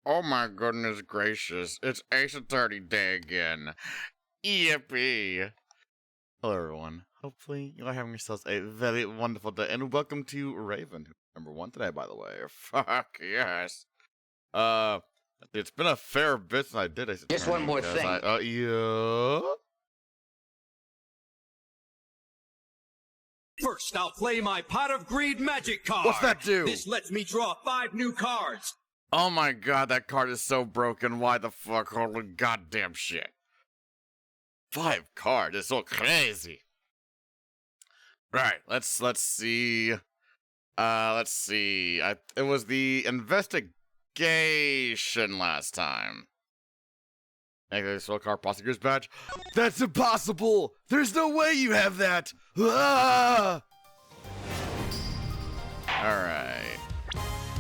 Oh my goodness gracious, it's Ace Attorney Day again. Yippee! Hello everyone. Hopefully you are having yourselves a very wonderful day, and welcome to Raven, number 1 today, by the way. Fuck yes. It's been a fair bit since I did Ace Attorney. Just one more thing. Yeah? First, I'll play my Pot of Greed magic card. What's that do? This lets me draw 5 new cards. Oh my god, that card is so broken. Why the fuck? Holy goddamn shit. 5 cards is so crazy. Right, let's see. Let's see. It was the investigation last time. Soul Car Prosecutor's Badge. That's impossible! There's no way you have that! Ah! Alright.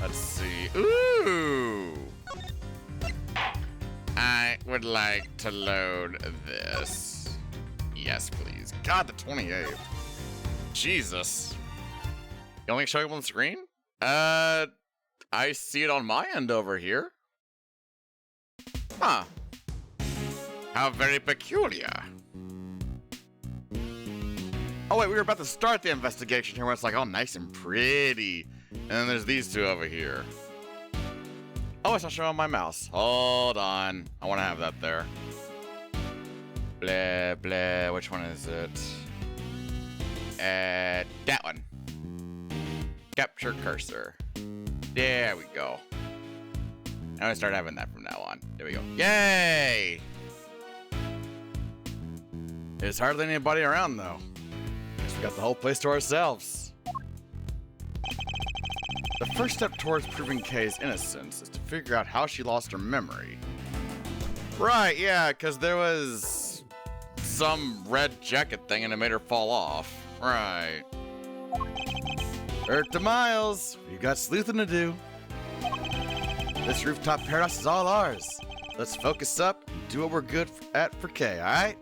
Let's see. Ooh! I would like to load this. Yes, please. God, the 28th. Jesus. You only show you on the screen? I see it on my end over here. Huh. How very peculiar. Oh wait, we were about to start the investigation here when it's like, oh, nice and pretty. And then there's these two over here. Oh, it's not showing my mouse. Hold on. I want to have that there. Blah, blah. Which one is it? That one. Capture cursor. There we go. I'm gonna start having that from now on. There we go. Yay! There's hardly anybody around, though. Guess we got the whole place to ourselves. The first step towards proving Kay's innocence is to figure out how she lost her memory. Right, yeah, because there was some red jacket thing and it made her fall off. Right. Earth to Miles, we got sleuthing to do. This rooftop paradise is all ours. Let's focus up and do what we're good at for Kay, alright?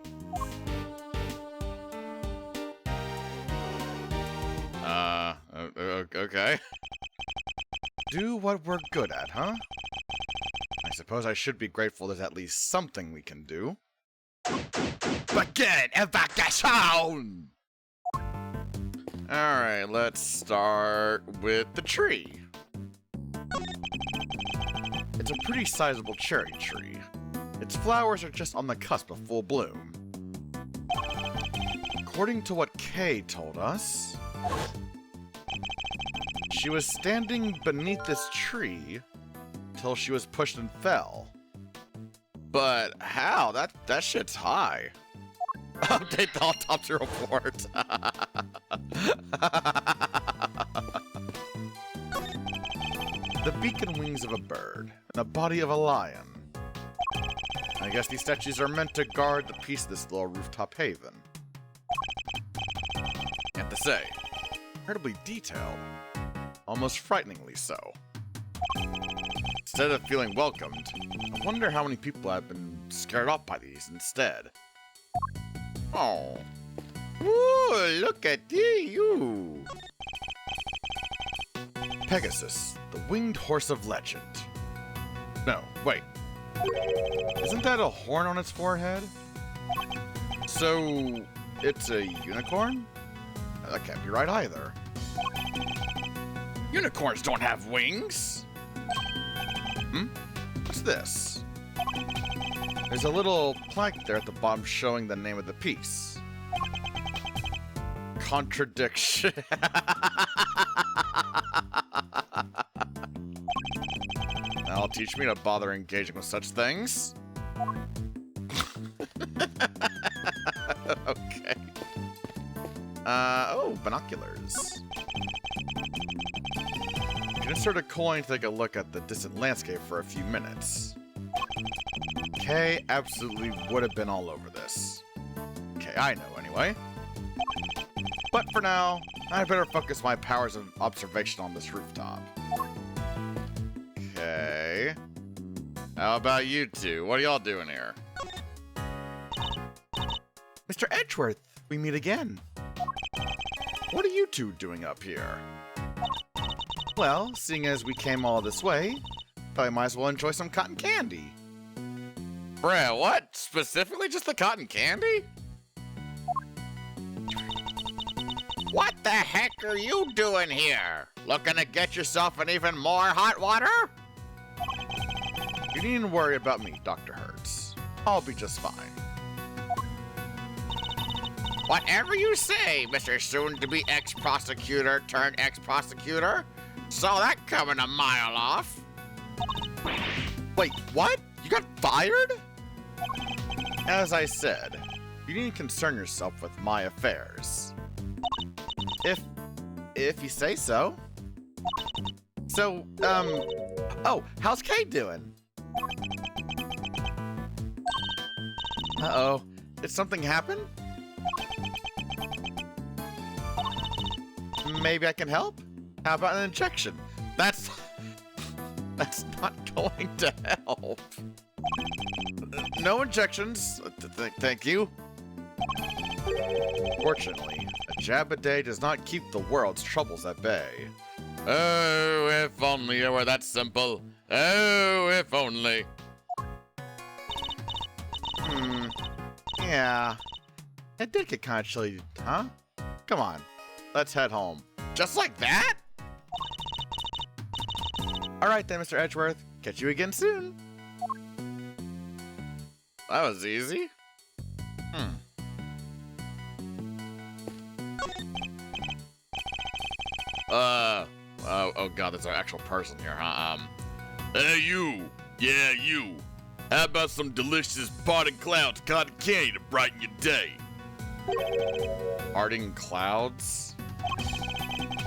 Okay. Do what we're good at, huh? I suppose I should be grateful there's at least something we can do. Begin evacuation! Alright, let's start with the tree. It's a pretty sizable cherry tree. Its flowers are just on the cusp of full bloom. According to what Kay told us, she was standing beneath this tree till she was pushed and fell. But how? That shit's high. Update the autopsy report. The beak and wings of a bird, and the body of a lion. I guess these statues are meant to guard the peace of this little rooftop haven. I have to say, incredibly detailed. Almost frighteningly so. Instead of feeling welcomed, I wonder how many people have been scared off by these instead. Oh. Ooh, look at you! Pegasus, the winged horse of legend. No, wait. Isn't that a horn on its forehead? So, it's a unicorn? That can't be right either. Unicorns don't have wings! Hmm? What's this? There's a little plaque there at the bottom showing the name of the piece. Contradiction. That'll teach me to bother engaging with such things. Okay. Oh, binoculars. You can insert a coin to take a look at the distant landscape for a few minutes. Kay absolutely would have been all over this. Okay, I know anyway. But for now, I better focus my powers of observation on this rooftop. Okay. How about you two? What are y'all doing here? Mr. Edgeworth, we meet again. What are you two doing up here? Well, seeing as we came all this way, thought I might as well enjoy some cotton candy. Bruh, what? Specifically just the cotton candy? What the heck are you doing here? Looking to get yourself an even more hot water? You needn't worry about me, Dr. Hertz. I'll be just fine. Whatever you say, Mr. Soon-to-be ex-prosecutor turned ex-prosecutor. Saw that coming a mile off. Wait, what? You got fired? As I said, you needn't concern yourself with my affairs. If you say so. So, oh, how's Kay doing? Uh-oh, did something happen? Maybe I can help? How about an injection? That's not going to help. No injections, thank you. Fortunately, a jab a day does not keep the world's troubles at bay. Oh, if only it were that simple. Oh, if only. Yeah. It did get kind of chilly, huh? Come on, let's head home. Just like that? Alright then, Mr. Edgeworth. Catch you again soon. That was easy. Oh god, there's an actual person here, huh? Hey you! Yeah, you! How about some delicious parting clouds cotton candy to brighten your day? Parting clouds?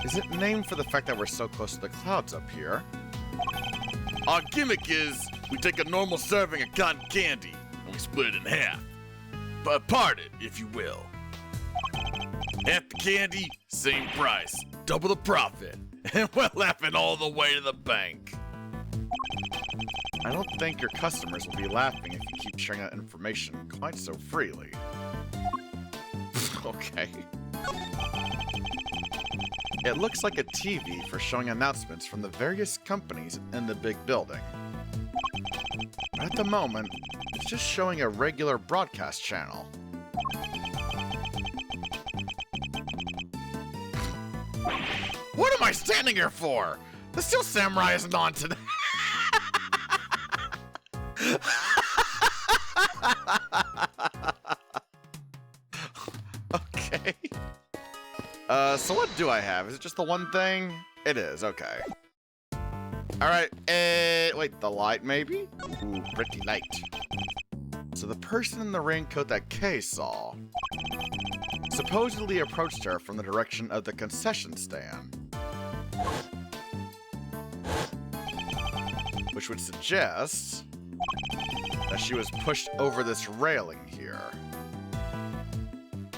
Is it named for the fact that we're so close to the clouds up here? Our gimmick is, we take a normal serving of cotton candy, and we split it in half. Part it, if you will. Half the candy, same price. Double the profit. And we're laughing all the way to the bank. I don't think your customers will be laughing if you keep sharing that information quite so freely. Okay. It looks like a TV for showing announcements from the various companies in the big building. At the moment, it's just showing a regular broadcast channel. What am I standing here for? The Steel Samurai isn't on today. Okay. So what do I have? Is it just the one thing? It is, okay. Alright, wait, the light maybe? Ooh, pretty light. So the person in the raincoat that Kay saw supposedly approached her from the direction of the concession stand. Which would suggest that she was pushed over this railing here.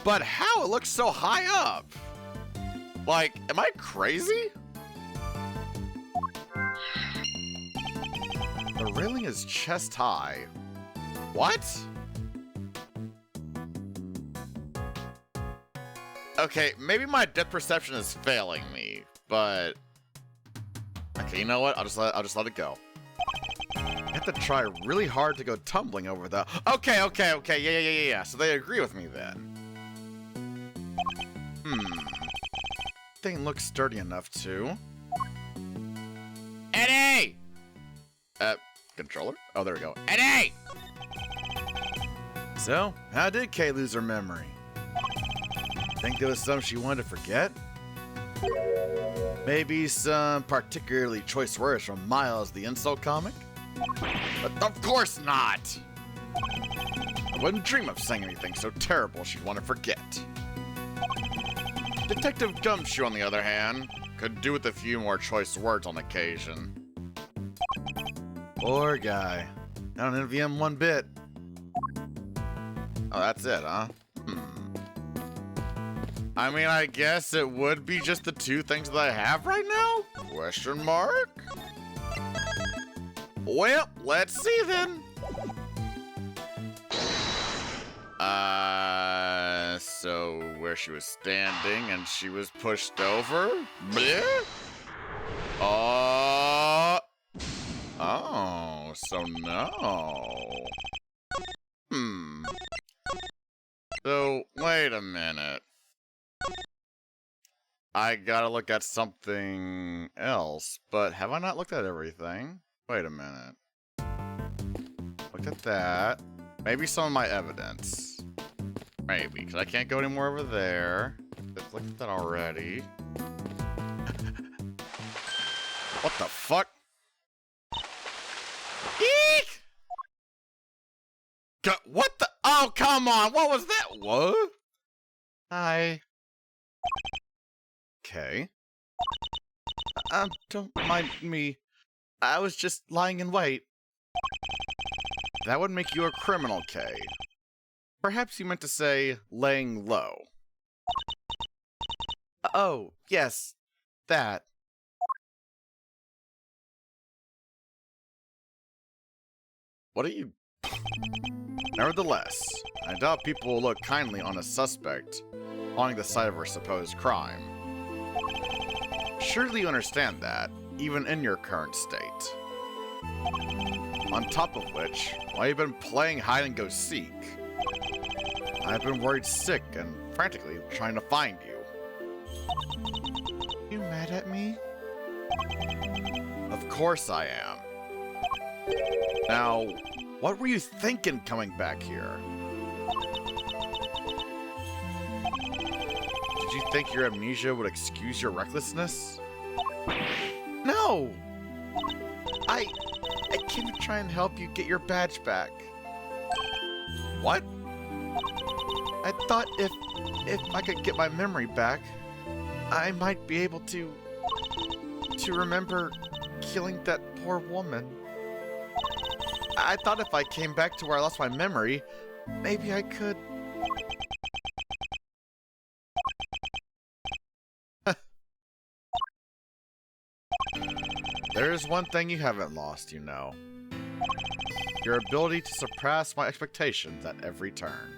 But how? It looks so high up! Like, am I crazy? The railing is chest high. What? Okay, maybe my depth perception is failing me, but okay, you know what? I'll just let it go. I have to try really hard to go tumbling over the. Okay, yeah. So they agree with me then. Thing looks sturdy enough to. Eddie! Controller? Oh, there we go. Eddie! So, how did Kay lose her memory? Think there was something she wanted to forget? Maybe some particularly choice words from Miles the Insult comic? But of course not! I wouldn't dream of saying anything so terrible she'd want to forget. Detective Gumshoe, on the other hand, could do with a few more choice words on occasion. Poor guy. I don't envy him one bit. Oh, that's it, huh? I mean, I guess it would be just the two things that I have right now? Question mark? Well, let's see then. So where she was standing and she was pushed over? Bleh? Oh, so no. Hmm. So, wait a minute. I gotta look at something else, but have I not looked at everything? Wait a minute. Look at that. Maybe some of my evidence. Maybe, because I can't go anymore over there. I've looked at that already. What the fuck? Eek! What the? Oh, come on. What was that? What? Hi. Okay. Don't mind me. I was just lying in wait. That would make you a criminal, Kay. Perhaps you meant to say laying low. Oh, yes. That. What are you... Nevertheless, I doubt people will look kindly on a suspect following the site of her supposed crime. Surely you understand that, even in your current state. On top of which, while you've been playing hide-and-go-seek, I've been worried sick and frantically trying to find you. You mad at me? Of course I am. Now, what were you thinking coming back here? Did you think your amnesia would excuse your recklessness? No! I came to try and help you get your badge back. What? I thought if I could get my memory back, I might be able to remember killing that poor woman. I thought if I came back to where I lost my memory, maybe I could... There's one thing you haven't lost, you know. Your ability to surpass my expectations at every turn.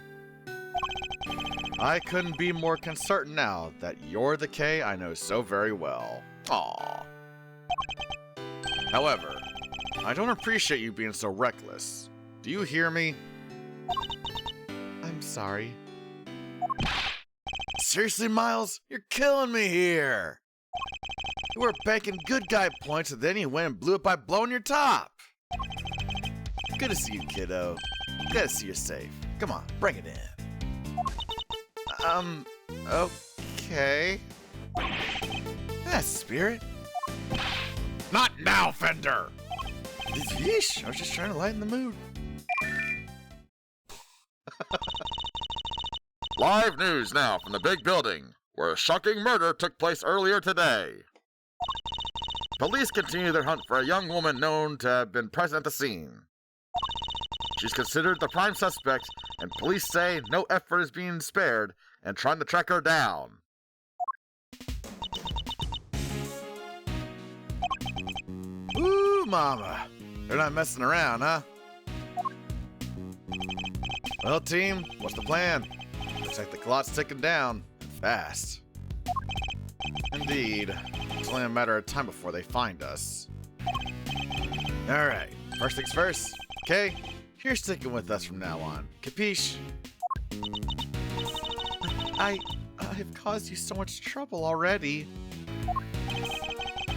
I couldn't be more concerned now that you're the Kay I know so very well. Aww. However, I don't appreciate you being so reckless. Do you hear me? I'm sorry. Seriously, Miles? You're killing me here! You were banking good guy points and then you went and blew it by blowing your top! Good to see you, kiddo. Good to see you're safe. Come on, bring it in. Okay. That's spirit. Not now, Fender! Yeesh, I was just trying to lighten the mood. Live news now from the big building, where a shocking murder took place earlier today. Police continue their hunt for a young woman known to have been present at the scene. She's considered the prime suspect, and police say no effort is being spared in trying to track her down. Ooh, mama. They're not messing around, huh? Well, team, what's the plan? Looks like the clock's ticking down. Fast. Indeed. It's only a matter of time before they find us. Alright, first things first. Okay, you're sticking with us from now on. Capiche? I've caused you so much trouble already.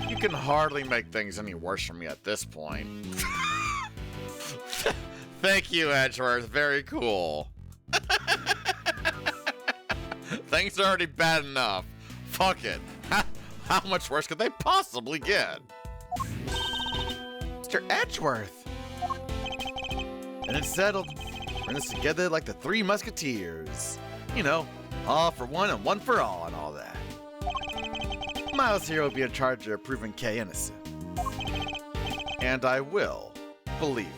You can hardly make things any worse for me at this point. Thank you, Edgeworth. Very cool. Things are already bad enough. Fuck it. How much worse could they possibly get? Mr. Edgeworth. And it's settled. We're in this together like the Three Musketeers. You know, all for one and one for all and all that. Miles here will be in charge of proving Kay innocent. And I will, believe me.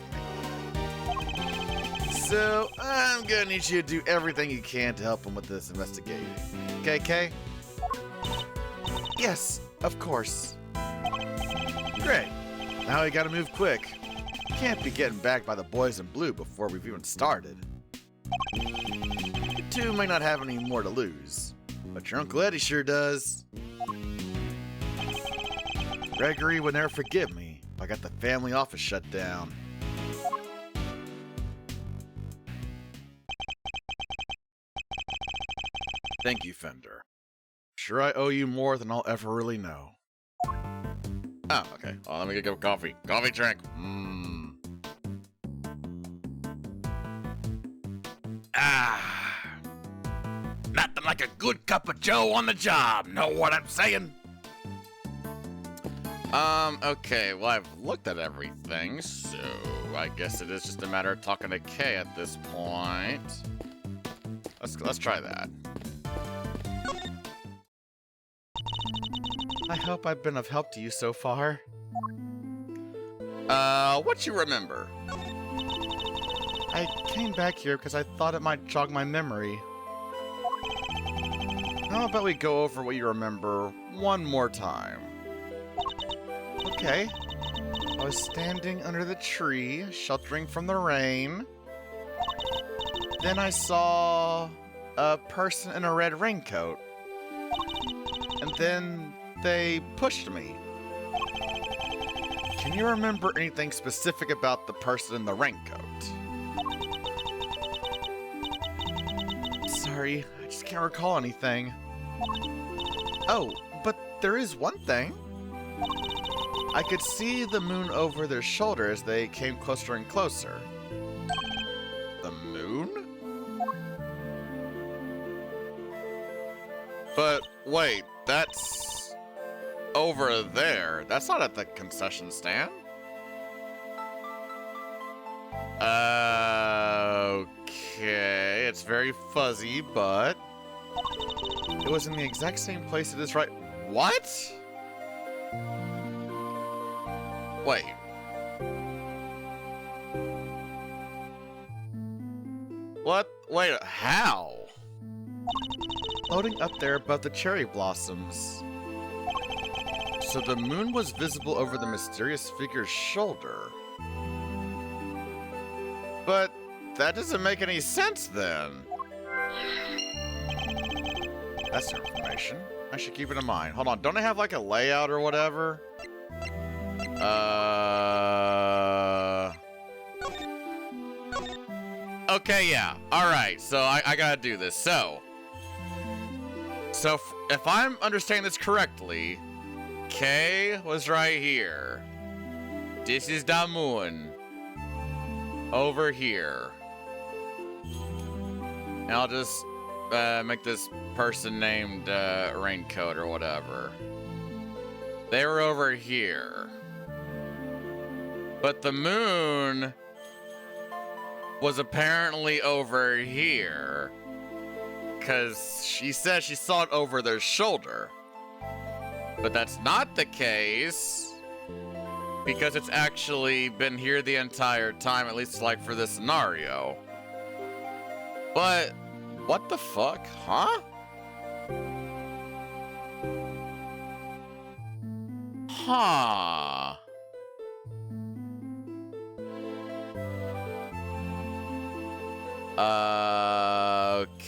So, I'm gonna need you to do everything you can to help him with this investigation. Okay, Kay? Yes, of course. Great. Now we gotta move quick. Can't be getting back by the boys in blue before we've even started. You two might not have any more to lose, but your Uncle Eddie sure does. Gregory would never forgive me I got the family office shut down. Thank you, Fender. Sure, I owe you more than I'll ever really know. Oh, okay. Oh, let me get a coffee. Coffee drink. Ah. Nothing like a good cup of joe on the job. Know what I'm saying? Okay. Well, I've looked at everything, so I guess it is just a matter of talking to Kay at this point. Let's try that. I hope I've been of help to you so far. What you remember? I came back here because I thought it might jog my memory. How about we go over what you remember one more time? Okay. I was standing under the tree, sheltering from the rain. Then I saw a person in a red raincoat. And then they pushed me. Can you remember anything specific about the person in the raincoat? Sorry, I just can't recall anything. Oh, but there is one thing. I could see the moon over their shoulder as they came closer and closer. The moon? But wait, that's over there. That's not at the concession stand. Okay, it's very fuzzy, but it was in the exact same place it is right. What? Wait. What? Wait, how? Floating up there above the cherry blossoms. So the moon was visible over the mysterious figure's shoulder. But that doesn't make any sense then. That's information. I should keep it in mind. Hold on, don't I have like a layout or whatever? Okay, yeah. Alright, so I gotta do this. So if I'm understanding this correctly, K was right here. This is the moon. Over here. And I'll just make this person named Raincoat or whatever. They were over here. But the moon was apparently over here. Because she said she saw it over their shoulder. But that's not the case. Because it's actually been here the entire time, at least like for this scenario. But what the fuck, huh? Huh.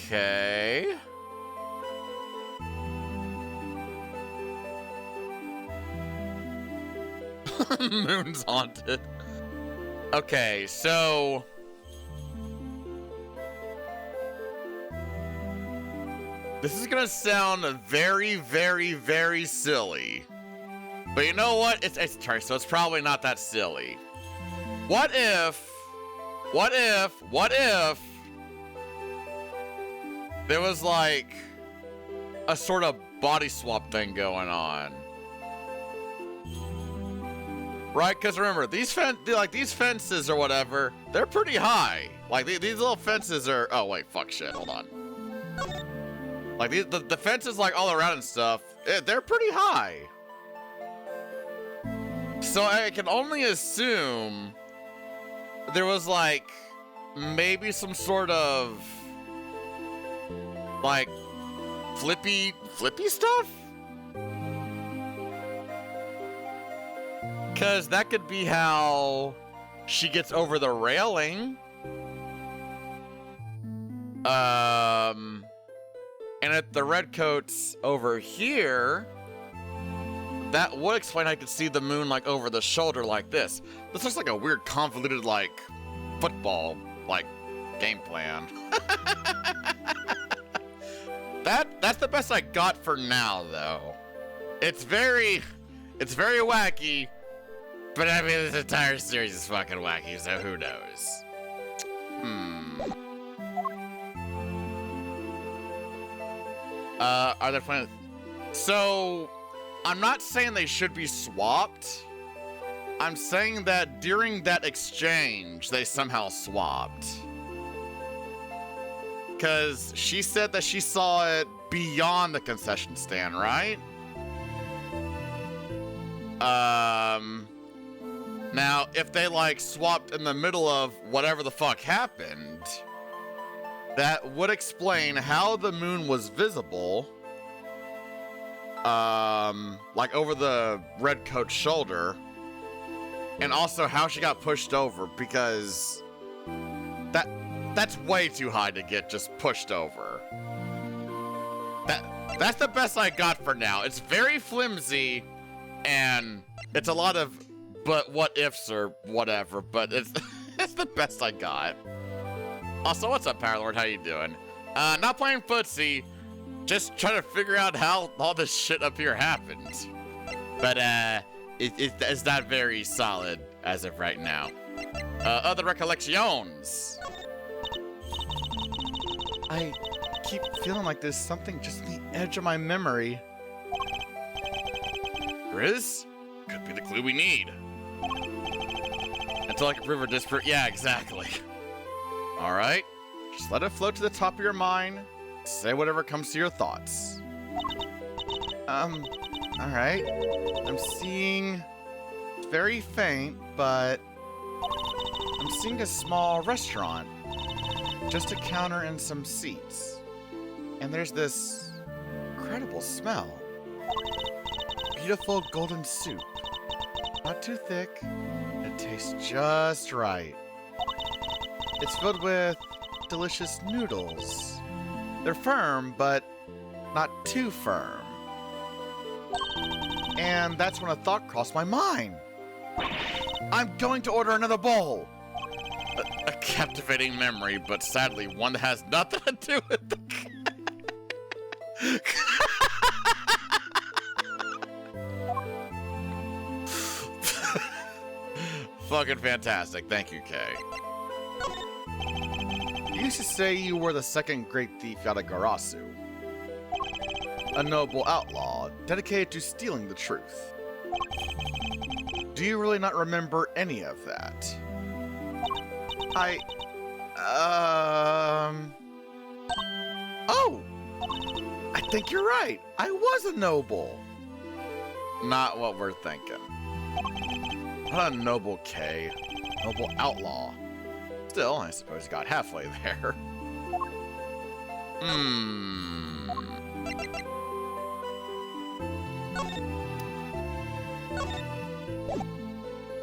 Okay. Moon's haunted. Okay, so this is gonna sound very, very, very silly. But you know what? It's so it's probably not that silly. What if there was like a sort of body swap thing going on? Right, because remember, these fences or whatever, they're pretty high. Like these little fences are. Oh wait, fuck shit. Hold on. Like the fences, like all around and stuff, they're pretty high. So I can only assume there was like maybe some sort of like flippy stuff. Because that could be how she gets over the railing. And if the redcoat's over here, that would explain how I could see the moon like over the shoulder like this. This looks like a weird convoluted like football like game plan. That's the best I got for now though. It's very wacky, but I mean this entire series is fucking wacky, so who knows? Are there plans? So, I'm not saying they should be swapped. I'm saying that during that exchange, they somehow swapped. Because she said that she saw it beyond the concession stand, right? Now, if they, like, swapped in the middle of whatever the fuck happened, that would explain how the moon was visible, like over the red coat's shoulder, and also how she got pushed over, because that's way too high to get just pushed over. That's the best I got for now. It's very flimsy, and it's a lot of but what ifs or whatever, but it's it's the best I got. Also, what's up, Power Lord? How you doing? Not playing footsie, just trying to figure out how all this shit up here happened. But it's not very solid as of right now. Other recollections. I keep feeling like there's something just on the edge of my memory. Grizz? Could be the clue we need. Until I can prove or disprove. Yeah, exactly. Alright. Just let it float to the top of your mind. Say whatever comes to your thoughts. Alright. I'm seeing... It's very faint, but... I'm seeing a small restaurant. Just a counter and some seats. And there's this... incredible smell. Beautiful golden soup. Not too thick. It tastes just right. It's filled with delicious noodles. They're firm, but not too firm. And that's when a thought crossed my mind. I'm going to order another bowl. A captivating memory, but sadly one that has nothing to do with the... Fucking fantastic. Thank you, Kay. You used to say you were the second great thief out of Garasu. A noble outlaw, dedicated to stealing the truth. Do you really not remember any of that? Oh! I think you're right. I was a noble. Not what we're thinking. Not a noble K. Noble outlaw. Still, I suppose you got halfway there.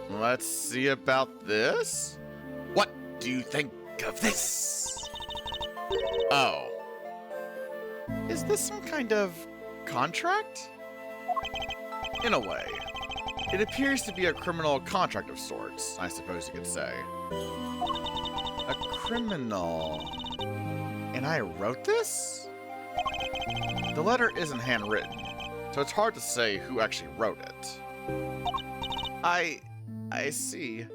Let's see about this. What do you think of this? Oh. Is this some kind of contract? In a way. It appears to be a criminal contract of sorts, I suppose you could say. A criminal. And I wrote this? The letter isn't handwritten, so it's hard to say who actually wrote it. I see.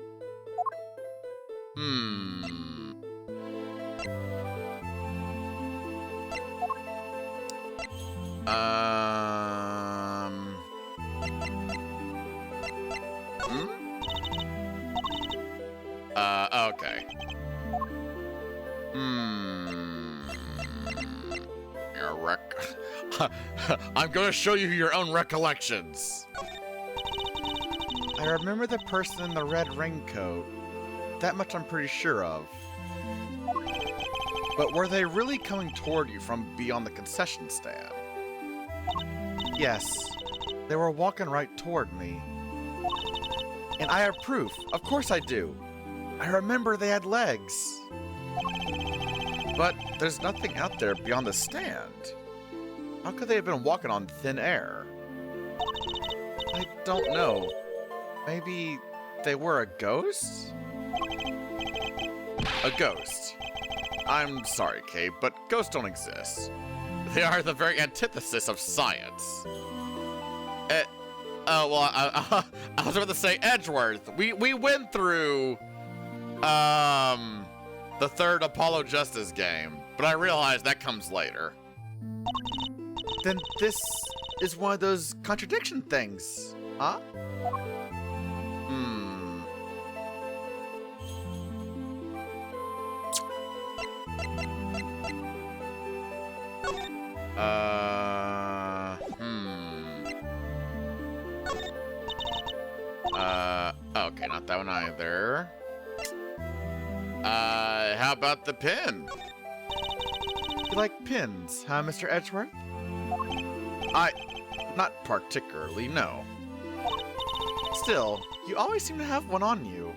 Okay. I'm gonna show you your own recollections. I remember the person in the red raincoat. That much I'm pretty sure of. But were they really coming toward you from beyond the concession stand? Yes, they were walking right toward me. And I have proof. Of course I do. I remember they had legs. But there's nothing out there beyond the stand. How could they have been walking on thin air? I don't know. Maybe they were a ghost? A ghost. I'm sorry, Kate, but ghosts don't exist. They are the very antithesis of science. I was about to say Edgeworth. We went through, the third Apollo Justice game, but I realized that comes later. Then this is one of those contradiction things, huh? Okay, not that one either. How about the pin? You like pins, huh, Mr. Edgeworth? Not particularly, no. Still, you always seem to have one on you.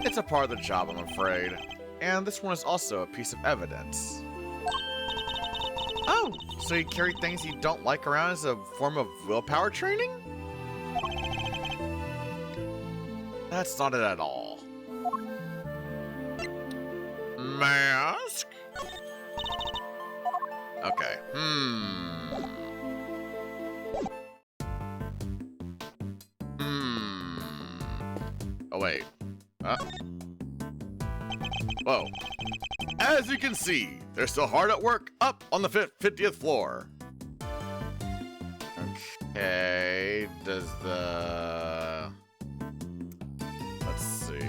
It's a part of the job, I'm afraid. And this one is also a piece of evidence. Oh, so you carry things you don't like around as a form of willpower training? That's not it at all. Mask? Okay, Oh, wait. Whoa. As you can see, they're still hard at work up on the 50th floor. Okay, does the... Let's see.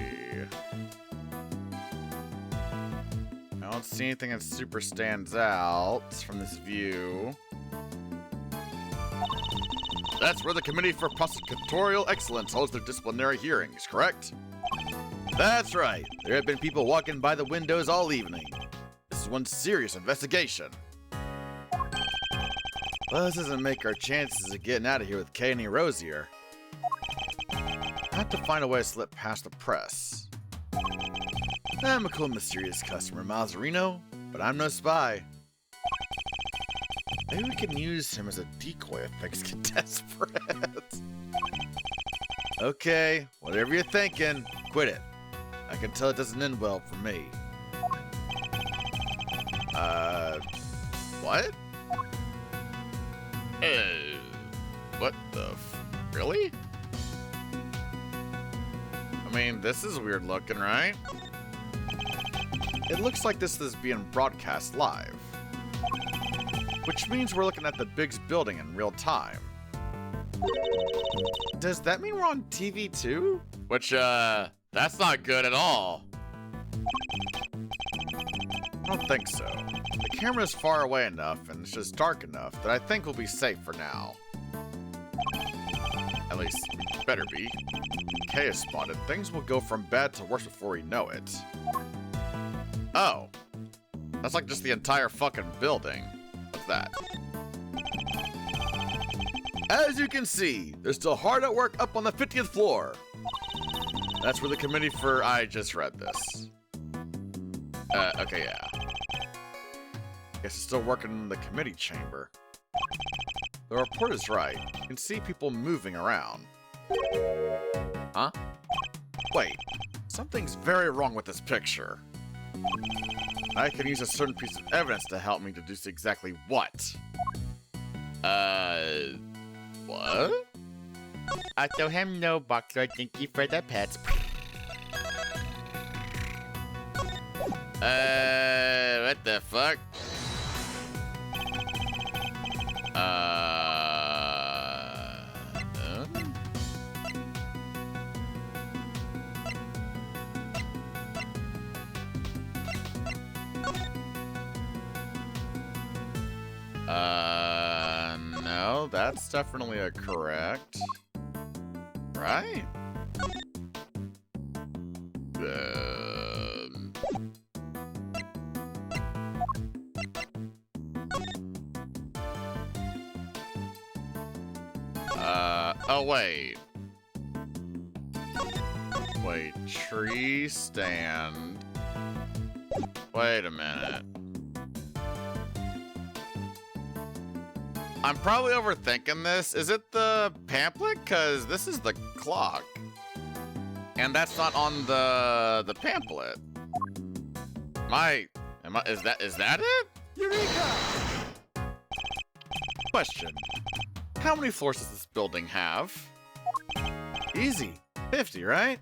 I don't see anything that super stands out from this view. That's where the Committee for Prosecutorial Excellence holds their disciplinary hearings, correct? That's right. There have been people walking by the windows all evening. This is one serious investigation. Well, this doesn't make our chances of getting out of here with Kay any rosier. I have to find a way to slip past the press. I'm a cool, mysterious customer, Mazarino, but I'm no spy. Maybe we can use him as a decoy if things get desperate. Okay, whatever you're thinking, quit it. I can tell it doesn't end well for me. What? What the really? I mean, this is weird looking, right? It looks like this is being broadcast live. Which means we're looking at the Biggs building in real time. Does that mean we're on TV too? Which, that's not good at all. I don't think so. The camera's far away enough and it's just dark enough that I think we'll be safe for now. At least, we better be. Kay is spotted. Things will go from bad to worse before we know it. Oh. That's like just the entire fucking building. What's that? As you can see, they're still hard at work up on the 50th floor. That's where the committee for... I just read this. Okay, yeah. Guess it's still working in the committee chamber. The report is right. You can see people moving around. Huh? Wait. Something's very wrong with this picture. I can use a certain piece of evidence to help me deduce exactly what. What? Also, hello, Boxer. Thank you for the pets. What the fuck? No, that's definitely a correct. Right? Oh, wait. Wait, tree stand. Wait a minute. I'm probably overthinking this. Is it the pamphlet? Because this is the clock. And that's not on the pamphlet. Is that it? Eureka! Question. How many floors does this building have? Easy. 50, right?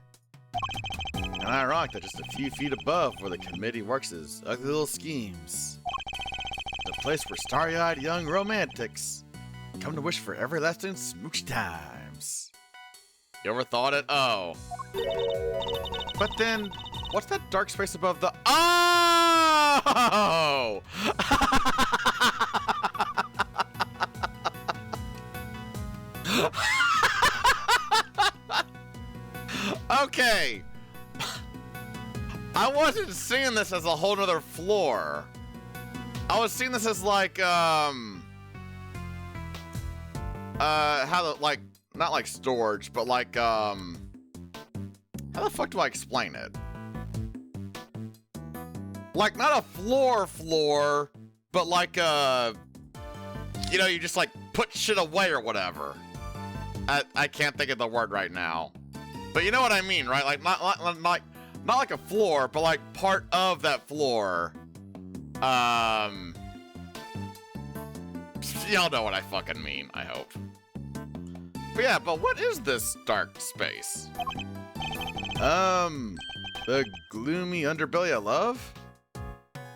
And ironic that just a few feet above where the committee works is ugly little schemes. The place where starry-eyed young romantics come to wish for everlasting smooch times. You ever thought it? Oh. But then, what's that dark space above the... Oh! Okay. I wasn't seeing this as a whole nother floor. I was seeing this as like, how the, like, not like storage, but like, how the fuck do I explain it? Like, not a floor, but like, you know, you just like put shit away or whatever. I can't think of the word right now. But you know what I mean, right? Like, not like a floor, but like part of that floor. Y'all know what I fucking mean, I hope. But yeah, but what is this dark space? The gloomy underbelly of love?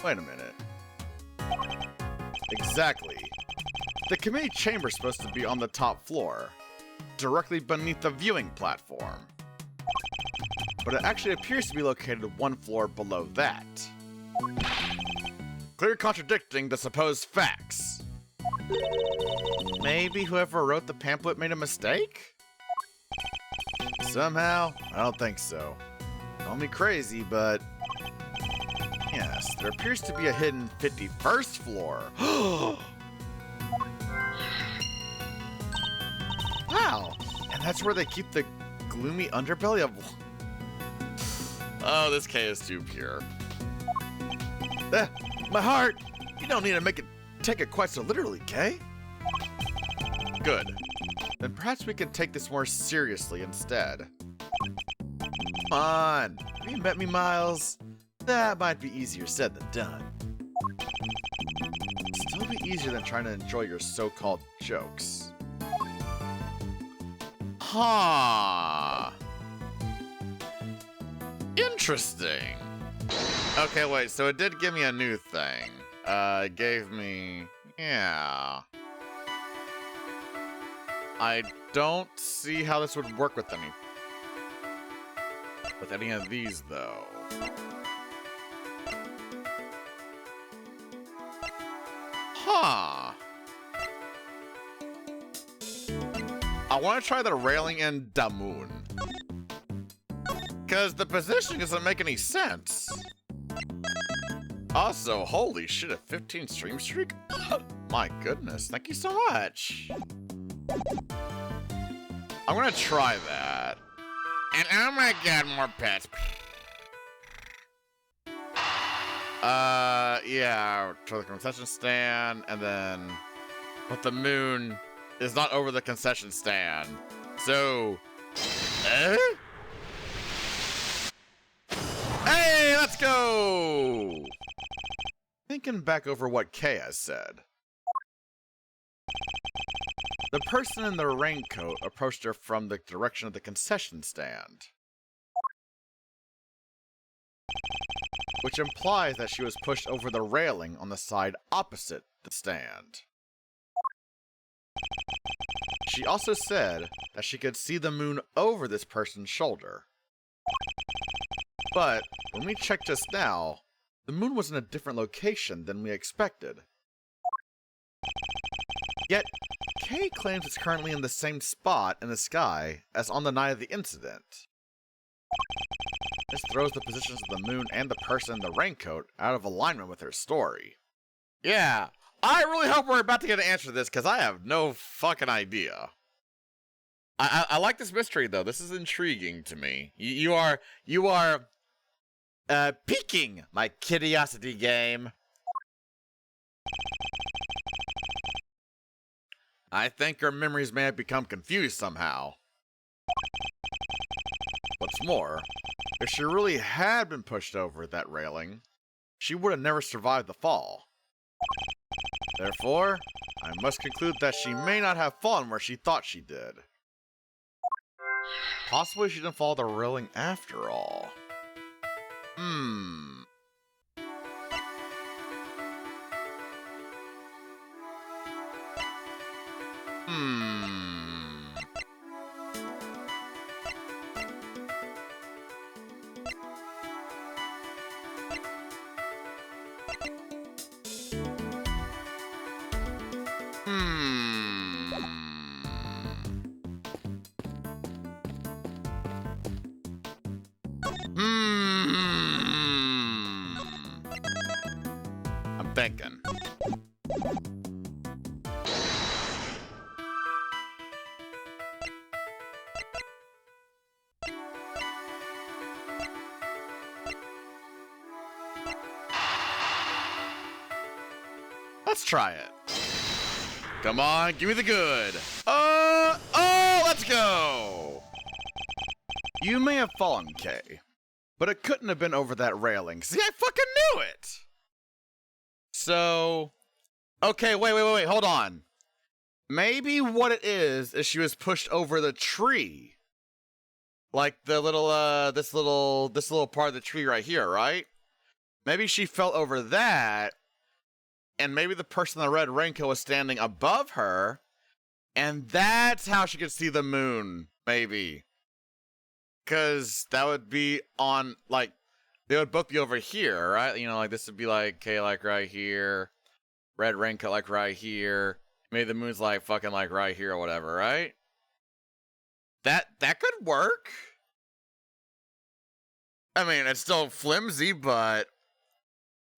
Wait a minute. Exactly. The committee chamber's supposed to be on the top floor, directly beneath the viewing platform. But it actually appears to be located one floor below that. Clear contradicting the supposed facts. Maybe whoever wrote the pamphlet made a mistake? Somehow, I don't think so. Call me crazy, but... yes, there appears to be a hidden 51st floor. Wow, and that's where they keep the gloomy underbelly of... oh, this K is too pure. My heart! You don't need to take it quite so literally, Kay. Good. Then perhaps we can take this more seriously instead. Come on! Have you met me, Miles? That might be easier said than done. Still be easier than trying to enjoy your so-called jokes. Huh. Interesting. Okay, wait, so it did give me a new thing. It gave me... yeah. I don't see how this would work with any of these, though. Huh. I want to try the railing in Damun. Because the position doesn't make any sense. Also, holy shit, a 15 stream streak? My goodness, thank you so much. I'm gonna try that. And oh my god, more pets. Yeah, to the concession stand, and then... but the moon is not over the concession stand. So... Hey, let's go! Thinking back over what Kay has said. The person in the raincoat approached her from the direction of the concession stand, which implies that she was pushed over the railing on the side opposite the stand. She also said that she could see the moon over this person's shoulder. But when we checked just now, the moon was in a different location than we expected. Yet, Kay claims it's currently in the same spot in the sky as on the night of the incident. This throws the positions of the moon and the person in the raincoat out of alignment with her story. Yeah, I really hope we're about to get an answer to this, because I have no fucking idea. I like this mystery, though. This is intriguing to me. You are piquing my curiosity game. I think her memories may have become confused somehow. What's more, if she really had been pushed over that railing, she would have never survived the fall. Therefore, I must conclude that she may not have fallen where she thought she did. Possibly she didn't fall the railing after all. Hmm. I'm thinking. Let's try it. Come on, give me the good. Let's go. You may have fallen, Kay, but it couldn't have been over that railing. See, I fucking knew it. So, okay, wait, hold on. Maybe what it is she was pushed over the tree. Like the little, this little part of the tree right here, right? Maybe she fell over that, and maybe the person in the red raincoat was standing above her, and that's how she could see the moon, maybe. Because that would be on, like, they would both be over here, right? You know, like, this would be, like, okay, like, right here. Red raincoat, like, right here. Maybe the moon's, like, fucking, like, right here or whatever, right? That could work. I mean, it's still flimsy, but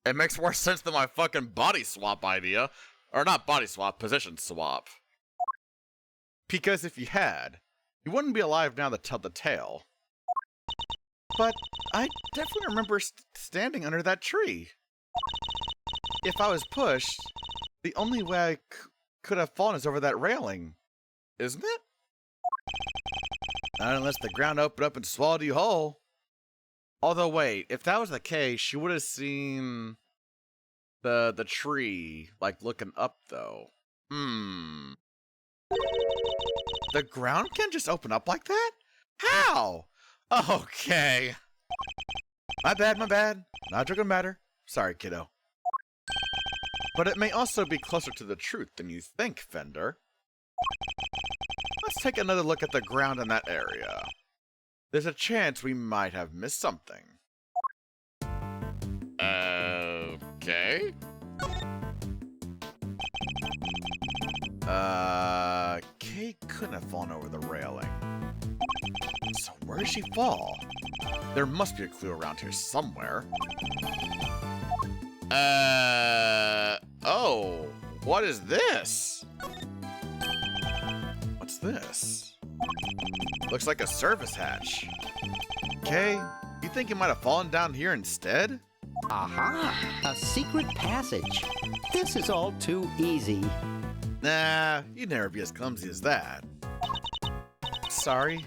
it makes more sense than my fucking body swap idea. Or not body swap, position swap. Because if you had, you wouldn't be alive now to tell the tale. But I definitely remember standing under that tree. If I was pushed, the only way I could have fallen is over that railing, isn't it? Not unless the ground opened up and swallowed you whole. Although wait, if that was the case, she would have seen the tree, like, looking up, though. The ground can just open up like that? How? Okay. My bad. Not joking matter. Sorry, kiddo. But it may also be closer to the truth than you think, Fender. Let's take another look at the ground in that area. There's a chance we might have missed something. Okay. Kay couldn't have fallen over the railing. So where did she fall? There must be a clue around here somewhere. Oh, what is this? What's this? Looks like a service hatch. Kay, you think you might have fallen down here instead? Aha! A secret passage. This is all too easy. Nah, you'd never be as clumsy as that. Sorry,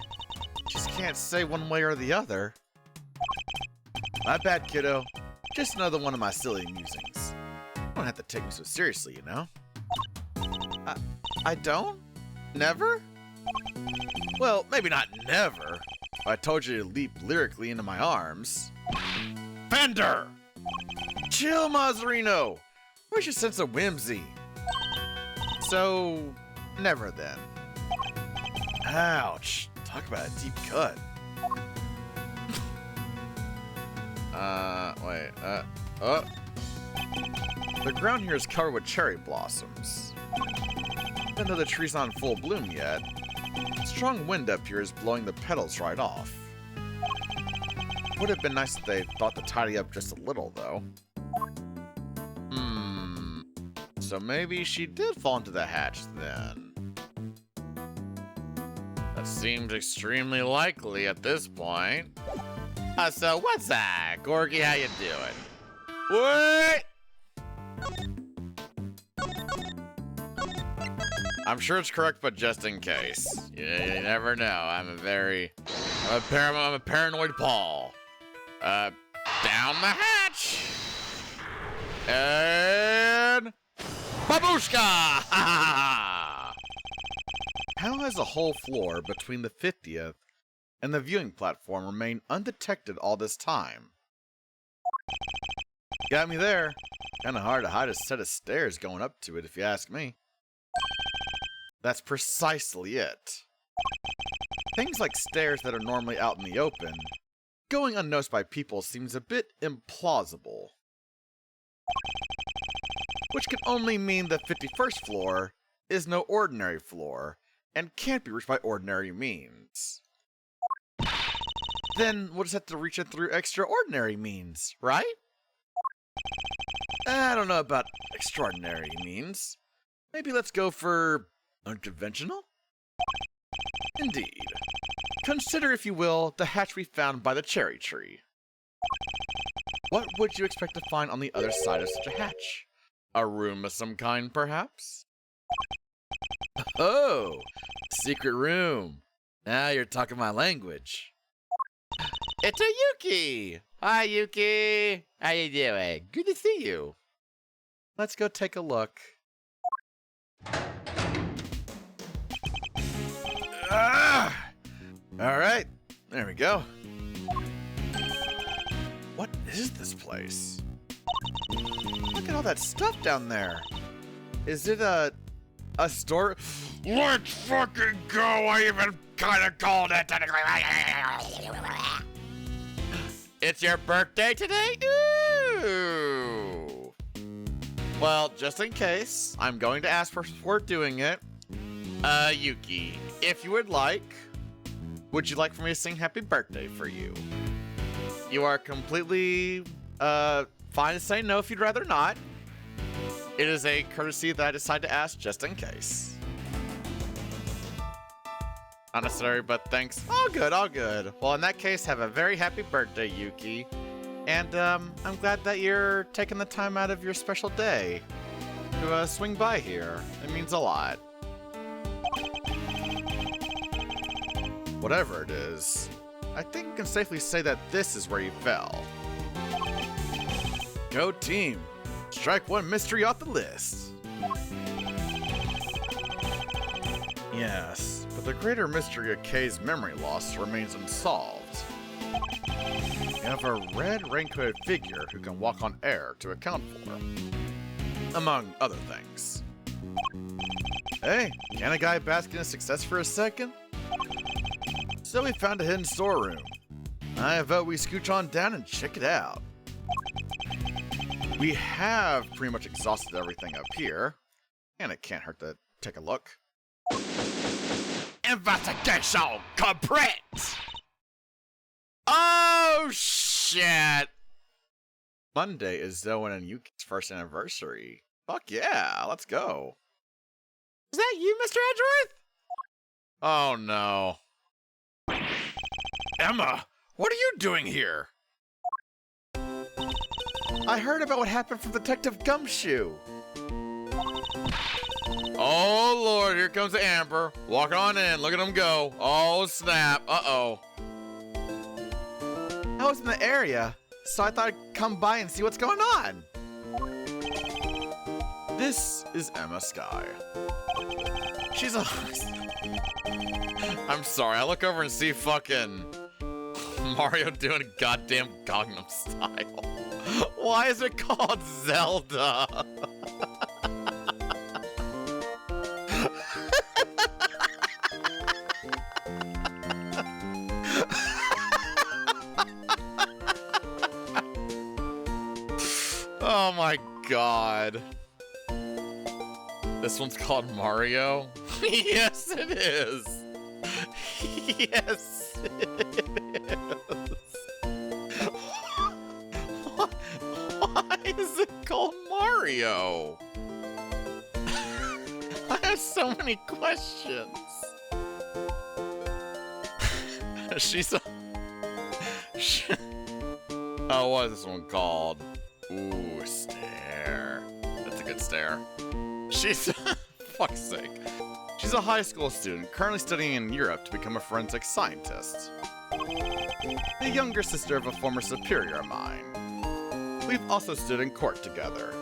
just can't say one way or the other. My bad, kiddo. Just another one of my silly musings. You don't have to take me so seriously, you know? I don't? Never? Well, maybe not never. If I told you to leap lyrically into my arms. Fender! Chill, Mazzarino! Where's your sense of whimsy? So, never then. Ouch. Talk about a deep cut. The ground here is covered with cherry blossoms. Even though the tree's not in full bloom yet, a strong wind up here is blowing the petals right off. Would have been nice if they thought to tidy up just a little, though. So maybe she did fall into the hatch then. That seems extremely likely at this point. So what's that? Gorky, how you doing? What? I'm sure it's correct, but just in case. You never know. I'm a paranoid Paul. Down the hatch. And babushka! How has the whole floor between the 50th and the viewing platform remained undetected all this time? Got me there. Kinda hard to hide a set of stairs going up to it, if you ask me. That's precisely it. Things like stairs that are normally out in the open, going unnoticed by people seems a bit implausible. Which can only mean the 51st floor is no ordinary floor, and can't be reached by ordinary means. Then we'll just have to reach it through extraordinary means, right? I don't know about extraordinary means. Maybe let's go for unconventional? Indeed. Consider, if you will, the hatch we found by the cherry tree. What would you expect to find on the other side of such a hatch? A room of some kind, perhaps? Oh, secret room. Now you're talking my language. It's a Yuki! Hi, Yuki! How you doing? Good to see you. Let's go take a look. Alright, there we go. What is this place? Look at all that stuff down there. Is it a store? Let's fucking go! I even kinda called it. It's your birthday today? Ooh! Well, just in case, I'm going to ask for doing it. Yuki, if you would like you like for me to sing happy birthday for you? You are completely, fine to say no if you'd rather not. It is a courtesy that I decide to ask just in case. Not necessary, but thanks. All good, all good. Well, in that case, have a very happy birthday, Yuki. And, I'm glad that you're taking the time out of your special day to, swing by here. It means a lot. Whatever it is, I think I can safely say that this is where you fell. Go team! Strike one mystery off the list! Yes, but the greater mystery of Kay's memory loss remains unsolved. You have a red raincoated figure who can walk on air to account for, among other things. Hey, can a guy bask in his success for a second? So we found a hidden storeroom. I vote we scooch on down and check it out. We have pretty much exhausted everything up here, and it can't hurt to take a look. Investigation complete! Oh, shit! Monday is Zoe and Yuki's first anniversary. Fuck yeah, let's go. Is that you, Mr. Edgeworth? Oh, no. Emma, what are you doing here? I heard about what happened from Detective Gumshoe. Oh, Lord, here comes Amber. Walking on in. Look at him go. Oh, snap. Uh-oh. I was in the area, so I thought I'd come by and see what's going on. This is Emma Sky. She's a... I'm sorry, I look over and see fucking Mario doing a goddamn Gangnam Style. Why is it called Zelda? Oh my god. This one's called Mario? Yes, it is. Yes, it is. Why is it called Mario? I have so many questions. She's a... Oh, what is this one called? Ooh, stare. That's a good stare. She's... Fuck's sake. She's a high school student currently studying in Europe to become a forensic scientist. The younger sister of a former superior of mine. We've also stood in court together.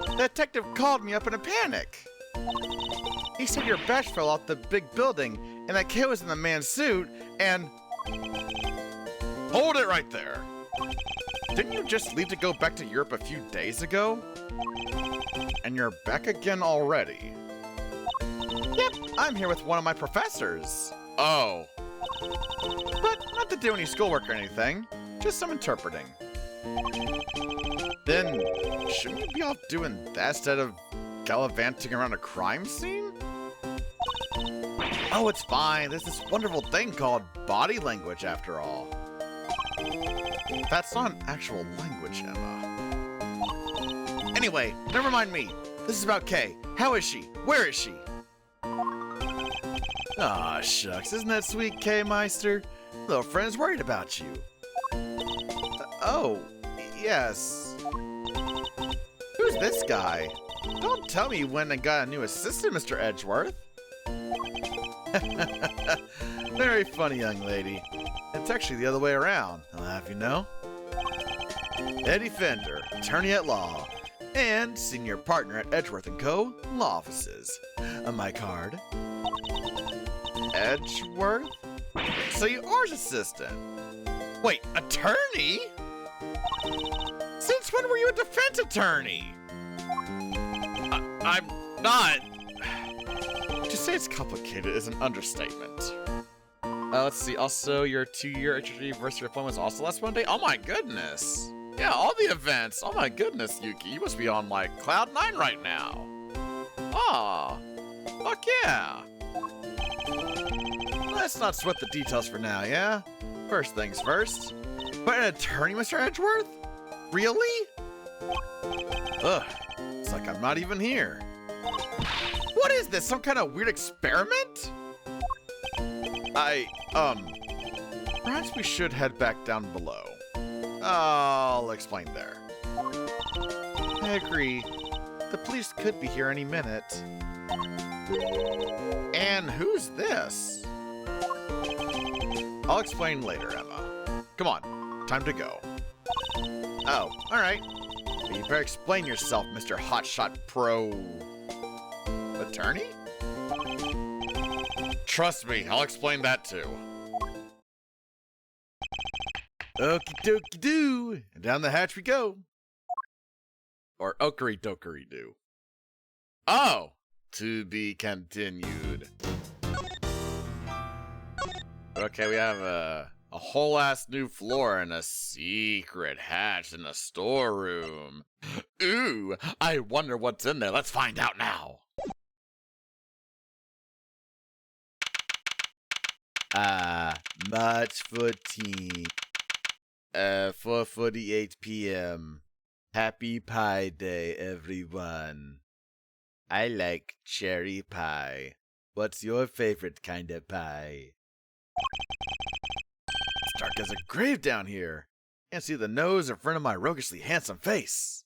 The detective called me up in a panic. He said your badge fell off the big building and that Kay was in the man's suit and... Hold it right there! Didn't you just leave to go back to Europe a few days ago? And you're back again already? Yep, I'm here with one of my professors. Oh. But not to do any schoolwork or anything, just some interpreting. Then, shouldn't you be off doing that instead of gallivanting around a crime scene? Oh, it's fine. There's this wonderful thing called body language after all. That's not an actual language, Emma. Anyway, never mind me. This is about Kay. How is she? Where is she? Aw, shucks. Isn't that sweet, Kay Meister? Little friend's worried about you. Oh, yes. Who's this guy? Don't tell me you went and got a new assistant, Mr. Edgeworth. Very funny, young lady. It's actually the other way around, I'll have you know. Eddie Fender, attorney at law, and senior partner at Edgeworth & Co. Law Offices. On my card. Edgeworth? So you are his assistant. Wait, attorney? Since when were you a defense attorney? I'm not. To say it's complicated is an understatement. Let's see. Also, your 2-year anniversary appointment was also last Monday. Oh my goodness. Yeah, all the events. Oh my goodness, Yuki. You must be on like Cloud 9 right now. Aw. Fuck yeah. Let's not sweat the details for now, yeah? First things first. But an attorney, Mr. Edgeworth? Really? Ugh. It's like I'm not even here. What is this? Some kind of weird experiment? Perhaps we should head back down below. I'll explain there. I agree. The police could be here any minute. And who's this? I'll explain later, Emma. Come on, time to go. Oh, alright. But you better explain yourself, Mr. Hotshot Pro... Attorney? Trust me, I'll explain that too. Okie dokie doo! And down the hatch we go. Or okery dokery doo. Oh! To be continued. Okay, we have a whole ass new floor and a secret hatch in the storeroom. Ooh, I wonder what's in there. Let's find out now. March 14th, 4:48 p.m. Happy Pie Day, everyone. I like cherry pie. What's your favorite kind of pie? It's dark as a grave down here. Can't see the nose in front of my roguishly handsome face.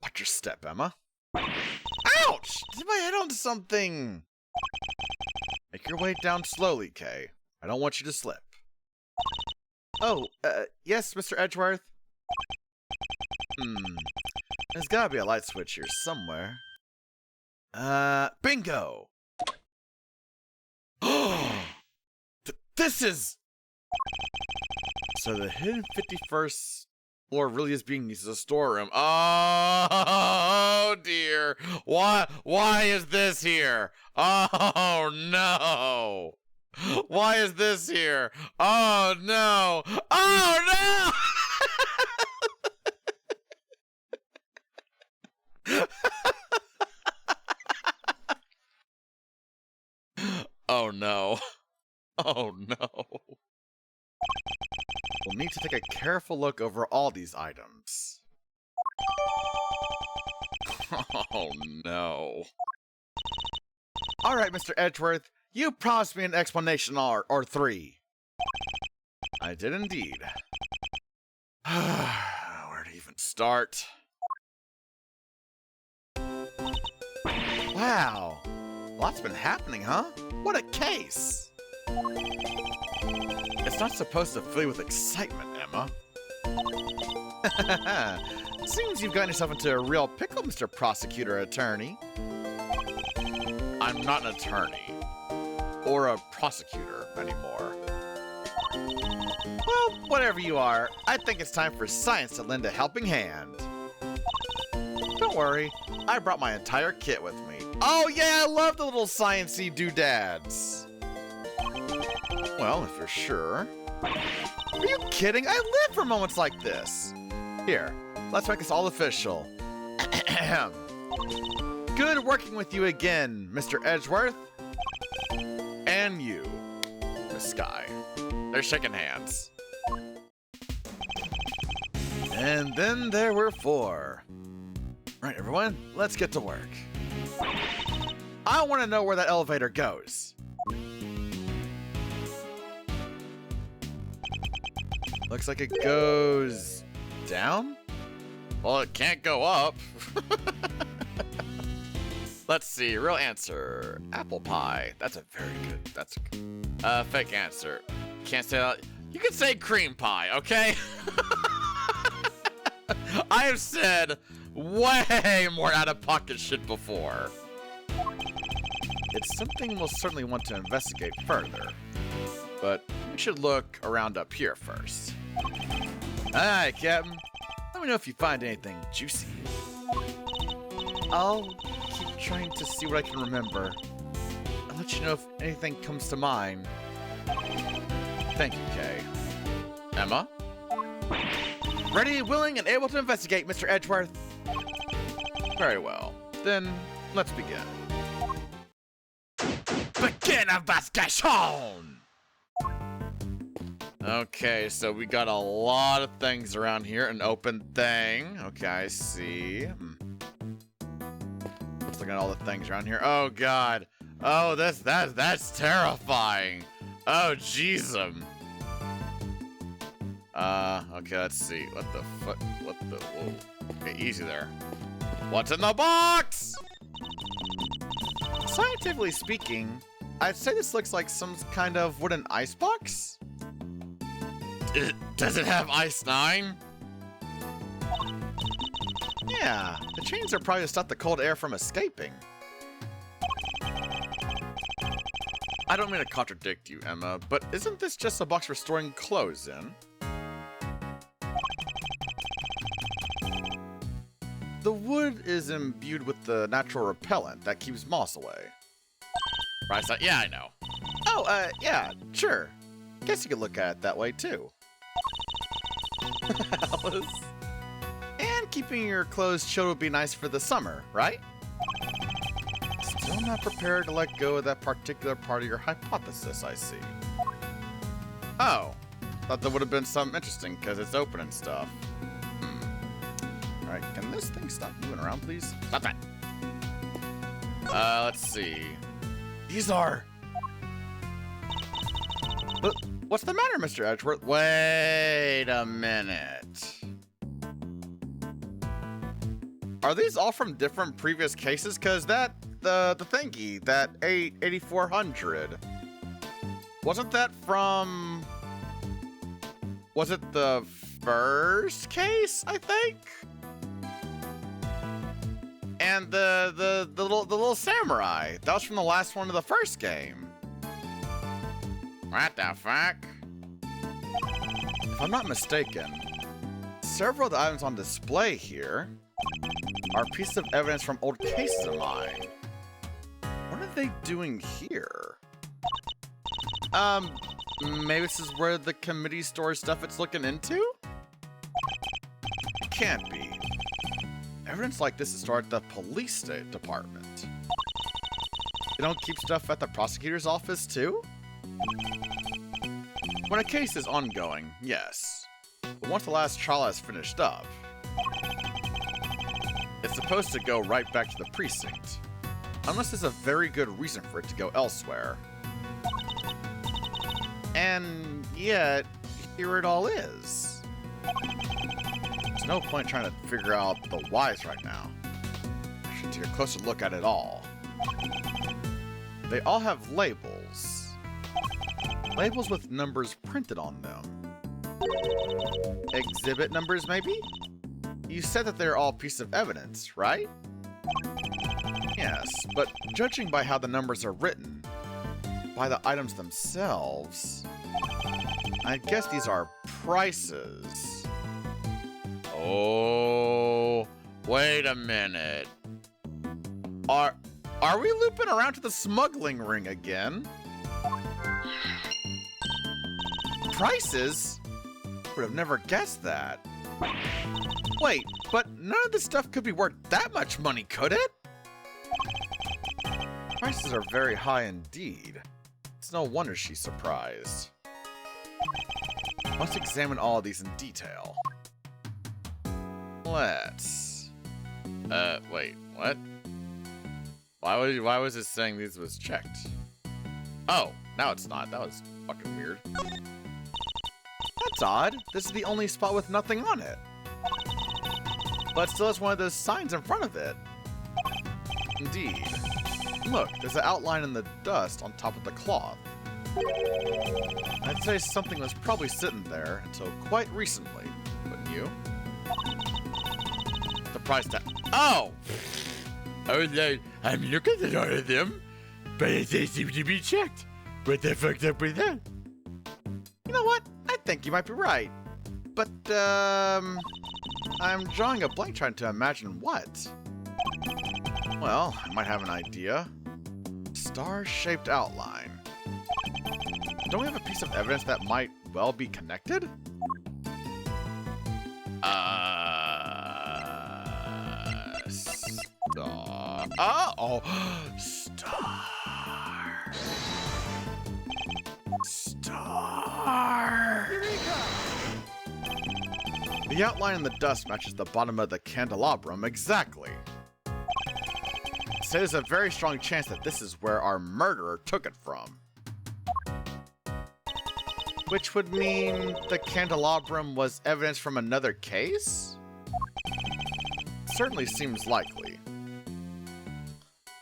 Watch your step, Emma. Ouch! Did my head onto something? Make your way down slowly, Kay. I don't want you to slip. Oh, yes, Mr. Edgeworth? There's gotta be a light switch here somewhere. Bingo! This is... So the hidden 51st floor really is being used as a storeroom. Oh, dear. Why is this here? Oh, no. Why is this here? Oh, no. Oh, no. Oh, no. Oh, no. We'll need to take a careful look over all these items. Oh, no. All right, Mr. Edgeworth, you promised me an explanation or three. I did indeed. Where to even start? Why Wow. Lots been happening, huh? What a case! It's not supposed to fill you with excitement, Emma. Seems you've gotten yourself into a real pickle, Mr. Prosecutor Attorney. I'm not an attorney. Or a prosecutor anymore. Well, whatever you are, I think it's time for science to lend a helping hand. Don't worry, I brought my entire kit with me. Oh yeah, I love the little science-y doodads. Well, if you're sure. Are you kidding? I live for moments like this. Here, let's make this all official. Good working with you again, Mr. Edgeworth. And you, Miss Sky. They're shaking hands. And then there were 4. Right, everyone, let's get to work. I want to know where that elevator goes. Looks like it goes down? Well, it can't go up. Let's see, real answer. Apple pie. That's a very good, that's a good. Fake answer. Can't say that. You can say cream pie, okay? I have said way more out-of-pocket shit before. It's something we'll certainly want to investigate further. But we should look around up here first. Alright, Captain. Let me know if you find anything juicy. I'll keep trying to see what I can remember. I'll let you know if anything comes to mind. Thank you, Kay. Emma? Ready, willing, and able to investigate, Mr. Edgeworth? Very well. Then, let's begin. Begin investigation! Okay, so we got a lot of things around here. An open thing. Okay, I see. Let's look at all the things around here. Oh, God. Oh, that's terrifying. Oh, jeez. Okay, let's see. What the fuck? What the? Whoa. Okay, easy there. What's in the box? Scientifically speaking, I'd say this looks like some kind of wooden ice box. Does it have Ice 9? Yeah, the chains are probably to stop the cold air from escaping. I don't mean to contradict you, Emma, but isn't this just a box for storing clothes in? The wood is imbued with the natural repellent that keeps moss away. Right, so, yeah, I know. Oh, yeah, sure. Guess you could look at it that way, too. Alice. And keeping your clothes chilled would be nice for the summer, right? Still not prepared to let go of that particular part of your hypothesis, I see. Oh, thought that would have been something interesting because it's open and stuff. Alright, can this thing stop moving around, please? Stop that! Let's see. These are... What's the matter, Mr. Edgeworth? Wait a minute. Are these all from different previous cases? Because the thingy, that 8400, wasn't that from... Was it the first case, I think? And the little samurai, that was from the last one of the first game. What the fuck? If I'm not mistaken, several of the items on display here are pieces of evidence from old cases of mine. What are they doing here? Maybe this is where the committee stores stuff it's looking into? It can't be. Evidence like this is stored at the police department. They don't keep stuff at the prosecutor's office, too? When a case is ongoing, yes. But once the last trial has finished up, it's supposed to go right back to the precinct. Unless there's a very good reason for it to go elsewhere. And yet, here it all is. There's no point trying to figure out the whys right now. I should take a closer look at it all. They all have labels. Labels with numbers printed on them. Exhibit numbers, maybe? You said that they're all pieces of evidence, right? Yes, but judging by how the numbers are written, by the items themselves, I guess these are prices. Oh, wait a minute. Are we looping around to the smuggling ring again? Prices? Would have never guessed that. Wait, but none of this stuff could be worth that much money, could it? Prices are very high indeed. It's no wonder she's surprised. Let's examine all of these in detail. Let's... wait, what? Why was it saying these was checked? Oh, now it's not. That was fucking weird. That's odd. This is the only spot with nothing on it. But still has one of those signs in front of it. Indeed. Look, there's an outline in the dust on top of the cloth. I'd say something was probably sitting there until quite recently, wouldn't you? The price tag. Oh! I was like, I'm looking at all of them, but they seem to be checked. What the fuck's up with that? You know what? I think you might be right. But, I'm drawing a blank trying to imagine what. Well, I might have an idea. Star-shaped outline. Don't we have a piece of evidence that might well be connected? Star. Oh! Star. Star. The outline in the dust matches the bottom of the candelabrum exactly. So there's a very strong chance that this is where our murderer took it from. Which would mean the candelabrum was evidence from another case? Certainly seems likely.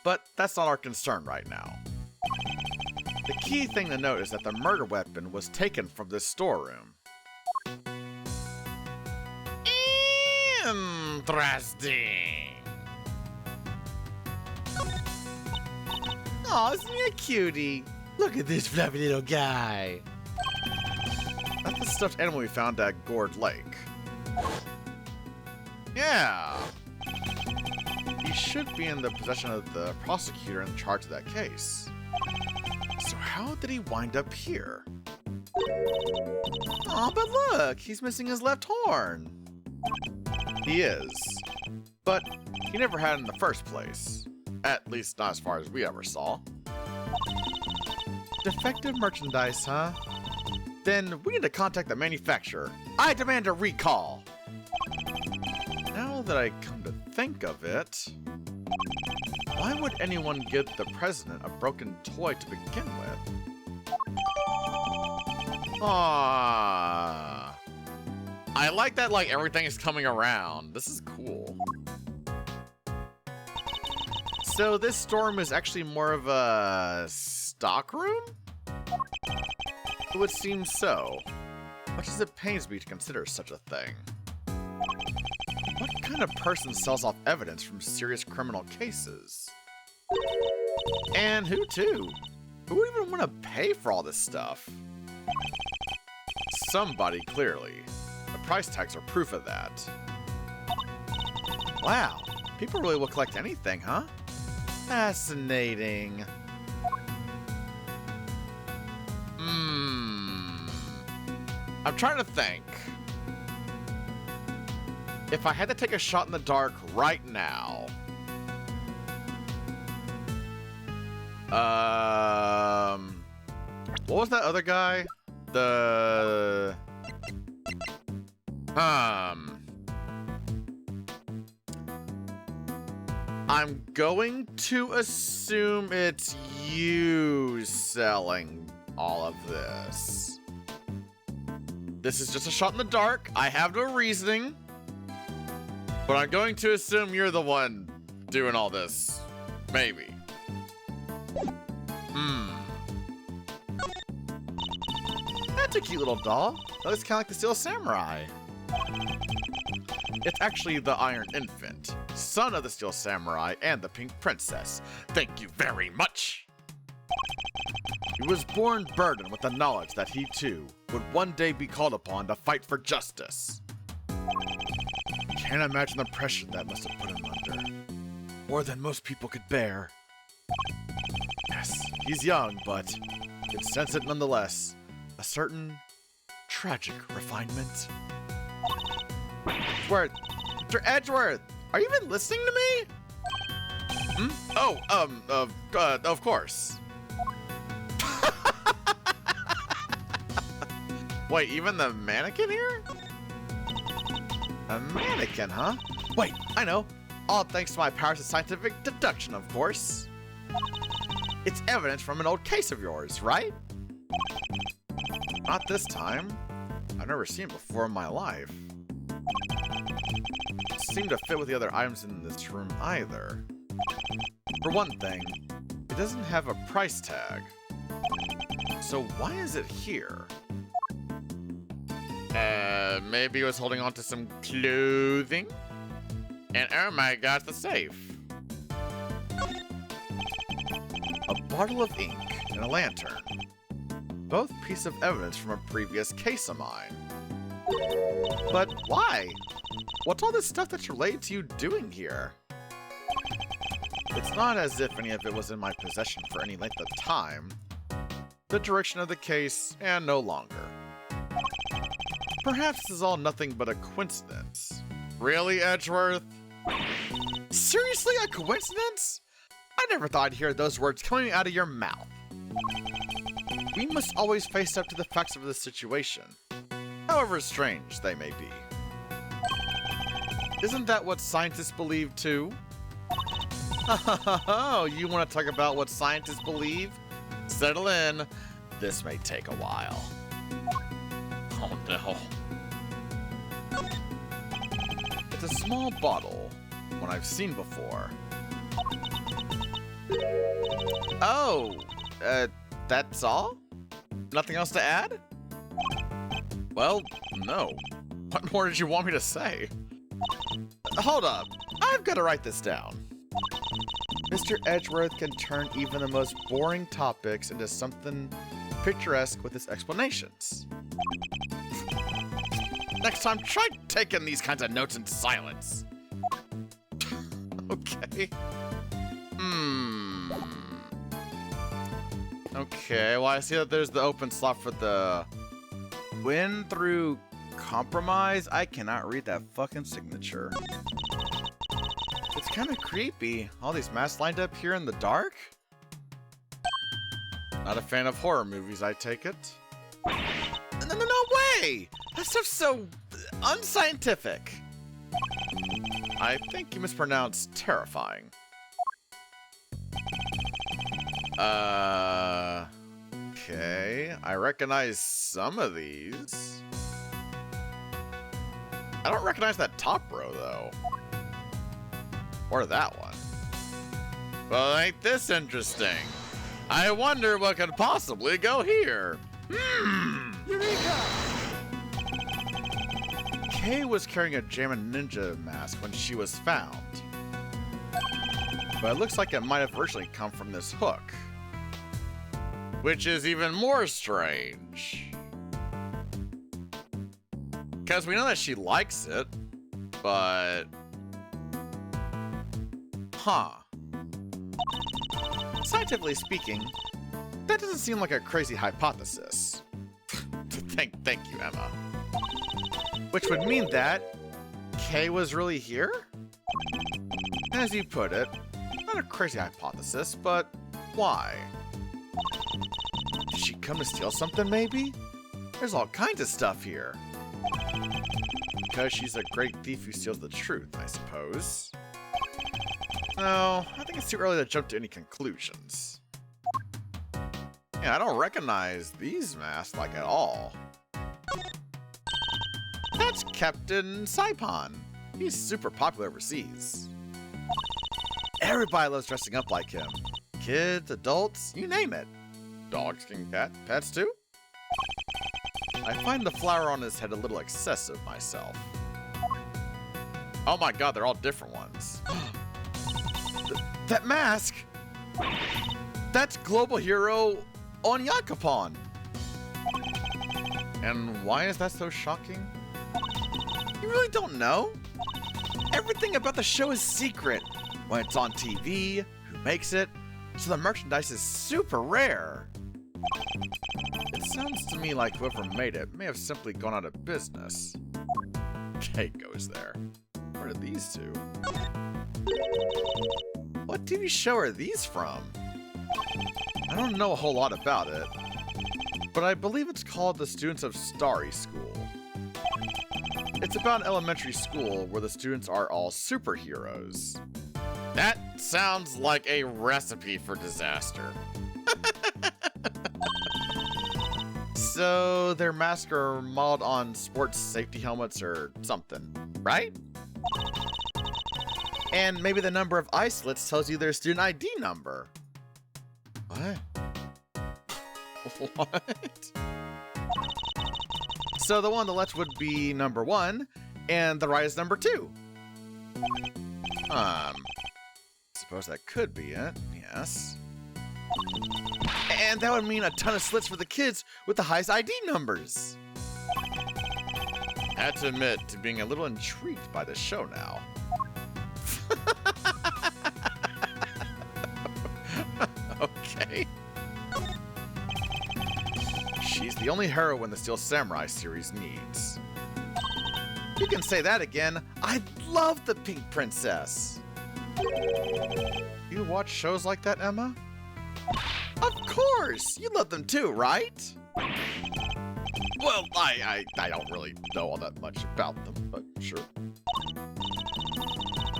But that's not our concern right now. The key thing to note is that the murder weapon was taken from this storeroom. Interesting. Aw, isn't he a cutie? Look at this fluffy little guy. That's the stuffed animal we found at Gourd Lake. Yeah. He should be in the possession of the prosecutor in charge of that case. So how did he wind up here? Aw, but look, he's missing his left horn. He is. But he never had it in the first place. At least not as far as we ever saw. Defective merchandise, huh? Then we need to contact the manufacturer. I demand a recall! Now that I come to think of it, why would anyone give the president a broken toy to begin with? Aww. I like that, like, everything is coming around. This is cool. So this storeroom is actually more of a stock room? It would seem so. Much as it pains me to consider such a thing. What kind of person sells off evidence from serious criminal cases? And who to? Who would even want to pay for all this stuff? Somebody, clearly. The price tags are proof of that. Wow, people really will collect anything, huh? Fascinating. I'm trying to think. If I had to take a shot in the dark right now. What was that other guy? I'm going to assume it's you selling all of this. This is just a shot in the dark. I have no reasoning. But I'm going to assume you're the one doing all this. Maybe. That's a cute little doll. That looks kind of like the Steel Samurai. It's actually the Iron Infant, son of the Steel Samurai and the Pink Princess. Thank you very much. He was born burdened with the knowledge that he too would one day be called upon to fight for justice. Can't imagine the pressure that must have put him under. More than most people could bear. Yes, he's young, but you can sense it nonetheless. A certain tragic refinement. Edgeworth! Mr. Edgeworth! Are you even listening to me? Hmm? Oh, of course. Wait, even the mannequin here? A mannequin, huh? Wait, I know. All thanks to my powers of scientific deduction, of course. It's evidence from an old case of yours, right? Not this time. I've never seen it before in my life. It seemed to fit with the other items in this room either. For one thing, it doesn't have a price tag. So why is it here? Maybe it was holding on to some clothing? And oh my god, the safe. A bottle of ink and a lantern. Both pieces of evidence from a previous case of mine. But why? What's all this stuff that's related to you doing here? It's not as if any of it was in my possession for any length of time. The direction of the case, and no longer. Perhaps this is all nothing but a coincidence. Really, Edgeworth? Seriously, a coincidence? I never thought I'd hear those words coming out of your mouth. We must always face up to the facts of the situation, however strange they may be. Isn't that what scientists believe too? Oh, you want to talk about what scientists believe? Settle in. This may take a while. Oh no. It's a small bottle, one I've seen before. Oh, that's all? Nothing else to add? Well, no. What more did you want me to say? Hold up, I've got to write this down. Mr. Edgeworth can turn even the most boring topics into something picturesque with his explanations. Next time, try taking these kinds of notes in silence. Okay. Okay, well I see that there's the open slot for the win through compromise. I cannot read that fucking signature. It's kind of creepy. All these masks lined up here in the dark? Not a fan of horror movies, I take it. No way! That stuff's so unscientific. I think you mispronounced terrifying. Okay. I recognize some of these. I don't recognize that top row, though. Or that one. Well, ain't this interesting? I wonder what could possibly go here. Eureka! Kay was carrying a Jammin' Ninja mask when she was found. But it looks like it might have originally come from this hook. Which is even more strange. Because we know that she likes it, but... Huh. Scientifically speaking, that doesn't seem like a crazy hypothesis. Thank you, Emma. Which would mean that Kay was really here? As you put it, not a crazy hypothesis, but why? Did she come to steal something, maybe? There's all kinds of stuff here. Because she's a great thief who steals the truth, I suppose. No, I think it's too early to jump to any conclusions. Yeah, I don't recognize these masks like at all. That's Captain Saipan. He's super popular overseas. Everybody loves dressing up like him. kids, adults, you name it. Dogs and pets too? I find the flower on his head a little excessive myself. Oh my god, they're all different ones. That mask! That's Global Hero on Yakapon! And why is that so shocking? You really don't know? Everything about the show is secret. When it's on TV, who makes it, so the merchandise is super rare. It sounds to me like whoever made it may have simply gone out of business. Kate goes there. Where are these two? What TV show are these from? I don't know a whole lot about it, but I believe it's called The Students of Starry School. It's about an elementary school where the students are all superheroes. That sounds like a recipe for disaster. So their masks are modeled on sports safety helmets or something, right? And maybe the number of eye slits tells you their student ID number. What? What? So the one on the left would be number 1, and the right is number 2. Suppose that could be it, yes. And that would mean a ton of slits for the kids with the highest ID numbers. I have to admit to being a little intrigued by this show now. Okay. She's the only heroine the Steel Samurai series needs. You can say that again. I love the Pink Princess. You watch shows like that, Emma? Of course! You love them too, right? Well, I don't really know all that much about them, but sure.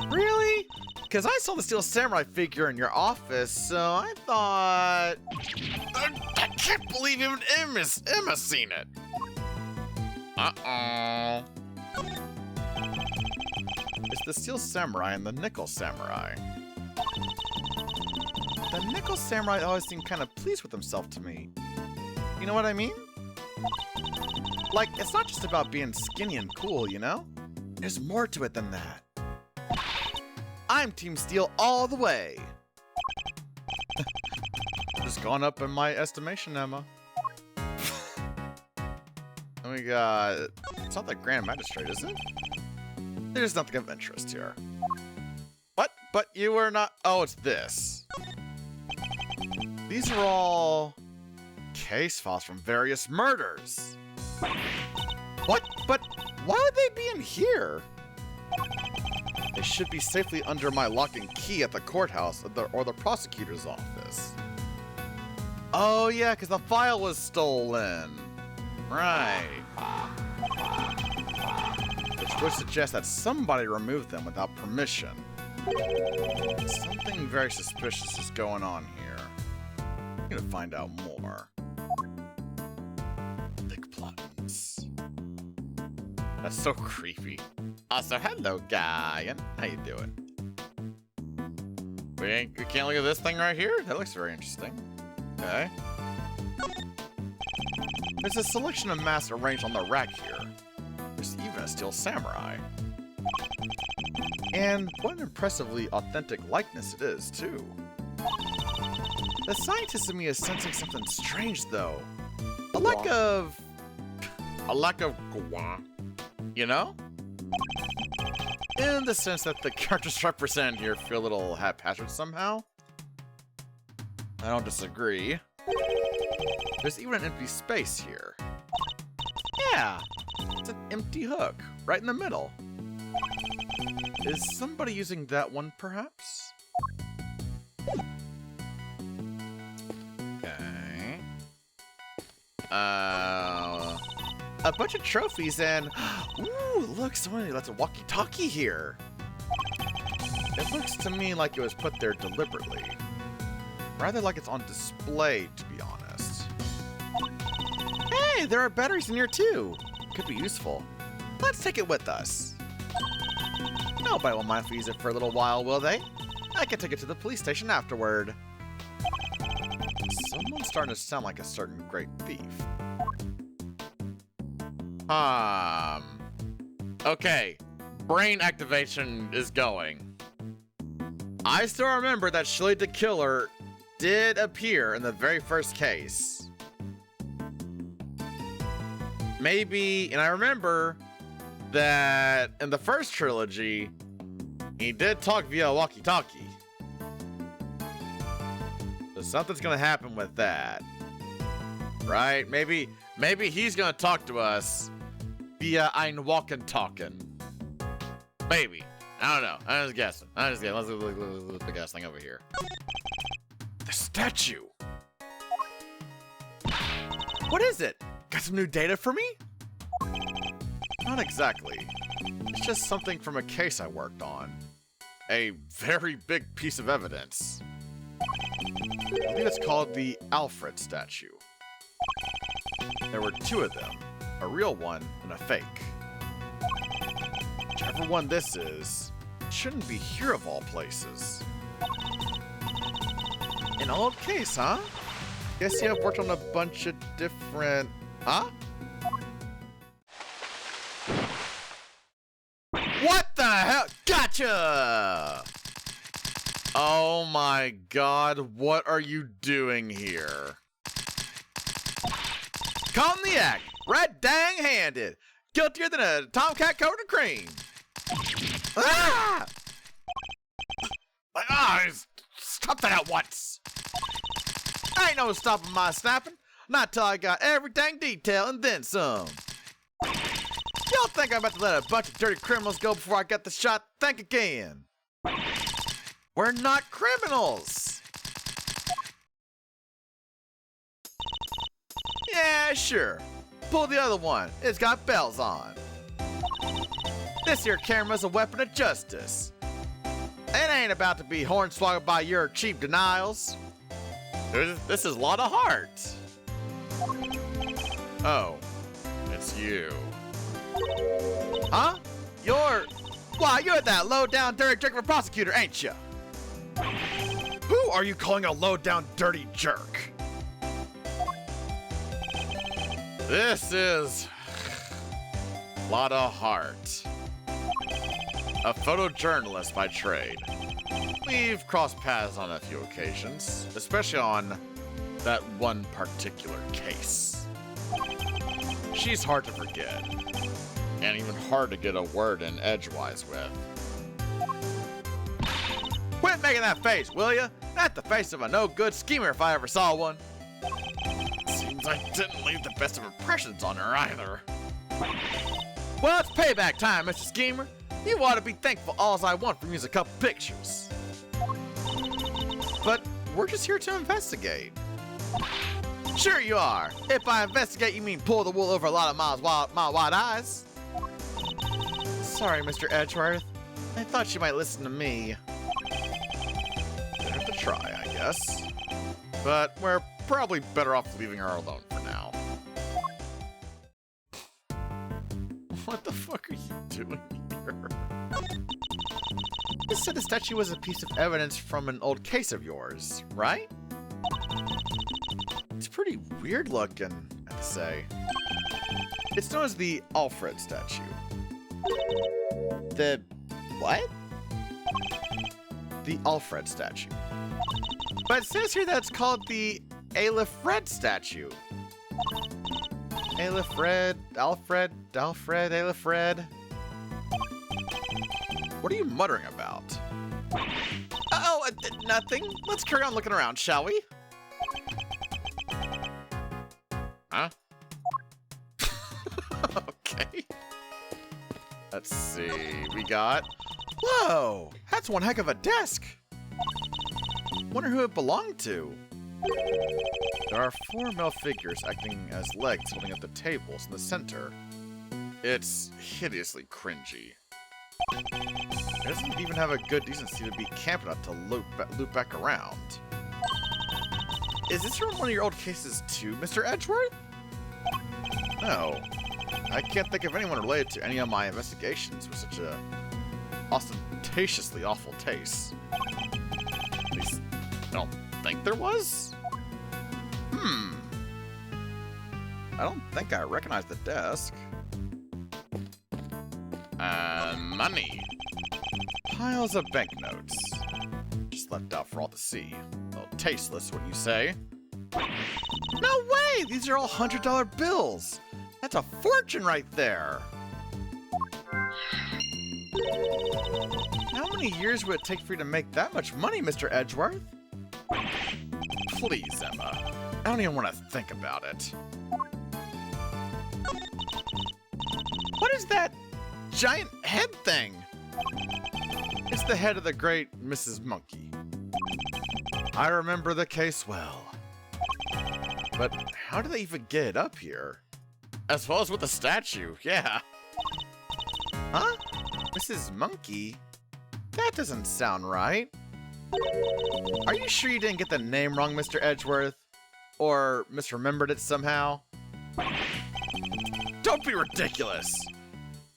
Really? Because I saw the Steel Samurai figure in your office, so I thought... I can't believe even Emma's seen it. Uh-oh. It's the Steel Samurai and the Nickel Samurai. The Nickel Samurai always seemed kind of pleased with himself to me. You know what I mean? Like, it's not just about being skinny and cool, you know? There's more to it than that. I'm Team Steel all the way. Just gone up in my estimation, Emma. And we got... It's not the Grand Magistrate, is it? There's nothing of interest here. What? But you were not... Oh, it's this. These are all... case files from various murders. What? But why would they be in here? They should be safely under my lock and key at the courthouse or the prosecutor's office. Oh yeah, because the file was stolen. Right. Which would suggest that somebody removed them without permission. Something very suspicious is going on here. I'm gonna find out more. Big plots. That's so creepy. Also, hello, guy. How you doing? We can't look at this thing right here? That looks very interesting. Okay. There's a selection of masks arranged on the rack here. There's even a Steel Samurai. And what an impressively authentic likeness it is, too. The scientist in me is sensing something strange, though. A lack of... You know? In the sense that the characters represented here feel a little haphazard somehow. I don't disagree. There's even an empty space here. Yeah, it's an empty hook, right in the middle. Is somebody using that one, perhaps? Okay. A bunch of trophies and... Ooh, look, somebody left a walkie-talkie here. It looks to me like it was put there deliberately. Rather like it's on display, to be honest. Hey, there are batteries in here too. Could be useful. Let's take it with us. Nobody will mind if we use it for a little while, will they? I can take it to the police station afterward. Someone's starting to sound like a certain great thief. Okay. Brain activation is going. I still remember that Shirley the Killer did appear in the very first case. Maybe, and I remember that in the first trilogy, he did talk via walkie-talkie. So something's gonna happen with that. Right? Maybe he's gonna talk to us via ein walken-talken. Maybe. I don't know. I'm just guessing. Let's look at the gas thing over here. The statue. What is it? Got some new data for me? Not exactly. It's just something from a case I worked on. A very big piece of evidence. I believe it's called the Alfred statue. There were two of them, a real one and a fake. Whichever one this is, it shouldn't be here of all places. An old case, huh? Guess you have worked on a bunch of different... Huh? What the hell? Gotcha! Oh my god, what are you doing here? Caught in the act, red dang handed, guiltier than a tomcat coated in cream. Ah! My eyes! Stop that at once! Ain't no stopping my snapping, not till I got every dang detail and then some. Y'all think I'm about to let a bunch of dirty criminals go before I get the shot? Think again. We're not criminals. Yeah, sure. Pull the other one. It's got bells on. This here camera's a weapon of justice. It ain't about to be hornswoggled by your cheap denials. This is a lot of heart. Oh, it's you. Huh? You're that low-down, dirty jerk of a prosecutor, ain't ya? Who are you calling a low-down, dirty jerk? This is a lot of heart. A photojournalist by trade. We've crossed paths on a few occasions, especially on that one particular case. She's hard to forget, and even hard to get a word in edgewise with. Quit making that face, will ya? That's the face of a no-good schemer if I ever saw one. Seems I didn't leave the best of impressions on her either. Well, it's payback time, Mr. Schemer. You ought to be thankful all I want from you is a couple pictures. But we're just here to investigate. Sure you are. If by investigate you mean pull the wool over a lot of my wide eyes. Sorry, Mr. Edgeworth. I thought you might listen to me. Didn't have to try, I guess. But we're probably better off leaving her alone for now. What the fuck are you doing here? You said the statue was a piece of evidence from an old case of yours, right? It's pretty weird looking, I have to say. It's known as the Alfred statue. The what? The Alfred statue. But it says here that it's called the Alfred statue. Alfred. What are you muttering about? Oh, nothing. Let's carry on looking around, shall we? Huh? Okay. Let's see. We got... Whoa! That's one heck of a desk! Wonder who it belonged to. There are 4 male figures acting as legs holding up the tables in the center. It's hideously cringy. It doesn't even have a good decency to be camp enough to loop back around. Is this from one of your old cases too, Mr. Edgeworth? No. I can't think of anyone related to any of my investigations with such a ostentatiously awful taste. At least, I don't think there was? I don't think I recognize the desk. Money. Piles of banknotes. Just left out for all to see. A little tasteless, wouldn't you say? No way! These are all $100 bills! That's a fortune right there! How many years would it take for you to make that much money, Mr. Edgeworth? Please, Emma. I don't even want to think about it. What is that giant head thing? It's the head of the great Mrs. Monkey. I remember the case well. But how did they even get it up here? As well as with the statue, yeah. Huh? Mrs. Monkey? That doesn't sound right. Are you sure you didn't get the name wrong, Mr. Edgeworth? Or misremembered it somehow? Don't be ridiculous!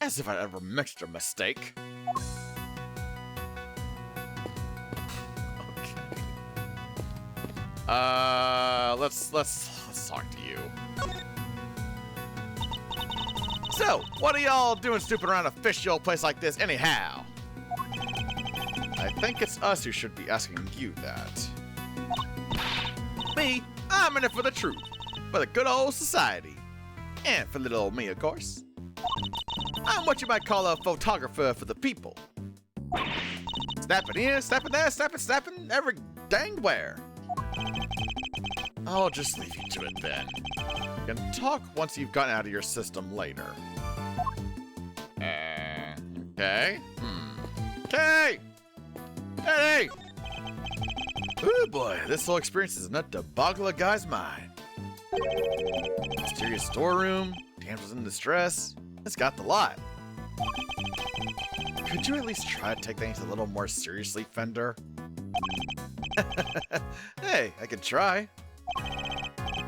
As if I'd ever mixed a mistake. Okay. Let's talk to you. So, what are y'all doing snooping around a fishy old place like this anyhow? I think it's us who should be asking you that. Me, I'm in it for the truth, for the good old society, and for little old me, of course. I'm what you might call a photographer for the people. Snapping here, snapping there, snapping every dang where. I'll just leave you to it then. You can talk once you've gotten out of your system later. Okay. Okay! Hey! Oh boy, this whole experience is enough to boggle a guy's mind. Mysterious storeroom, damsels in distress. It's got the lot. Could you at least try to take things a little more seriously, Fender? Hey, I could try.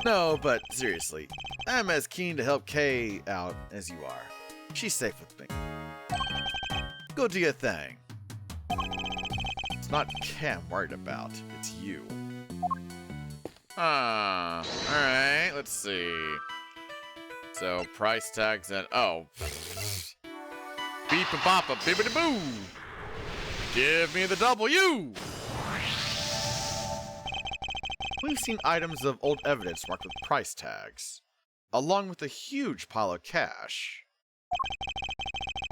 No, but seriously, I'm as keen to help Kay out as you are. She's safe with me. Go do your thing. It's not Kay I'm worried about, it's you. Alright, let's see. So, price tags and... oh. Beep-a-bop-a, bibbidi-boo! Give me the W! We've seen items of old evidence marked with price tags, along with a huge pile of cash.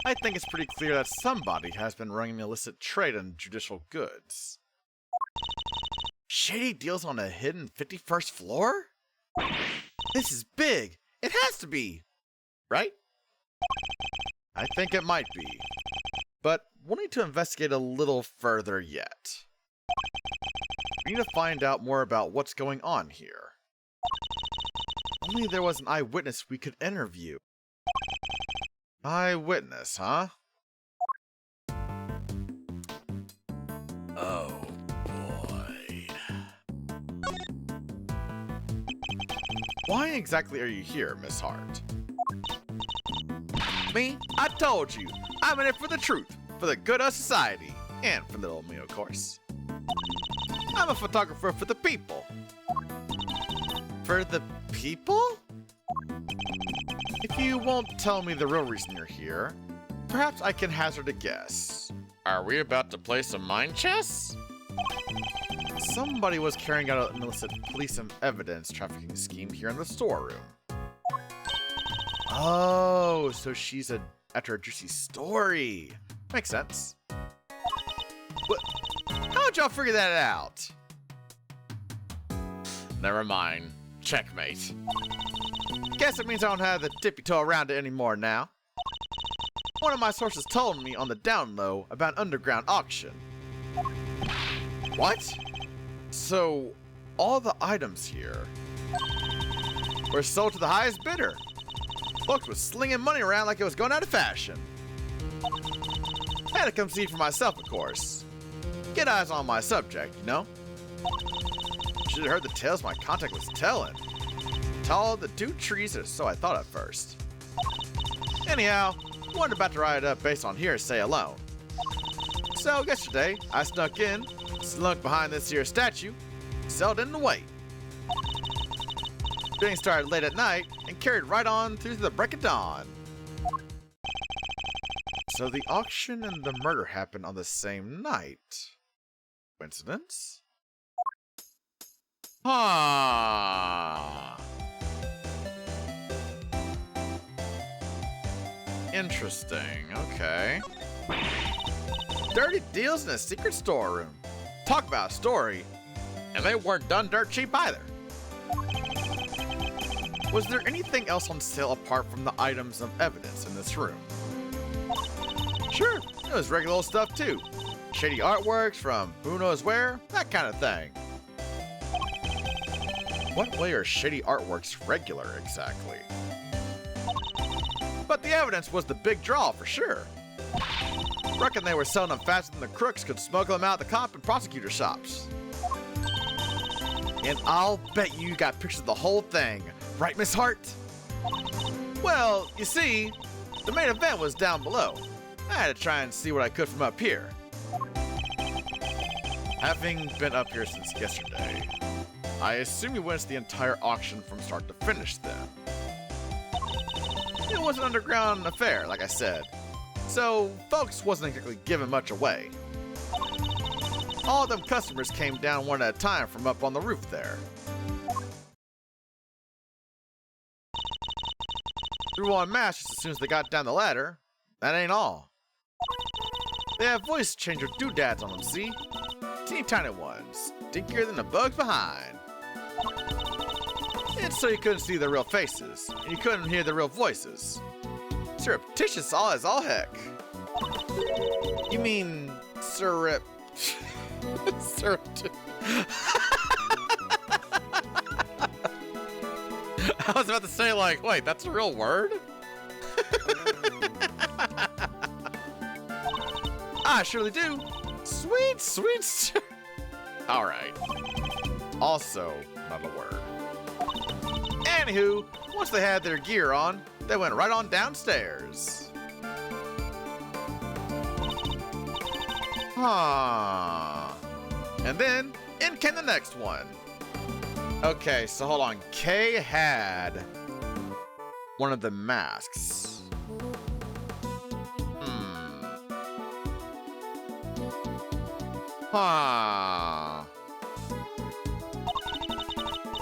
I think it's pretty clear that somebody has been running an illicit trade in judicial goods. Shady deals on a hidden 51st floor? This is big! It has to be! Right? I think it might be. But we'll need to investigate a little further yet. We need to find out more about what's going on here. Only there was an eyewitness we could interview. Eyewitness, huh? Oh, boy. Why exactly are you here, Miss Hart? Me? I told you. I'm in it for the truth, for the good of society, and for little me, of course. I'm a photographer for the people. For the people? If you won't tell me the real reason you're here, perhaps I can hazard a guess. Are we about to play some mind chess? Somebody was carrying out an illicit police and evidence trafficking scheme here in the storeroom. Oh, so she's after a juicy story. Makes sense. What? How'd y'all figure that out? Never mind. Checkmate. Guess it means I don't have the tippy toe around it anymore now. One of my sources told me on the down low about an underground auction. What? So, all the items here were sold to the highest bidder. Folks was slinging money around like it was going out of fashion. Had to come see for myself, of course. Get eyes on my subject, you know? Should have heard the tales my contact was telling. Tall the two trees, or so I thought at first. Anyhow, wasn't about to write it up based on hearsay alone. So yesterday, I snuck in, slunk behind this here statue, settled in the wait. Bidding started late at night and carried right on through the break of dawn. So the auction and the murder happened on the same night. Coincidence? Huh. Interesting, okay. Dirty deals in a secret storeroom. Talk about a story. And they weren't done dirt cheap either. Was there anything else on sale apart from the items of evidence in this room? Sure, it was regular old stuff too. Shady artworks from who knows where, that kind of thing. What way are shady artworks regular exactly? But the evidence was the big draw for sure. Reckon they were selling them faster than the crooks could smuggle them out of the cop and prosecutor shops. And I'll bet you got pictures of the whole thing, right, Miss Hart? Well, you see, the main event was down below. I had to try and see what I could from up here. Having been up here since yesterday, I assume you witnessed the entire auction from start to finish then. It was an underground affair, like I said, so folks wasn't exactly giving much away. All of them customers came down one at a time from up on the roof there. Threw on masks just as soon as they got down the ladder. That ain't all. They have voice changer doodads on them, see? Teeny tiny ones, stinkier than the bugs behind. It's so you couldn't see their real faces, and you couldn't hear their real voices. Surreptitious as all heck. You mean I was about to say, like, wait, that's a real word? I surely do. Sweet, sweet. All right. Also, not a word. Anywho, once they had their gear on, they went right on downstairs. Huh. And then, in came the next one. Okay, so hold on. Kay had one of the masks. Huh.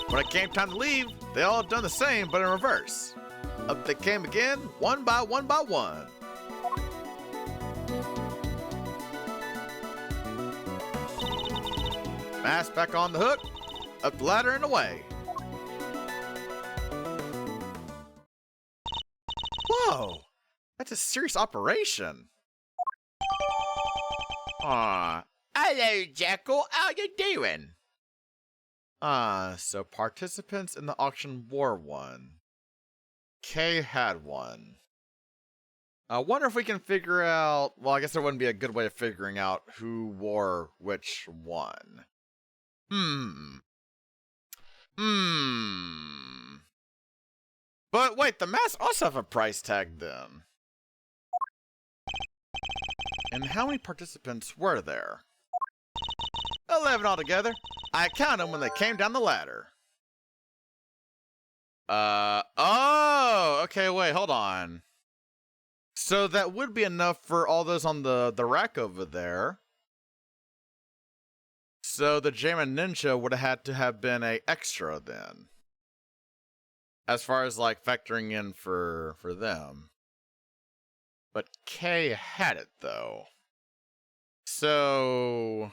When it came time to leave, they all had done the same, but in reverse. Up they came again, one by one by one. Mask back on the hook, up the ladder and away. Whoa, that's a serious operation. Aw, hello, Jekyll, how you doing? So participants in the auction wore one. Kay had one. I wonder if we can figure out, well, I guess there wouldn't be a good way of figuring out who wore which one. But wait, the masks also have a price tag then. And how many participants were there? 11 altogether. I counted them when they came down the ladder. Oh, okay, wait, hold on. So that would be enough for all those on the rack over there. So the Jamin Ninja would have had to have been a extra then. As far as like factoring in for them. But Kay had it though. So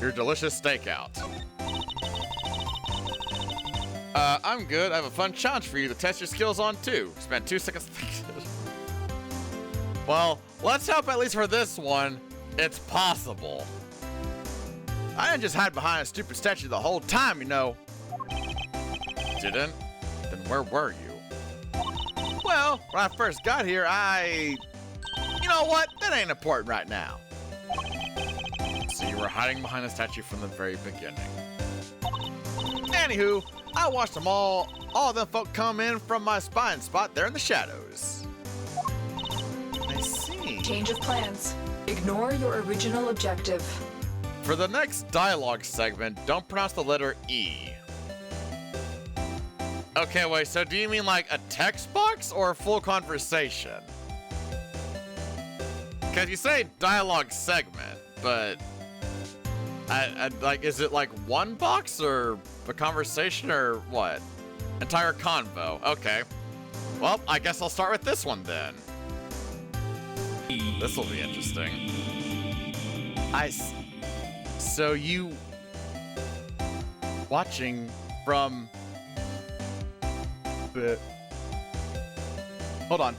Your delicious stakeout. I'm good. I have a fun challenge for you to test your skills on too. Spend 2 seconds. Well, let's hope at least for this one, it's possible. I didn't just hide behind a stupid statue the whole time, you know. Didn't? Then where were you? Well, when I first got here, You know what? That ain't important right now. So you were hiding behind the statue from the very beginning. Anywho, I watched them all All them folk come in from my spine spot there in the shadows. I see. Change of plans. Ignore your original objective. For the next dialogue segment, don't pronounce the letter E. Okay, wait, so do you mean like a text box or a full conversation? Because you say dialogue segment, but I like, is it like one box or a conversation or what? Entire convo. Okay. Well, I guess I'll start with this one then. This will be interesting. So you watching from the... Hold on.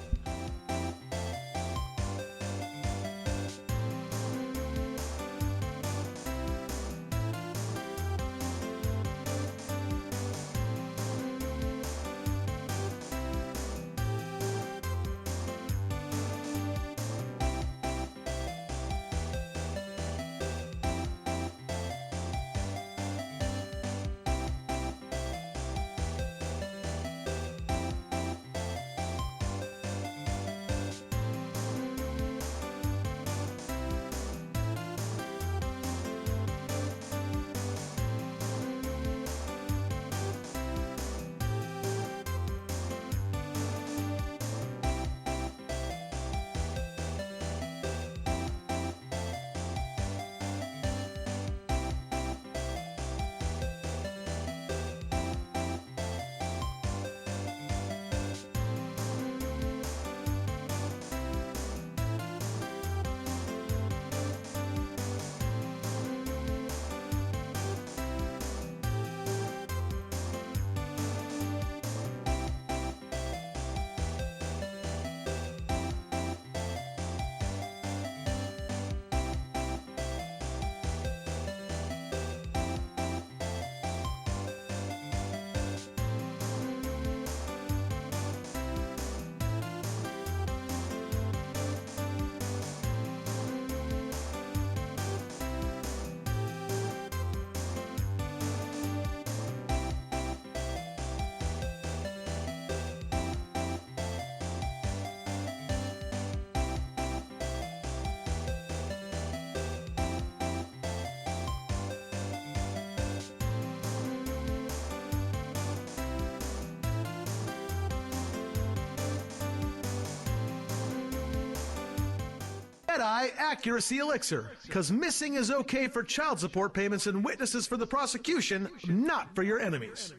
Jedi Accuracy Elixir, because missing is okay for child support payments and witnesses for the prosecution, not for your enemies.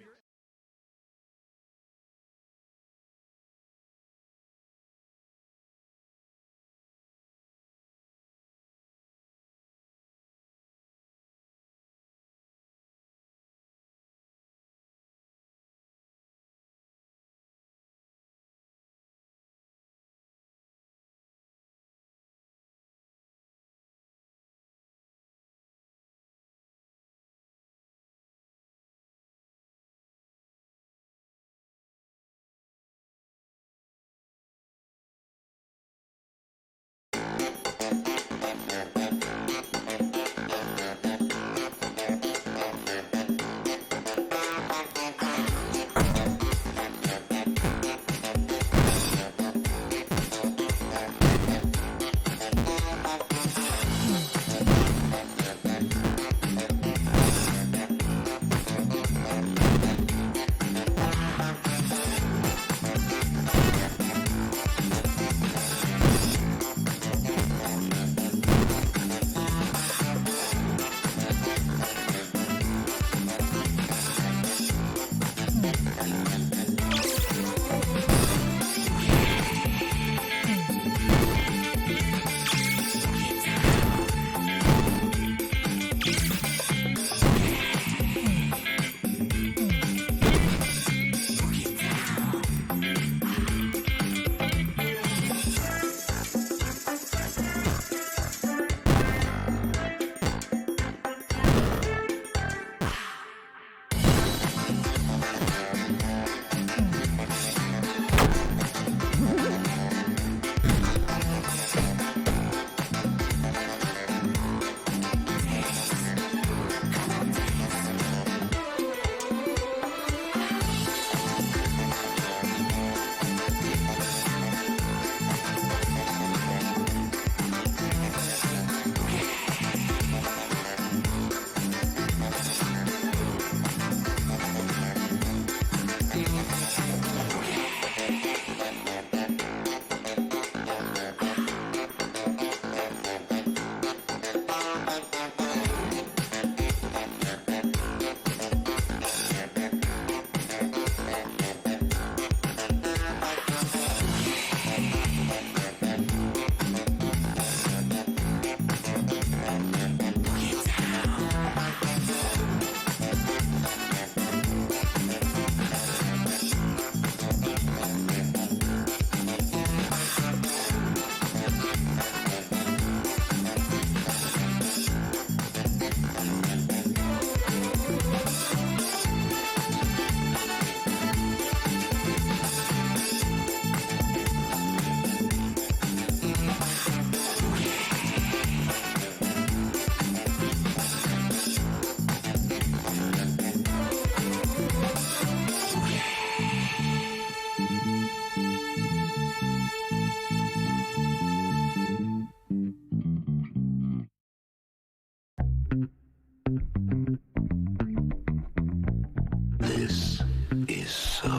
This is so.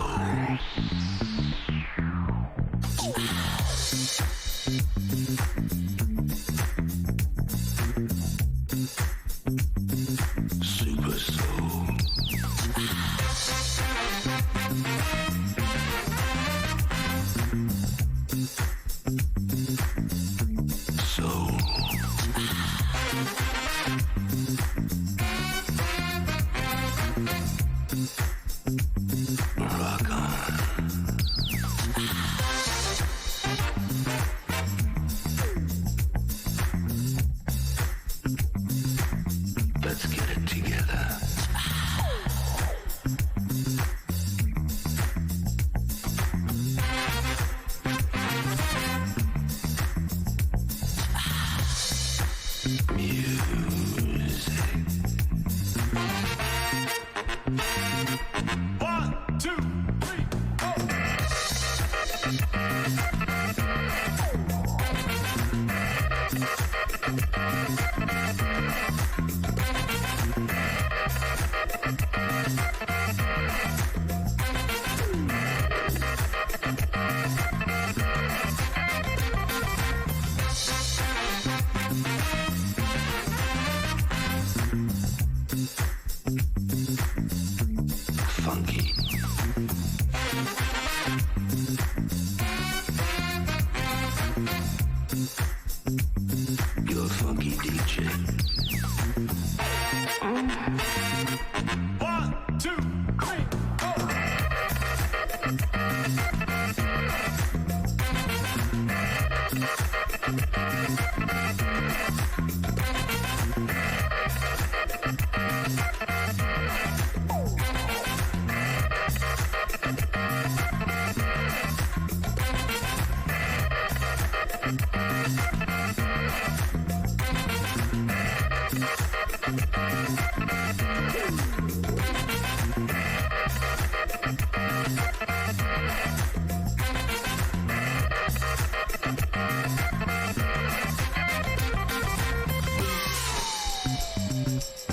Super Soul. Soul. Rock on. Let's get it together. One, two, three, four. Funky. You're a funky DJ. One, two, three, four.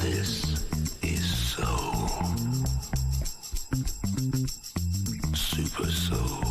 This is so. Super Soul.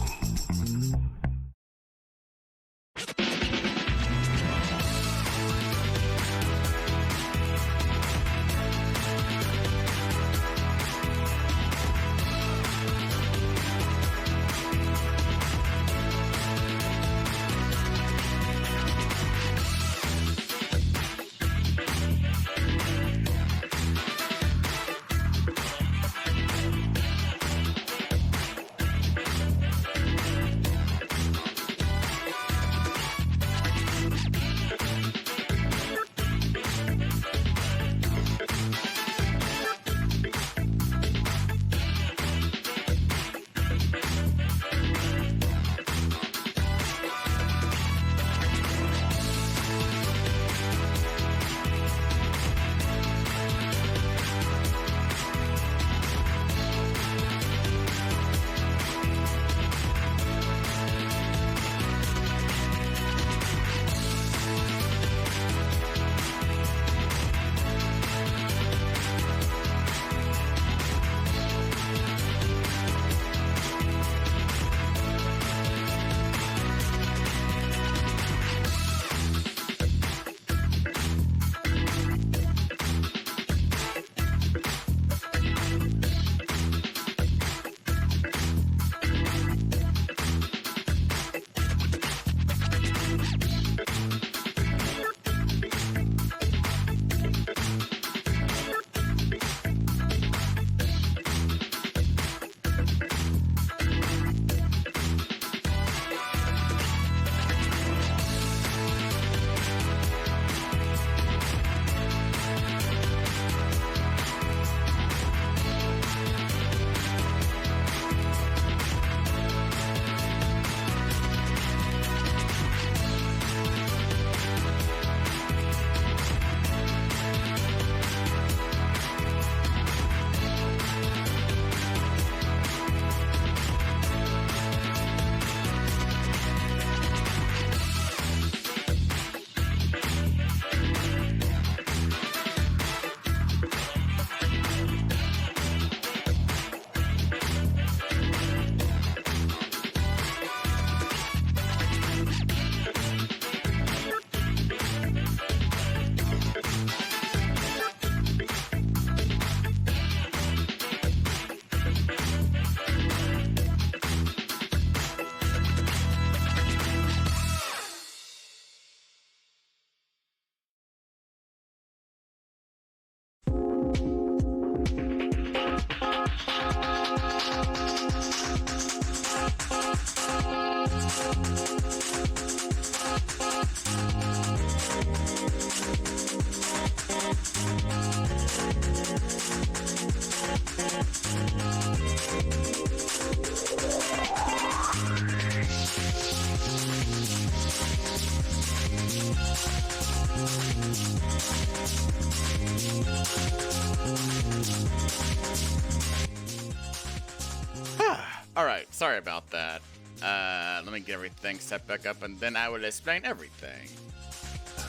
Alright, sorry about that. Let me get everything set back up and then I will explain everything.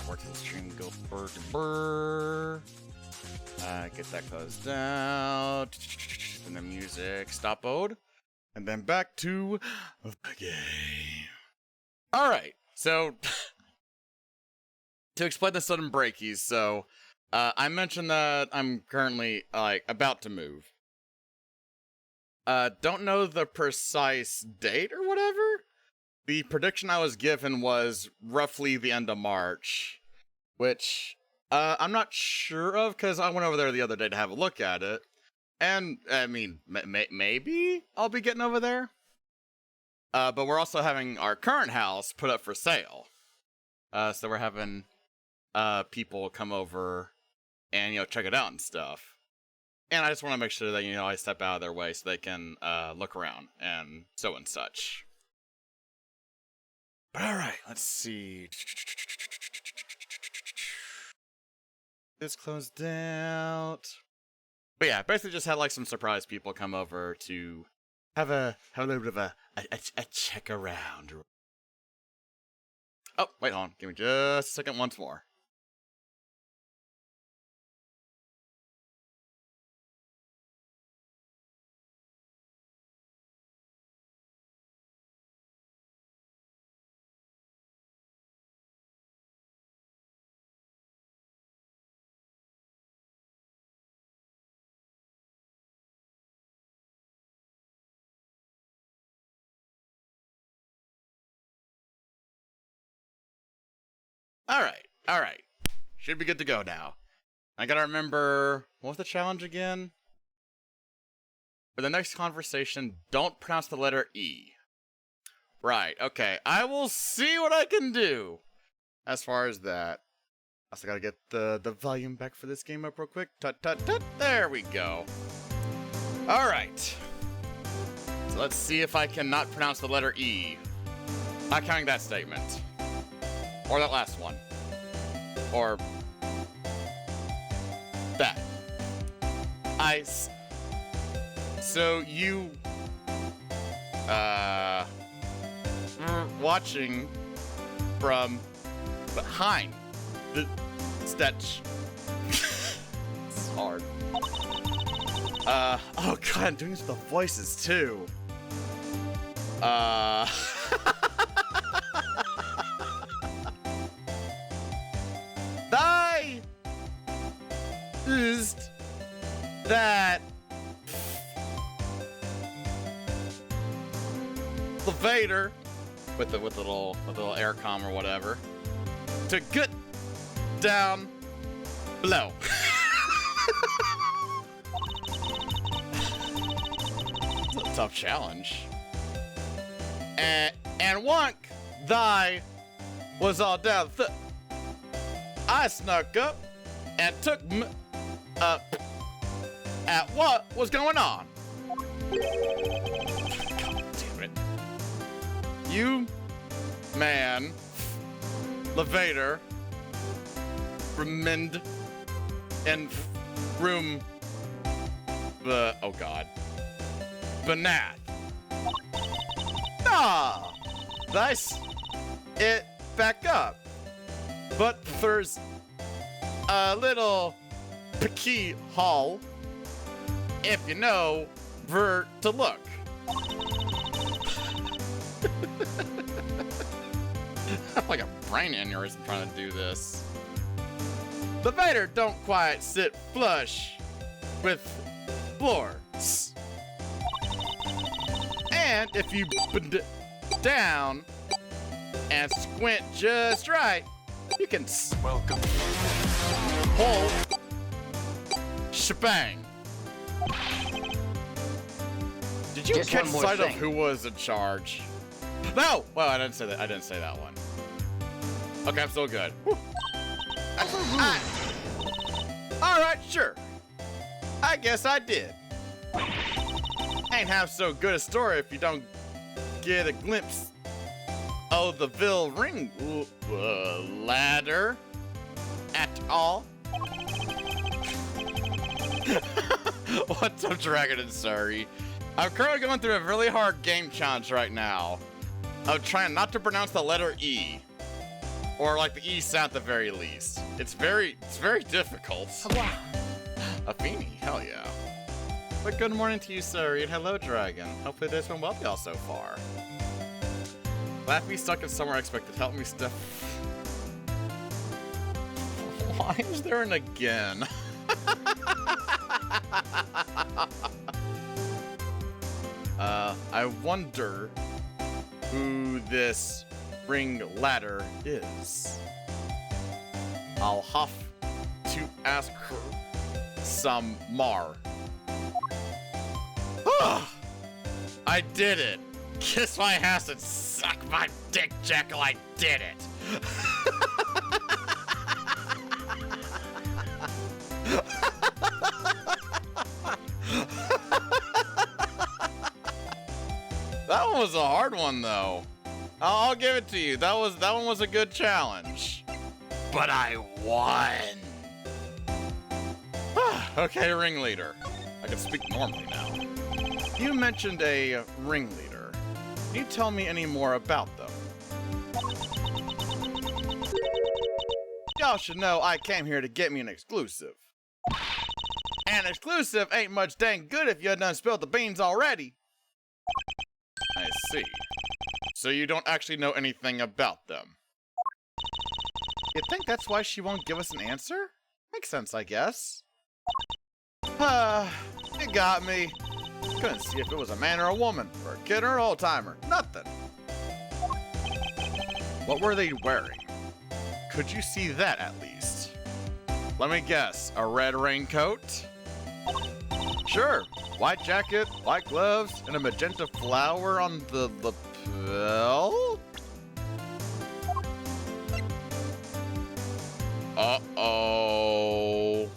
Work to the stream, go burr to burr. Get that closed out. And the music stop ode. And then back to the game. Alright, so to explain the sudden breakies, so I mentioned that I'm currently about to move. Don't know the precise date or whatever. The prediction I was given was roughly the end of March, which I'm not sure of because I went over there the other day to have a look at it. And, I mean, maybe I'll be getting over there. But we're also having our current house put up for sale. So we're having people come over and, check it out and stuff. And I just want to make sure that, I step out of their way so they can look around and so and such. But alright, let's see. This closed out. But yeah, basically just had some surprise people come over to have a little bit of a check around. Oh, wait, hold on. Give me just a second once more. Alright. Should be good to go now. I gotta remember, what was the challenge again? For the next conversation, don't pronounce the letter E. Right, okay. I will see what I can do as far as that. Also gotta get the volume back for this game up real quick. Tut. There we go. Alright. So let's see if I can not pronounce the letter E. Not counting that statement. Or that last one. Or that. So you were watching from behind the stage. It's hard. Oh god, I'm doing this with the voices too. Thy is that the Vader with the little air comm or whatever to get down below. It's a tough challenge. And wonk thy was all down. I snuck up and took up at what was going on. God damn it. You, man, Levator, remind, and room, oh god, Banath. Nah, nice, it back up. But there's a little piquet hall, if you know where to look. I'm like a brain aneurysm trying to do this. The Vader don't quite sit flush with floors. And if you bend down and squint just right, you can welcome whole shebang. Did you Just catch one more sight of thing. who was in charge? No! Well, I didn't say that. I didn't say that one. Okay, I'm still good. Alright, sure. I guess I did. Ain't half so good a story if you don't get a glimpse of the Ville ring ladder at all. What's up, Dragon and Surrey? I'm currently going through a really hard game challenge right now. I'm trying not to pronounce the letter E. Or like the E sound at the very least. It's very difficult. Afini, hell yeah. But good morning to you, sir, and hello, dragon. Hopefully this went well for y'all so far. Glad to be stuck in somewhere unexpected. Help me stuff. Why is there an again? I wonder who this ring ladder is. I'll have to ask her some more. I did it! Kiss my ass and suck my dick, Jekyll, I did it! That one was a hard one, though. I'll give it to you. That one was a good challenge. But I won. Okay, ringleader. I can speak normally now. You mentioned a ringleader. Can you tell me any more about them? Y'all should know I came here to get me an exclusive. An exclusive ain't much dang good if you done spilled the beans already. I see. So you don't actually know anything about them. You think that's why she won't give us an answer? Makes sense, I guess. You got me. Couldn't see if it was a man or a woman, or a kid or an old timer. Nothing. What were they wearing? Could you see that at least? Let me guess, a red raincoat? Sure, white jacket, white gloves, and a magenta flower on the lapel? Uh-oh.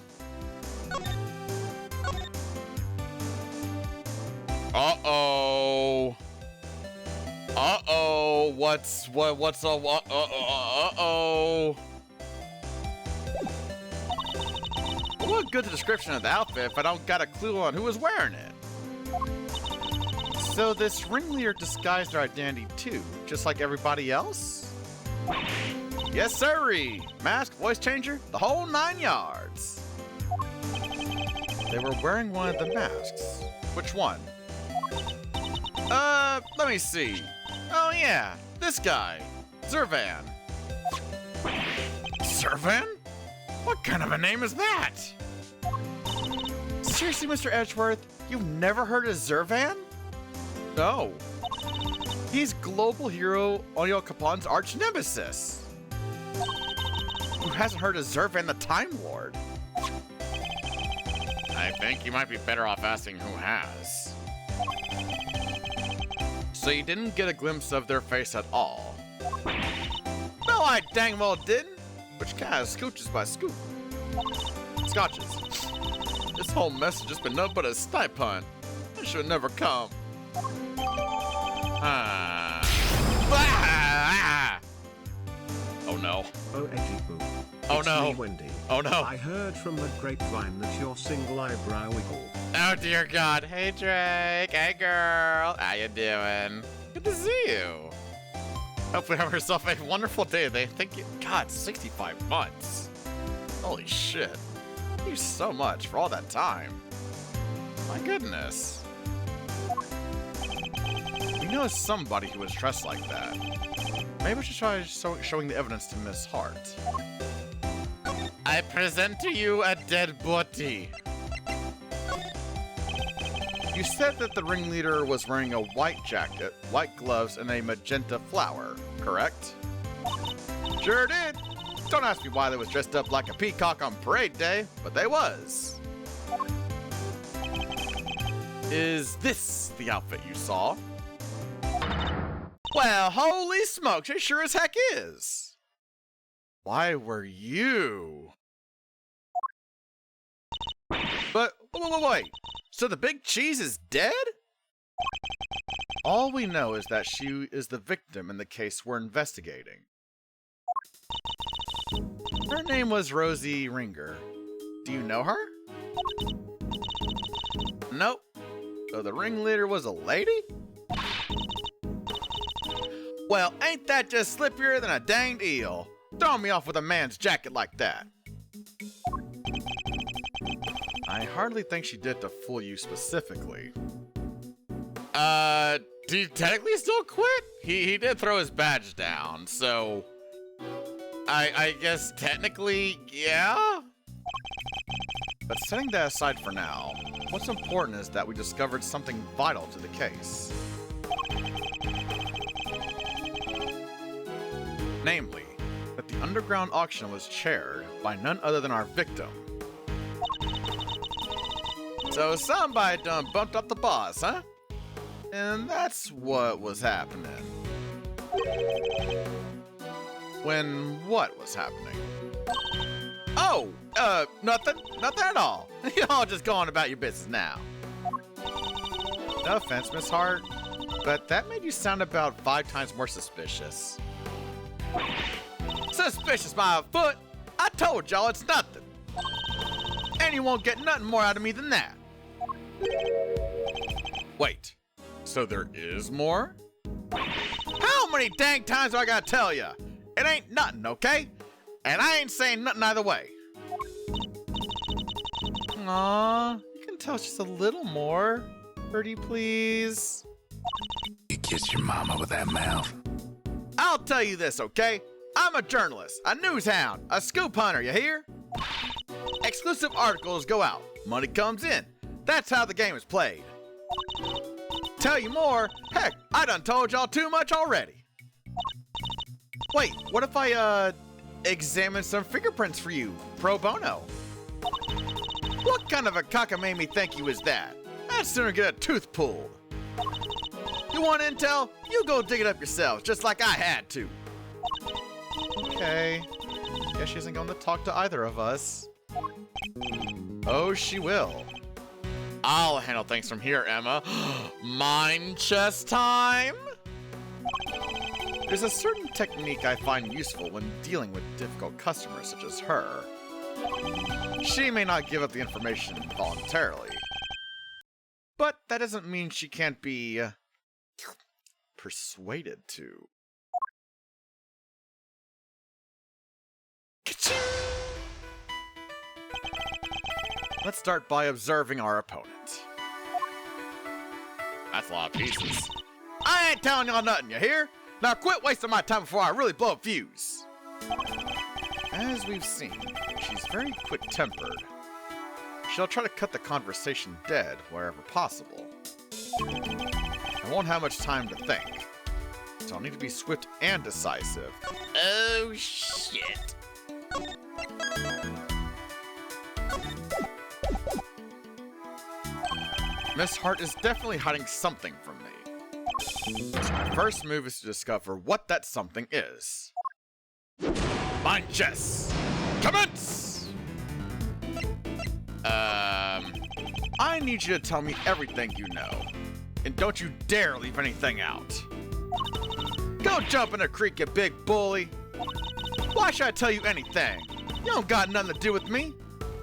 Uh-oh. Uh-oh. Uh-oh. What a good description of the outfit if I don't got a clue on who was wearing it. So this ringleader disguised their identity too, just like everybody else? Yes, sirree. Mask, voice changer, the whole 9 yards. They were wearing one of the masks. Which one? Let me see. Oh yeah, this guy. Zervan. Zervan? What kind of a name is that? Seriously, Mr. Edgeworth, you've never heard of Zervan? No. He's global hero Onyo Kapon's arch nemesis. Who hasn't heard of Zervan the Time Lord? I think you might be better off asking who has. So you didn't get a glimpse of their face at all? No, I dang well didn't. Which kind of scooches by scoop? Scotches. This whole mess has just been nothing but a snipe hunt. I should never come. Oh no. Oh, Edgy Boo. Oh It's no. me, Wendy. Oh no. I heard from the grapevine that your single eyebrow wiggle. Oh dear God. Hey Drake. Hey girl. How you doing? Good to see you. Hopefully have yourself a wonderful day. God, 65 months. Holy shit. Thank you so much for all that time. My goodness. We know somebody who was dressed like that. Maybe we should try showing the evidence to Miss Hart. I present to you a dead body. You said that the ringleader was wearing a white jacket, white gloves, and a magenta flower, correct? Sure did. Don't ask me why they was dressed up like a peacock on parade day, but they was. Is this the outfit you saw? Well, holy smokes, it sure as heck is. Why were you? But, wait. So the big cheese is dead? All we know is that she is the victim in the case we're investigating. Her name was Rosie Ringer. Do you know her? Nope. So the ringleader was a lady? Well, ain't that just slippier than a danged eel? Throwing me off with a man's jacket like that. I hardly think she did to fool you specifically. Did he technically still quit? He did throw his badge down, so... I guess technically, yeah? But setting that aside for now, what's important is that we discovered something vital to the case. Namely, that the underground auction was chaired by none other than our victim. So somebody done bumped up the boss, huh? And that's what was happening. When what was happening? Oh, nothing at all. Y'all just go on about your business now. No offense, Miss Hart, but that made you sound about 5 times more suspicious. Suspicious, my foot! I told y'all it's nothing. And you won't get nothing more out of me than that. Wait, so there is more? How many dang times do I gotta tell ya? It ain't nothing, okay? And I ain't saying nothing either way. Aw, you can tell us just a little more. Pretty please. You kiss your mama with that mouth. I'll tell you this, okay? I'm a journalist, a news hound, a scoop hunter, you hear? Exclusive articles go out, money comes in. That's how the game is played. Tell you more, heck, I done told y'all too much already. Wait, what if I, examine some fingerprints for you, pro bono? What kind of a cockamamie think you is that? I'd sooner get a tooth pulled. You want intel? You go dig it up yourselves, just like I had to. Okay. Guess she isn't going to talk to either of us. Oh, she will. I'll handle things from here, Emma. Mind chess time? There's a certain technique I find useful when dealing with difficult customers such as her. She may not give up the information voluntarily, but that doesn't mean she can't be persuaded to. Ka-ching! Let's start by observing our opponent. That's a lot of pieces. I ain't telling y'all nothing, you hear? Now quit wasting my time before I really blow a fuse. As we've seen, she's very quick-tempered. She'll try to cut the conversation dead wherever possible. I won't have much time to think, so I'll need to be swift and decisive. Oh, shit. Miss Hart is definitely hiding something from me. So my first move is to discover what that something is. Mind chess! Commence! I need you to tell me everything you know. And don't you dare leave anything out. Go jump in a creek, you big bully. Why should I tell you anything? You don't got nothing to do with me.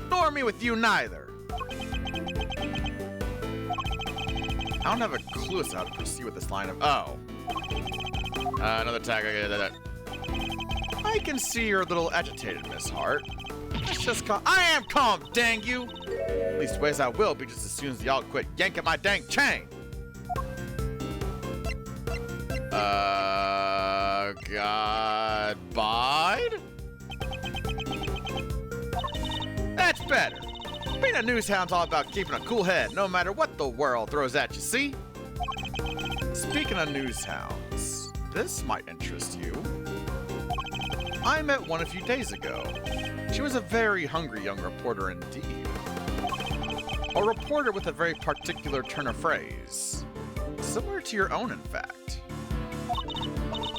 Nor me with you neither. I don't have a clue as to how to proceed with this line of... Oh. Another tag. I can see you're a little agitated, Miss Hart. Let's just calm... I am calm, dang you! At least ways I will be just as soon as y'all quit yanking my dang chain. God bide? That's better. Being a news hound's all about keeping a cool head, no matter what the world throws at you, see? Speaking of news hounds, this might interest you. I met one a few days ago. She was a very hungry young reporter indeed. A reporter with a very particular turn of phrase. Similar to your own, in fact.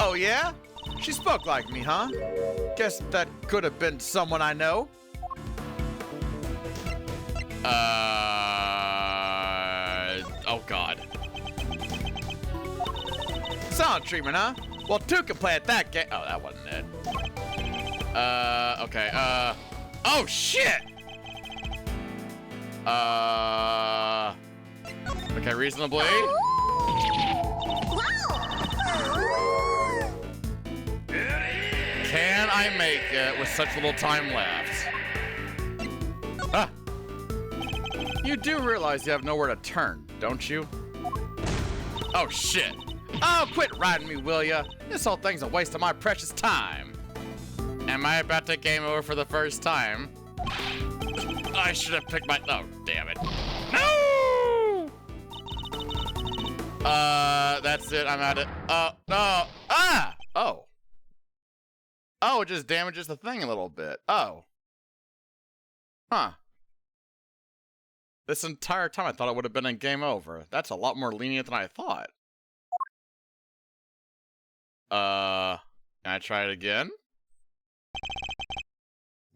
Oh yeah? She spoke like me, huh? Guess that could have been someone I know. Oh god. Sound treatment, huh? Well, 2 can play at that game. Oh, that wasn't it. Okay, oh shit! Okay, Okay, reasonably. Can I make it with such little time left? Ah! You do realize you have nowhere to turn, don't you? Oh, shit. Oh, quit riding me, will ya? This whole thing's a waste of my precious time. Am I about to game over for the first time? I should have picked my... Oh, damn it. No! That's it. I'm at it. No. Ah! Oh. Oh, it just damages the thing a little bit. Oh. Huh. This entire time I thought it would have been a game over. That's a lot more lenient than I thought. Can I try it again?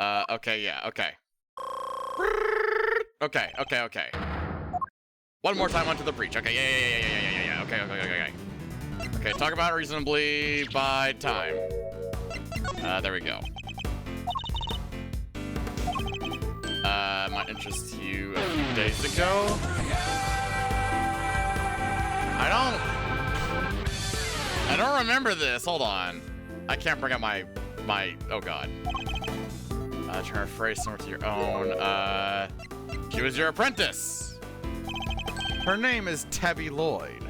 Okay, yeah, okay. Okay. One more time onto the breach. Okay, yeah. Okay. Okay, talk about reasonably by time. There we go. Might interest you a few days ago. I don't remember this. Hold on. I can't bring up my oh god. Turn a phrase similar to your own. She was your apprentice. Her name is Tabby Lloyd.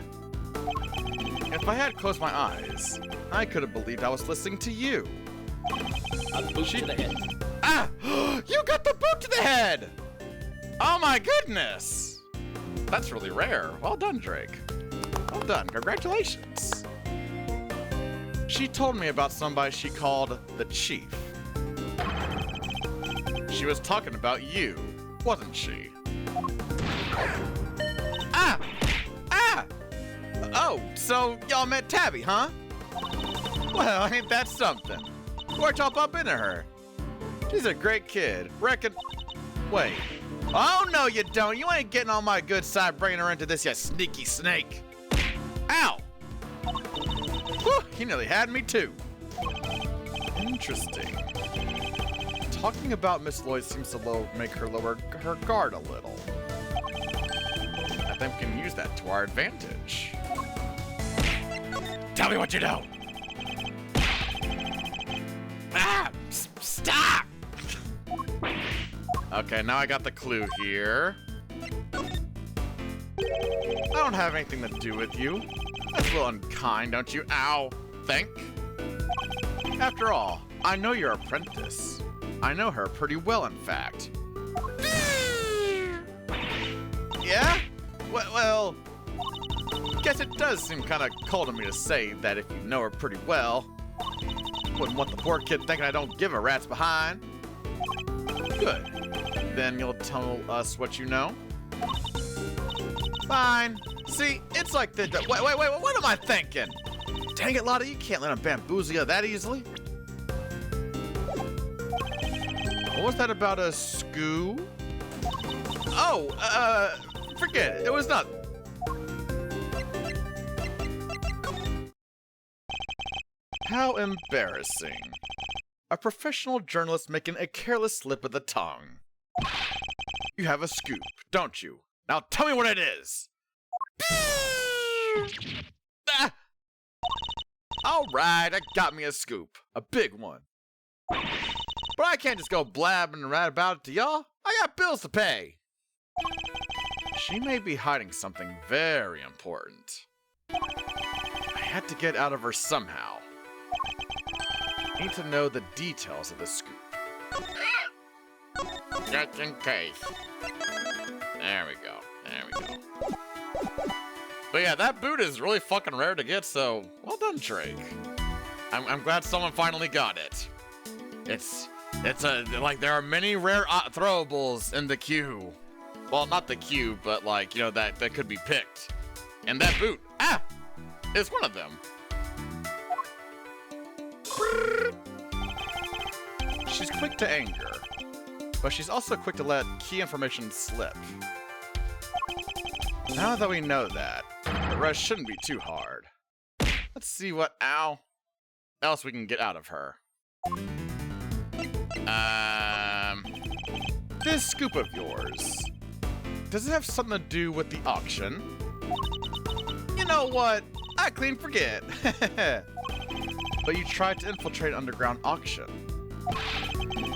If I had closed my eyes, I could have believed I was listening to you. A boot to the head. Ah! You got the boot to the head! Oh my goodness! That's really rare. Well done, Drake. Well done. Congratulations. She told me about somebody she called the Chief. She was talking about you, wasn't she? Ah! Ah! Oh, so y'all met Tabby, huh? Well, ain't that something? Where'd y'all bump into her? She's a great kid. Reckon... Wait. Oh, no, you don't. You ain't getting on my good side bringing her into this, you sneaky snake. Ow! Whew, he nearly had me, too. Interesting. Talking about Miss Lloyd seems to make her lower her guard a little. I think we can use that to our advantage. Tell me what you know! Ah! Stop! Okay, now I got the clue here. I don't have anything to do with you. That's a little unkind, don't you? Ow! Think? After all, I know your apprentice. I know her pretty well, in fact. Yeah? Well, guess it does seem kind of cold of me to say that if you know her pretty well. Wouldn't want the poor kid thinking I don't give a rat's behind. Good. Then you'll tell us what you know? Fine. See, it's like the... Wait, what am I thinking? Dang it, Lotta, you can't let him bamboozle you that easily. What was that about a skoo? Oh, forget it. It was nothing. How embarrassing. A professional journalist making a careless slip of the tongue. You have a scoop, don't you? Now tell me what it is. Ah! All right, I got me a scoop. A big one. But I can't just go blabbing around about it to y'all. I got bills to pay. She may be hiding something very important. I had to get out of her somehow. I need to know the details of the scoop. Just in case. There we go. But yeah, that boot is really fucking rare to get, so well done, Drake. I'm glad someone finally got it. It's like there are many rare throwables in the queue. Well, not the queue, but like, you know, that could be picked. And that boot, is one of them. She's quick to anger, but she's also quick to let key information slip. Now that we know that, the rest shouldn't be too hard. Let's see what else we can get out of her. This scoop of yours, does it have something to do with the auction? You know what? I clean forget. But you tried to infiltrate an underground auction.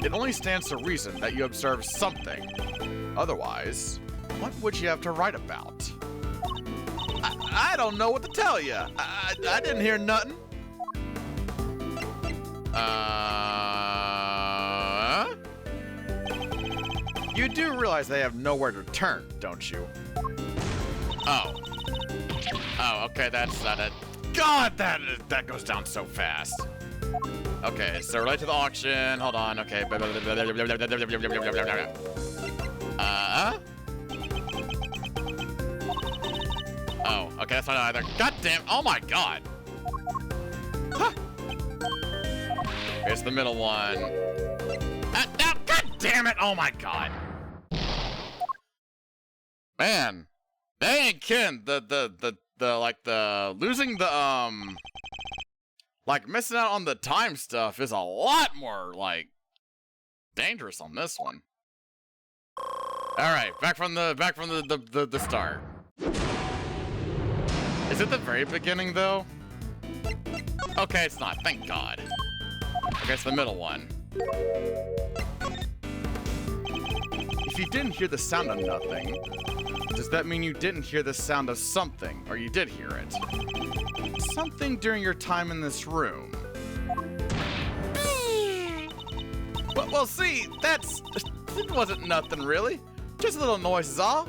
It only stands to reason that you observed something. Otherwise, what would you have to write about? I don't know what to tell you. I didn't hear nothing. You do realize they have nowhere to turn, don't you? Oh. Oh, okay, that's not it. God, that goes down so fast. Okay, so relate to the auction. Hold on, okay. Oh, okay, that's not either. God damn, oh my god. Huh. Here's the middle one. No, god damn it, oh my god. Man, they ain't kidding. Losing the, like, missing out on the time stuff is a lot more, like, dangerous on this one. Alright, back from the start. Is it the very beginning, though? Okay, it's not, thank God. Okay, it's the middle one. If you didn't hear the sound of nothing, does that mean you didn't hear the sound of something, or you did hear it? Something during your time in this room. Well, see, it wasn't nothing really. Just a little noise is all.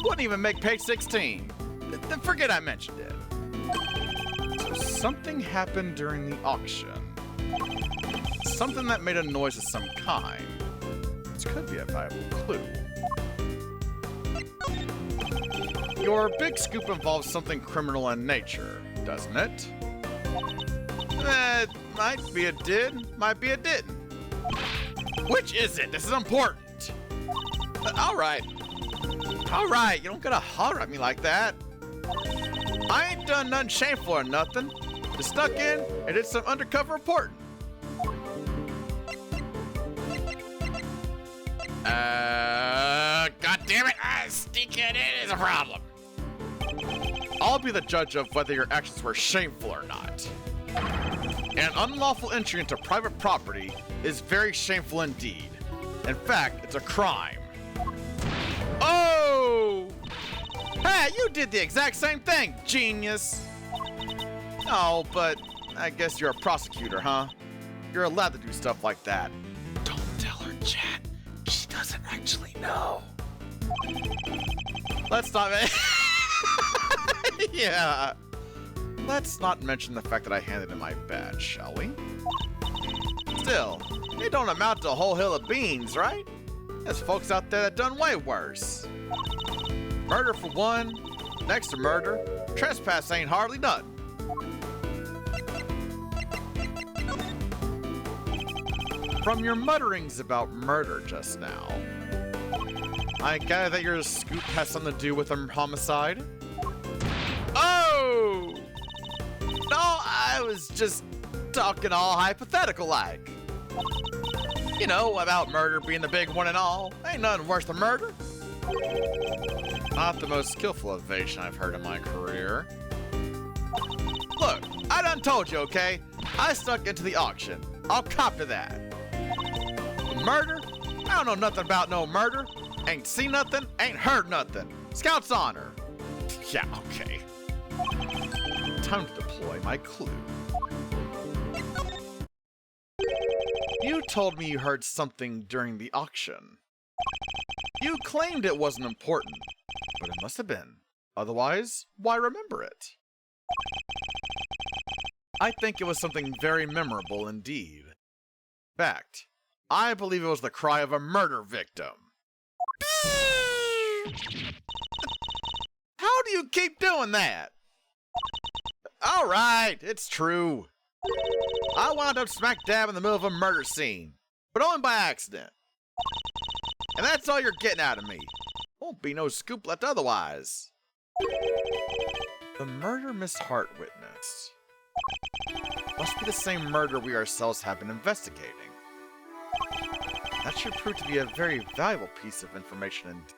Wouldn't even make page 16. Forget I mentioned it. So something happened during the auction. Something that made a noise of some kind. This could be a valuable clue. Your big scoop involves something criminal in nature, doesn't it? Might be it did, might be it didn't. Which is it? This is important. Alright, you don't gotta holler at me like that. I ain't done nothing shameful or nothing. Just stuck in and did some undercover reporting. God damn it, sneaking in is a problem. I'll be the judge of whether your actions were shameful or not. An unlawful entry into private property is very shameful indeed. In fact, it's a crime. Oh! Hey, you did the exact same thing, genius! Oh, but I guess you're a prosecutor, huh? You're allowed to do stuff like that. Don't tell her, Chat. She doesn't actually know. Let's not... Yeah. Let's not mention the fact that I handed in my badge, shall we? Still, it don't amount to a whole hill of beans, right? There's folks out there that done way worse. Murder for one, next to murder, trespass ain't hardly nothing. From your mutterings about murder just now, I gather that your scoop has something to do with a homicide? Oh! No, I was just talking all hypothetical-like. You know, about murder being the big one and all. Ain't nothing worse than murder. Not the most skillful evasion I've heard in my career. Look, I done told you, okay? I stuck into the auction. I'll cop to that. Murder? I don't know nothing about no murder. Ain't seen nothing, ain't heard nothing. Scout's honor. Yeah, okay. Time to deploy my clue. You told me you heard something during the auction. You claimed it wasn't important, but it must have been. Otherwise, why remember it? I think it was something very memorable indeed. In fact, I believe it was the cry of a murder victim. How do you keep doing that? Alright, it's true. I wound up smack dab in the middle of a murder scene, but only by accident. And that's all you're getting out of me. Won't be no scoop left otherwise. The murder Miss Hart witnessed must be the same murder we ourselves have been investigating. That should prove to be a very valuable piece of information indeed.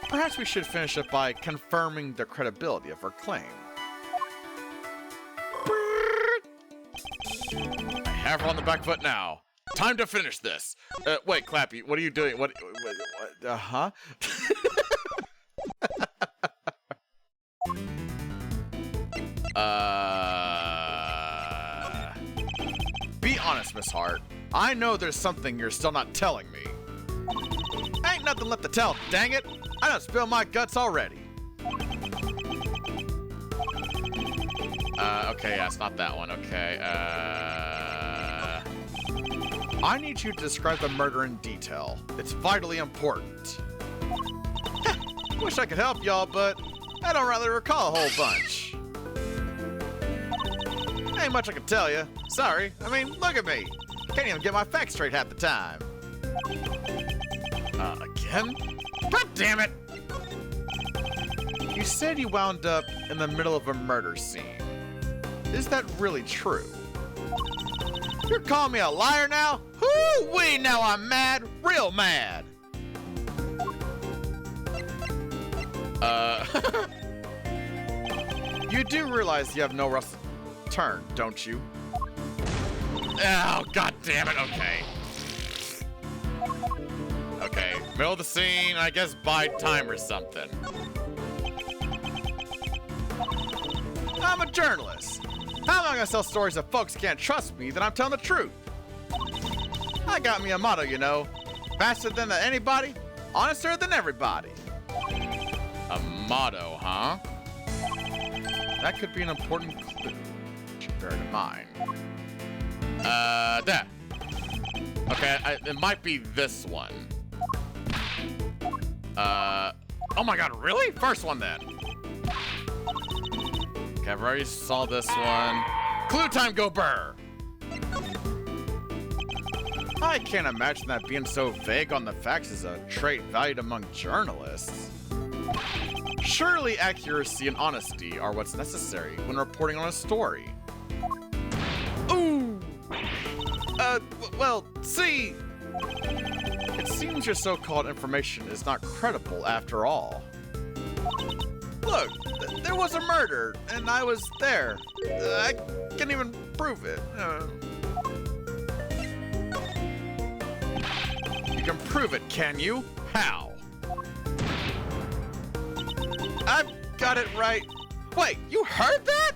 Perhaps we should finish it by confirming the credibility of her claim. I have her on the back foot now. Time to finish this. Wait, Clappy, what are you doing? What huh? Be honest, Miss Hart. I know there's something you're still not telling me. Ain't nothing left to tell, dang it! I done spilled my guts already. Okay, yeah, it's not that one, okay. I need you to describe the murder in detail. It's vitally important. Wish I could help y'all, but I don't really recall a whole bunch. Ain't much I can tell you. Sorry. I mean, look at me. Can't even get my facts straight half the time. Again? God damn it! You said you wound up in the middle of a murder scene. Is that really true? You're calling me a liar now? Hoo-wee, now I'm mad. Real mad. You do realize you have no turn, don't you? Oh, god damn it, okay. Okay, middle of the scene, I guess bide time or something. I'm a journalist. How am I gonna sell stories if folks can't trust me that I'm telling the truth? I got me a motto, you know. Faster than anybody, honester than everybody. A motto, huh? That could be an important clue. Should bear it in mind. That. Okay, it might be this one. Oh my god, really? First one then. Okay, I've already saw this one. Clue time, go burr! I can't imagine that being so vague on the facts is a trait valued among journalists. Surely accuracy and honesty are what's necessary when reporting on a story. Ooh! Well, see... It seems your so-called information is not credible after all. Look, there was a murder, and I was there. I can't even prove it. You can prove it, can you? How? I've got it right. Wait, you heard that?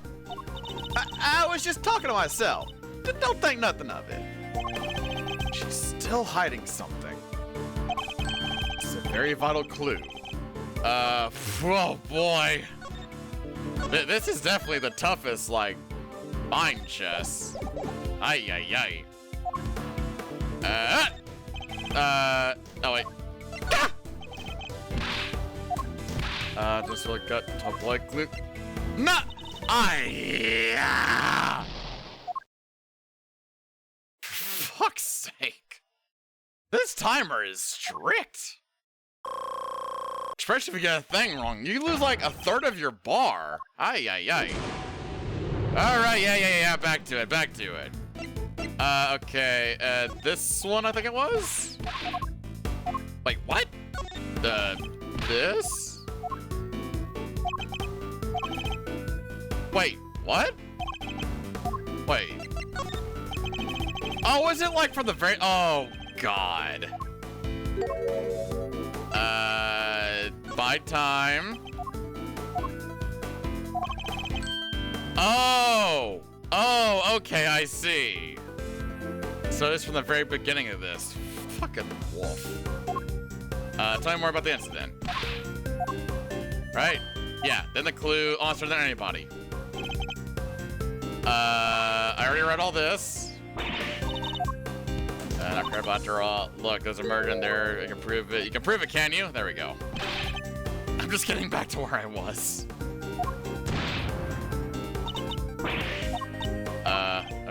I was just talking to myself. Don't think nothing of it. She's still hiding something. It's a very vital clue. Oh boy. This is definitely the toughest, like, mind chess. Ay. Oh wait. Just really got top like clue. Nah! Fuck's sake. This timer is strict. Especially if you get a thing wrong. You lose like a third of your bar. Ay. Alright, yeah. Back to it. Okay. This one I think it was? Wait, what? This? Wait, what? Wait. Oh, was it like from the very... Oh, God. By time. Oh, okay, I see. So it's from the very beginning of this. Fucking wolf. Tell me more about the incident. Right? Yeah, then the clue, honester than anybody. I already read all this. Not care about draw. Look, there's a murder in there. You can prove it. You can prove it, can you? There we go. I'm just getting back to where I was.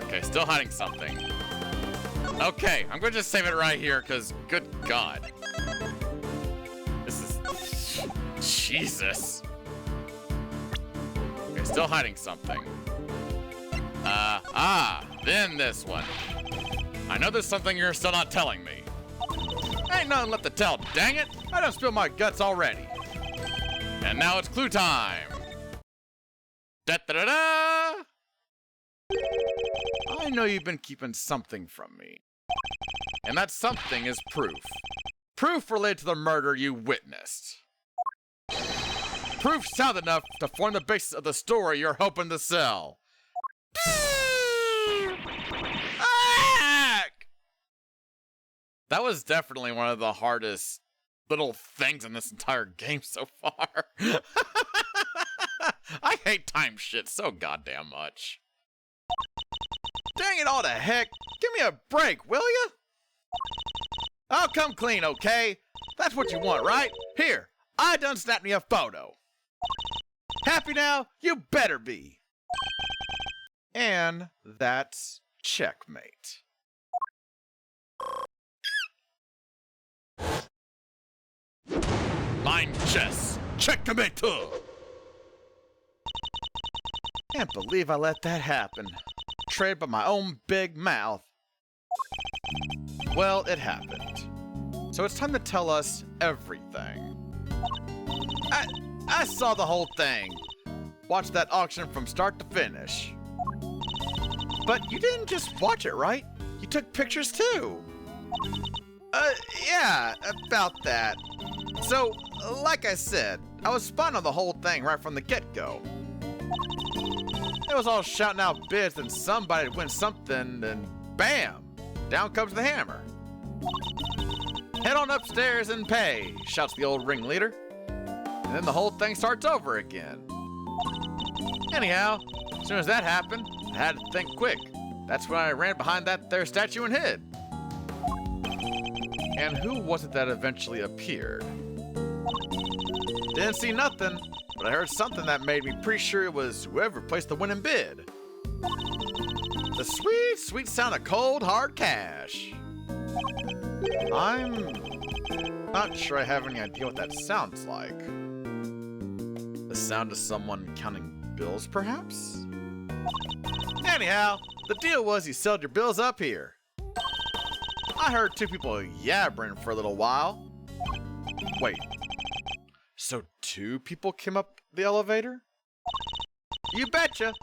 Okay, still hiding something. Okay, I'm gonna just save it right here, because good God. This is... Jesus. Okay, still hiding something. Then this one. I know there's something you're still not telling me. Ain't nothing left to tell, dang it! I done spilled my guts already. And now it's clue time. Da-da-da-da! I know you've been keeping something from me. And that something is proof. Proof related to the murder you witnessed. Proof sound enough to form the basis of the story you're hoping to sell. That was definitely one of the hardest little things in this entire game so far. I hate time shit so goddamn much. Dang it all to heck, give me a break, will ya? I'll come clean, okay? That's what you want, right? Here, I done snapped me a photo. Happy now? You better be. And that's checkmate. Line chess, checkmate. Can't believe I let that happen. Betrayed by my own big mouth. Well, it happened. So it's time to tell us everything. I saw the whole thing. Watched that auction from start to finish. But you didn't just watch it, right? You took pictures too. Yeah, about that. So, like I said, I was spotting on the whole thing right from the get-go. It was all shouting out bids and somebody'd win something, and bam! Down comes the hammer. Head on upstairs and pay, shouts the old ringleader. And then the whole thing starts over again. Anyhow, as soon as that happened, I had to think quick. That's when I ran behind that there statue and hid. And who was it that eventually appeared? Didn't see nothing, but I heard something that made me pretty sure it was whoever placed the winning bid. The sweet, sweet sound of cold, hard cash. I'm not sure I have any idea what that sounds like. The sound of someone counting bills, perhaps? Anyhow, the deal was you sold your bills up here. I heard two people yabbering for a little while. Wait, so two people came up the elevator? You betcha.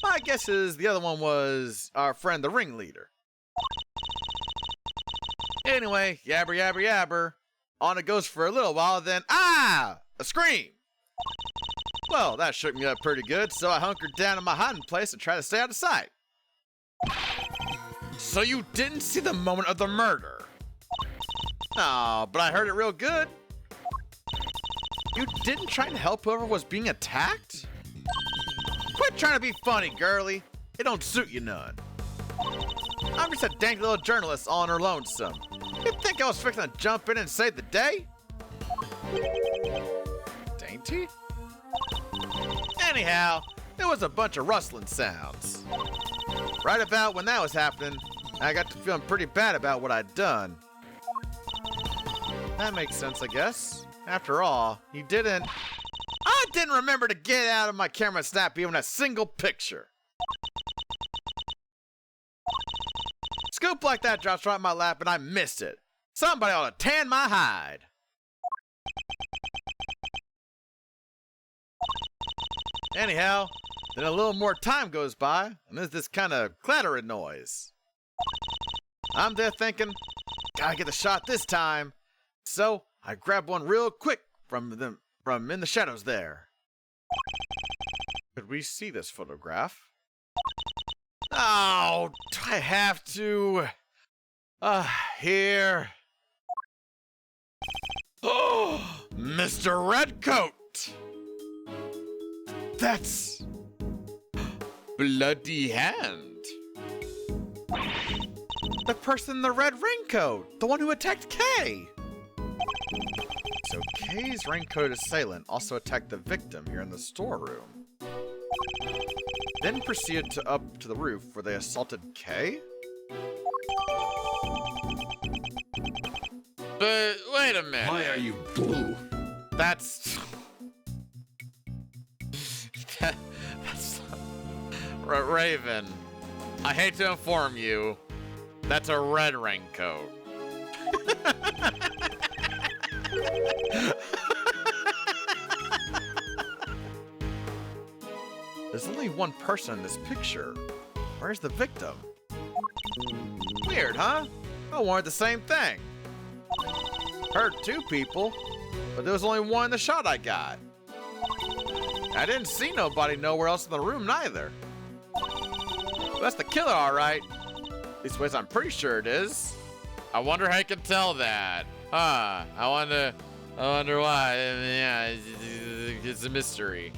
My guess is the other one was our friend the ringleader. Anyway, yabber, yabber, yabber. On it goes for a little while, then a scream. Well, that shook me up pretty good, so I hunkered down in my hiding place and tried to stay out of sight. So you didn't see the moment of the murder? Oh, but I heard it real good. You didn't try to help whoever was being attacked? Quit trying to be funny, girly. It don't suit you none. I'm just a dank little journalist all on her lonesome. You think I was fixing to jump in and save the day? Dainty? Anyhow, there was a bunch of rustling sounds. Right about when that was happening, I got to feeling pretty bad about what I'd done. That makes sense, I guess. After all, I didn't remember to get out of my camera and snap even a single picture. Scoop like that drops right in my lap and I missed it. Somebody ought to tan my hide. Anyhow, then a little more time goes by, and there's this kind of clattering noise. I'm there thinking, gotta get the shot this time. So I grab one real quick from in the shadows there. Could we see this photograph? Oh, do I have to? Here. Oh, Mr. Redcoat! That's Bloody Hand. The person in the red raincoat, the one who attacked Kay. So Kay's raincoat assailant also attacked the victim here in the storeroom. Then proceeded up to the roof where they assaulted Kay? But wait a minute. Why are you blue? That's Raven. I hate to inform you, that's a red raincoat. There's only one person in this picture. Where's the victim? Weird, huh? I wanted the same thing. Heard two people, but there was only one in the shot I got. I didn't see nobody nowhere else in the room neither. Well, that's the killer, all right. These ways, I'm pretty sure it is. I wonder how you can tell that. Huh? I wonder why. Yeah, it's a mystery.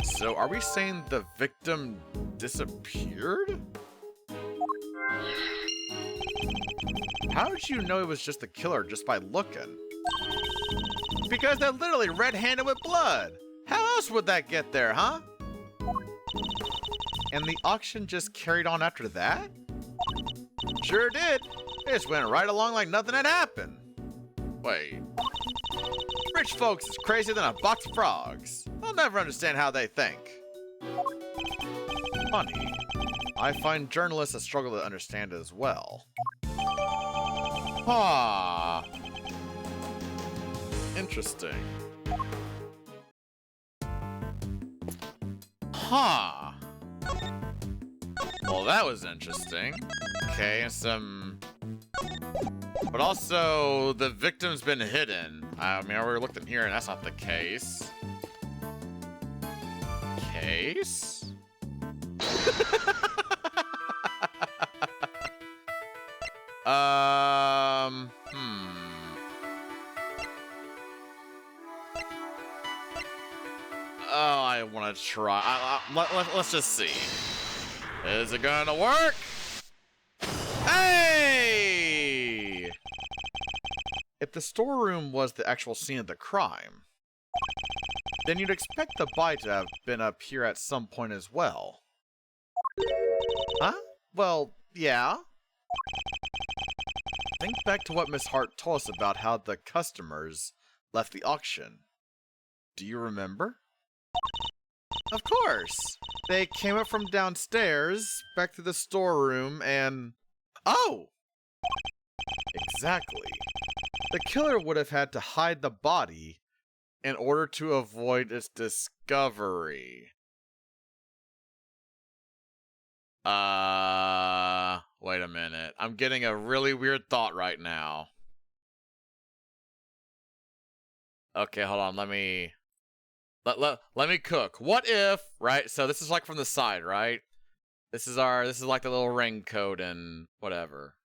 So, are we saying the victim disappeared? How did you know it was just the killer just by looking? Because they're literally red-handed with blood. How else would that get there, huh? And the auction just carried on after that? Sure did. It just went right along like nothing had happened. Wait. Rich folks is crazier than a box of frogs. I'll never understand how they think. Funny. I find journalists a struggle to understand it as well. Ah. Interesting. Huh. Well, that was interesting. Okay, but also, the victim's been hidden. I mean, I already looked in here and that's not the case. Case? Oh, I want to try. Let's just see. Is it gonna work? Hey! If the storeroom was the actual scene of the crime, then you'd expect the body to have been up here at some point as well. Huh? Well, yeah. Think back to what Miss Hart told us about how the customers left the auction. Do you remember? Of course! They came up from downstairs, back to the storeroom, and... Oh! Exactly. The killer would have had to hide the body in order to avoid its discovery. Wait a minute. I'm getting a really weird thought right now. Okay, hold on. Let me cook. What if, right? So this is like from the side, right? This is like the little raincoat and whatever.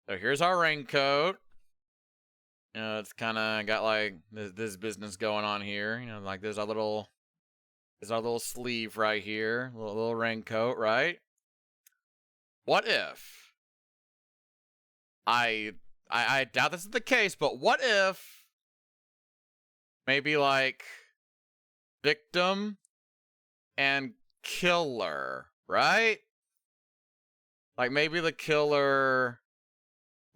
So here's our raincoat. You know, it's kind of got like this business going on here. You know, like there's our little sleeve right here, little raincoat, right? What if? I doubt this is the case, but what if maybe like victim and killer, right? Like maybe the killer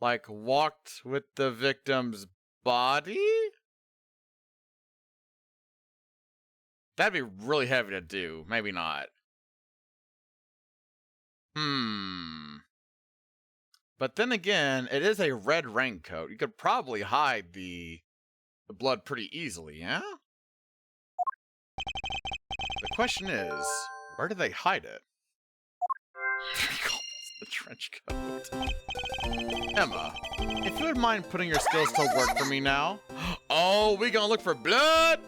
like walked with the victim's body? That'd be really heavy to do. Maybe not. But then again, it is a red raincoat. You could probably hide the blood pretty easily, yeah? The question is, where do they hide it? The trench coat. Emma, if you wouldn't mind putting your skills to work for me now. Oh, we gonna look for blood?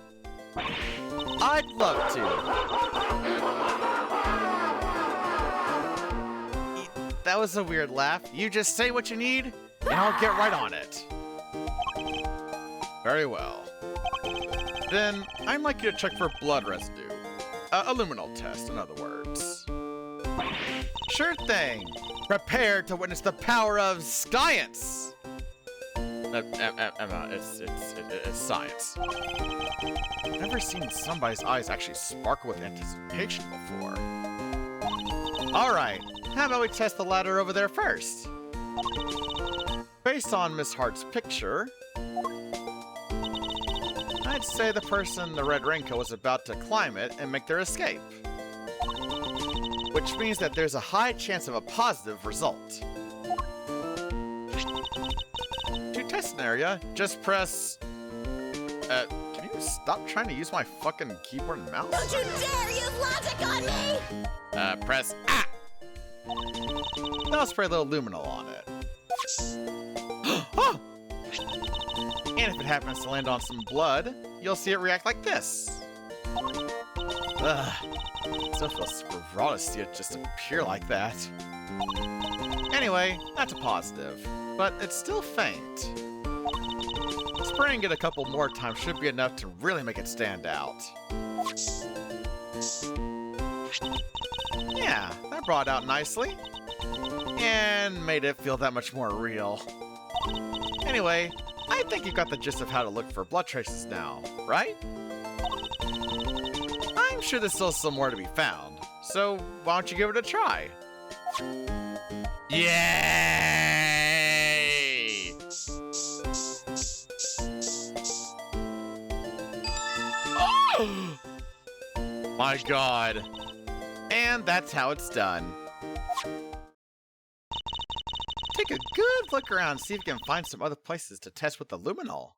I'd love to. That was a weird laugh. You just say what you need, and I'll get right on it. Very well. Then, I'd like you to check for blood residue. A luminol test, in other words. Sure thing. Prepare to witness the power of science. Emma, it's science. I've never seen somebody's eyes actually sparkle with anticipation before. All right, how about we test the ladder over there first? Based on Miss Hart's picture, I'd say the person in the red raincoat was about to climb it and make their escape. Which means that there's a high chance of a positive result. To test an area, just press... can you you stop trying to use my fucking keyboard and mouse? Don't you dare use logic on me! Press A. Now spray a little luminol on it. Oh! And if it happens to land on some blood, you'll see it react like this. Ugh. It still feels super raw to see it just appear like that. Anyway, that's a positive, but it's still faint. Spraying it a couple more times should be enough to really make it stand out. Yeah, that brought it out nicely. And made it feel that much more real. Anyway, I think you got the gist of how to look for blood traces now, right? I'm sure there's still somewhere to be found, so why don't you give it a try? Yay! Oh! My god. And that's how it's done. Take a good look around and see if you can find some other places to test with the luminol.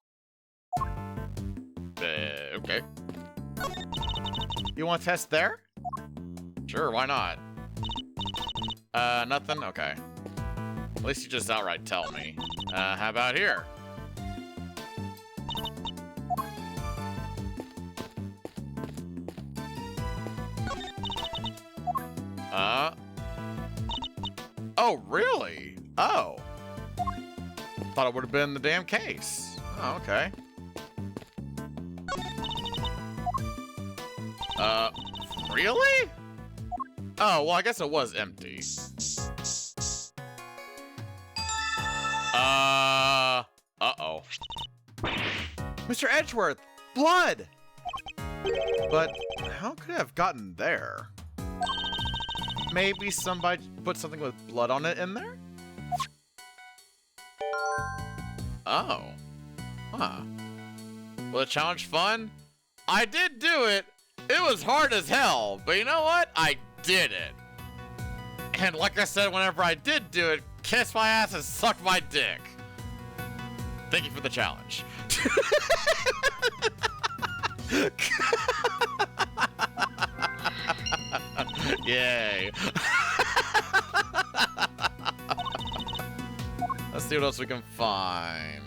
Okay. You want to test there? Sure, why not? Nothing? Okay. At least you just outright tell me. How about here? Oh, really? Oh. Thought it would have been the damn case. Oh, okay. Really? Oh, well, I guess it was empty. Uh-oh. Mr. Edgeworth, blood! But how could it have gotten there? Maybe somebody put something with blood on it in there? Oh. Huh. Was the challenge fun? I did do it! It was hard as hell, but you know what? I did it. And like I said, whenever I did do it, kiss my ass and suck my dick. Thank you for the challenge. Yay. Let's see what else we can find.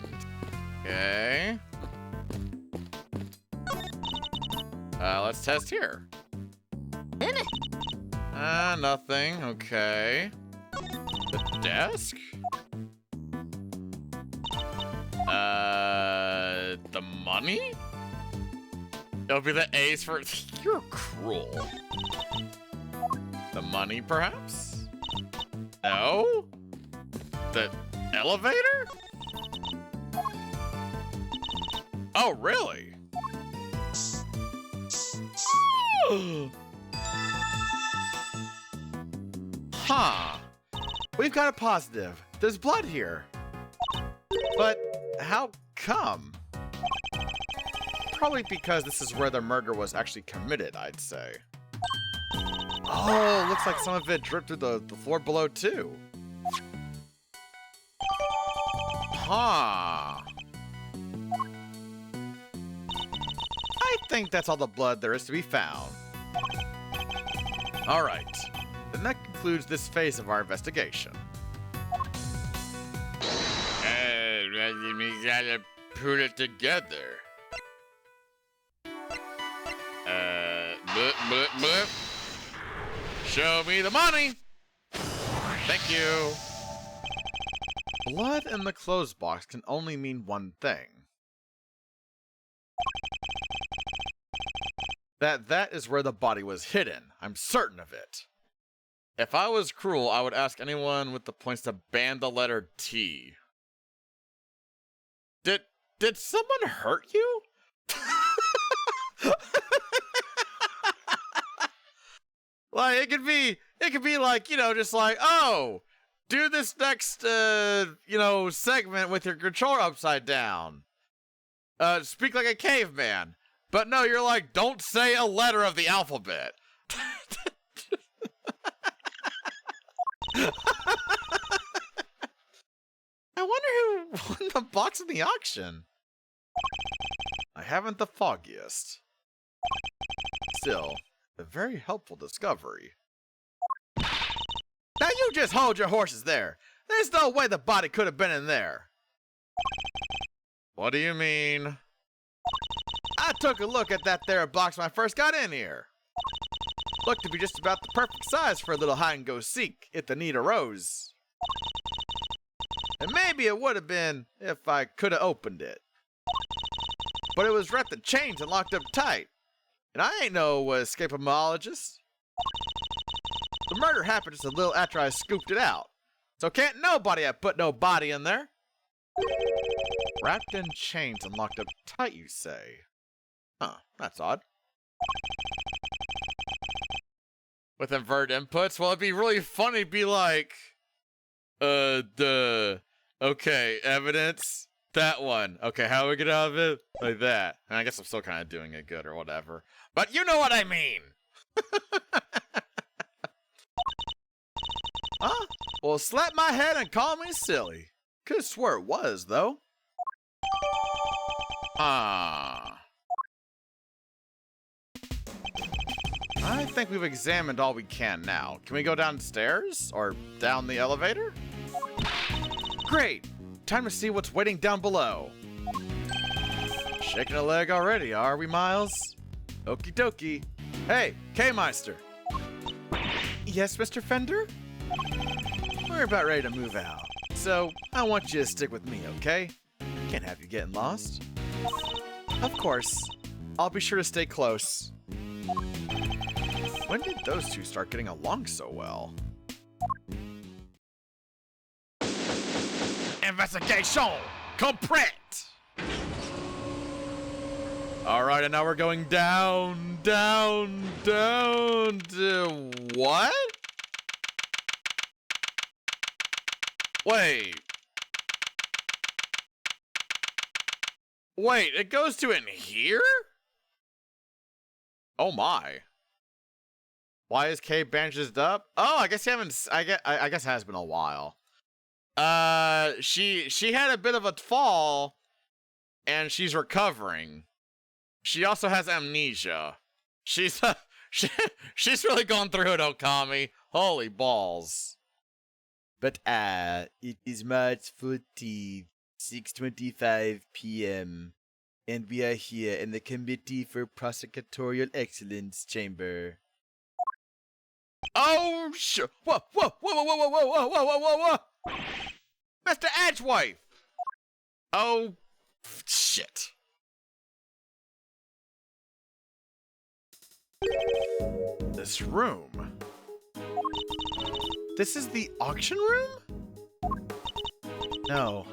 Okay. Let's test here. Nothing. Okay. The desk? The money? It'll be the A's for... You're cruel. The money, perhaps? No? The elevator? Oh, really? Huh. We've got a positive. There's blood here. But how come? Probably because this is where the murder was actually committed, I'd say. Oh, looks like some of it dripped through the floor below, too. Huh. I think that's all the blood there is to be found. All right. Then that concludes this phase of our investigation. We gotta put it together. Blip, blip, blip. Show me the money. Thank you. Blood in the clothes box can only mean one thing. That is where the body was hidden. I'm certain of it. If I was cruel, I would ask anyone with the points to ban the letter T. Did someone hurt you? Like, it could be like, you know, just like, oh, do this next, you know, segment with your controller upside down. Speak like a caveman. But no, you're like, don't say a letter of the alphabet. I wonder who won the box in the auction. I haven't the foggiest. Still, a very helpful discovery. Now you just hold your horses there. There's no way the body could have been in there. What do you mean? I took a look at that there box when I first got in here. Looked to be just about the perfect size for a little hide-and-go-seek if the need arose. And maybe it would have been if I could have opened it. But it was wrapped in chains and locked up tight. And I ain't no escapologist. The murder happened just a little after I scooped it out. So can't nobody have put no body in there. Wrapped in chains and locked up tight, you say? Huh, that's odd. With inverted inputs, well, it'd be really funny to be like, okay, evidence, that one. Okay, how do we get out of it? Like that. And I guess I'm still kind of doing it good or whatever. But you know what I mean! Huh? Well, slap my head and call me silly. Could swear it was, though. Ah. I think we've examined all we can now. Can we go downstairs? Or down the elevator? Great! Time to see what's waiting down below. Shaking a leg already, are we, Miles? Okie dokie. Hey, K-Meister. Yes, Mr. Fender? We're about ready to move out. So, I want you to stick with me, okay? Can't have you getting lost. Of course. I'll be sure to stay close. When did those two start getting along so well? Investigation complete! Alright, and now we're going down to what? Wait, it goes to in here? Oh my. Why is Kay bandaged up? Oh, I guess you haven't, I guess it has been a while. She had a bit of a fall and she's recovering. She also has amnesia. She's really going through it, Okami. Holy balls. But it is March 14th, 6:25 p.m. and we are here in the Committee for Prosecutorial Excellence chamber. Oh, whoa, Mr. Edgewife! Oh, shit. This room. This is the auction room? No,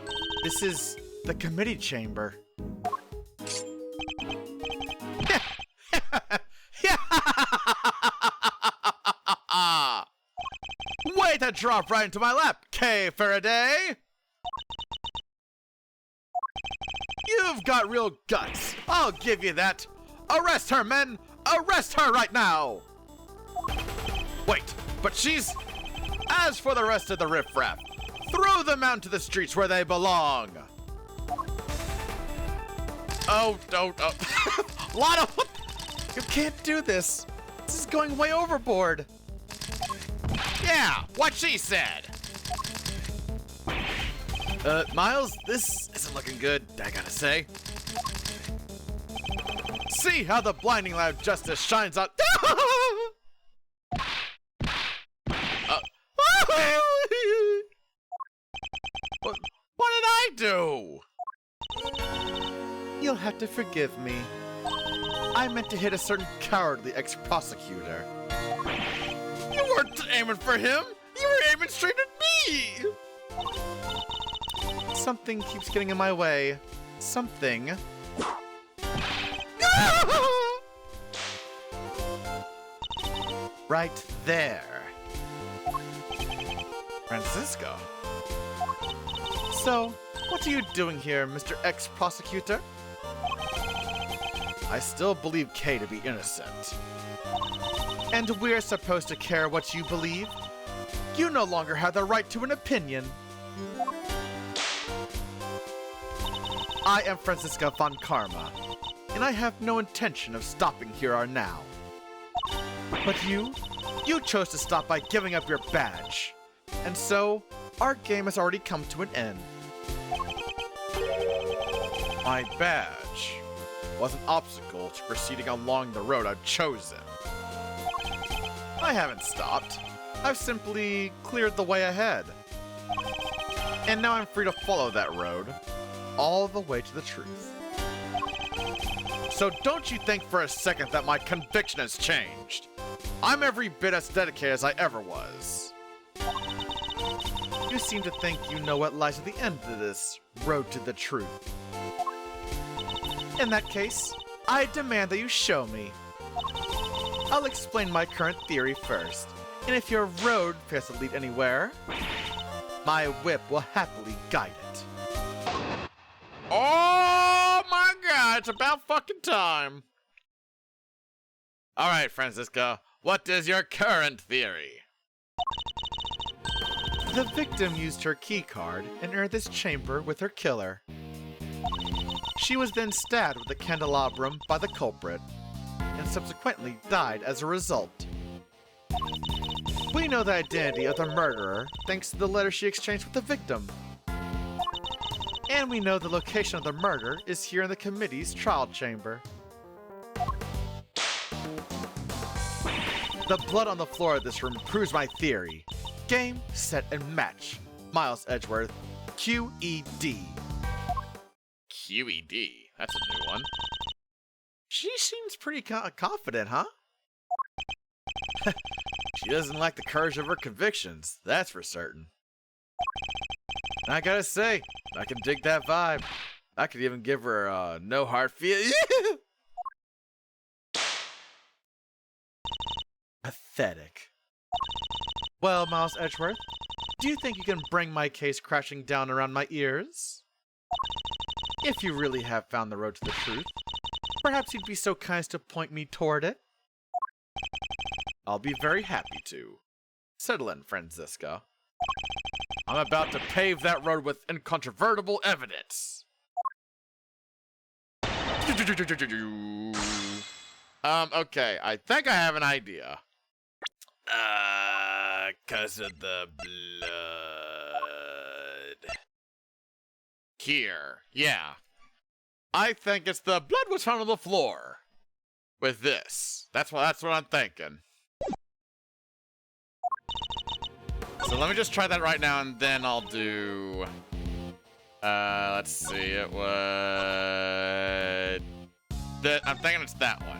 this is the committee chamber. Way to drop right into my lap, Kay Faraday! You've got real guts. I'll give you that. Arrest her, men! Arrest her right now! Wait, but she's... As for the rest of the riffraff, throw them out into the streets where they belong. Oh, Lana, you can't do this. This is going way overboard. Yeah, what she said. Miles, this isn't looking good, I gotta say. See how the blinding light of justice shines on... What did I do? You'll have to forgive me. I meant to hit a certain cowardly ex-prosecutor. You weren't aiming for him! You were aiming straight at me! Something keeps getting in my way. Something. Right there. Francisco. So, what are you doing here, Mr. Ex-Prosecutor? I still believe Kay to be innocent. And we're supposed to care what you believe? You no longer have the right to an opinion. I am Francisca von Karma. and I have no intention of stopping here or now. But you chose to stop by giving up your badge. And so, our game has already come to an end. My badge was an obstacle to proceeding along the road I've chosen. I haven't stopped. I've simply cleared the way ahead. And now I'm free to follow that road, all the way to the truth. So don't you think for a second that my conviction has changed. I'm every bit as dedicated as I ever was. You seem to think you know what lies at the end of this road to the truth. In that case, I demand that you show me. I'll explain my current theory first, and if your road fails to lead anywhere, my whip will happily guide it. Oh my god, it's about fucking time. Alright, Francisco, what is your current theory? The victim used her keycard and entered this chamber with her killer. She was then stabbed with a candelabrum by the culprit, and subsequently died as a result. We know the identity of the murderer thanks to the letter she exchanged with the victim. And we know the location of the murder is here in the committee's trial chamber. The blood on the floor of this room proves my theory. Game, set, and match. Miles Edgeworth, QED. QED, that's a new one. She seems pretty confident, huh? She doesn't lack the courage of her convictions, that's for certain. And I gotta say, I can dig that vibe. I could even give her a no hard feel. Pathetic. Well, Miles Edgeworth, do you think you can bring my case crashing down around my ears? If you really have found the road to the truth, perhaps you'd be so kind as to point me toward it? I'll be very happy to. Settle in, Francisco. I'm about to pave that road with incontrovertible evidence. Okay, I think I have an idea. 'Cause of the blood. Here, yeah. I think it's the blood was found on the floor. With this. That's what I'm thinking. So let me just try that right now, and then I'll do... let's see, it was... I'm thinking it's that one.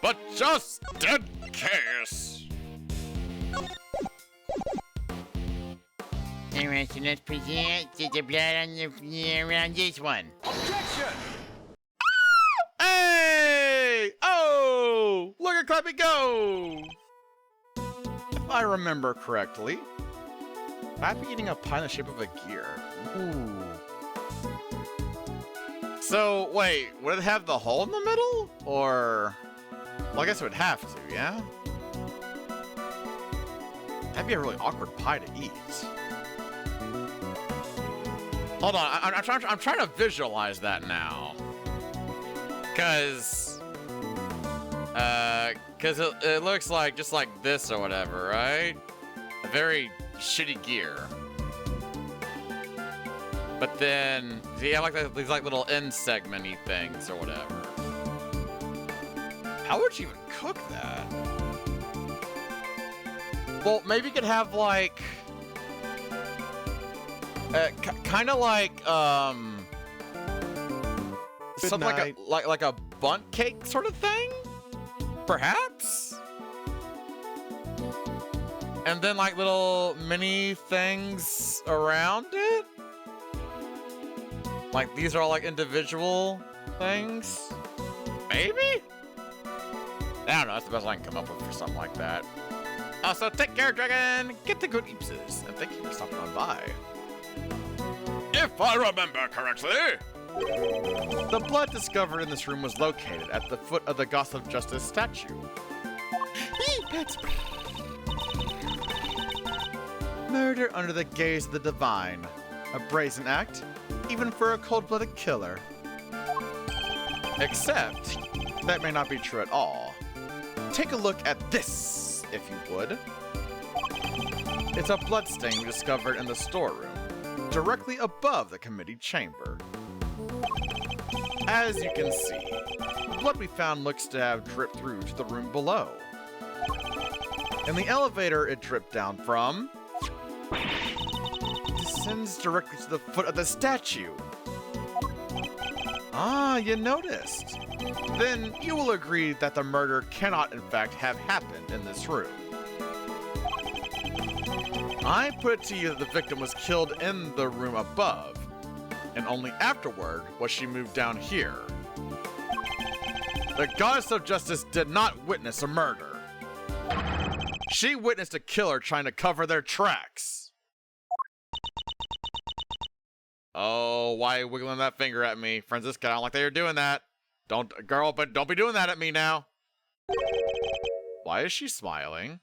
But just in case... Alright, so let's present the blood on the around this one. Objection! Hey! Oh! Look at Clappy go! If I remember correctly, Clappy eating a pie in the shape of a gear. Ooh. So, wait, would it have the hole in the middle? Or... Well, I guess it would have to, yeah? That'd be a really awkward pie to eat. Hold on, I'm trying to visualize that now. Cause it looks like just like this or whatever, right? A very shitty gear. But then you have like these like little end segment-y things or whatever. How would you even cook that? Well, maybe you could have like kind of like something like a bundt cake sort of thing, perhaps. And then like little mini things around it. Like these are all like individual things. Maybe? I don't know, that's the best I can come up with for something like that. So take care, Dragon! Get the good eepses, and thank you for stopping on by. If I remember correctly... The blood discovered in this room was located at the foot of the Gospel of Justice statue. Murder under the gaze of the divine. A brazen act, even for a cold-blooded killer. Except, that may not be true at all. Take a look at this, if you would. It's a bloodstain we discovered in the storeroom, directly above the committee chamber. As you can see, the blood we found looks to have dripped through to the room below. In the elevator it dripped down from, descends directly to the foot of the statue. Ah, you noticed. Then you will agree that the murder cannot in fact have happened in this room. I put it to you that the victim was killed in the room above, and only afterward was she moved down here. The goddess of justice did not witness a murder. She witnessed a killer trying to cover their tracks. Oh, why are you wiggling that finger at me? Francisca, I don't like that you're doing that. Don't be doing that at me now. Why is she smiling?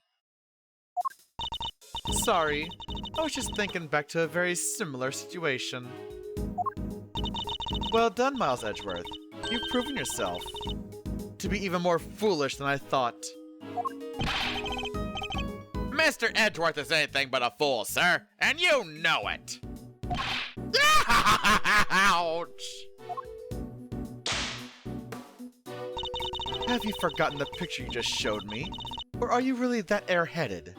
Sorry, I was just thinking back to a very similar situation. Well done, Miles Edgeworth. You've proven yourself to be even more foolish than I thought. Mr. Edgeworth is anything but a fool, sir, and you know it. Ouch! Have you forgotten the picture you just showed me? Or are you really that airheaded?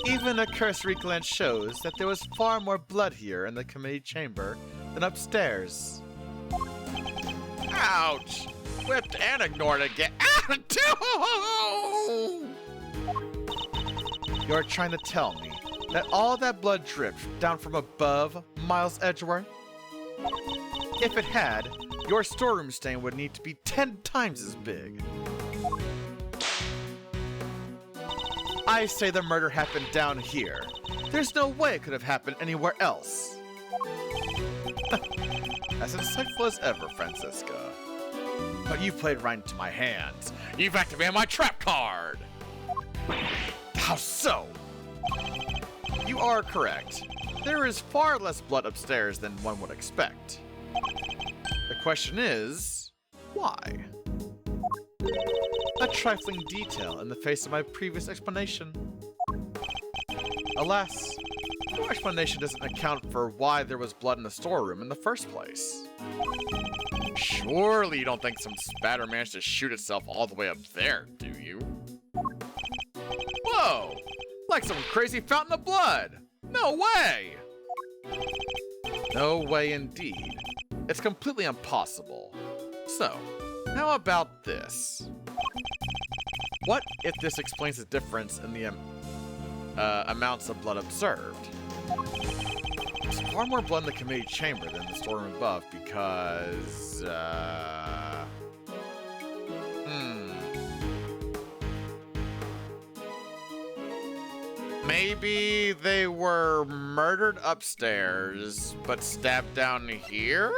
Even a cursory glance shows that there was far more blood here in the committee chamber than upstairs. Ouch! Whipped and ignored again. You're trying to tell me that all that blood dripped down from above, Miles Edgeworth? If it had, your storeroom stain would need to be 10 times as big. I say the murder happened down here. There's no way it could have happened anywhere else. As insightful as ever, Francisca. But you played right into my hands. You've activated my trap card! How so? You are correct. There is far less blood upstairs than one would expect. The question is, why? A trifling detail in the face of my previous explanation. Alas, your explanation doesn't account for why there was blood in the storeroom in the first place. Surely you don't think some spatter managed to shoot itself all the way up there, do you? Whoa! Like some crazy fountain of blood! No way! No way indeed. It's completely impossible. So, how about this? What if this explains the difference in the amounts of blood observed? There's far more blood in the committee chamber than the storeroom above because, Maybe they were murdered upstairs, but stabbed down here?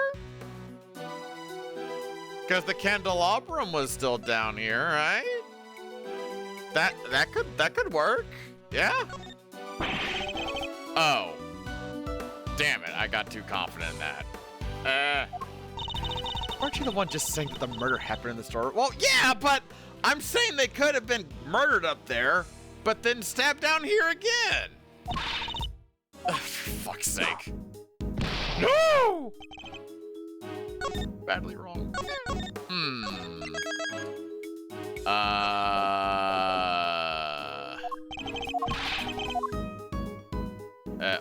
Because the candelabrum was still down here, right? That could work. Yeah? Oh. Damn it, I got too confident in that. Aren't you the one just saying that the murder happened in the store? Well, yeah, but I'm saying they could have been murdered up there, but then stabbed down here again. For fuck's sake. No! Badly wrong.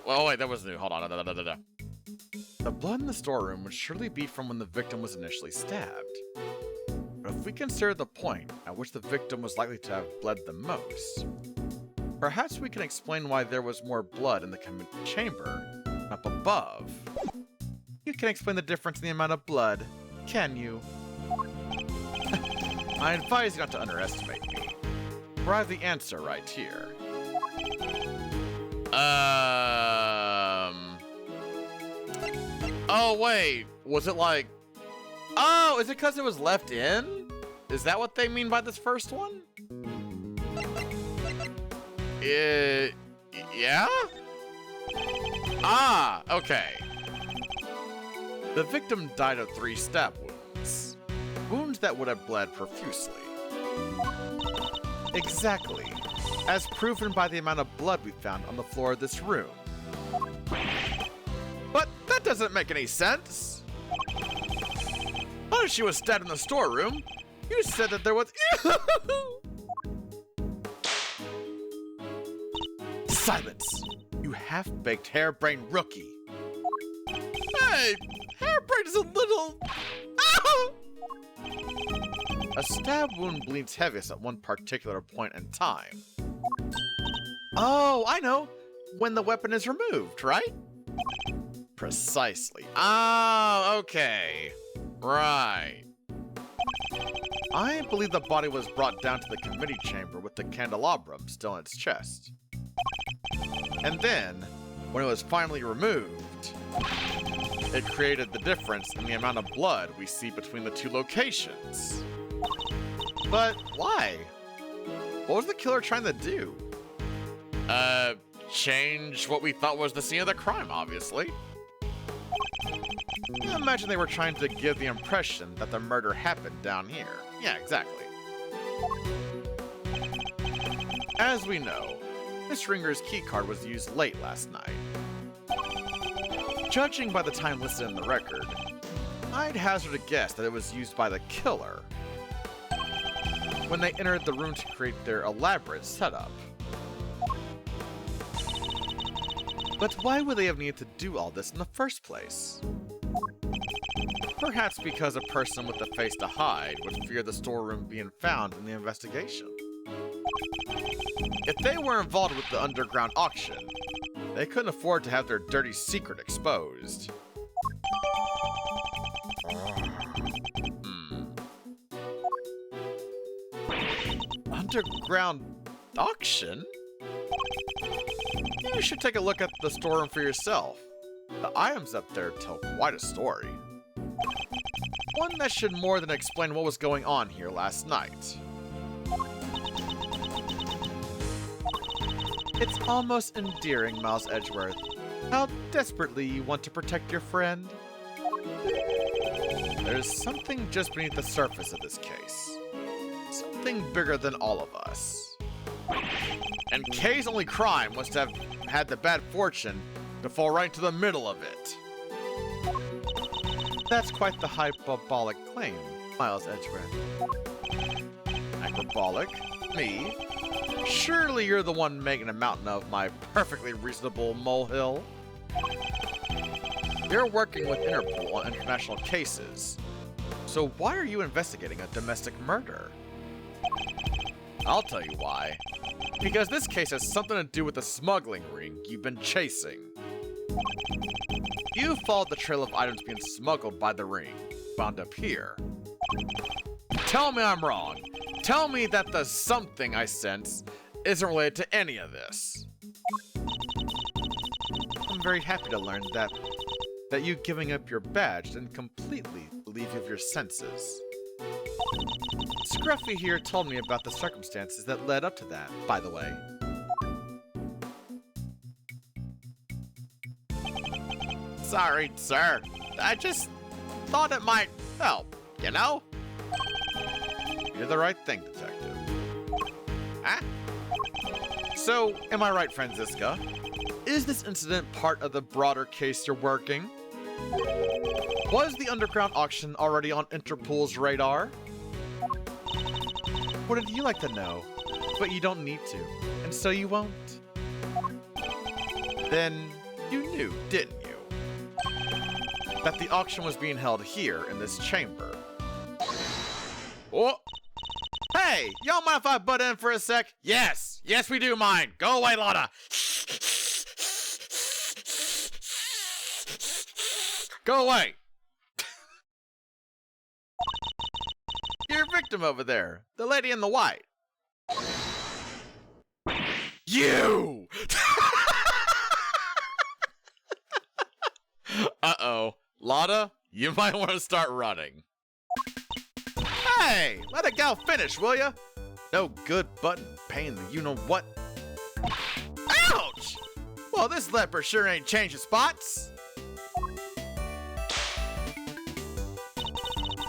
Well, wait, that was new. Hold on. The blood in the storeroom would surely be from when the victim was initially stabbed. But if we consider the point at which the victim was likely to have bled the most, perhaps we can explain why there was more blood in the committee chamber up above. You can explain the difference in the amount of blood, can you? I advise you not to underestimate me, for I have the answer right here. Oh, wait. Was it like... Oh, is it because it was left in? Is that what they mean by this first one? Yeah? Ah, okay. The victim died of 3 stab wounds. wounds that would have bled profusely. Exactly, as proven by the amount of blood we found on the floor of this room. But that doesn't make any sense. When she was stabbed in the storeroom, you said that there was... Silence, you half-baked harebrained rookie. Hey, harebrained is a little... A stab wound bleeds heaviest at one particular point in time. Oh, I know. When the weapon is removed, right? Precisely. Oh, okay. Right. I believe the body was brought down to the committee chamber with the candelabrum still in its chest. And then, when it was finally removed, it created the difference in the amount of blood we see between the two locations. But why? What was the killer trying to do? Change what we thought was the scene of the crime, obviously. I imagine they were trying to give the impression that the murder happened down here. Yeah, exactly. As we know, Miss Ringer's keycard was used late last night. Judging by the time listed in the record, I'd hazard a guess that it was used by the killer when they entered the room to create their elaborate setup. But why would they have needed to do all this in the first place? Perhaps because a person with a face to hide would fear the storeroom being found in the investigation. If they were involved with the underground auction, they couldn't afford to have their dirty secret exposed. Underground auction? You should take a look at the storeroom for yourself. The items up there tell quite a story. One that should more than explain what was going on here last night. It's almost endearing, Miles Edgeworth, how desperately you want to protect your friend. There's something just beneath the surface of this case. Something bigger than all of us. And Kay's only crime was to have had the bad fortune to fall right into the middle of it. That's quite the hyperbolic claim, Miles Edgeworth. Hyperbolic? Me? Surely you're the one making a mountain of my perfectly reasonable molehill. You're working with Interpol on international cases. So why are you investigating a domestic murder? I'll tell you why. Because this case has something to do with the smuggling ring you've been chasing. You followed the trail of items being smuggled by the ring, found up here. Tell me I'm wrong. Tell me that the something I sense isn't related to any of this. I'm very happy to learn that you giving up your badge didn't completely leave you of your senses. Scruffy here told me about the circumstances that led up to that, by the way. Sorry, sir. I just thought it might help, you know? You're the right thing, detective. Huh? So, am I right, Franziska? Is this incident part of the broader case you're working? Was the underground auction already on Interpol's radar? Wouldn't you like to know? But you don't need to, and so you won't. Then you knew, didn't you? That the auction was being held here in this chamber. Oh! Hey, y'all mind if I butt in for a sec? Yes, yes we do mind. Go away, Lotta. Go away. Your victim over there, the lady in the white. You! Uh-oh. Lotta, you might want to start running. Hey, let a gal finish, will ya? No good button pain the you-know-what. Ouch! Well, this leper sure ain't changing spots.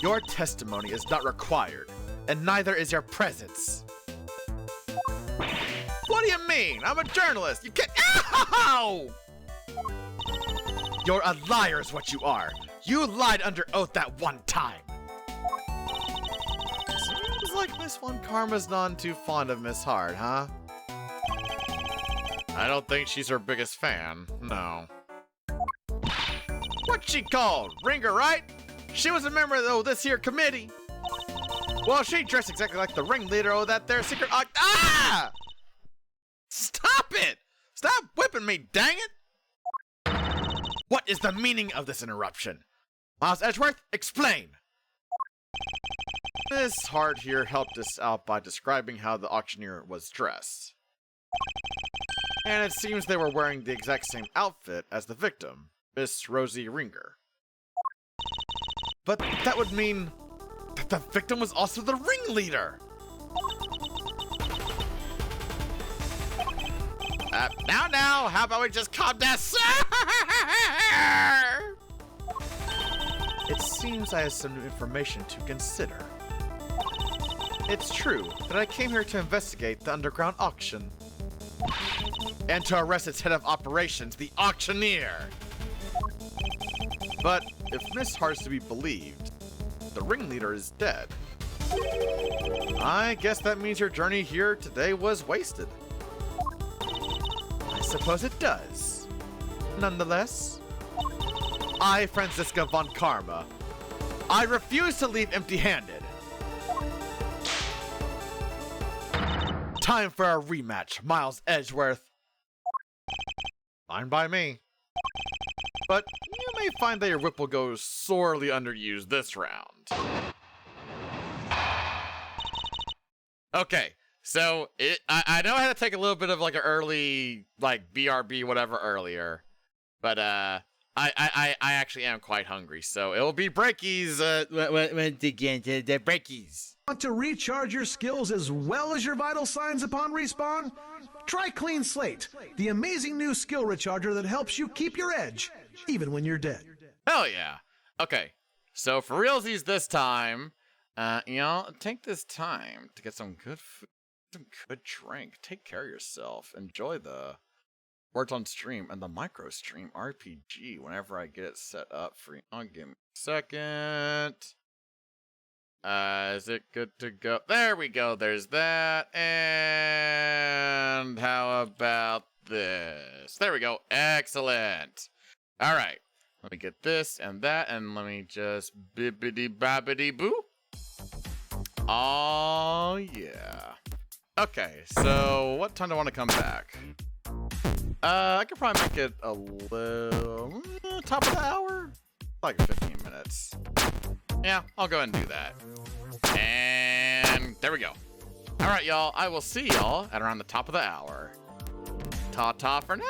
Your testimony is not required, and neither is your presence. What do you mean? I'm a journalist. You can't. Ow! You're a liar, is what you are. You lied under oath that one time. Seems like Miss Von Karma's none too fond of Miss Hart, huh? I don't think she's her biggest fan. No. What's she called? Ringer, right? She was a member of this here committee. Well, she dressed exactly like the ringleader of that there secret. Ah! Stop it! Stop whipping me, dang it! What is the meaning of this interruption? Miles Edgeworth, explain! Miss Hart here helped us out by describing how the auctioneer was dressed. And it seems they were wearing the exact same outfit as the victim, Miss Rosie Ringer. But that would mean that the victim was also the ringleader! Now, how about we just calm down, sir? It seems I have some new information to consider. It's true that I came here to investigate the underground auction. And to arrest its head of operations, the auctioneer. But if Miss Hart's to be believed, the ringleader is dead. I guess that means your journey here today was wasted. I suppose it does. Nonetheless, I, Franziska von Karma, I refuse to leave empty-handed. Time for a rematch, Miles Edgeworth. Fine by me. But you may find that your whip will go sorely underused this round. Okay, so I know I had to take a little bit of like an early, like BRB whatever earlier, but I actually am quite hungry, so it will be breakies. Once again, the breakies. Want to recharge your skills as well as your vital signs upon respawn? Try Clean Slate, the amazing new skill recharger that helps you keep your edge, even when you're dead. Hell yeah. Okay, so for realsies this time, take this time to get some good food, some good drink, take care of yourself, enjoy the Words on Stream and the micro stream RPG whenever I get it set up for you. Give me a second. Is it good to go? There we go. There's that. And how about this? There we go. Excellent. All right. Let me get this and that, and let me just bibbidi-bobbidi-boo. Oh, yeah. Okay, so what time do I want to come back? I could probably make it a little... top of the hour? Like 15 minutes. Yeah, I'll go ahead and do that. And there we go. All right, y'all. I will see y'all at around the top of the hour. Ta-ta for now.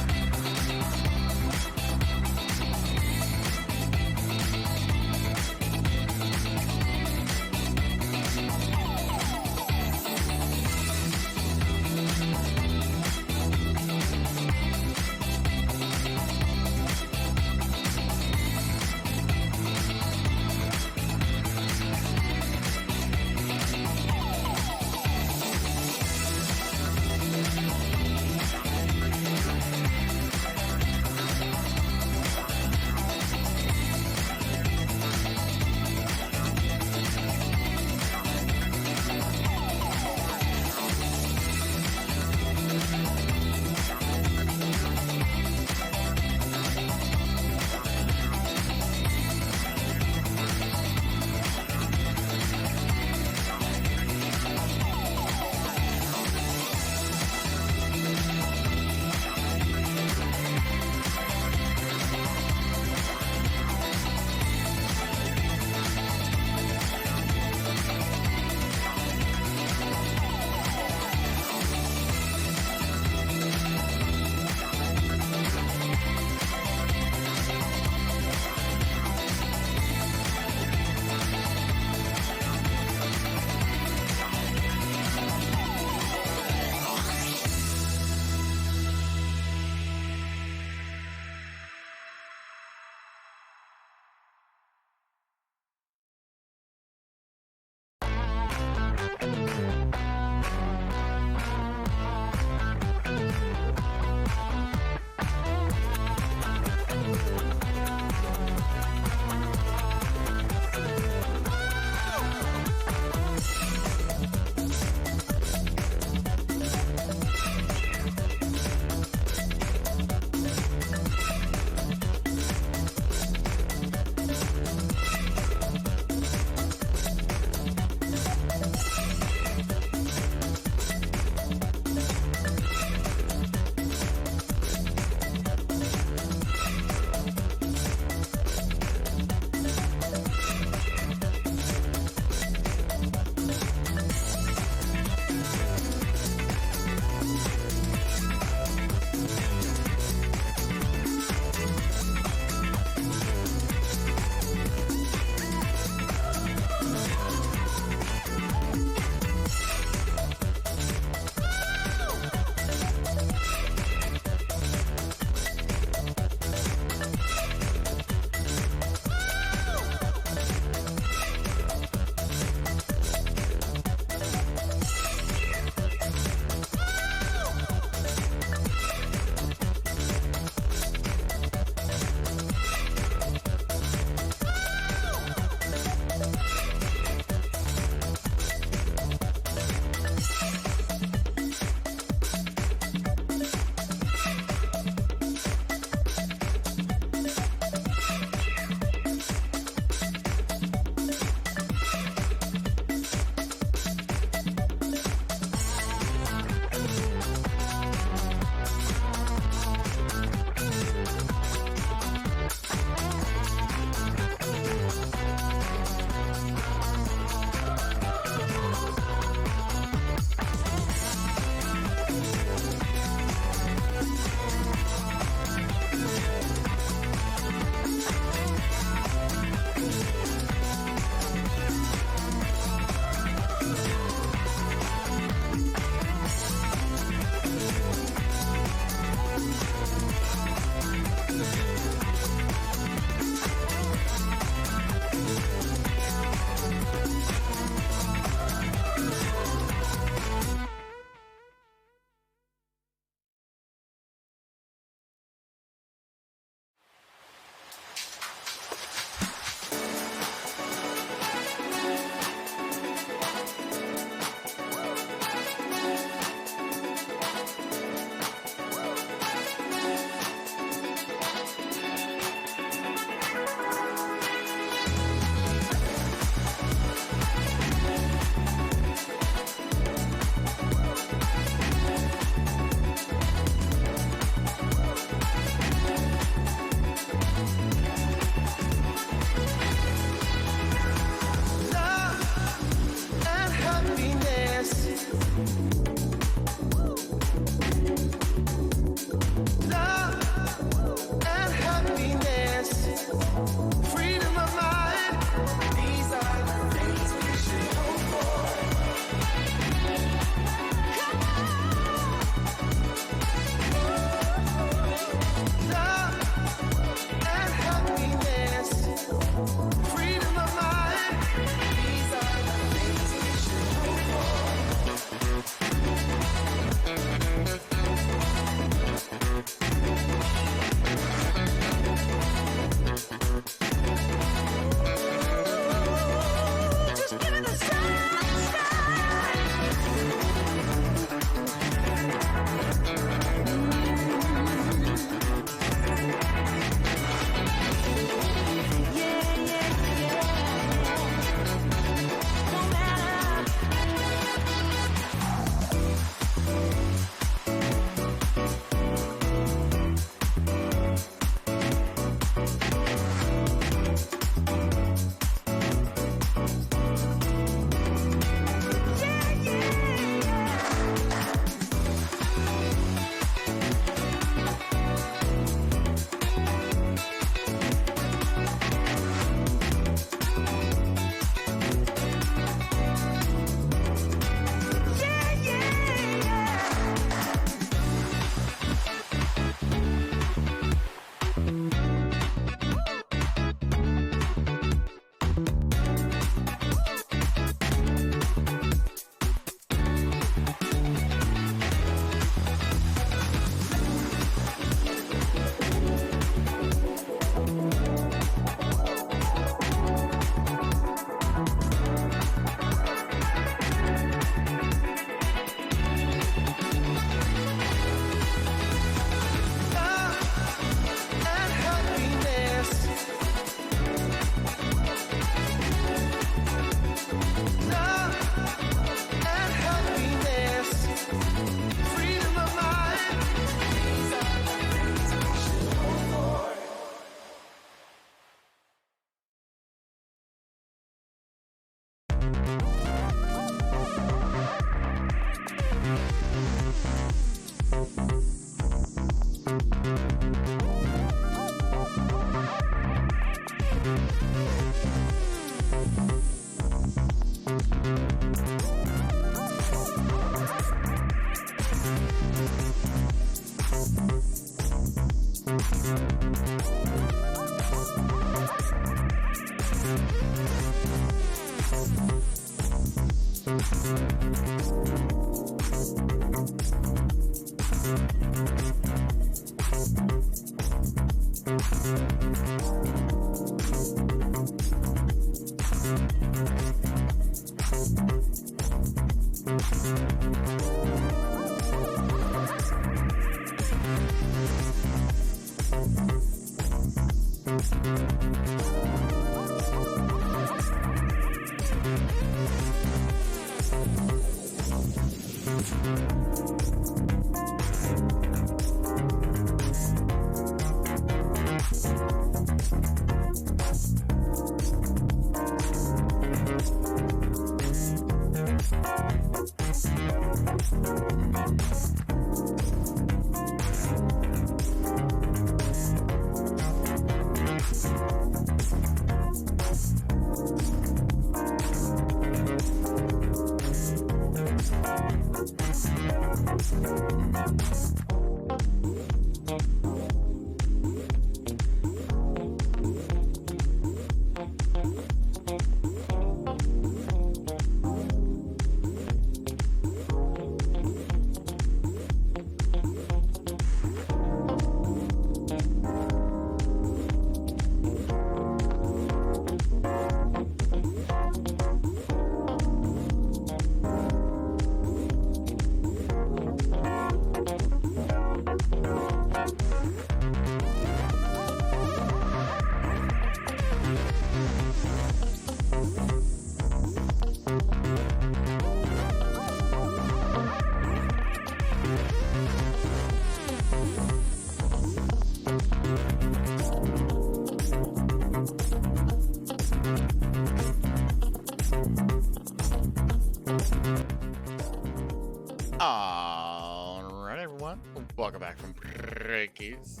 Alright, everyone. Welcome back from Breakies.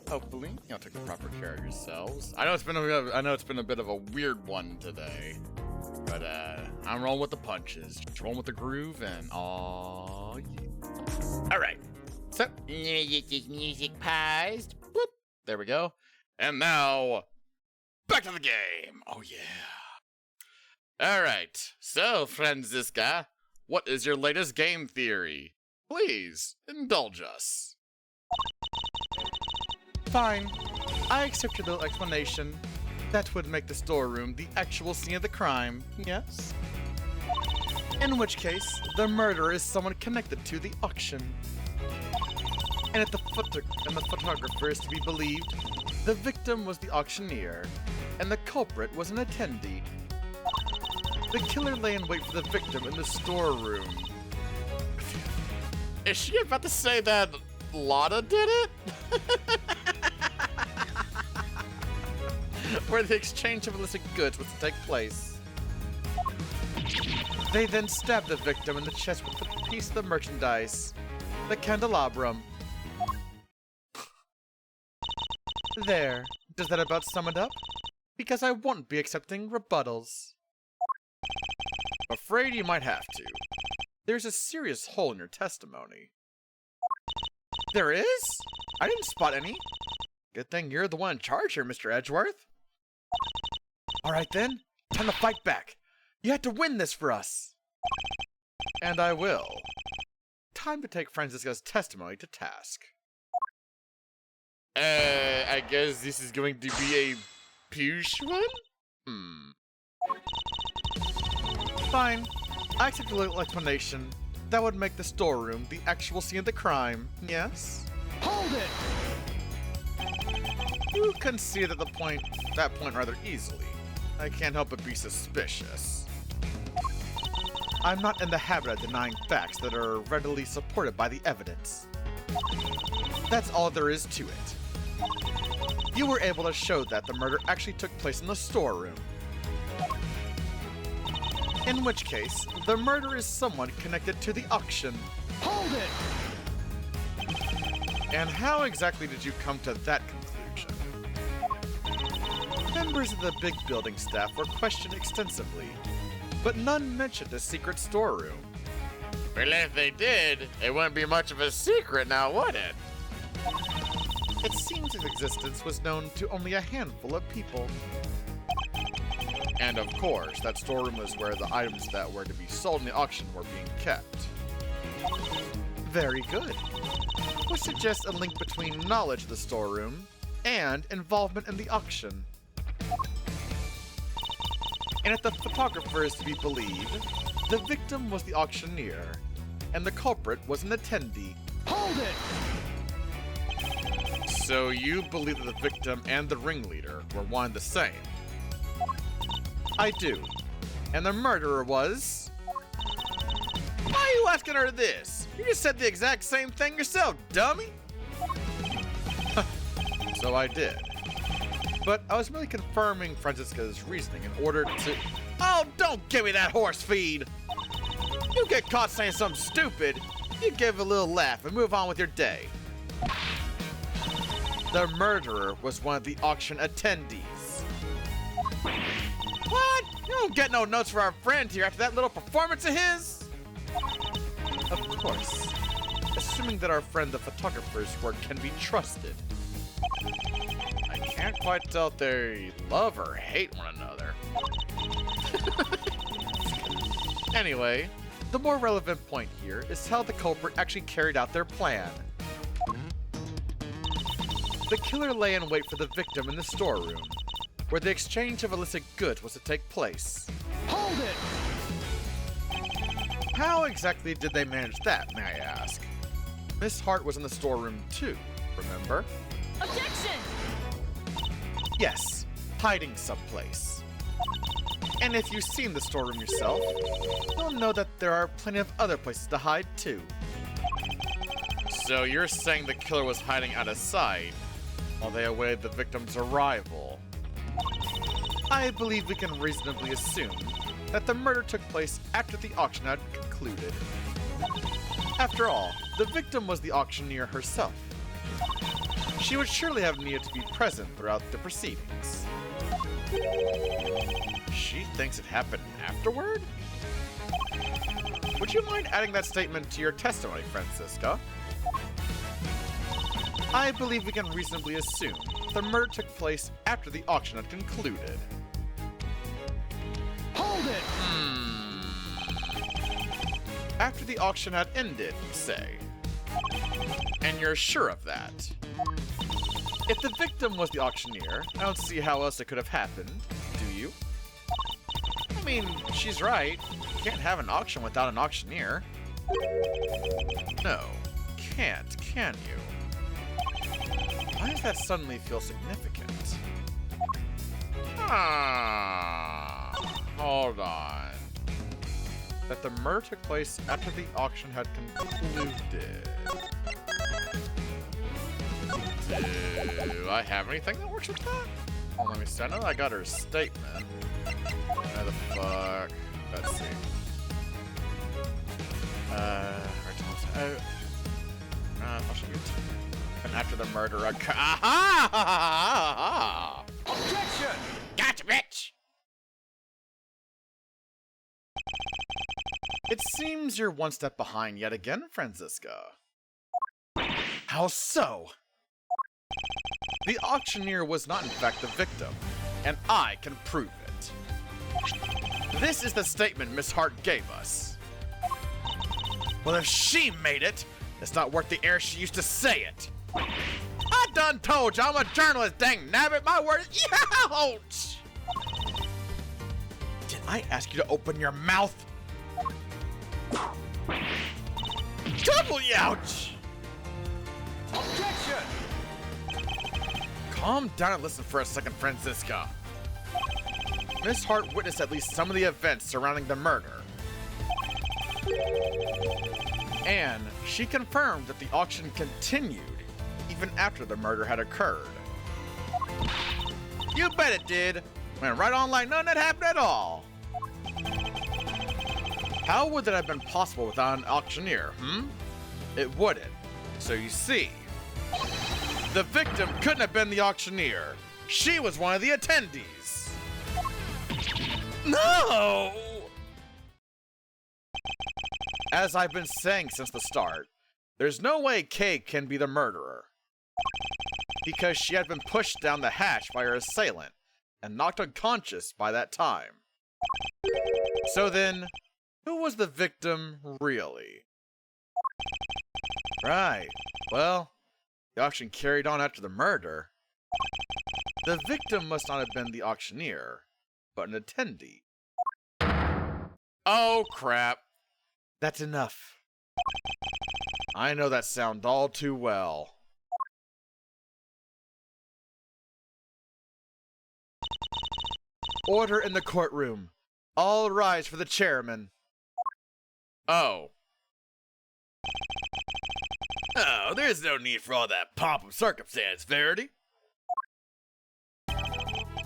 Hopefully, you'll take the proper care of yourselves. I know it's been a bit of a weird one today, but I'm rolling with the punches, just rolling with the groove, and all. Alright, so Let me get this music paused. whoop, there we go. And now, back to the game. Oh yeah. Alright, so Franziska, what is your latest game theory? Please, indulge us. Fine. I accept your little explanation. That would make the storeroom the actual scene of the crime, yes? In which case, the murderer is someone connected to the auction. And if the photographer is to be believed, the victim was the auctioneer, and the culprit was an attendee. The killer lay in wait for the victim in the storeroom. Is she about to say that Lotta did it? Where the exchange of illicit goods was to take place. They then stabbed the victim in the chest with a piece of the merchandise, the candelabrum. There. Does that about sum it up? Because I won't be accepting rebuttals. Afraid you might have to. There's a serious hole in your testimony. There is? I didn't spot any. Good thing you're the one in charge here, Mr. Edgeworth. Alright then, time to fight back. You have to win this for us. And I will. Time to take Franziska's testimony to task. I guess this is going to be a push one? Fine. I accept a little explanation. That would make the storeroom the actual scene of the crime, yes? Hold it! You conceded at that point rather easily. I can't help but be suspicious. I'm not in the habit of denying facts that are readily supported by the evidence. That's all there is to it. You were able to show that the murder actually took place in the storeroom. In which case, the murder is someone connected to the auction. Hold it! And how exactly did you come to that conclusion? Members of the big building staff were questioned extensively, but none mentioned a secret storeroom. Well, if they did, it wouldn't be much of a secret now, would it? It seems its existence was known to only a handful of people. And of course, that storeroom was where the items that were to be sold in the auction were being kept. Very good. which suggests a link between knowledge of the storeroom and involvement in the auction. And if the photographer is to be believed, the victim was the auctioneer, and the culprit was an attendee. Hold it! So you believe that the victim and the ringleader were one and the same? I do. And the murderer was... Why are you asking her this? You just said the exact same thing yourself, dummy! So I did. But I was merely confirming Franziska's reasoning in order to... Oh, don't give me that horse feed! You get caught saying something stupid, you give a little laugh and move on with your day. The murderer was one of the auction attendees. What? You don't get no notes for our friend here after that little performance of his? Of course. Assuming that our friend the photographer's word can be trusted. I can't quite tell if they love or hate one another. Anyway, the more relevant point here is how the culprit actually carried out their plan. The killer lay in wait for the victim in the storeroom, where the exchange of illicit goods was to take place. Hold it! How exactly did they manage that, may I ask? Miss Hart was in the storeroom too, remember? Objection! Yes, hiding someplace. And if you've seen the storeroom yourself, you'll know that there are plenty of other places to hide too. So you're saying the killer was hiding out of sight while they awaited the victim's arrival? I believe we can reasonably assume that the murder took place after the auction had concluded. After all, the victim was the auctioneer herself. She would surely have needed to be present throughout the proceedings. She thinks it happened afterward? Would you mind adding that statement to your testimony, Franziska? I believe we can reasonably assume the murder took place after the auction had concluded. Hold it! After the auction had ended, say. And you're sure of that? If the victim was the auctioneer, I don't see how else it could have happened, do you? I mean, she's right. You can't have an auction without an auctioneer. No, can't, can you? Why does that suddenly feel significant? Hold on. That the murder took place after the auction had concluded. Do I have anything that works with that? Oh, let me see. I know I got her statement. Where the fuck? Let's see. And after the murder, aha! Objection! Gotcha, bitch! It seems you're one step behind yet again, Franziska. How so? The auctioneer was not in fact the victim, and I can prove it. This is the statement Miss Hart gave us. Well, if she made it, it's not worth the air she used to say it. I done told you I'm a journalist, dang nabbit. My word is ouch! Did I ask you to open your mouth? Double ouch! Objection! Calm down and listen for a second, Franziska. Miss Hart witnessed at least some of the events surrounding the murder. And she confirmed that the auction continued even after the murder had occurred. You bet it did. Went right on like none had happened at all. How would that have been possible without an auctioneer, It wouldn't. So you see, the victim couldn't have been the auctioneer. She was one of the attendees. No! As I've been saying since the start, there's no way Kay can be the murderer. Because she had been pushed down the hatch by her assailant and knocked unconscious by that time. So then, who was the victim really? Right. Well, the auction carried on after the murder. The victim must not have been the auctioneer, but an attendee. Oh, crap. That's enough. I know that sound all too well. Order in the courtroom. All rise for the chairman. Oh. Oh, there's no need for all that pomp of circumstance, Verity.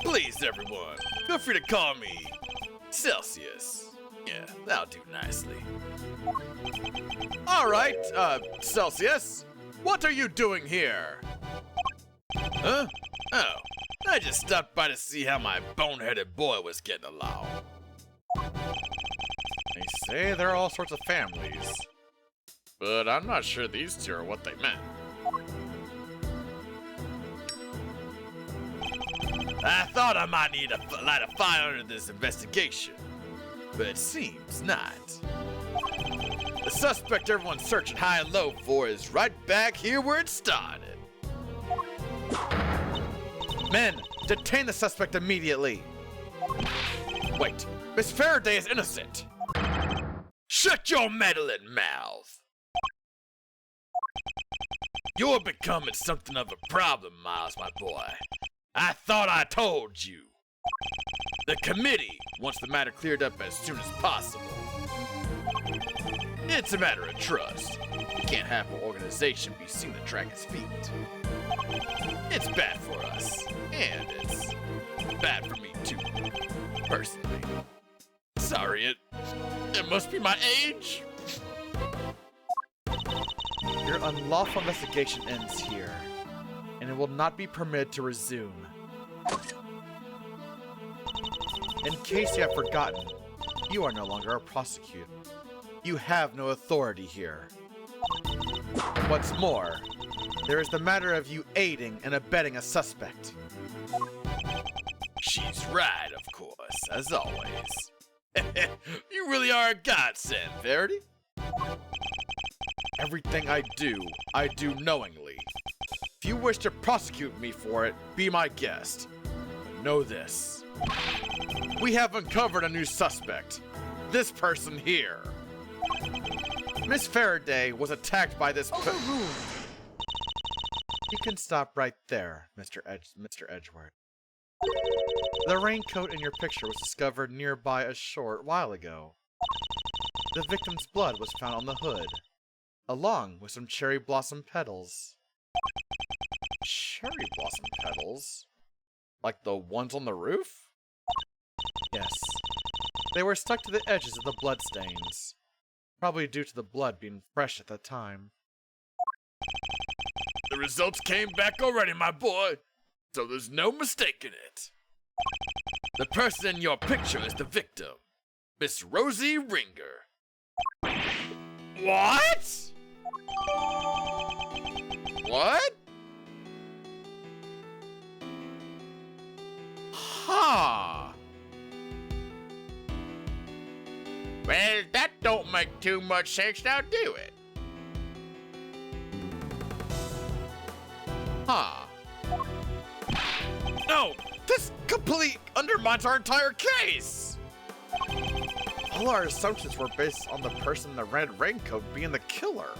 Please, everyone, feel free to call me Celsius. Yeah, that'll do nicely. All right, Celsius, what are you doing here? Huh? Oh, I just stopped by to see how my boneheaded boy was getting along. They say there are all sorts of families, but I'm not sure these two are what they meant. I thought I might need to light a fire under this investigation, but it seems not. The suspect everyone's searching high and low for is right back here where it started. Men, detain the suspect immediately. Wait, Miss Faraday is innocent. Shut your meddling mouth. You're becoming something of a problem, Miles, my boy. I thought I told you. The committee wants the matter cleared up as soon as possible. It's a matter of trust. You can't have an organization be seen to drag its feet. It's bad for us, and it's bad for me too, personally. Sorry, it must be my age. Your unlawful investigation ends here, and it will not be permitted to resume. In case you have forgotten, you are no longer a prosecutor. You have no authority here. What's more, there is the matter of you aiding and abetting a suspect. She's right, of course, as always. You really are a godsend, Verity. Everything I do knowingly. If you wish to prosecute me for it, be my guest. But know this. We have uncovered a new suspect. This person here. Miss Faraday was attacked by this You can stop right there, Mr. Edgeworth. The raincoat in your picture was discovered nearby a short while ago. The victim's blood was found on the hood, along with some cherry blossom petals. Cherry blossom petals? Like the ones on the roof? Yes. They were stuck to the edges of the bloodstains, probably due to the blood being fresh at the time. The results came back already, my boy, so there's no mistaking it. The person in your picture is the victim, Miss Rosie Ringer. What? What? Huh. Well, that don't make too much sense now, do it? Huh. No, this completely undermines our entire case! All our assumptions were based on the person in the red raincoat being the killer.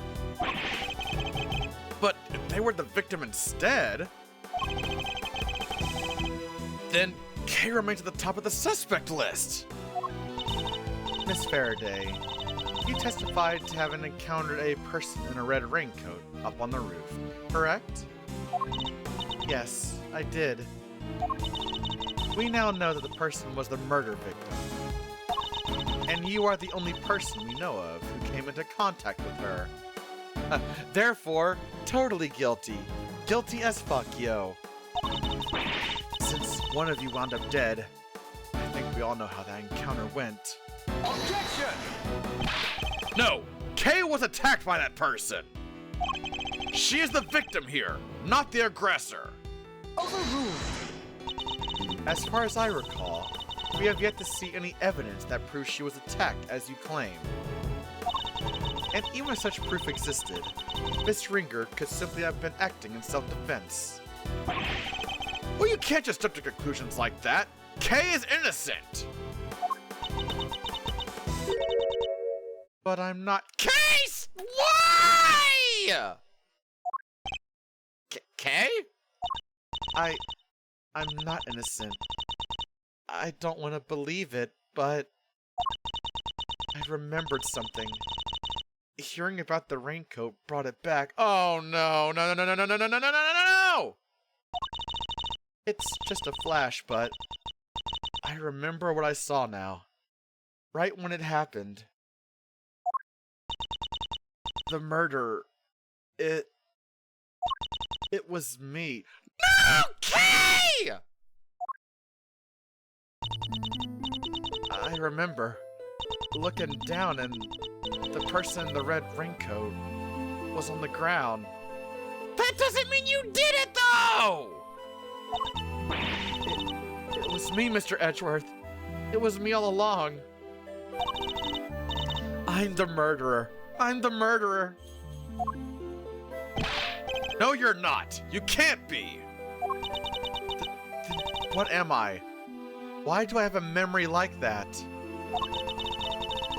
But if they were the victim instead, then Kay remains at the top of the suspect list. Miss Faraday, you testified to having encountered a person in a red raincoat up on the roof, correct? Yes, I did. We now know that the person was the murder victim. And you are the only person we know of who came into contact with her. Therefore, totally guilty. Guilty as fuck, yo. Since one of you wound up dead, I think we all know how that encounter went. Objection! No! Kay was attacked by that person! She is the victim here, not the aggressor. Overruled. As far as I recall, we have yet to see any evidence that proves she was attacked as you claim. And even if such proof existed, Miss Ringer could simply have been acting in self-defense. Well, you can't just jump to conclusions like that. Kay is innocent! But I'm not. Case! Why? Kay? I'm not innocent. I don't want to believe it, but I remembered something. Hearing about the raincoat brought it back. Oh no, no, no, no, no, no, no, no, no, no, no! It's just a flash, but I remember what I saw now. Right when it happened. The murder. It was me. No, Kay! I remember looking down and the person in the red raincoat was on the ground. That doesn't mean you did it, though! It was me, Mr. Edgeworth. It was me all along. I'm the murderer. I'm the murderer. No, you're not. You can't be. What am I? Why do I have a memory like that?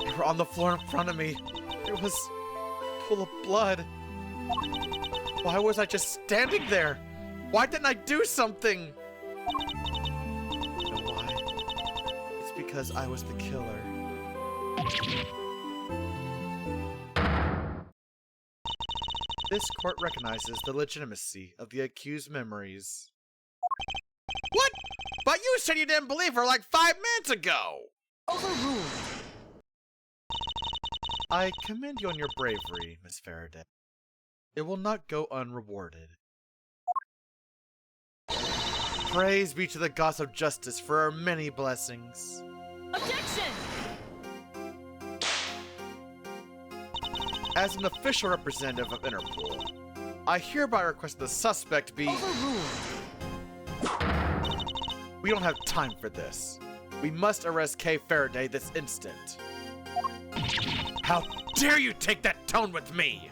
You were on the floor in front of me. It was full of blood. Why was I just standing there? Why didn't I do something? You know why? It's because I was the killer. This court recognizes the legitimacy of the accused's memories. What? But you said you didn't believe her like 5 minutes ago! Overruled. I commend you on your bravery, Miss Faraday. It will not go unrewarded. Praise be to the gods of justice for our many blessings. Objection! As an official representative of Interpol, I hereby request the suspect be... Overruled. We don't have time for this. We must arrest Kay Faraday this instant. How dare you take that tone with me?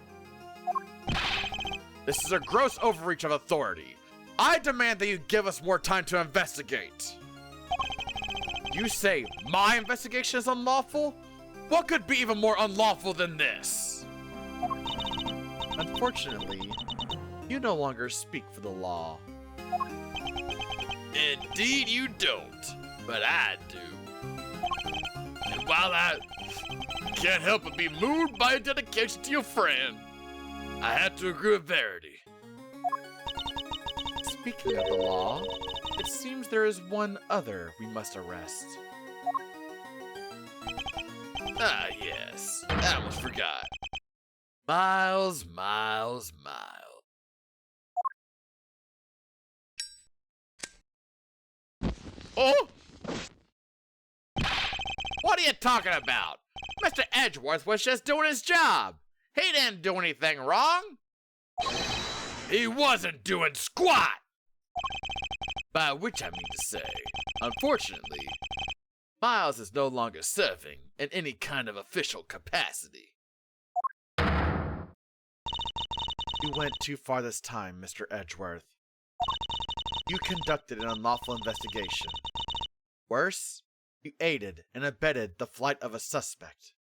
This is a gross overreach of authority. I demand that you give us more time to investigate. You say my investigation is unlawful? What could be even more unlawful than this? Unfortunately, you no longer speak for the law. Indeed you don't, but I do. And while I can't help but be moved by your dedication to your friend, I had to agree with Verity. Speaking of the law, it seems there is one other we must arrest. Ah, yes. I almost forgot. Miles. Oh! What are you talking about? Mr. Edgeworth was just doing his job. He didn't do anything wrong. He wasn't doing squat! By which I mean to say, unfortunately, Miles is no longer serving in any kind of official capacity. You went too far this time, Mr. Edgeworth. You conducted an unlawful investigation. Worse, you aided and abetted the flight of a suspect.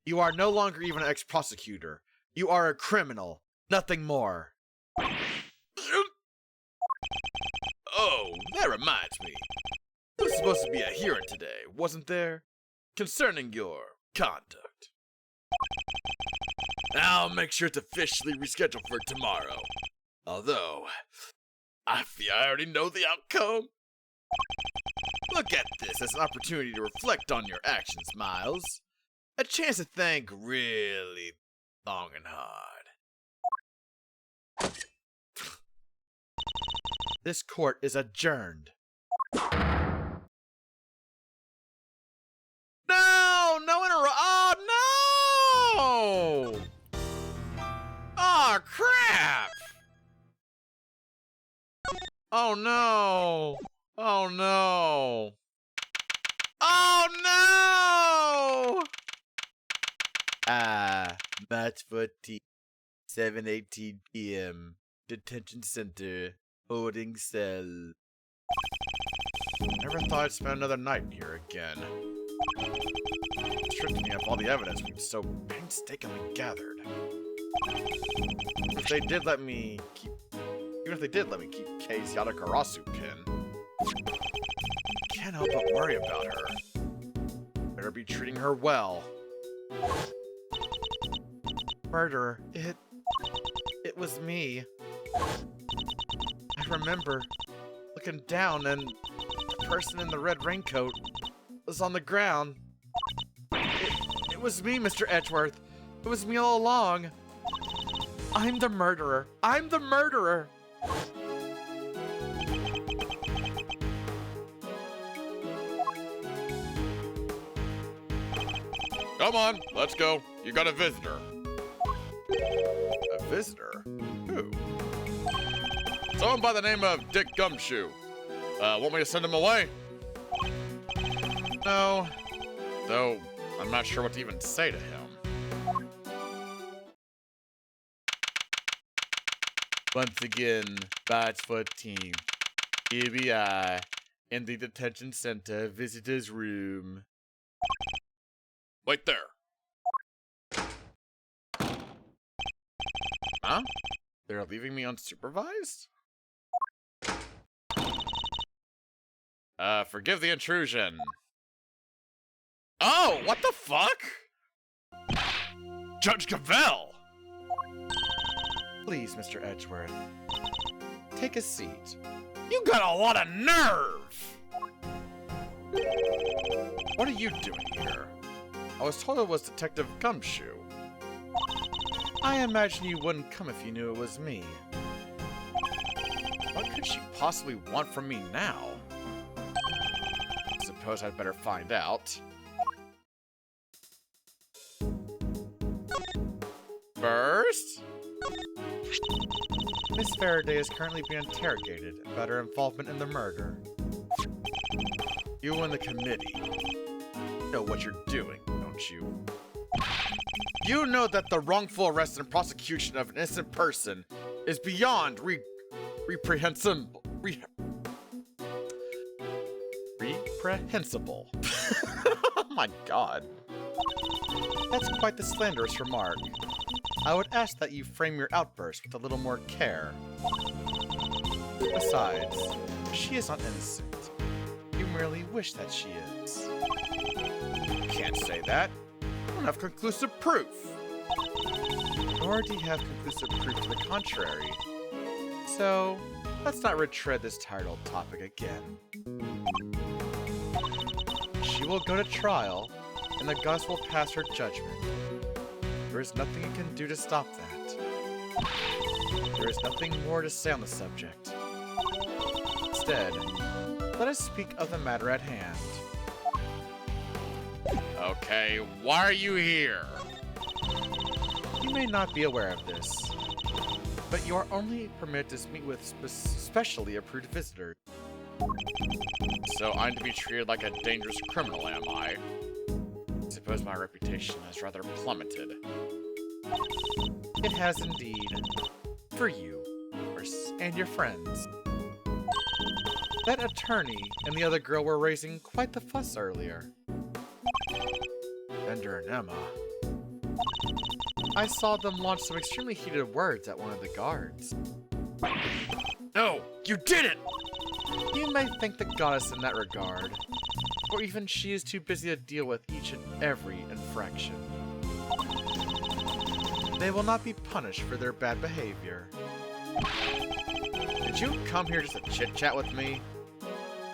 You are no longer even an ex-prosecutor. You are a criminal, nothing more. Oh, that reminds me. There was supposed to be a hearing today, wasn't there? Concerning your conduct. I'll make sure it's officially rescheduled for tomorrow. Although, I fear I already know the outcome. Look at this as an opportunity to reflect on your actions, Miles. A chance to think really long and hard. This court is adjourned. No! No Oh, no! Oh, crap! Oh, no! Oh, no! Oh, no! March 14th, 7:18 p.m. Detention Center, holding cell. Never thought I'd spend another night in here again. Stripped me of all the evidence we'd so painstakingly gathered. Even if they did let me keep Kei's Yadakarasu pin, can't help but worry about her. Better be treating her well. Murderer, it was me. I remember looking down and the person in the red raincoat was on the ground. It was me, Mr. Edgeworth. It was me all along. I'm the murderer. I'm the murderer. Come on, let's go. You got a visitor. A visitor? Who? Someone by the name of Dick Gumshoe. Want me to send him away? No. Though, I'm not sure what to even say to him. Once again, March 14th. Here we are, in the detention center visitor's room. Wait there. Huh? They're leaving me unsupervised? Forgive the intrusion. Oh, what the fuck? Judge Cavell! Please, Mr. Edgeworth, take a seat. You got a lot of nerve! What are you doing here? I was told it was Detective Gumshoe. I imagine you wouldn't come if you knew it was me. What could she possibly want from me now? Suppose I'd better find out. First, Miss Faraday is currently being interrogated about her involvement in the murder. You and the committee know what you're doing, don't you? You know that the wrongful arrest and prosecution of an innocent person is beyond reprehensible. Reprehensible. Oh my god. That's quite the slanderous remark. I would ask that you frame your outburst with a little more care. Besides, she is not innocent. You merely wish that she is. You can't say that. You don't have conclusive proof. Nor do you have conclusive proof to the contrary. So, let's not retread this tired old topic again. She will go to trial, and the gods will pass her judgment. There is nothing you can do to stop that. There is nothing more to say on the subject. Instead, let us speak of the matter at hand. Okay, why are you here? You may not be aware of this, but you are only permitted to meet with specially approved visitors. So I'm to be treated like a dangerous criminal, am I? I suppose my reputation has rather plummeted. It has indeed. For you, of course, and your friends. That attorney and the other girl were raising quite the fuss earlier. Bender and Emma. I saw them launch some extremely heated words at one of the guards. No, you didn't! You may thank the goddess in that regard, or even she is too busy to deal with each and every infraction. They will not be punished for their bad behavior. Did you come here just to chit-chat with me?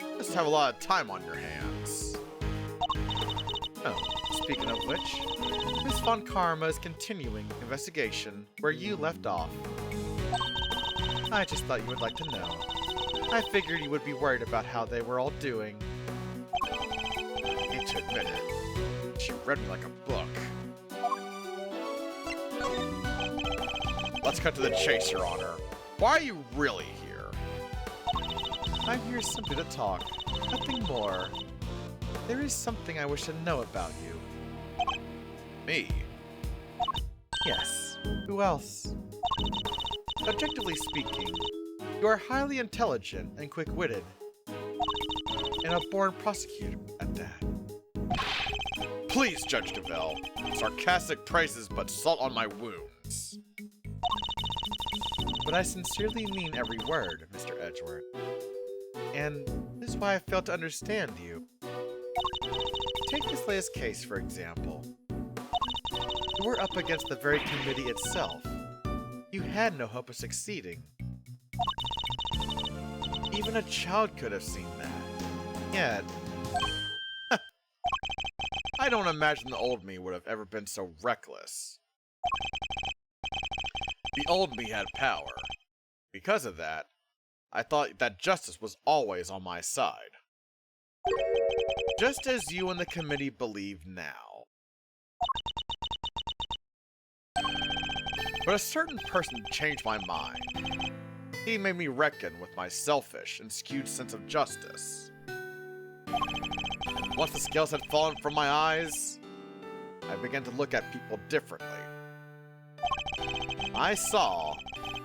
You must have a lot of time on your hands. Oh, speaking of which, Miss Von Karma is continuing investigation where you left off. I just thought you would like to know. I figured you would be worried about how they were all doing. I hate to admit it, she read me like a book. Let's cut to the chase, Your Honor. Why are you really here? I'm here simply to talk, nothing more. There is something I wish to know about you. Me? Yes, who else? Objectively speaking, you are highly intelligent and quick-witted, and a born prosecutor at that. Please, Judge DeVille, sarcastic praises but salt on my wounds. But I sincerely mean every word, Mr. Edgeworth. And this is why I fail to understand you. Take this latest case, for example. You were up against the very committee itself. You had no hope of succeeding. Even a child could have seen that. Yet, I don't imagine the old me would have ever been so reckless. The old me had power. Because of that, I thought that justice was always on my side. Just as you and the committee believe now. But a certain person changed my mind. He made me reckon with my selfish and skewed sense of justice. And once the scales had fallen from my eyes, I began to look at people differently. I saw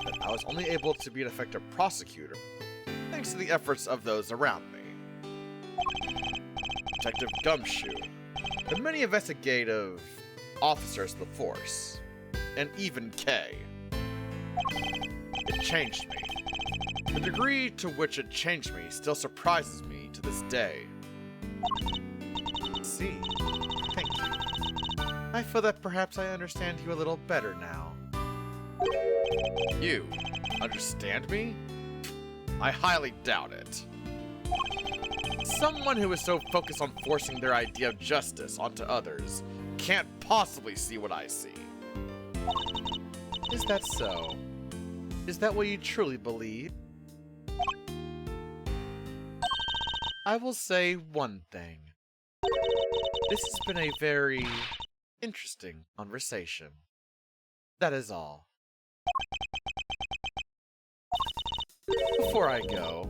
that I was only able to be an effective prosecutor thanks to the efforts of those around me. Detective Gumshoe, the many investigative officers of the force, and even Kay. It changed me. The degree to which it changed me still surprises me to this day. See, thank you. I feel that perhaps I understand you a little better now. You understand me? I highly doubt it. Someone who is so focused on forcing their idea of justice onto others can't possibly see what I see. Is that so? Is that what you truly believe? I will say one thing. This has been a very interesting conversation. That is all. Before I go,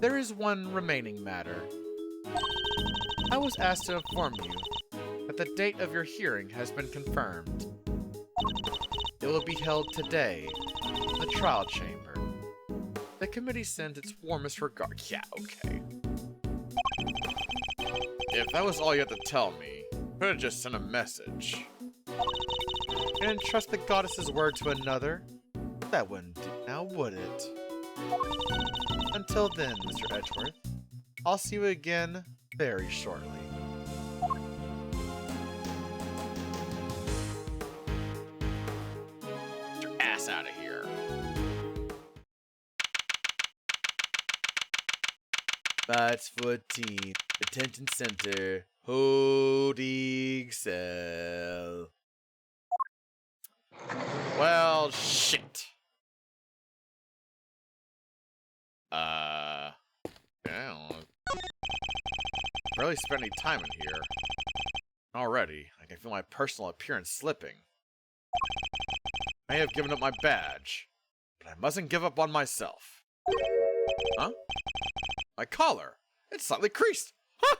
there is one remaining matter. I was asked to inform you that the date of your hearing has been confirmed. It will be held today in the trial chamber. The committee sends its warmest regards. Yeah, okay. If that was all you had to tell me, could have just sent a message. And entrust the goddess's word to another? That wouldn't do now, would it? Until then, Mr. Edgeworth, I'll see you again very shortly. Get your ass out of here. Fights 14, Detention Center, holding cell. Well, shit. Yeah, barely spent any time in here. Already, I can feel my personal appearance slipping. I may have given up my badge, but I mustn't give up on myself. Huh? My collar! It's slightly creased! Huh!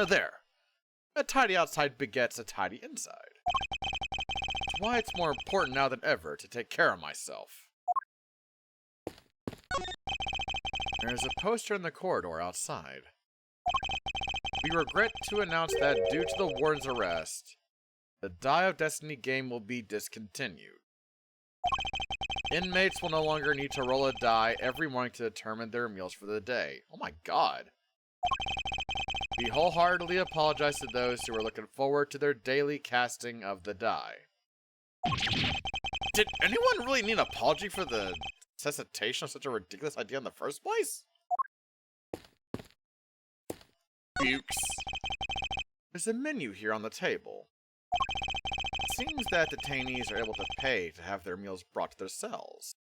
There. A tidy outside begets a tidy inside. That's why it's more important now than ever to take care of myself. There's a poster in the corridor outside. We regret to announce that due to the warden's arrest, the Die of Destiny game will be discontinued. Inmates will no longer need to roll a die every morning to determine their meals for the day. Oh my god. We wholeheartedly apologize to those who are looking forward to their daily casting of the die. Did anyone really need an apology for the necessitation of such a ridiculous idea in the first place? Bukes. There's a menu here on the table. It seems that detainees are able to pay to have their meals brought to their cells.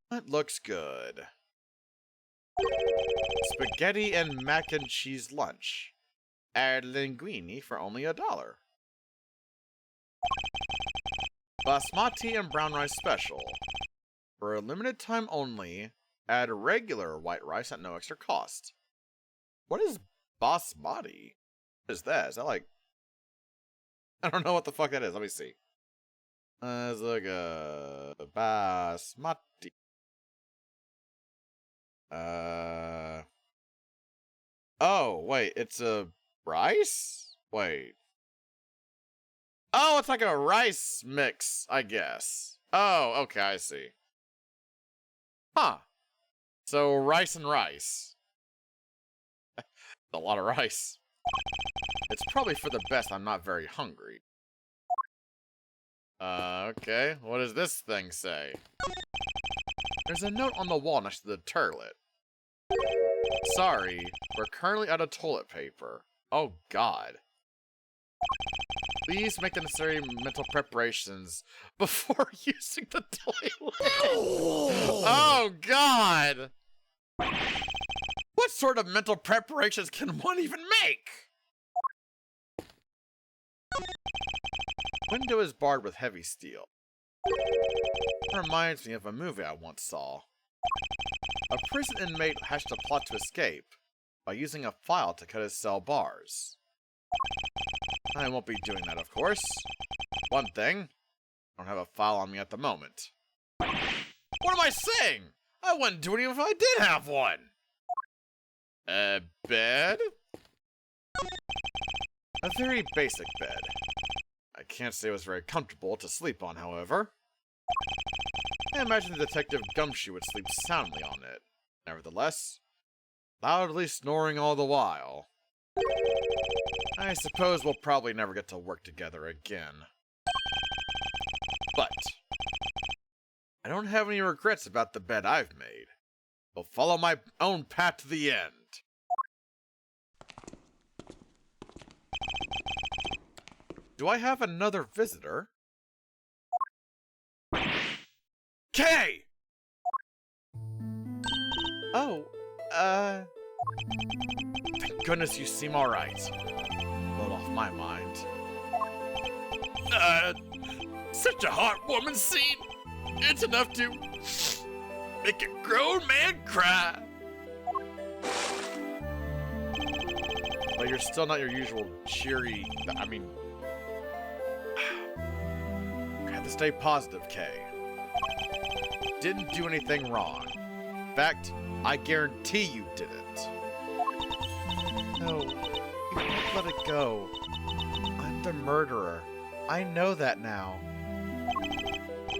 That looks good. Spaghetti and mac and cheese lunch. Add linguine for only $1. Basmati and brown rice special. For a limited time only, add regular white rice at no extra cost. What is basmati? What is that? Is that like I don't know what the fuck that is. Let me see. It's like a basmati. Oh, wait, it's a rice? Wait. Oh, it's like a rice mix, I guess. Oh, okay, I see. Huh. So, rice and rice. A lot of rice. It's probably for the best I'm not very hungry. Okay. What does this thing say? There's a note on the wall next to the toilet. Sorry, we're currently out of toilet paper. Oh, God. Please make the necessary mental preparations before using the toilet. Oh, God. What sort of mental preparations can one even make? Window is barred with heavy steel. Reminds me of a movie I once saw. A prison inmate hatched a plot to escape by using a file to cut his cell bars. I won't be doing that, of course. One thing, I don't have a file on me at the moment. What am I saying? I wouldn't do it even if I did have one. A bed? A very basic bed. I can't say it was very comfortable to sleep on, however. I imagine the Detective Gumshoe would sleep soundly on it. Nevertheless, loudly snoring all the while. I suppose we'll probably never get to work together again. But I don't have any regrets about the bed I've made. I'll follow my own path to the end. Do I have another visitor? Kay! Oh, thank goodness you seem alright. Load off my mind. Such a heartwarming scene. It's enough to make a grown man cry. But you're still not your usual cheery, you have to stay positive, Kay. Didn't do anything wrong. In fact, I guarantee you didn't. No, you can't let it go. I'm the murderer. I know that now.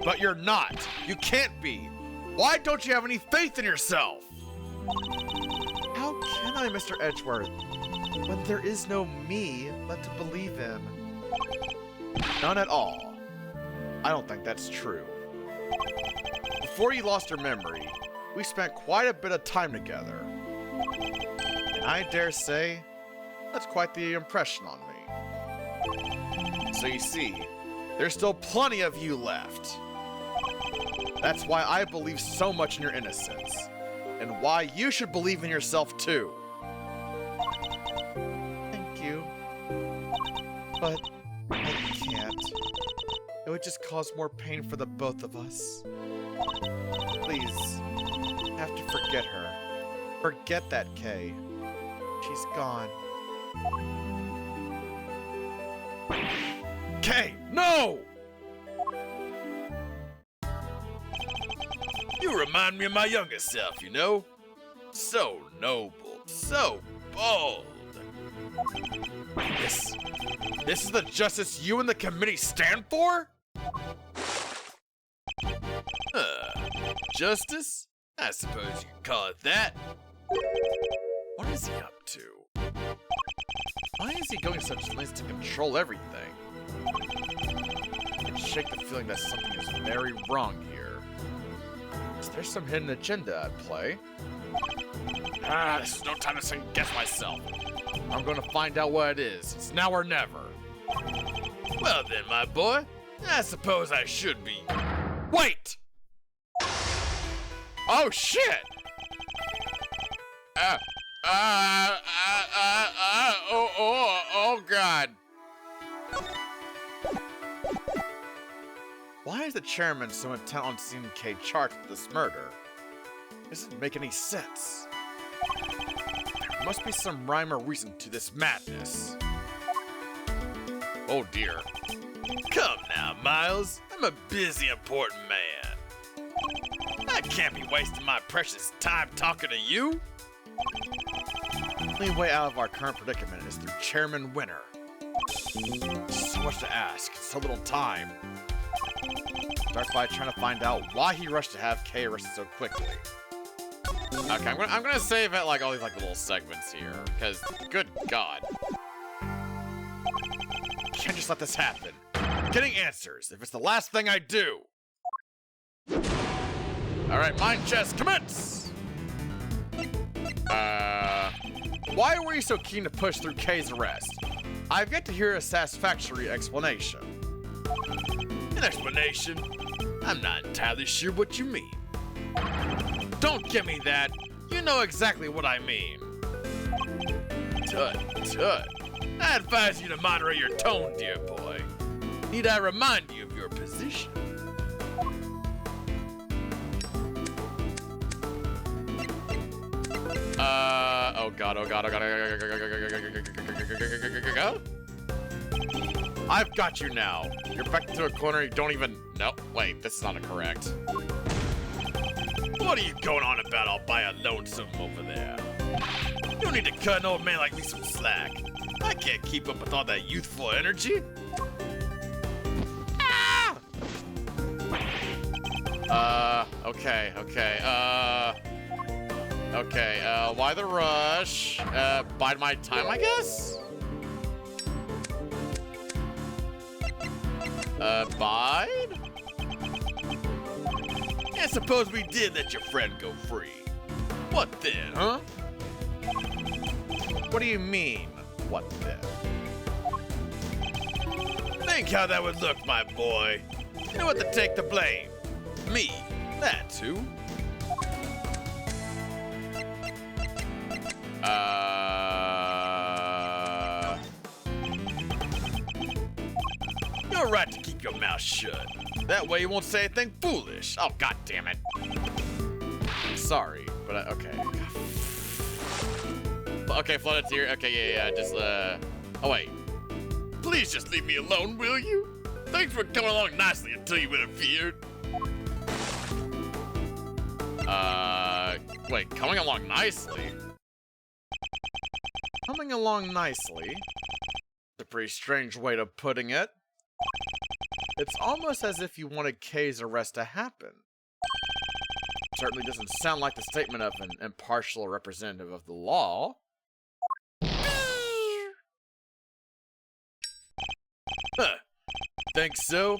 But you're not. You can't be. Why don't you have any faith in yourself? How can I, Mr. Edgeworth, when there is no me left to believe in? None at all. I don't think that's true. Before you lost your memory, we spent quite a bit of time together. And I dare say, that's quite the impression on me. So you see, there's still plenty of you left. That's why I believe so much in your innocence, and why you should believe in yourself too. Thank you. But I can't. It would just cause more pain for the both of us. Please, you have to forget her. Forget that, Kay. She's gone. Kay, no! You remind me of my younger self, you know? So noble, so bold. This is the justice you and the committee stand for? Justice? I suppose you could call it that. What is he up to? Why is he going such lengths to control everything? I can shake the feeling that something is very wrong here. Is there some hidden agenda at play? This is no time to second guess myself. I'm gonna find out what it is. It's now or never. Well then, my boy, I suppose I should be. Wait! Oh shit! Oh god. Why is the chairman so intent on seeing Kay charged with this murder? This doesn't make any sense. There must be some rhyme or reason to this madness. Oh dear. Come now, Miles. I'm a busy, important man. I can't be wasting my precious time talking to you. The only way out of our current predicament is through Chairman Winter. So much to ask, so little time. Start by trying to find out why he rushed to have Kay arrested so quickly. Okay, I'm gonna save it like all these like little segments here, because good God. Can't just let this happen. Getting answers, if it's the last thing I do. Alright, mind chess, commence! Why were you so keen to push through Kay's arrest? I've yet to hear a satisfactory explanation. An explanation? I'm not entirely sure what you mean. Don't give me that. You know exactly what I mean. Tut, tut. I advise you to moderate your tone, dear boy. Need I remind you of your position? Oh god, oh god, oh god, I've got you now. You're backed into a corner, you don't even... No, wait, this is not correct. What are you going on about all by a lonesome over there? You don't need to cut an old man like me some slack. I can't keep up with all that youthful energy. Ah! Okay, why the rush? Bide my time, I guess? Bide? And suppose we did let your friend go free. What then, huh? What do you mean, what then? Think how that would look, my boy. You know what to take the blame. Me, that's who. You're right to keep your mouth shut. That way you won't say anything foolish. Oh, god damn it. Sorry, but okay. Okay, flooded here. Okay, yeah, just, oh, wait. Please just leave me alone, will you? Things were coming along nicely until you interfered. Wait, coming along nicely? Coming along nicely? It's a pretty strange way of putting it. It's almost as if you wanted Kay's arrest to happen. Certainly doesn't sound like the statement of an impartial representative of the law. Huh. Think so?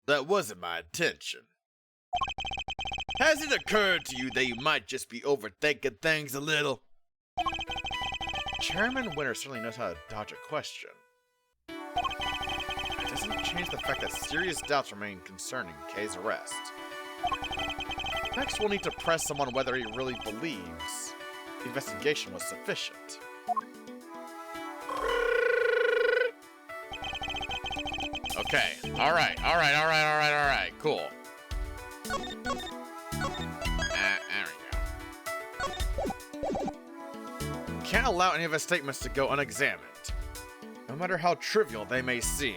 That wasn't my intention. Has it occurred to you that you might just be overthinking things a little? Chairman Winter certainly knows how to dodge a question. It doesn't change the fact that serious doubts remain concerning Kay's arrest. Next, we'll need to press him on whether he really believes the investigation was sufficient. Okay, alright, cool. There we go. Can't allow any of his statements to go unexamined, no matter how trivial they may seem.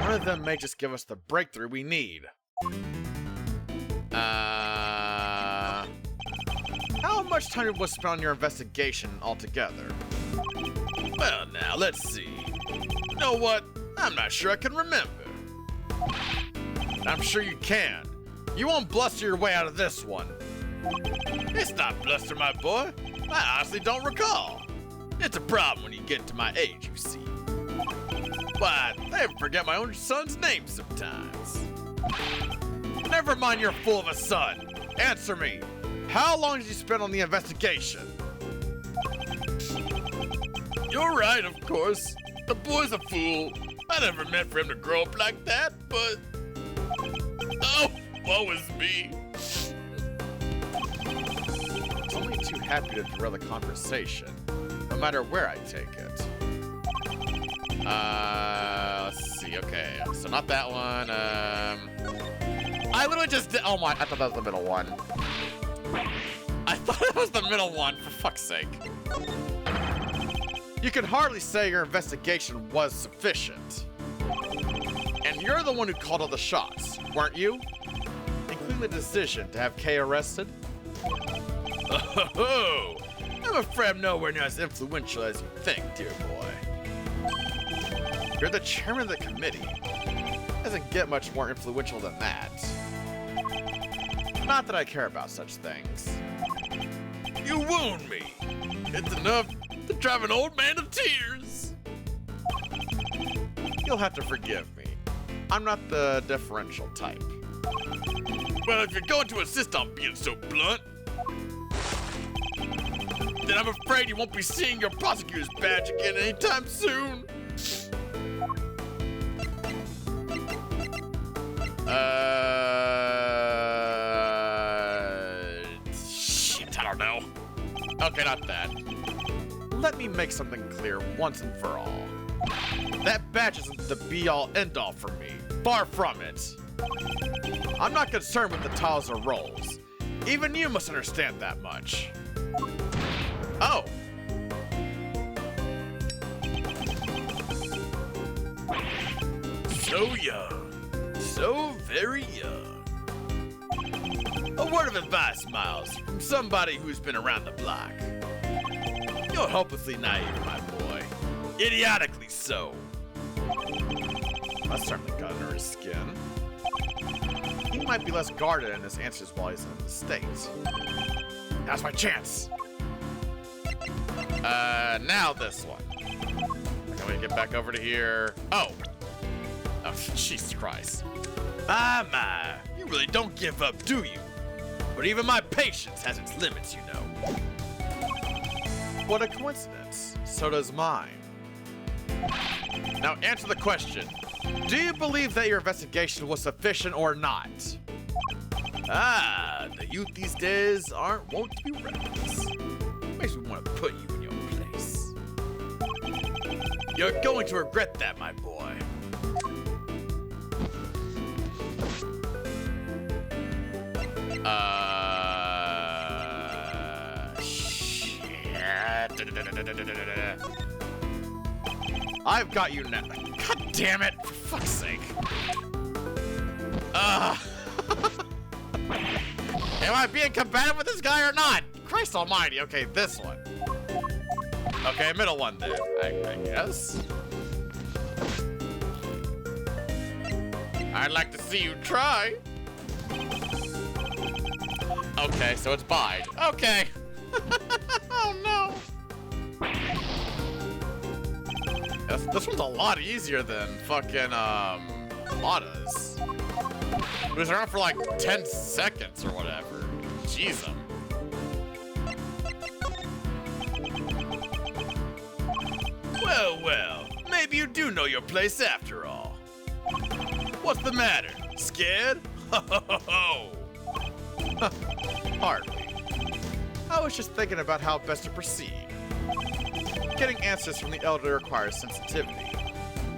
One of them may just give us the breakthrough we need. How much time was spent on your investigation altogether? Well, now, let's see. You know what? I'm not sure I can remember. I'm sure you can. You won't bluster your way out of this one. It's not bluster, my boy. I honestly don't recall. It's a problem when you get to my age, you see. Why, I even forget my own son's name sometimes. Never mind your fool of a son. Answer me. How long did you spend on the investigation? You're right, of course. The boy's a fool. I never meant for him to grow up like that, but... Oh, woe is me. I'm only too happy to derail the conversation, no matter where I take it. Let's see, okay. So not that one, I literally just did, oh my, I thought that was the middle one. I thought it was the middle one, for fuck's sake. You can hardly say your investigation was sufficient. And you're the one who called all the shots, weren't you? Including the decision to have Kay arrested? Oh, I'm afraid I'm nowhere near as influential as you think, dear boy. You're the chairman of the committee. Doesn't get much more influential than that. Not that I care about such things. You wound me. It's enough to drive an old man to tears. You'll have to forgive me. I'm not the deferential type. Well, if you're going to insist on being so blunt, then I'm afraid you won't be seeing your prosecutor's badge again anytime soon. Shit, I don't know. Okay, not that. Let me make something clear once and for all. That badge isn't the be-all, end-all for me. Far from it. I'm not concerned with the tiles or rolls. Even you must understand that much. Oh. So young. So very young. A word of advice, Miles, from somebody who's been around the block. You're hopelessly naive, my boy. Idiotically so. That certainly got under his skin. He might be less guarded in his answers while he's in the States. Now's my chance. Now this one. Can we get back over to here? Oh, Jesus Christ. My, you really don't give up, do you? But even my patience has its limits, you know. What a coincidence. So does mine. Now answer the question. Do you believe that your investigation was sufficient or not? The youth these days aren't wont to be reckless. Makes me want to put you in your place. You're going to regret that, my boy. Shit. I've got you now. God damn it, for fuck's sake. Am I being combative with this guy or not? Christ almighty. Okay, this one. Okay, middle one then, I guess. I'd like to see you try. Okay, so it's bide. Okay. Oh no. This one's a lot easier than fucking Lada's. It was around for like 10 seconds or whatever. Jeez. Well, maybe you do know your place after all. What's the matter? Scared? Ho ho ho ho! Hardly. I was just thinking about how best to proceed. Getting answers from the elder requires sensitivity.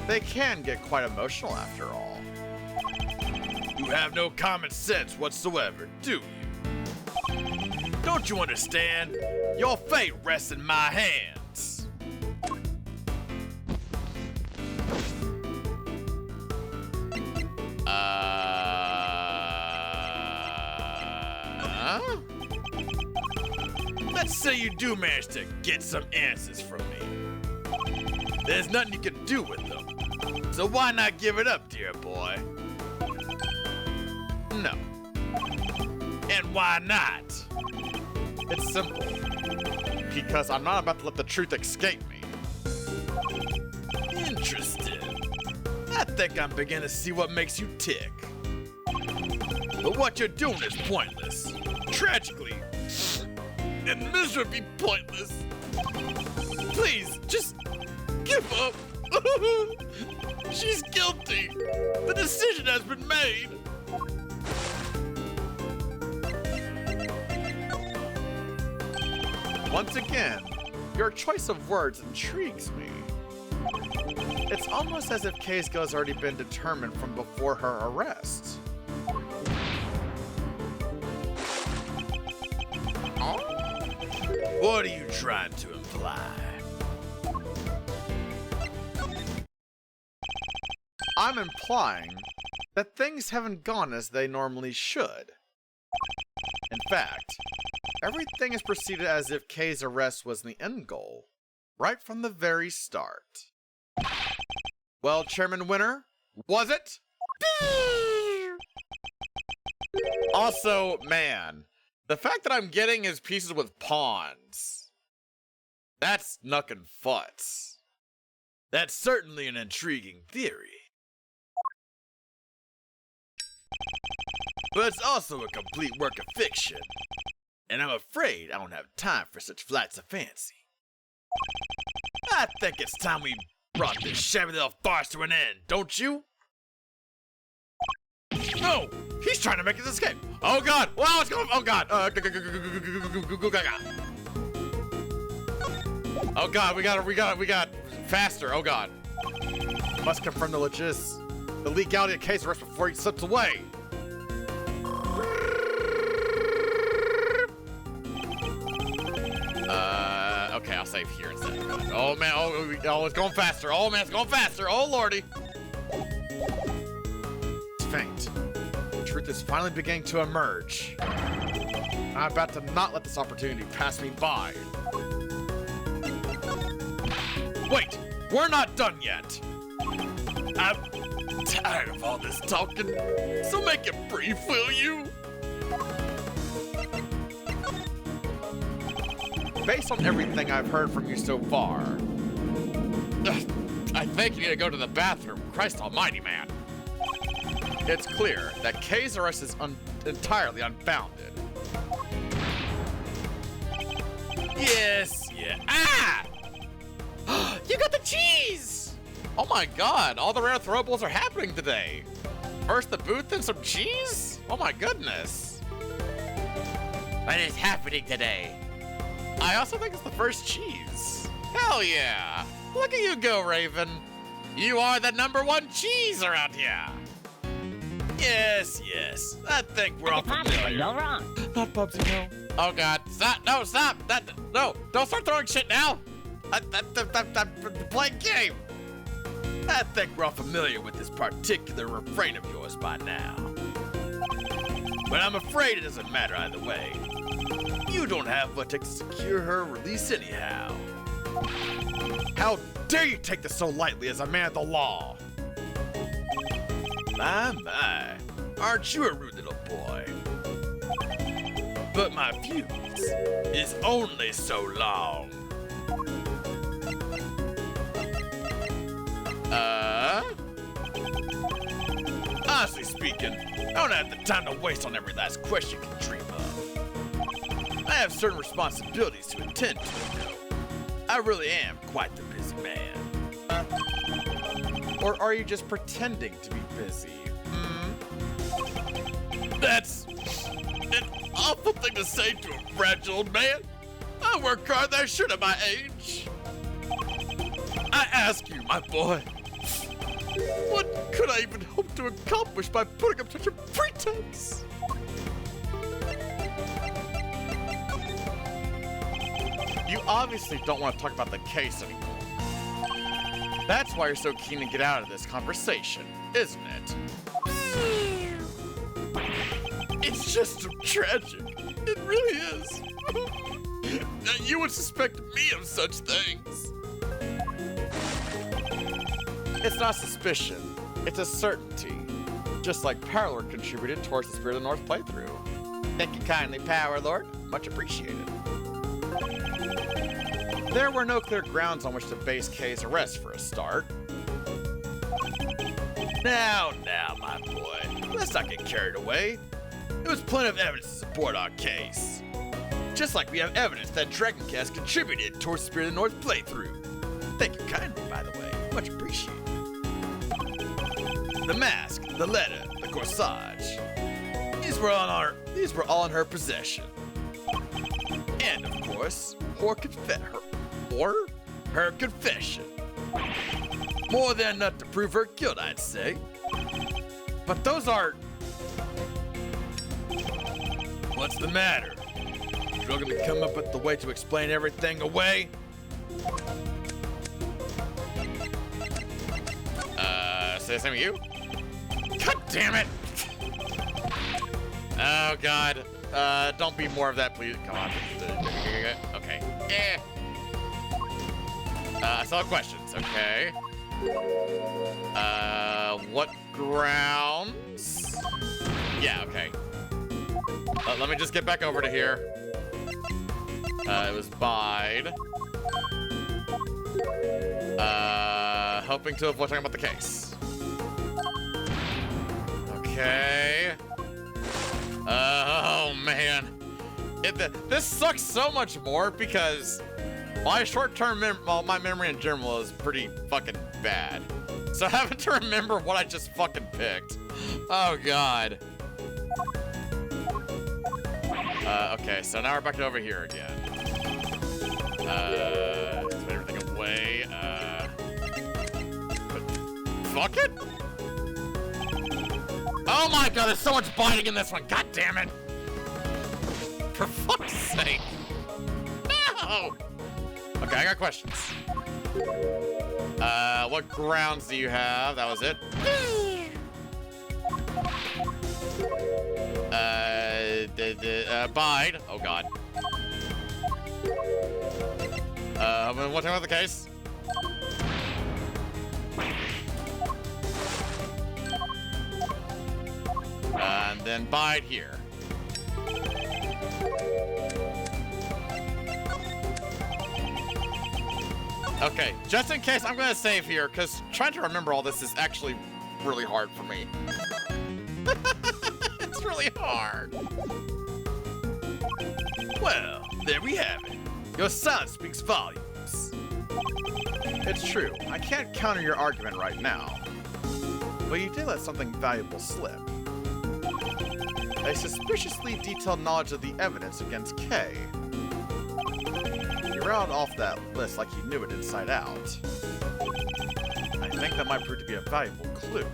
They can get quite emotional after all. You have no common sense whatsoever, do you? Don't you understand? Your fate rests in my hands. Let's say you do manage to get some answers from me. There's nothing you can do with them. So why not give it up, dear boy? No. And why not? It's simple. Because I'm not about to let the truth escape me. Interesting. I think I'm beginning to see what makes you tick. But what you're doing is pointless. Tragically and miserably pointless. Please, just give up. She's guilty. The decision has been made. Once again, your choice of words intrigues me. It's almost as if Kay's goal has already been determined from before her arrest. What are you trying to imply? I'm implying that things haven't gone as they normally should. In fact, everything has proceeded as if Kay's arrest was the end goal, right from the very start. Well, Chairman Winner, was it? Also, man, the fact that I'm getting his pieces with pawns, that's knuckin' futz. That's certainly an intriguing theory. But it's also a complete work of fiction, and I'm afraid I don't have time for such flights of fancy. I think it's time we brought this shabby little farce to an end, don't you? No! He's trying to make his escape! Oh god! Wow, it's going- oh god! Oh god, we got faster, oh god. Must confirm the legality of case arrest before he slips away. Okay, I'll save here instead. Oh man, oh, it's going faster. Oh man, it's going faster. Oh lordy. It's faint. The truth is finally beginning to emerge. I'm about to not let this opportunity pass me by. Wait, we're not done yet. I'm tired of all this talking, so make it brief, will you? Based on everything I've heard from you so far, I think you need to go to the bathroom. Christ almighty, man. It's clear that Kay's arrest is entirely unfounded. Yes, yeah. Ah! You got the cheese! Oh my god, all the rare throwables are happening today. First the booth, then some cheese? Oh my goodness. What is happening today? I also think it's the first cheese. Hell yeah. Look at you go, Raven. You are the #1 cheese around here. Yes, yes. I think we're all familiar. You're wrong. Not Bubsy, no. Oh god. Stop. No, stop. No. Don't start throwing shit now. I'm playing game. I think we're all familiar with this particular refrain of yours by now. But I'm afraid it doesn't matter either way. You don't have what takes to secure her release anyhow. How dare you take this so lightly as a man of the law? My, aren't you a rude little boy? But my fuse is only so long. Honestly speaking, I don't have the time to waste on every last question you can dream of. I have certain responsibilities to attend to, though. I really am quite the busy man. Or are you just pretending to be busy? That's an awful thing to say to a fragile old man. I work hard, that should at my age. I ask you, my boy, what could I even hope to accomplish by putting up such a pretense? You obviously don't want to talk about the case anymore. That's why you're so keen to get out of this conversation, isn't it? It's just so tragic. It really is. That you would suspect me of such things. It's not suspicion, it's a certainty. Just like Power Lord contributed towards the Spirit of the North playthrough. Thank you kindly, Power Lord. Much appreciated. There were no clear grounds on which to base Kay's arrest for a start. Now, my boy. Let's not get carried away. There was plenty of evidence to support our case. Just like we have evidence that Dragoncast contributed towards the Spirit of the North playthrough. Thank you kindly, by the way. Much appreciated. The mask, the letter, the corsage. These were all in her possession. And of course, her confession. More than enough to prove her guilt, I'd say. But those aren't... What's the matter? Struggling to come up with the way to explain everything say the same to you? God damn it! Oh god. Don't be more of that, please. Come on. Okay. I still have questions. Okay. What grounds? Yeah, okay. Let me just get back over to here. It was Bide. Hoping to avoid talking about the case. Okay. Oh, man. This sucks so much more because my short-term my memory in general is pretty fucking bad. So having to remember what I just fucking picked. Oh, God. Okay, so now we're back over here again. Put everything away. Fuck it! Oh my god, there's so much biting in this one. God damn it! For fuck's sake! No! Okay, I got questions. What grounds do you have? That was it. Bide. Oh god. What time about the case? And then bide here. Okay, just in case, I'm gonna save here, because trying to remember all this is actually really hard for me. It's really hard. Well, there we have it. Your silence speaks volumes. It's true, I can't counter your argument right now. But you did let something valuable slip. A suspiciously detailed knowledge of the evidence against Kay. You rattled off that list like you knew it inside out. I think that might prove to be a valuable clue.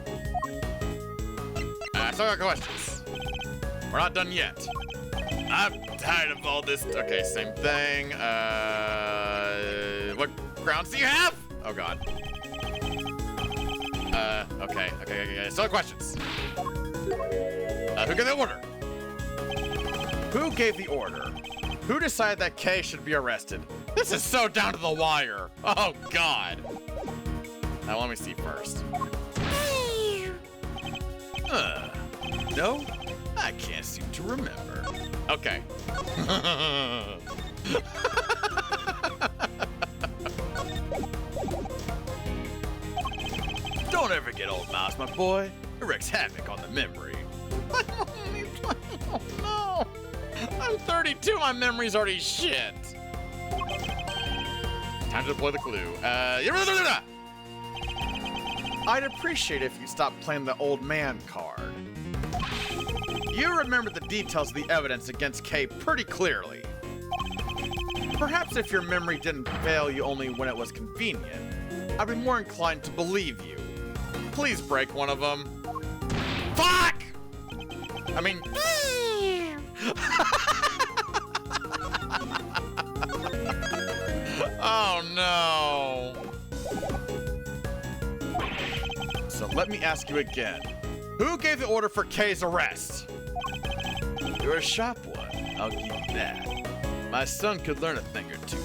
So I got questions. We're not done yet. I'm tired of all this. Okay, same thing. What grounds do you have? Oh god. Okay. So questions. Who gave the order? Who gave the order? Who decided that Kay should be arrested? This is so down to the wire. Oh god. Now let me see first. No, I can't seem to remember. Okay. Don't ever get old mouse, my boy. It wreaks havoc on the memory. Oh no! I'm 32, my memory's already shit. Time to deploy the clue. I'd appreciate if you stopped playing the old man card. You remember the details of the evidence against Kay pretty clearly. Perhaps if your memory didn't fail you only when it was convenient, I'd be more inclined to believe you. Please break one of them. Fuck! I mean... Oh no! So let me ask you again. Who gave the order for Kay's arrest? You're a sharp one, I'll give you that. My son could learn a thing or two.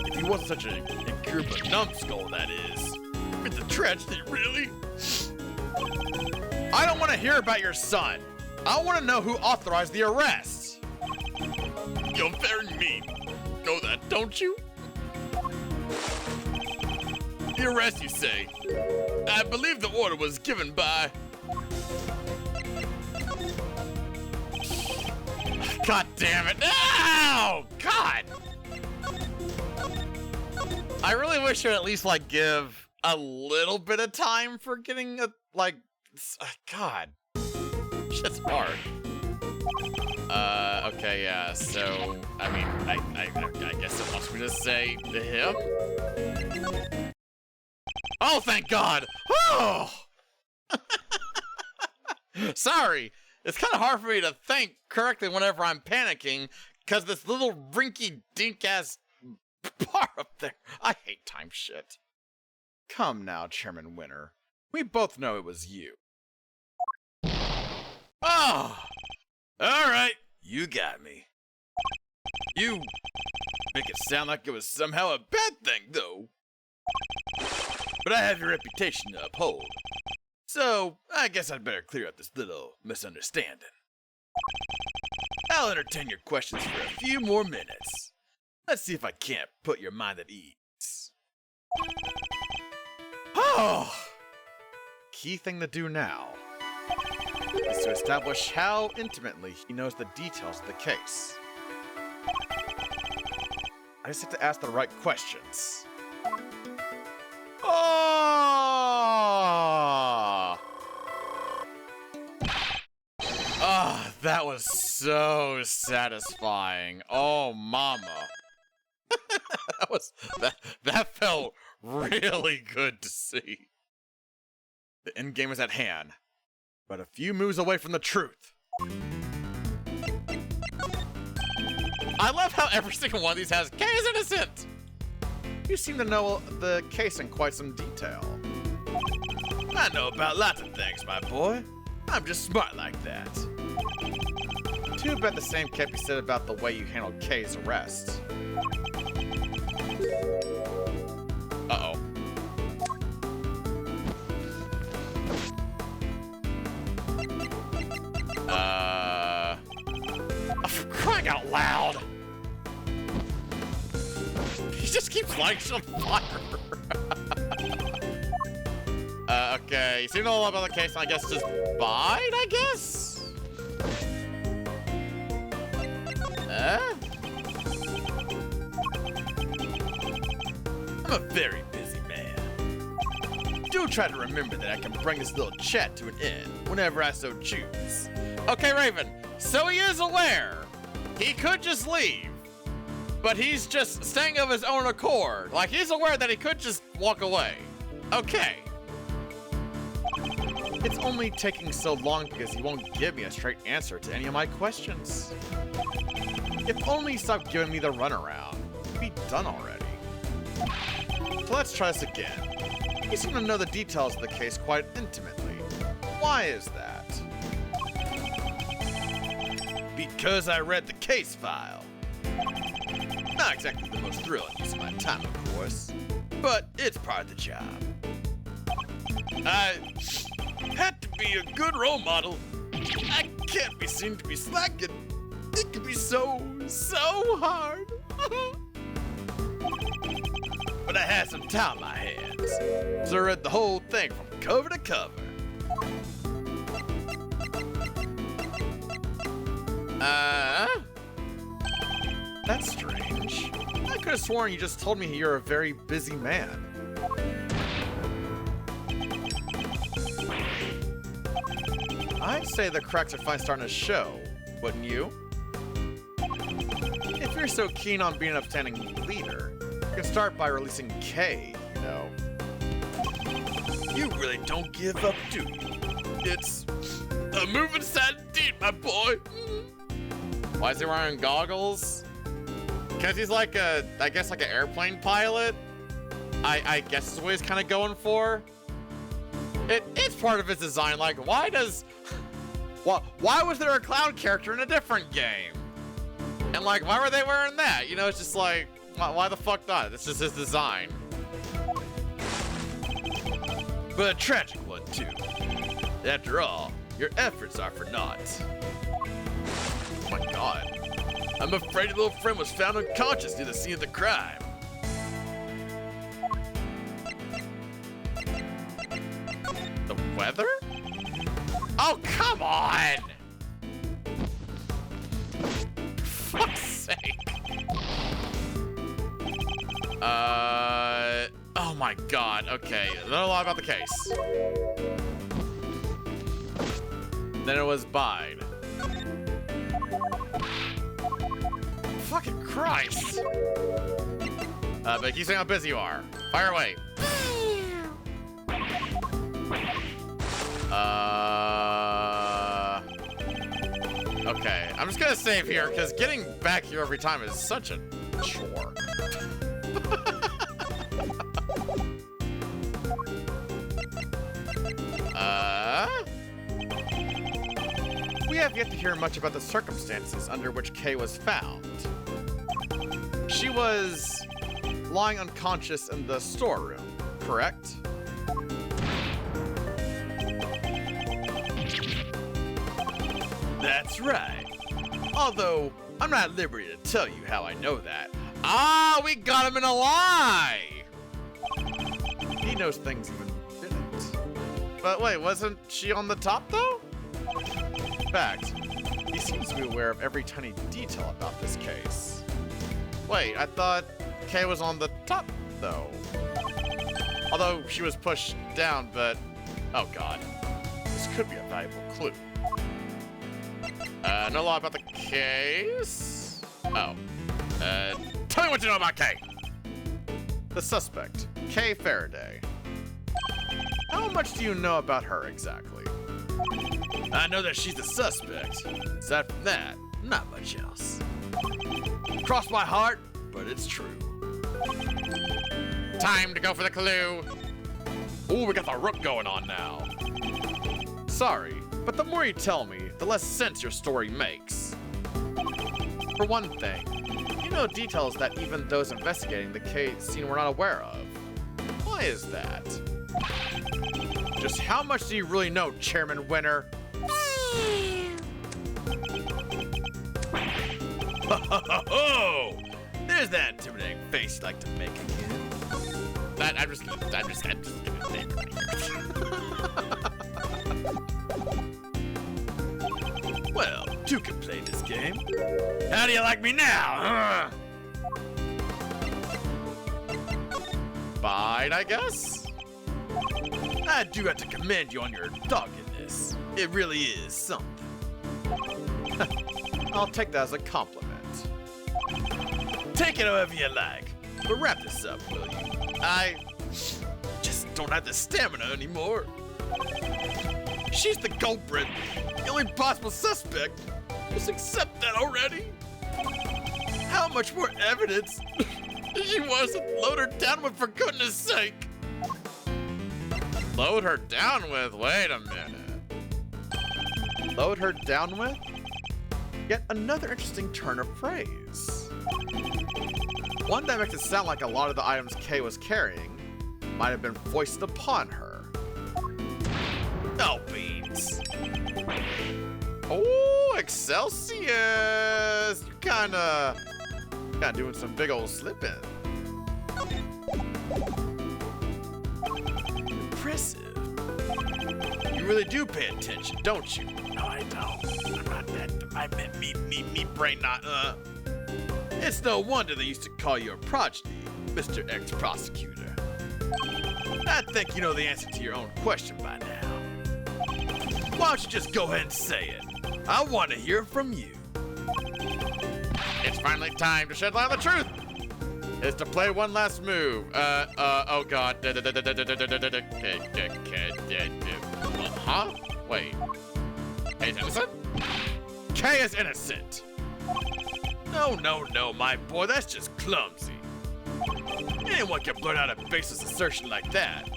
If he wasn't such an incurable numbskull, that is. It's a tragedy, really. I don't want to hear about your son. I want to know who authorized the arrest. You're very mean. Know that, don't you? The arrest, you say? I believe the order was given by... God damn it. No! God! I really wish you'd at least, like, give a little bit of time for getting a, like... God. Shit's hard. Okay, yeah, so... I mean, I guess it wants me to say to him? Oh, thank God! Oh! Sorry. It's kind of hard for me to think correctly whenever I'm panicking, because this little rinky-dink-ass bar up there. I hate time shit. Come now, Chairman Winter. We both know it was you. Oh! Alright, you got me. You make it sound like it was somehow a bad thing, though. But I have your reputation to uphold. So, I guess I'd better clear up this little misunderstanding. I'll entertain your questions for a few more minutes. Let's see if I can't put your mind at ease. Oh! Key thing to do now is to establish how intimately he knows the details of the case. I just have to ask the right questions. Oh! Ah, that was so satisfying. Oh, mama. that felt really good to see. The end game is at hand, but a few moves away from the truth. I love how every single one of these has K is innocent. You seem to know the case in quite some detail. I know about lots of things, my boy. I'm just smart like that. Too bad the same can't be said about the way you handled K's arrest. Uh-oh. Oh, for crying out loud! He just keeps lighting on fire. Okay, you seem to know a lot about the case, and I guess just bide, I guess? I'm a very busy man. Do try to remember that I can bring this little chat to an end whenever I so choose. Okay, Raven, so he is aware. He could just leave, but he's just staying of his own accord. Like, he's aware that he could just walk away. Okay. It's only taking so long because he won't give me a straight answer to any of my questions. If only he stopped giving me the runaround, he'd be done already. So let's try this again. You seem to know the details of the case quite intimately. Why is that? Because I read the case file. Not exactly the most thrilling use of my time, of course, but it's part of the job. I had to be a good role model. I can't be seen to be slacking. It can be so hard. But I had some time on my hands, so I read the whole thing from cover to cover. That's strange. I could have sworn you just told me you're a very busy man. I'd say the cracks are finally starting to show, wouldn't you? If you're so keen on being an upstanding leader, you can start by releasing K, you know. You really don't give up, do you? It's a moving side indeed, my boy. Why is he wearing goggles? Because he's like I guess like an airplane pilot? I guess is what he's kind of going for. It's part of his design. Like, why was there a clown character in a different game? And like, why were they wearing that? You know, it's just like, why the fuck not? This is his design. But a tragic one, too. After all, your efforts are for naught. Oh my god. I'm afraid your little friend was found unconscious near the scene of the crime. The weather? Oh, come on! For fuck's sake. Oh my god, okay. I know a lot about the case. Then it was Bide. Fucking Christ! But keep saying how busy you are. Fire away. Okay, I'm just gonna save here, because getting back here every time is such a chore. have yet to hear much about the circumstances under which Kay was found. She was lying unconscious in the storeroom, correct? That's right. Although, I'm not at liberty to tell you how I know that. Ah, we got him in a lie! He knows things even didn't. But wait, wasn't she on the top though? In fact, he seems to be aware of every tiny detail about this case. Wait, I thought Kay was on the top though. Although she was pushed down, but oh god. This could be a valuable clue. Know a lot about the case? Oh. Tell me what you know about Kay! The suspect, Kay Faraday. How much do you know about her exactly? I know that she's the suspect. Aside from that, not much else. Cross my heart, but it's true. Time to go for the clue. Ooh, we got the rook going on now. Sorry, but the more you tell me, the less sense your story makes. For one thing, you know details that even those investigating the case scene were not aware of. Why is that? Just how much do you really know, Chairman Winner? Ho! There's that intimidating face you'd like to make again. I'm just gonna say it. Well, two can play this game. How do you like me now? Fine, I guess? I do have to commend you on your doggedness. It really is something. I'll take that as a compliment. Take it however you like. But wrap this up, will you? I just don't have the stamina anymore. She's the culprit. The only possible suspect. Just accept that already. How much more evidence does she want us to load her down with, for goodness sake? Load her down with? Wait a minute. Load her down with? Yet another interesting turn of phrase. One that makes it sound like a lot of the items Kay was carrying might have been foisted upon her. Oh, beans. Oh, Excelsius! You're kinda doing some big old slipping. Impressive. You really do pay attention, don't you? No, I don't. I'm not that. I meant me brain not, It's no wonder they used to call you a prodigy, Mr. Ex-Prosecutor. I think you know the answer to your own question by now. Why don't you just go ahead and say it? I want to hear from you. It's finally time to shed light on the truth. It's to play one last move. Oh god. Huh? Wait. Kay's innocent? Kay is innocent. No, my boy, that's just clumsy. Anyone can blurt out a baseless assertion like that.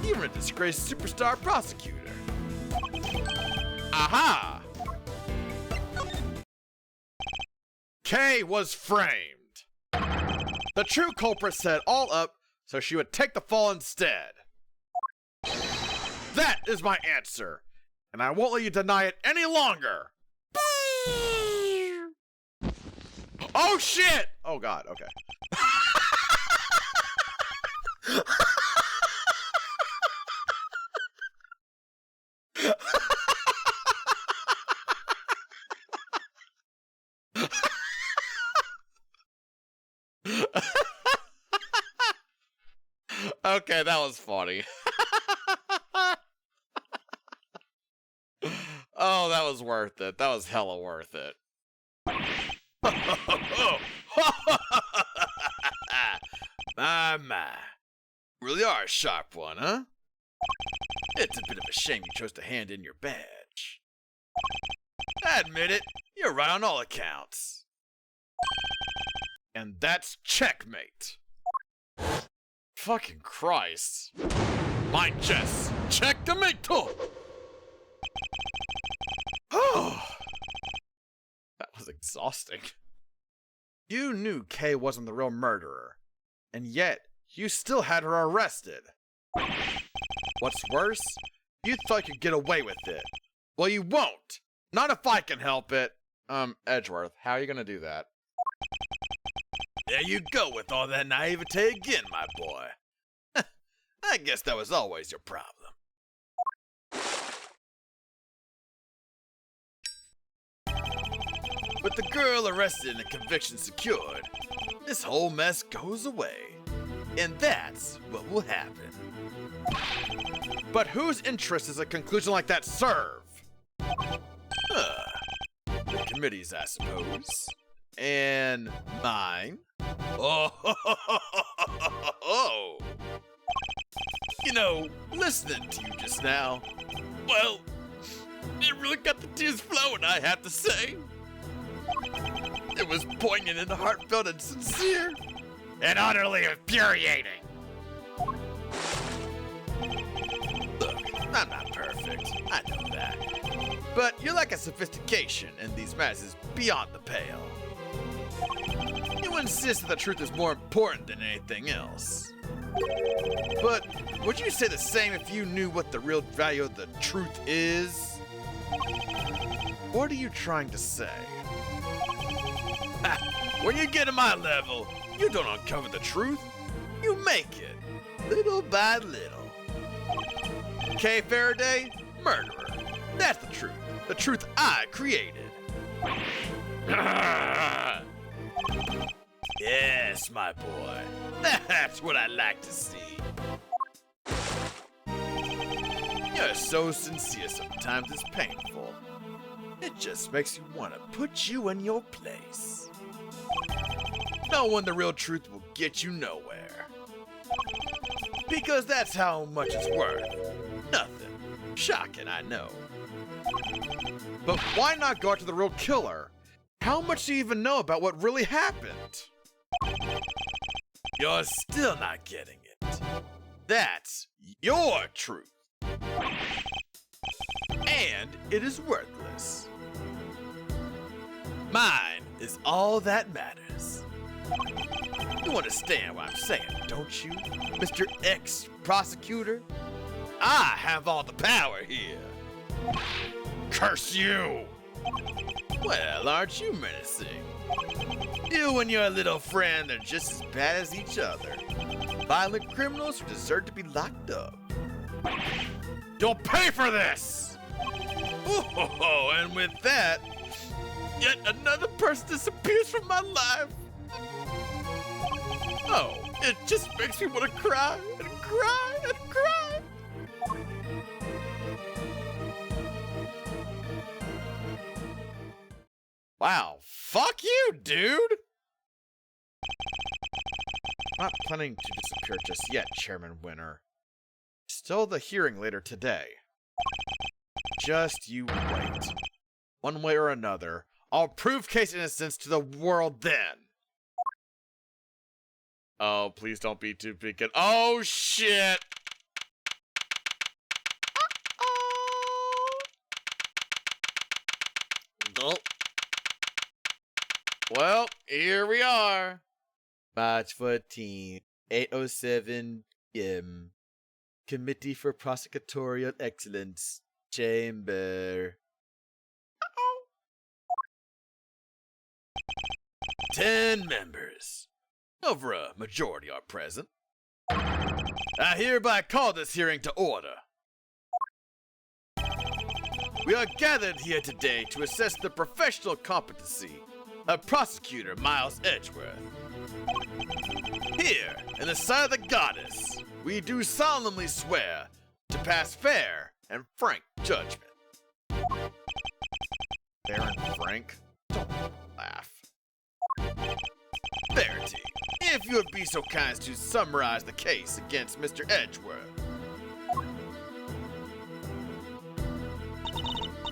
Even a disgraced superstar prosecutor. Aha! Kay was framed. The true culprit set all up so she would take the fall instead. That is my answer, and I won't let you deny it any longer. Oh shit! Oh god, okay. Okay, that was funny. Oh, that was worth it. That was hella worth it. My. Really are a sharp one, huh? It's a bit of a shame you chose to hand in your badge. Admit it, you're right on all accounts. And that's checkmate. Fucking Christ. Mind chess. Checkmate. Oh. exhausting. You knew Kay wasn't the real murderer, and yet you still had her arrested. What's worse, you thought you'd get away with it. Well, you won't. Not if I can help it. Edgeworth, how are you gonna do that? There you go with all that naivete again, my boy. I guess that was always your problem. With the girl arrested and the conviction secured, this whole mess goes away. And that's what will happen. But whose interest does a conclusion like that serve? The committee's, I suppose. And mine? Oh, you know, listening to you just now, well, it really got the tears flowing, I have to say. It was poignant and heartfelt and sincere. And utterly infuriating. Look, I'm not perfect, I know that. But you're like a sophistication in these matters is beyond the pale. You insist that the truth is more important than anything else. But would you say the same if you knew what the real value of the truth is? What are you trying to say? When you get to my level, you don't uncover the truth. You make it, little by little. Kay Faraday, murderer. That's the truth. The truth I created. Yes, my boy. That's what I like to see. You're so sincere sometimes it's painful. It just makes you want to put you in your place. Knowing the real truth will get you nowhere. Because that's how much it's worth. Nothing. Shocking, I know. But why not go after the real killer? How much do you even know about what really happened? You're still not getting it. That's your truth. And it is worthless. Mine is all that matters. You understand what I'm saying, don't you, Mr. Ex-Prosecutor? I have all the power here. Curse you! Well, aren't you menacing? You and your little friend are just as bad as each other. Violent criminals who deserve to be locked up. You'll pay for this! Oh, and with that, yet another person disappears from my life. Oh, it just makes me want to cry and cry and cry. Wow, fuck you, dude! Not planning to disappear just yet, Chairman Winner. Still the hearing later today. Just you wait. One way or another, I'll prove Kay's innocence to the world then. Oh, please don't be too big. Oh, shit! Gulp. Well, here we are. March 14th, 8:07 p.m. Committee for Prosecutorial Excellence, Chamber. 10 members. Over a majority are present. I hereby call this hearing to order. We are gathered here today to assess the professional competency of Prosecutor Miles Edgeworth. Here, in the sight of the goddess, we do solemnly swear to pass fair and frank judgment. Fair and frank? Don't laugh. Verity, if you would be so kind as to summarize the case against Mr. Edgeworth.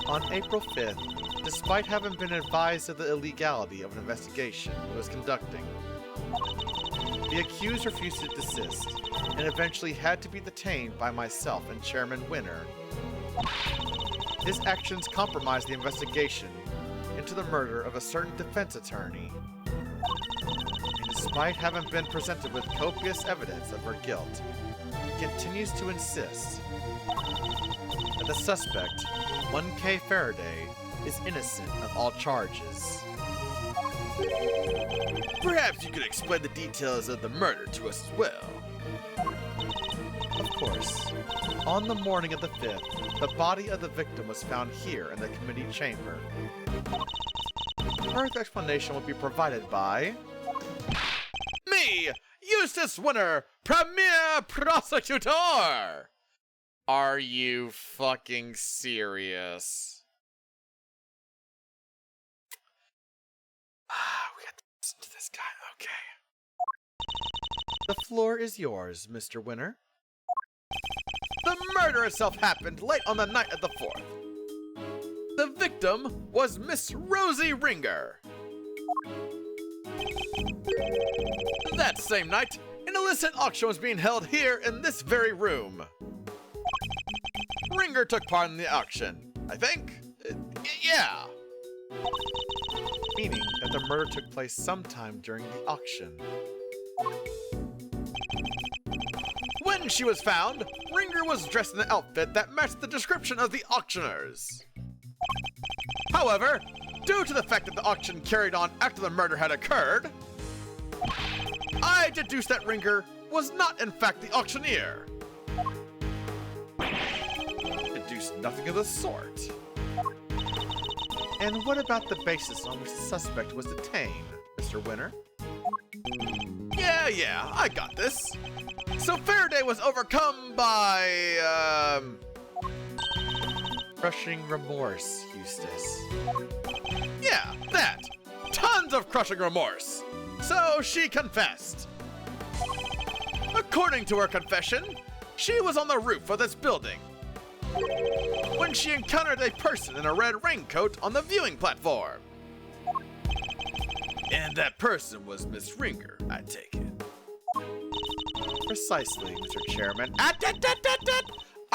On April 5th, despite having been advised of the illegality of an investigation he was conducting, the accused refused to desist and eventually had to be detained by myself and Chairman Winner. His actions compromised the investigation and into the murder of a certain defense attorney. And despite having been presented with copious evidence of her guilt, he continues to insist that the suspect, 1K Faraday, is innocent of all charges. Perhaps you could explain the details of the murder to us as well. Of course. On the morning of the 5th, the body of the victim was found here in the committee chamber. Further explanation will be provided by... Me, Eustace Winner, Premier Prosecutor! Are you fucking serious? We got to listen to this guy, okay. The floor is yours, Mr. Winner. The murder itself happened late on the night of the 4th. The victim was Miss Rosie Ringer. That same night, an illicit auction was being held here in this very room. Ringer took part in the auction, I think. Yeah. Meaning that the murder took place sometime during the auction. When she was found, Ringer was dressed in an outfit that matched the description of the auctioneers. However, due to the fact that the auction carried on after the murder had occurred, I deduced that Ringer was not in fact the auctioneer. Deduced nothing of the sort. And what about the basis on which the suspect was detained, Mr. Winner? Yeah, I got this. So Faraday was overcome by, Crushing remorse, Eustace. Yeah, that. Tons of crushing remorse. So she confessed. According to her confession, she was on the roof of this building when she encountered a person in a red raincoat on the viewing platform. And that person was Miss Ringer, I take it. Precisely, Mr. Chairman. I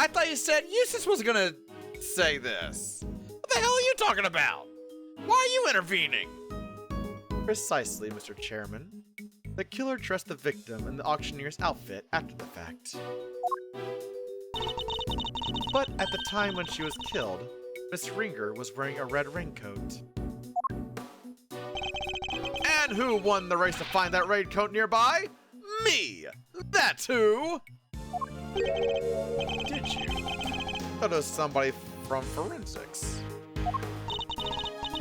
thought you said Eustace was gonna say this. What the hell are you talking about? Why are you intervening? Precisely, Mr. Chairman. The killer dressed the victim in the auctioneer's outfit after the fact. But at the time when she was killed, Miss Ringer was wearing a red raincoat. And who won the race to find that raincoat nearby? Me! That's who! Did you? That was somebody from forensics.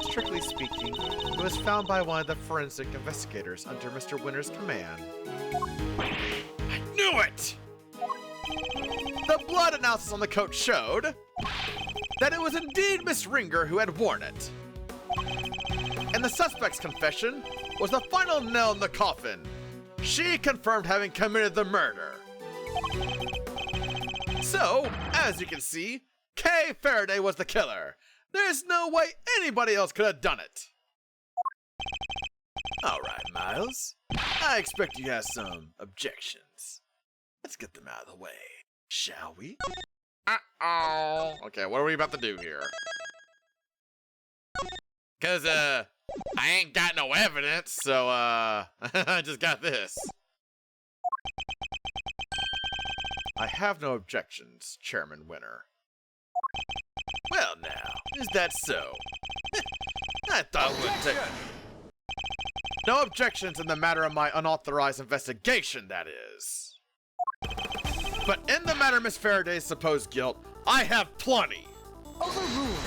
Strictly speaking, it was found by one of the forensic investigators under Mr. Winner's command. I knew it! The blood analysis on the coat showed that it was indeed Miss Ringer who had worn it. And the suspect's confession was the final nail in the coffin. She confirmed having committed the murder. So, as you can see, Kay Faraday was the killer. There's no way anybody else could have done it. Alright, Miles. I expect you have some objections. Let's get them out of the way, shall we? Uh-oh. Okay, what are we about to do here? Cause, I ain't got no evidence, so, I just got this. I have no objections, Chairman Winner. Well now, is that so? I thought it would take... No objections in the matter of my unauthorized investigation, that is. But in the matter of Miss Faraday's supposed guilt, I have plenty. Overruled.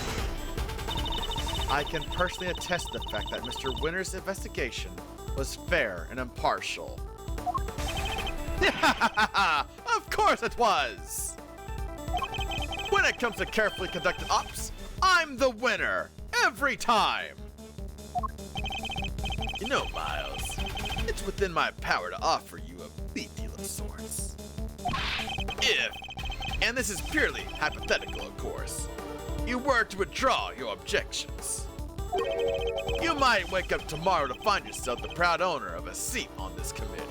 I can personally attest to the fact that Mr. Winner's investigation was fair and impartial. Of course it was! When it comes to carefully conducted ops, I'm the winner, every time! You know, Miles, it's within my power to offer you a plea deal of sorts. If, and this is purely hypothetical of course, you were to withdraw your objections. You might wake up tomorrow to find yourself the proud owner of a seat on this committee.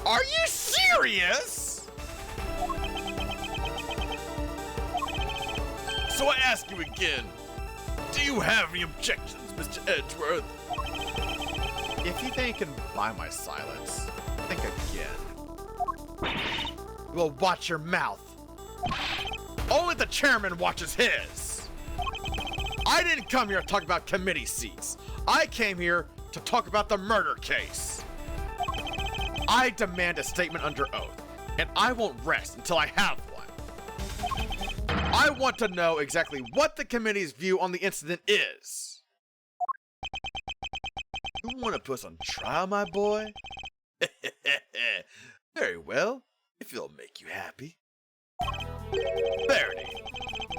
Are you serious? So I ask you again, do you have any objections, Mr. Edgeworth. If you think you can buy my silence, think again. Well, watch your mouth. Only the chairman watches his. I didn't come here to talk about committee seats. I came here to talk about the murder case. I demand a statement under oath, and I won't rest until I have one. I want to know exactly what the committee's view on the incident is. You want to put us on trial, my boy? Very well, if it'll make you happy. Verity,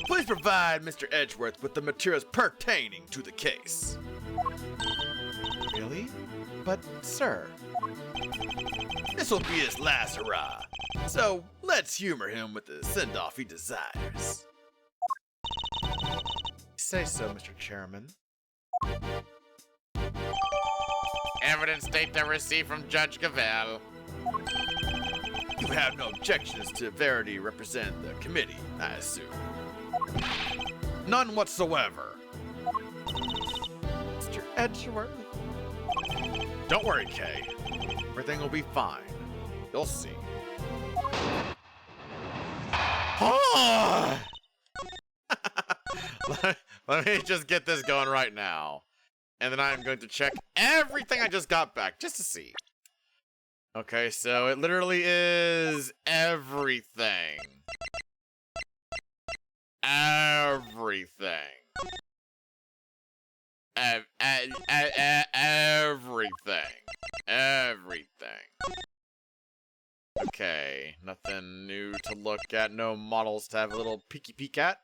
please provide Mr. Edgeworth with the materials pertaining to the case. Really? But, sir... This will be his last hurrah, so let's humor him with the send-off he desires. Say so, Mr. Chairman. Evidence data received from Judge Gavelle. You have no objections to Verity represent the committee, I assume. None whatsoever. Mr. Edgeworth? Don't worry, Kay. Everything will be fine. You'll see. Oh! Let me just get this going right now. And then I'm going to check everything I just got back, just to see. Okay, so it literally is everything. Everything. Everything. Everything. Okay, nothing new to look at. No models to have a little peeky peek at.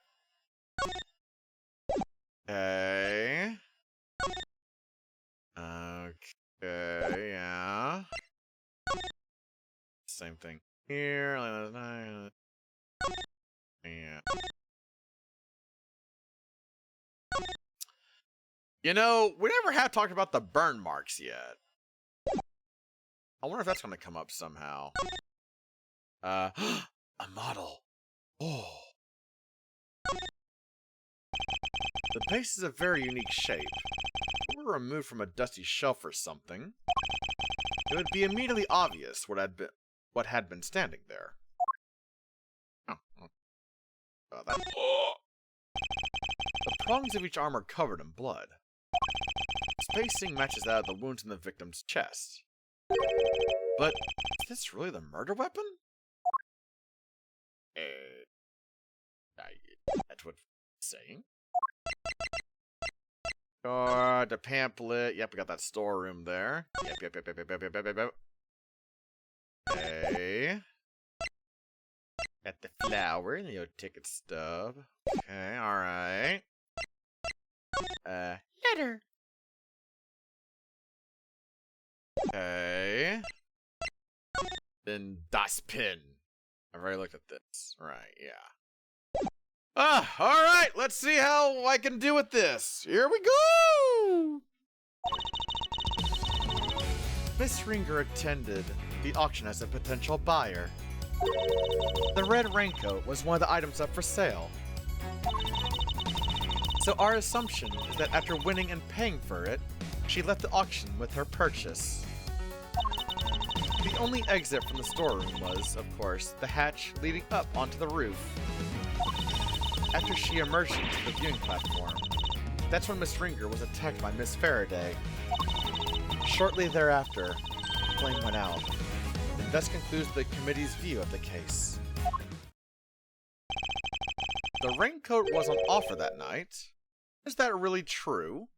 Okay. Okay, yeah. Same thing here. Yeah. You know, we never have talked about the burn marks yet. I wonder if that's going to come up somehow. A model. Oh. The base is a very unique shape. If it were removed from a dusty shelf or something, it would be immediately obvious what had been standing there. Oh. That. The prongs of each arm are covered in blood. Spacing matches that of the wounds in the victim's chest. But is this really the murder weapon? That's what it's saying. The pamphlet. Yep, we got that storeroom there. Yep. Okay. Got the flower, the ticket stub. Okay, alright. Letter. Okay. Then das Pin. I've already looked at this. Right, yeah. Alright, let's see how I can do with this. Here we go! Miss Ringer attended the auction as a potential buyer. The red raincoat was one of the items up for sale. So our assumption is that after winning and paying for it, she left the auction with her purchase. The only exit from the storeroom was, of course, the hatch leading up onto the roof. After she emerged into the viewing platform, that's when Miss Ringer was attacked by Miss Faraday. Shortly thereafter, the flame went out, and thus concludes the committee's view of the case. The raincoat was on offer that night. Is that really true?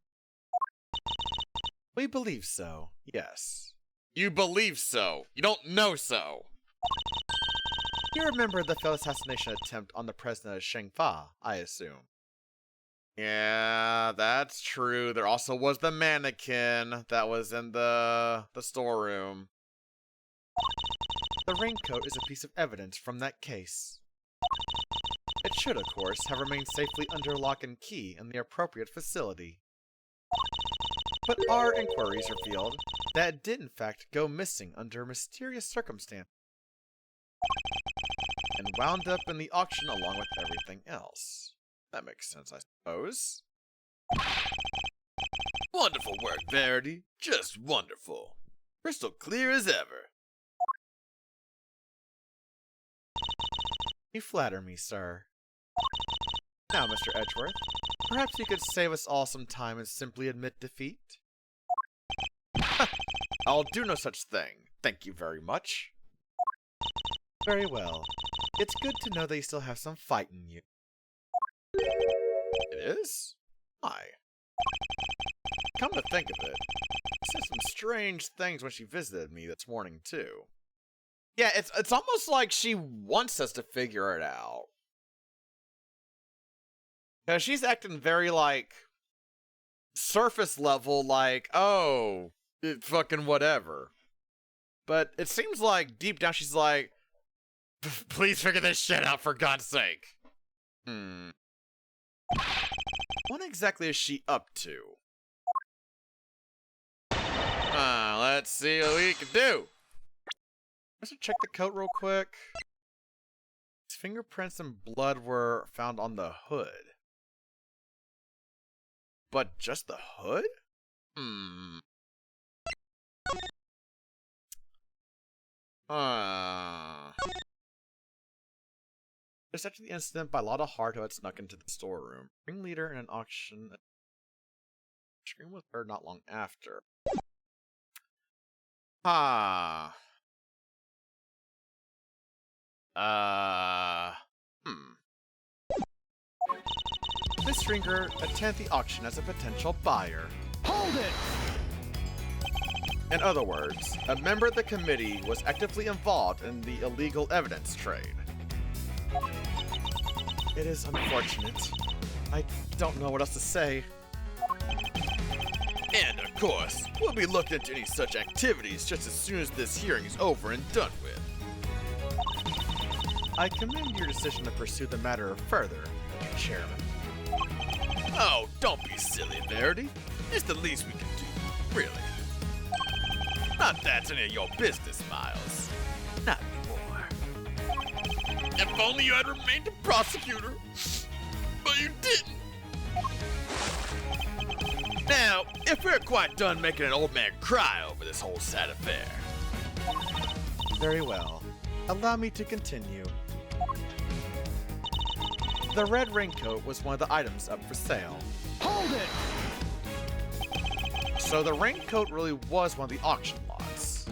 We believe so, yes. You believe so. You don't know so. You remember the failed assassination attempt on the president of Shengfa, I assume. Yeah, that's true. There also was the mannequin that was in the storeroom. The raincoat is a piece of evidence from that case. It should, of course, have remained safely under lock and key in the appropriate facility. But our inquiries revealed that it did in fact go missing under mysterious circumstances, and wound up in the auction along with everything else. That makes sense, I suppose. Wonderful work, Verity. Just wonderful. Crystal clear as ever. You flatter me, sir. Now, Mr. Edgeworth, perhaps you could save us all some time and simply admit defeat? I'll do no such thing. Thank you very much. Very well. It's good to know that you still have some fight in you. It is? Why? Come to think of it, she said some strange things when she visited me this morning, too. Yeah, it's almost like she wants us to figure it out. Because she's acting very, like, surface level, like, oh, fucking whatever. But it seems like deep down she's like, please figure this shit out for God's sake. What exactly is she up to? Let's see what we can do. Let's check the coat real quick. His fingerprints and blood were found on the hood. But just the hood? Just after the incident, by Lotta Hart, who had snuck into the storeroom. Ringleader in an auction. Screamed with her not long after. Miss Ringer attended the auction as a potential buyer. Hold it! In other words, a member of the committee was actively involved in the illegal evidence trade. It is unfortunate. I don't know what else to say. And of course, we'll be looking into any such activities just as soon as this hearing is over and done with. I commend your decision to pursue the matter further, Mr. Chairman. Oh, don't be silly, Verity. It's the least we can do, really. Not that's any of your business, Miles. Not anymore. If only you had remained a prosecutor. But you didn't. Now, if we're quite done making an old man cry over this whole sad affair. Very well. Allow me to continue. The red raincoat was one of the items up for sale. Hold it! So the raincoat really was one of the auction lots.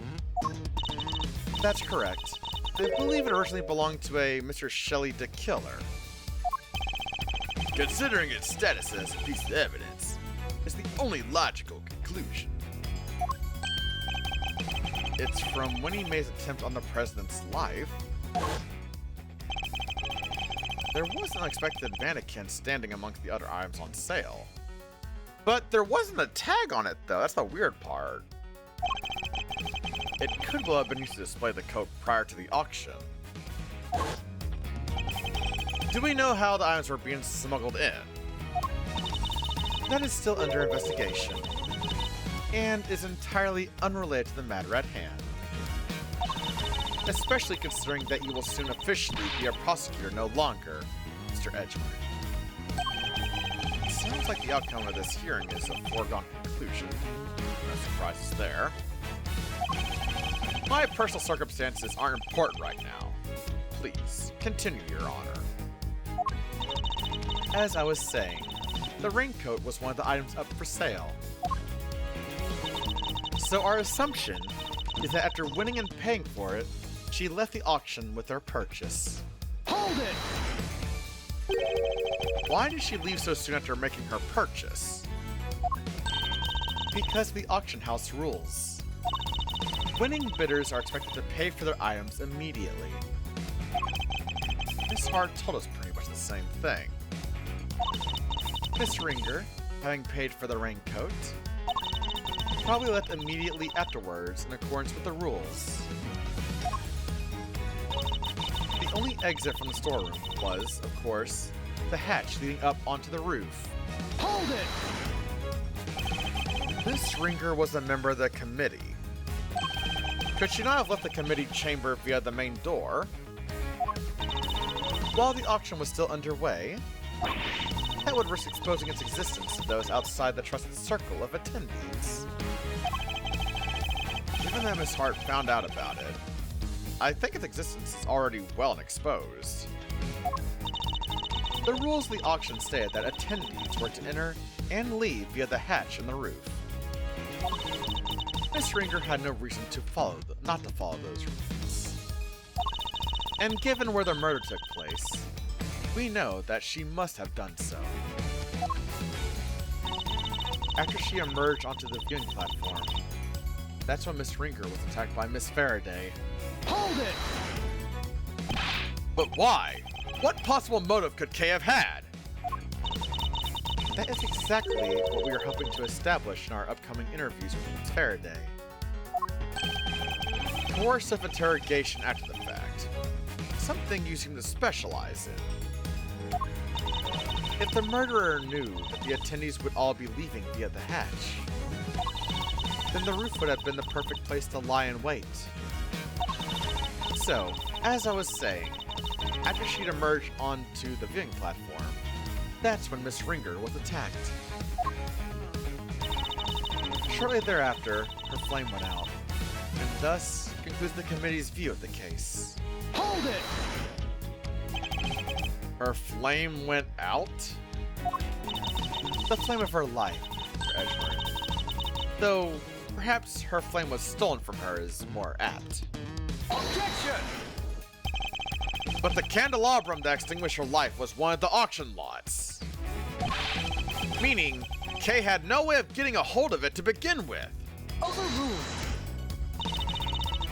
That's correct. I believe it originally belonged to a Mr. Shelley DeKiller. Considering its status as a piece of evidence, it's the only logical conclusion. It's from when he made his attempt on the president's life. There was an unexpected mannequin standing amongst the other items on sale. But there wasn't a tag on it, though. That's the weird part. It could well have been used to display the coat prior to the auction. Do we know how the items were being smuggled in? That is still under investigation, and is entirely unrelated to the matter at hand. Especially considering that you will soon officially be a prosecutor no longer, Mr. Edgeworth. It sounds like the outcome of this hearing is a foregone conclusion. No surprises there. My personal circumstances aren't important right now. Please, continue, Your Honor. As I was saying, the raincoat was one of the items up for sale. So our assumption is that after winning and paying for it, she left the auction with her purchase. Hold it! Why did she leave so soon after making her purchase? Because of the auction house rules. Winning bidders are expected to pay for their items immediately. Miss Hart told us pretty much the same thing. Miss Ringer, having paid for the raincoat, probably left immediately afterwards in accordance with the rules. The only exit from the storeroom was, of course, the hatch leading up onto the roof. Hold it! Miss Ringer was a member of the committee. Could she not have left the committee chamber via the main door? While the auction was still underway, that would risk exposing its existence to those outside the trusted circle of attendees. Given that Miss Hart found out about it, I think its existence is already well and exposed. The rules of the auction stated that attendees were to enter and leave via the hatch in the roof. Miss Ringer had no reason to not to follow those rules. And given where the murder took place, we know that she must have done so. After she emerged onto the viewing platform, that's when Miss Ringer was attacked by Miss Faraday. Hold it! But why? What possible motive could Kay have had? That is exactly what we are hoping to establish in our upcoming interviews with Miss Faraday. Coercive interrogation after the fact. Something you seem to specialize in. If the murderer knew that the attendees would all be leaving via the hatch, then the roof would have been the perfect place to lie in wait. So, as I was saying, after she'd emerged onto the viewing platform, that's when Miss Ringer was attacked. Shortly thereafter, her flame went out, and thus concludes the committee's view of the case. Hold it! Her flame went out? The flame of her life, for Edgeworth. Though, perhaps her flame was stolen from her is more apt. Objection! But the candelabrum that extinguished her life was one of the auction lots. Meaning, Kay had no way of getting a hold of it to begin with. Overruled.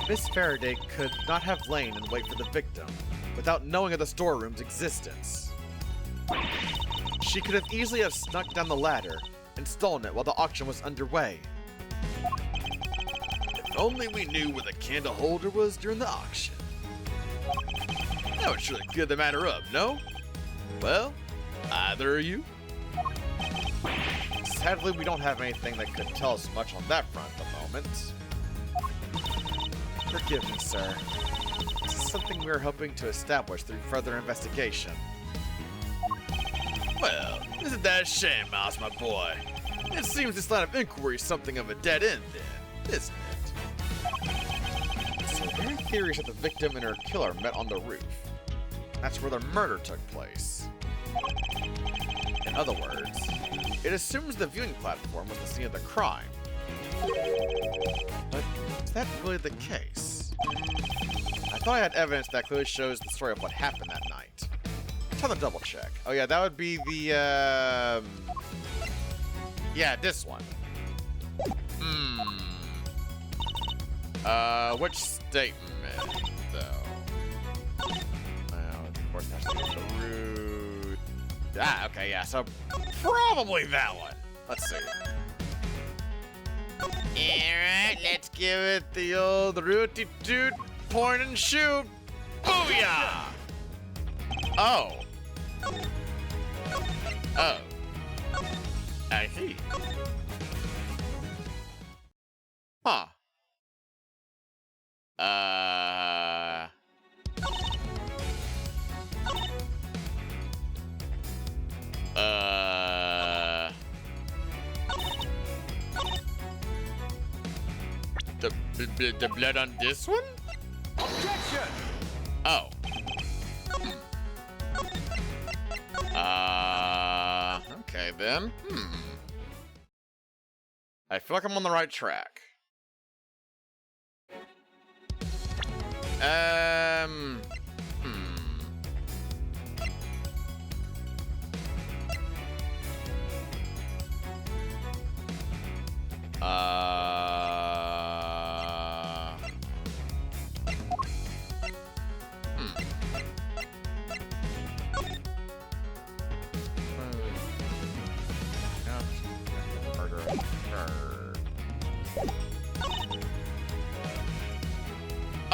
Miss Faraday could not have lain in wait for the victim without knowing of the storeroom's existence. She could have easily have snuck down the ladder and stolen it while the auction was underway. If only we knew where the candle holder was during the auction. That would surely clear the matter up, no? Well, either of you? Sadly, we don't have anything that could tell us much on that front at the moment. Forgive me, sir. This is something we are hoping to establish through further investigation. Well, isn't that a shame, Miles, my boy? It seems this line of inquiry is something of a dead end then, isn't it? So their theory is that the victim and her killer met on the roof. That's where the murder took place. In other words, it assumes the viewing platform was the scene of the crime. But is that really the case? I thought I had evidence that clearly shows the story of what happened that night. Time to double check. Oh yeah, that would be the, yeah, this one. Which statement, though? Of course, that's the root. Ah, okay, yeah, so probably that one. Let's see. Alright, let's give it The old rooty-toot, point and shoot. Booyah! Oh. Oh. I see. Huh. The blood on this one? Objection! Oh. Okay then. I feel like I'm on the right track.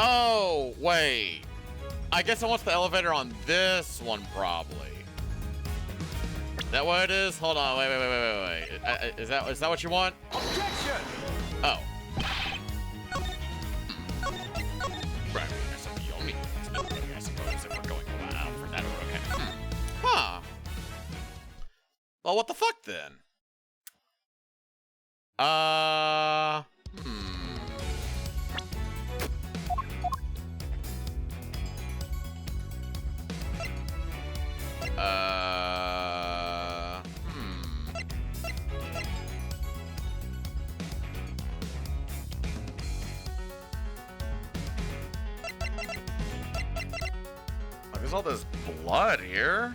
Oh, wait. I guess I want the elevator on this one, probably. Is that what it is? Hold on, wait. Is that what you want? Objection! Oh. Well, what the fuck then? There's all this blood here.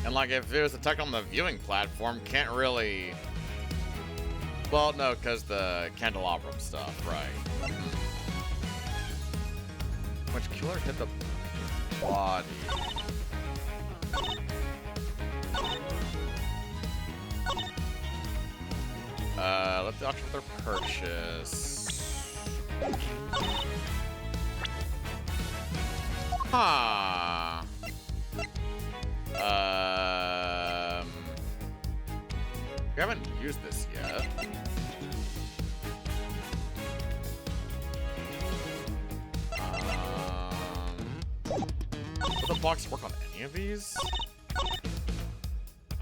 And like, if it was attacked on the viewing platform, can't really... Well, no, because the candelabrum stuff, right. Which killer hit the body? Let's the auction with their purchase. Huh. We haven't used this yet. Will the box work on any of these?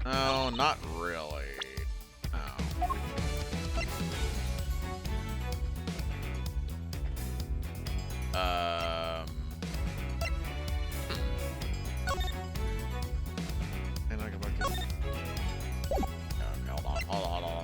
No, not really. No. And I go back to... Okay, hold on.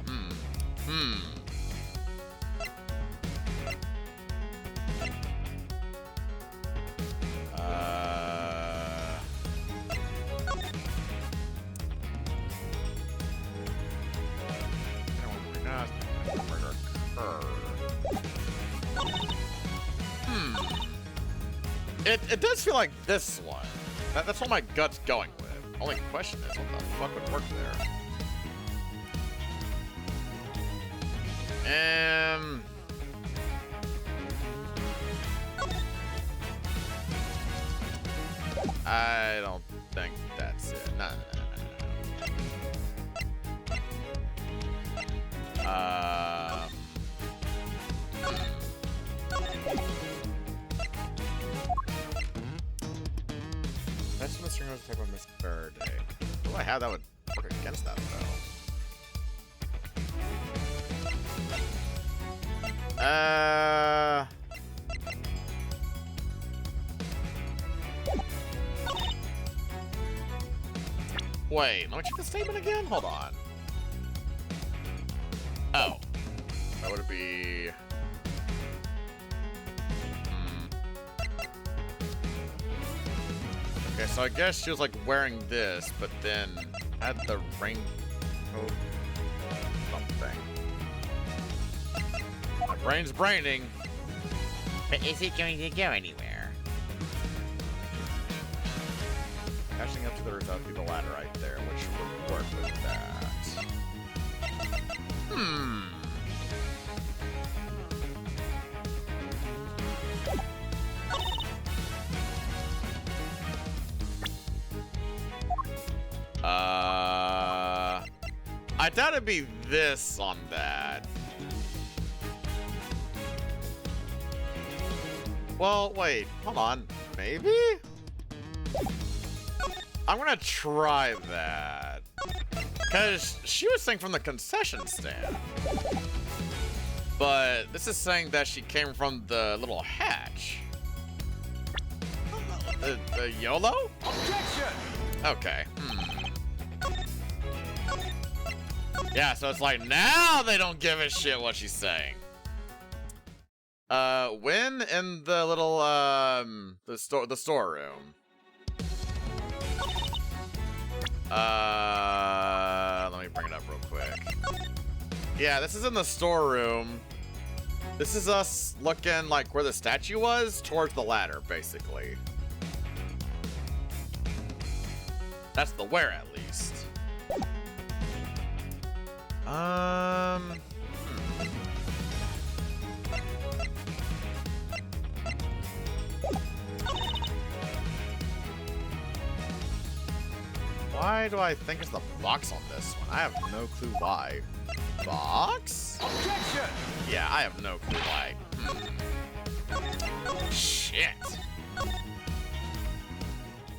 It does feel like this one. That's what my gut's going with. Only question is, what the fuck would work there? I don't think that's it. No. That's when the string was attacked by Miss Faraday. What do I have that would work against that, though? Wait, let me check the statement again? Hold on. Oh. That would be... Okay, so I guess she was like wearing this, but then had the raincoat something. My brain's braining. But is it going to go anywhere? Crashing up to the roof, that would be the ladder right there, which would work with that. I thought it'd be this on that. Well, wait, hold on. Maybe? I'm gonna try that. Because she was saying from the concession stand. But this is saying that she came from the little hatch. The YOLO? Objection! Okay. Yeah, so it's like, now they don't give a shit what she's saying. When in the little, the storeroom. Let me bring it up real quick. Yeah, this is in the storeroom. This is us looking like where the statue was, towards the ladder, basically. That's the where, at least. Why do I think it's the box on this one? I have no clue why. Box? Objection! Yeah, I have no clue why. Shit.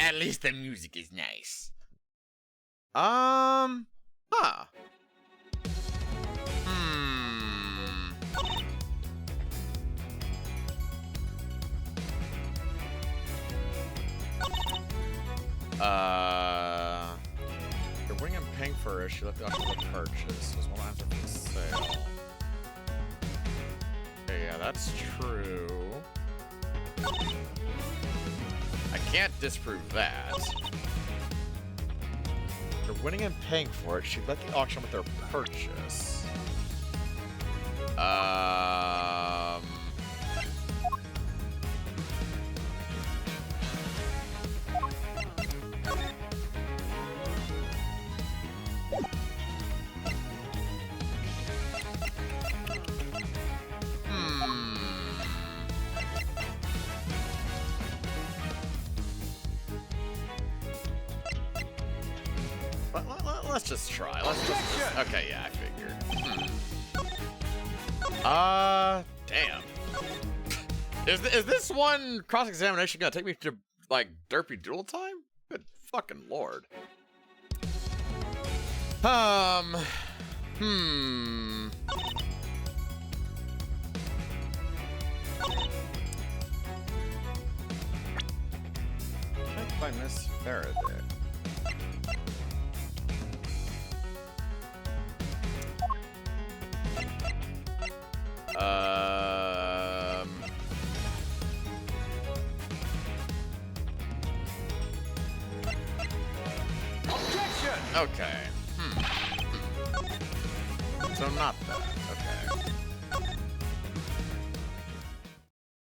At least the music is nice. Huh. You're winning and paying for it. She left the option for purchase. Was one answer for the sale. Okay, yeah, that's true. I can't disprove that. You're winning and paying for it. She left the auction with her purchase. Let's just try. Let's just. Okay, yeah, I figured. Damn. Is this one cross-examination gonna take me to, like, derpy doodle time? Good fucking lord. Like by Miss Faraday. Objection! Okay. So not that. Okay. What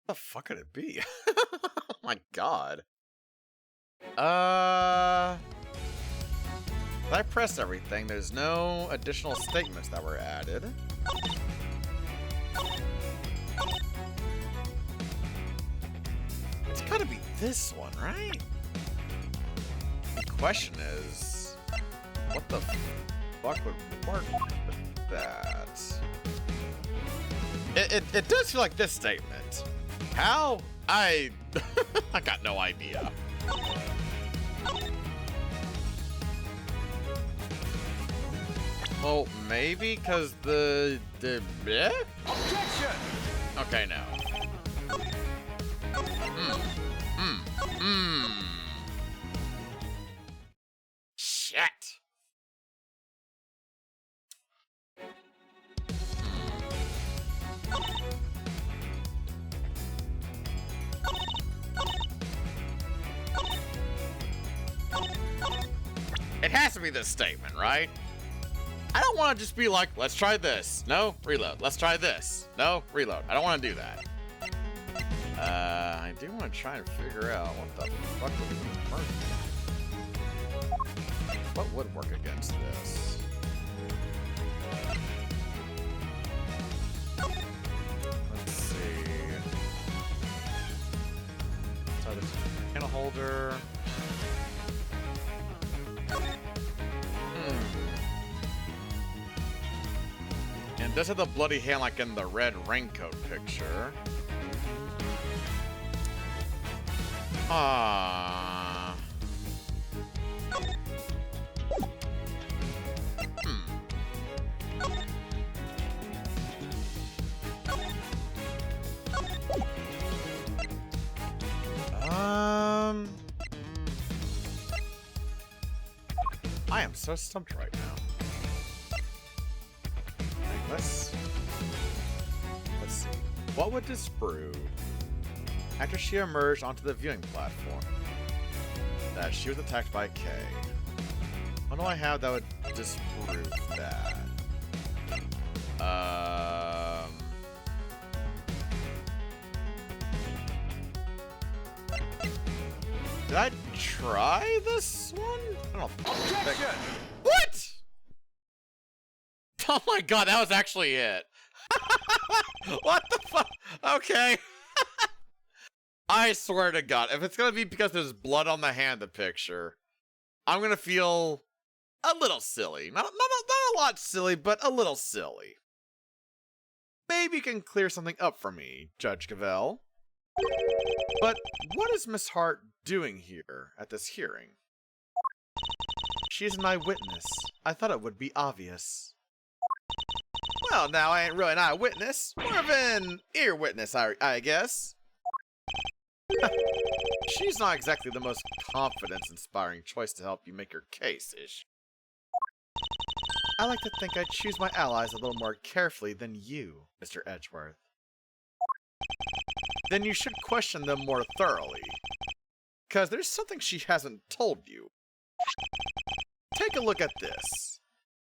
the fuck could it be? Oh my god. I pressed everything. There's no additional statements that were added. It's gotta be this one, right? The question is, what the fuck would work with that? It does feel like this statement. How? I got no idea. Well, maybe because the Objection! Okay, no. Shit. It has to be this statement, right? I don't want to just be like, let's try this. No, reload. Let's try this. No, reload. I don't want to do that. I do want to try and figure out what the fuck would work. What would work against this? Let's see. So there's a candle holder. And does have the bloody hand like in the red raincoat picture. Ah. I am so stumped right now. Let's see. What would disprove after she emerged onto the viewing platform that she was attacked by K? What do I have that would disprove that? Did I try this one? I don't think. What? Oh my god, that was actually it. What the fuck? Okay. I swear to god, if it's gonna be because there's blood on the hand of the picture, I'm gonna feel a little silly. Not a lot silly, but a little silly. Maybe you can clear something up for me, Judge Cavell. But what is Miss Hart doing here at this hearing? She's an eyewitness. I thought it would be obvious. Well, now I ain't really an eyewitness. More of an ear witness, I guess. She's not exactly the most confidence-inspiring choice to help you make your case, Ish. I like to think I choose my allies a little more carefully than you, Mr. Edgeworth. Then you should question them more thoroughly. 'Cause there's something she hasn't told you. Take a look at this.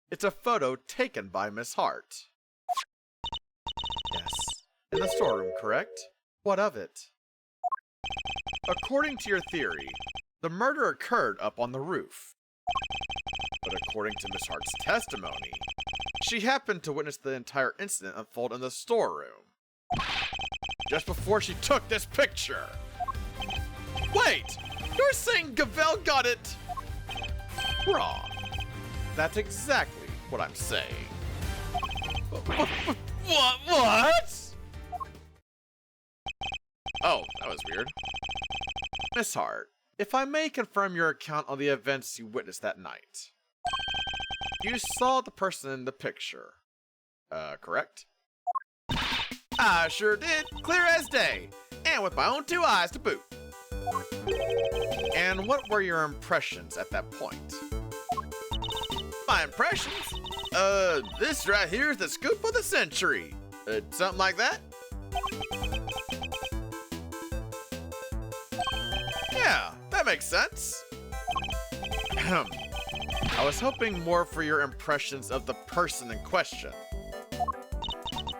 It's a photo taken by Miss Hart. Yes. In the storeroom, correct? What of it? According to your theory, the murder occurred up on the roof. But according to Miss Hart's testimony, she happened to witness the entire incident unfold in the storeroom. Just before she took this picture. Wait! You're saying Gavel got it wrong. That's exactly what I'm saying. What? Oh, that was weird. Miss Hart, if I may confirm your account on the events you witnessed that night. You saw the person in the picture, correct? I sure did, clear as day, and with my own 2 eyes to boot. And what were your impressions at that point? My impressions? This right here is the scoop of the century. Something like that? Yeah, that makes sense. I was hoping more for your impressions of the person in question.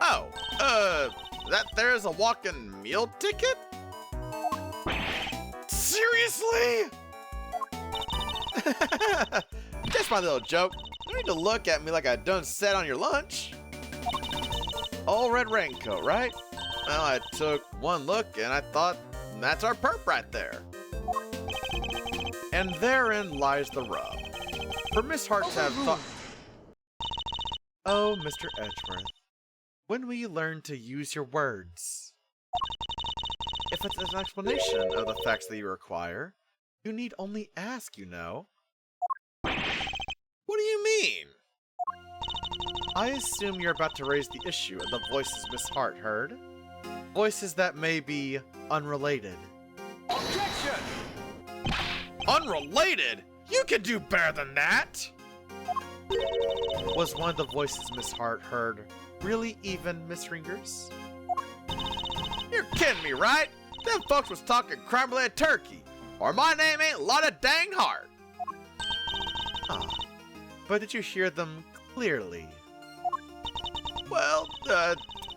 Oh, that there's a walk-in meal ticket? Seriously? Just my little joke. You need to look at me like I done sat on your lunch. Old red raincoat, right? Well, I took one look and I thought, that's our perp right there. And therein lies the rub. For Miss Hart to have thought... Oh, Mr. Edgeworth, when will you learn to use your words? If it's an explanation of the facts that you require, you need only ask, you know. What do you mean? I assume you're about to raise the issue of the voices Miss Hart heard. Voices that may be unrelated. Objection! Unrelated? You can do better than that! Was one of the voices Miss Hart heard really even Miss Ringers? You're kidding me, right? Them folks was talking creme-a-la turkey, or my name ain't Lotta Dang Hart. Ah, but did you hear them clearly? Well,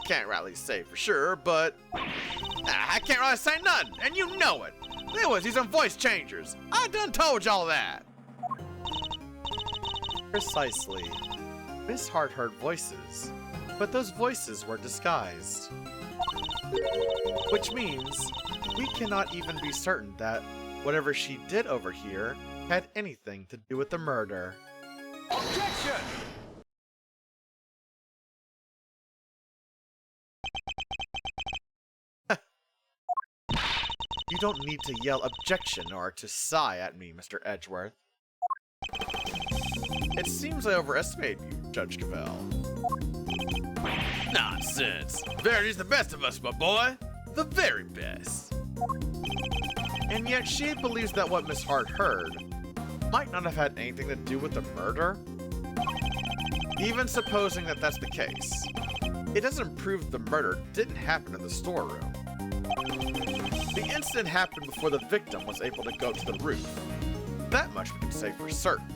can't really say for sure, but I can't really say nothing, and you know it. They was using voice changers. I done told y'all that. Precisely. Miss Hart heard voices, but those voices were disguised. Which means we cannot even be certain that whatever she did overhear had anything to do with the murder. Objection! You don't need to yell objection or to sigh at me, Mr. Edgeworth. It seems I overestimated you, Judge Cavell. Nonsense. Verity's the best of us, my boy. The very best. And yet she believes that what Miss Hart heard might not have had anything to do with the murder? Even supposing that that's the case, it doesn't prove the murder didn't happen in the storeroom. The incident happened before the victim was able to go to the roof. That much we can say for certain.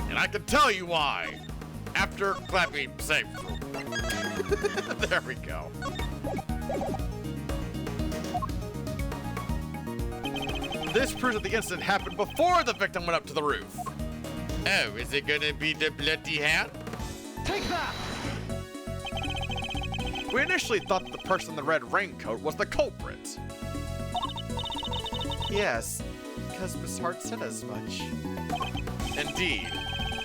And I can tell you why. After clapping safe. There we go. This proves that the incident happened before the victim went up to the roof. Oh, is it gonna be the bloody hand? Take that! We initially thought that the person in the red raincoat was the culprit. Yes, because Miss Hart said as much. Indeed.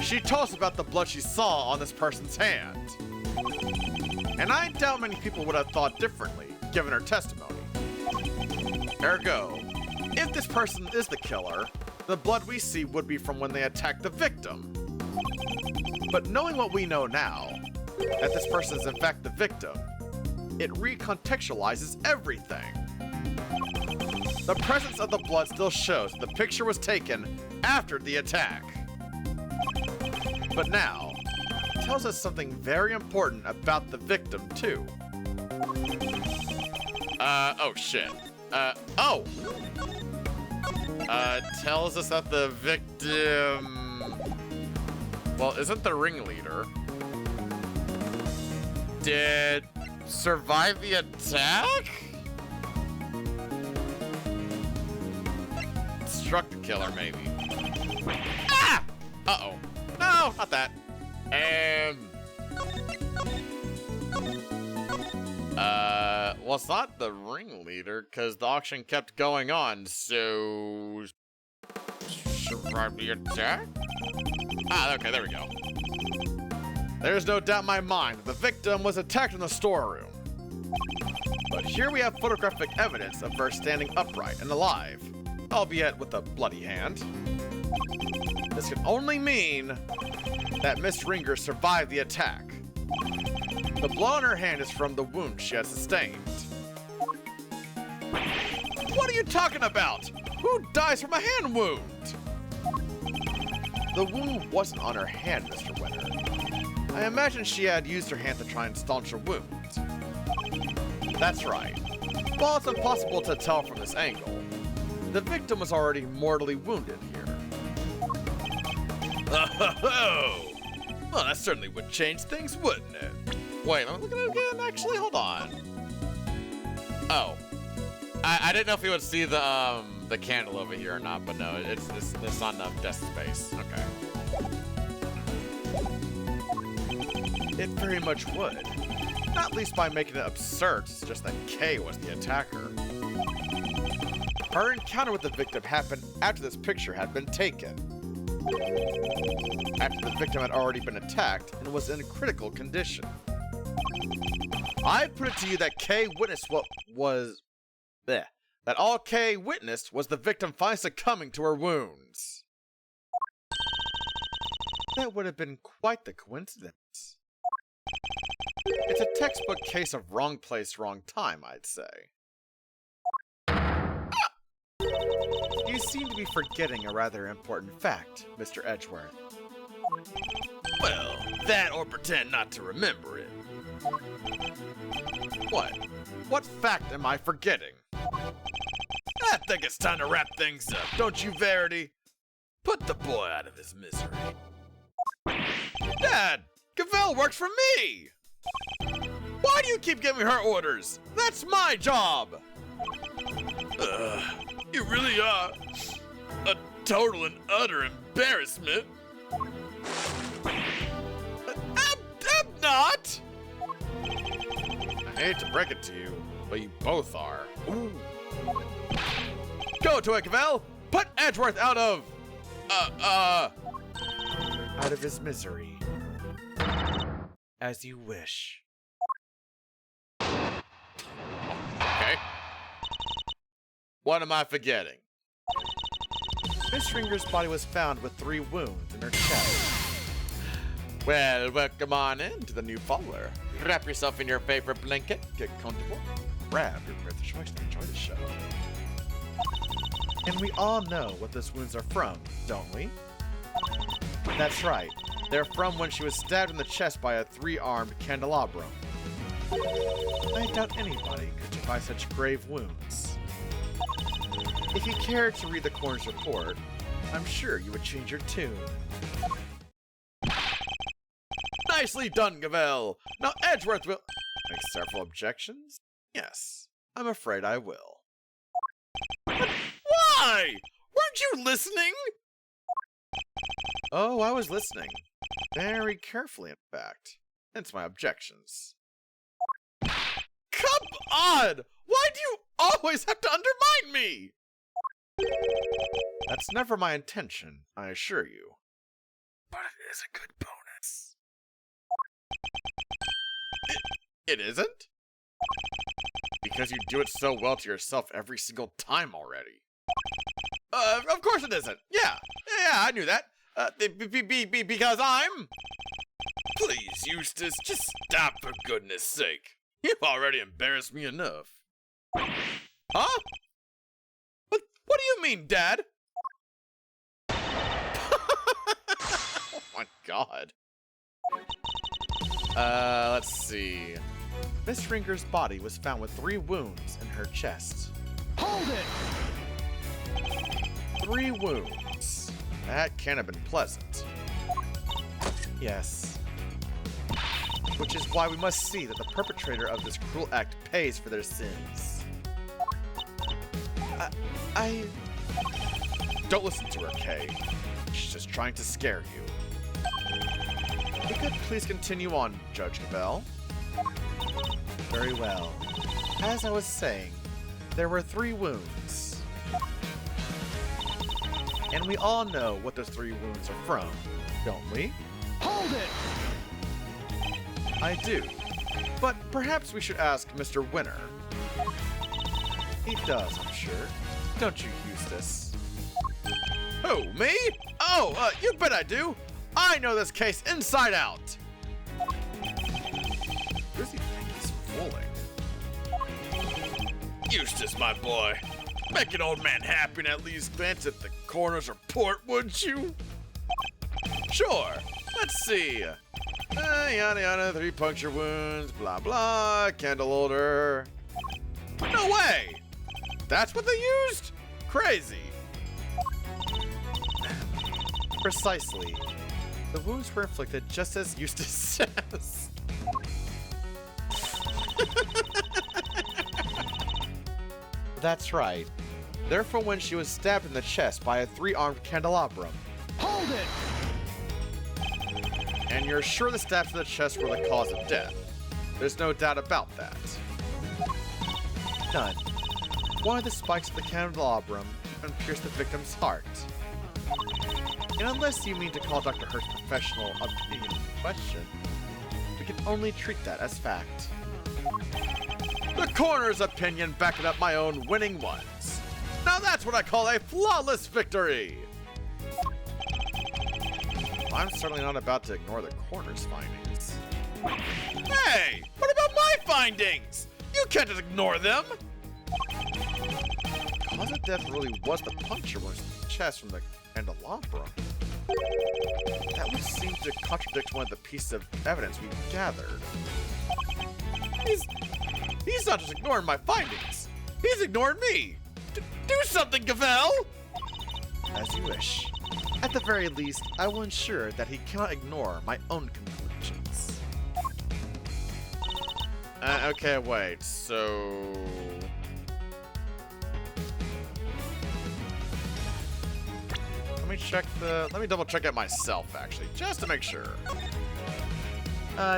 She told us about the blood she saw on this person's hand. And I doubt many people would have thought differently, given her testimony. Ergo, if this person is the killer, The blood we see would be from when they attacked the victim. But knowing what we know now, that this person is in fact the victim, it recontextualizes everything. The presence of the blood still shows the picture was taken after the attack. But now, it tells us something very important about the victim too. Oh shit. Tells us that the victim, well, isn't the ringleader, did survive the attack? Struck the killer, maybe. Ah! Uh-oh. No, not that. Well, it's not the ringleader, because the auction kept going on, so... survived the attack? Ah, okay, there we go. There's no doubt in my mind that the victim was attacked in the storeroom. But here we have photographic evidence of her standing upright and alive, albeit with a bloody hand. This can only mean that Miss Ringer survived the attack. The blow on her hand is from the wound she has sustained. What are you talking about? Who dies from a hand wound? The wound wasn't on her hand, Mr. Winter. I imagine she had used her hand to try and staunch her wound. That's right. While it's impossible to tell from this angle, the victim was already mortally wounded here. Oh, well, that certainly would change things, wouldn't it? Wait, let me look at it again. Actually, hold on. Oh, I didn't know if you would see the candle over here or not, but no, it's not enough desk space. Okay. It very much would. Not least by making it absurd, it's just that Kay was the attacker. Her encounter with the victim happened after this picture had been taken. After the victim had already been attacked and was in critical condition. I'd put it to you that Kay witnessed what was... bleh, that all Kay witnessed was the victim finally succumbing to her wounds. That would have been quite the coincidence. It's a textbook case of wrong place, wrong time, I'd say. You seem to be forgetting a rather important fact, Mr. Edgeworth. Well, that or pretend not to remember it. What? What fact am I forgetting? I think it's time to wrap things up, don't you, Verity? Put the boy out of his misery. Dad! Cavell works for me! Why do you keep giving her orders? That's my job! You really are a total and utter embarrassment. I'm not! I hate to break it to you, but you both are. Ooh. Go to it, Cavell! Put Edgeworth out of... out of his misery. As you wish. Okay. What am I forgetting? Miss Ringer's body was found with 3 wounds in her chest. Well, welcome on in to the new follower. Wrap yourself in your favorite blanket, get comfortable, grab your breath of choice, and enjoy the show. And we all know what those wounds are from, don't we? That's right. They're from when she was stabbed in the chest by a 3-armed candelabrum. I doubt anybody could survive such grave wounds. If you cared to read the coroner's report, I'm sure you would change your tune. Nicely done, Cavell! Now Edgeworth will... make several objections? Yes, I'm afraid I will. But why? Weren't you listening? Oh, I was listening. Very carefully, in fact. Hence my objections. Come on! Why do you always have to undermine me? That's never my intention, I assure you. But it is a good bonus. It isn't? Because you do it so well to yourself every single time already. Of course it isn't. Yeah, I knew that. Because I'm... Please, Eustace, just stop for goodness sake. You've already embarrassed me enough. Huh? What do you mean, Dad? Oh my god. Let's see. Miss Ringer's body was found with 3 wounds in her chest. Hold it! 3 wounds. That can't have been pleasant. Yes. Which is why we must see that the perpetrator of this cruel act pays for their sins. I... Don't listen to her, Kay. She's just trying to scare you. We could please continue on, Judge Cabell. Very well. As I was saying, there were 3 wounds. And we all know what those 3 wounds are from, don't we? Hold it! I do. But perhaps we should ask Mr. Winner. He does, I'm sure. Don't you, Eustace? Who, me? Oh, you bet I do. I know this case inside out. Who does he think he's fooling? Eustace, my boy. Make an old man happy and at least glance at the coroner's report, would you? Sure. Let's see. Yada yada, 3 puncture wounds, blah blah, candle holder. No way! That's what they used? Crazy. Precisely. The wounds were inflicted just as Eustace says. That's right. Therefore, when she was stabbed in the chest by a 3-armed candelabrum. Hold it! And you're sure the stabs to the chest were the cause of death? There's no doubt about that. None. One of the spikes of the candelabrum even pierced the victim's heart. And unless you mean to call Dr. Hurt's professional opinion into question, we can only treat that as fact. The coroner's opinion backing up my own winning ones. Now that's what I call a flawless victory! I'm certainly not about to ignore the coroner's findings. Hey! What about my findings? You can't just ignore them! The cause of death really was the puncture wounds in the chest from the candelabrum. That would seem to contradict one of the pieces of evidence we gathered. He's not just ignoring my findings. He's ignoring me. Do something, Gavel! As you wish. At the very least, I will ensure that he cannot ignore my own conclusions. Okay, wait, so... Let me double check it myself, actually, just to make sure.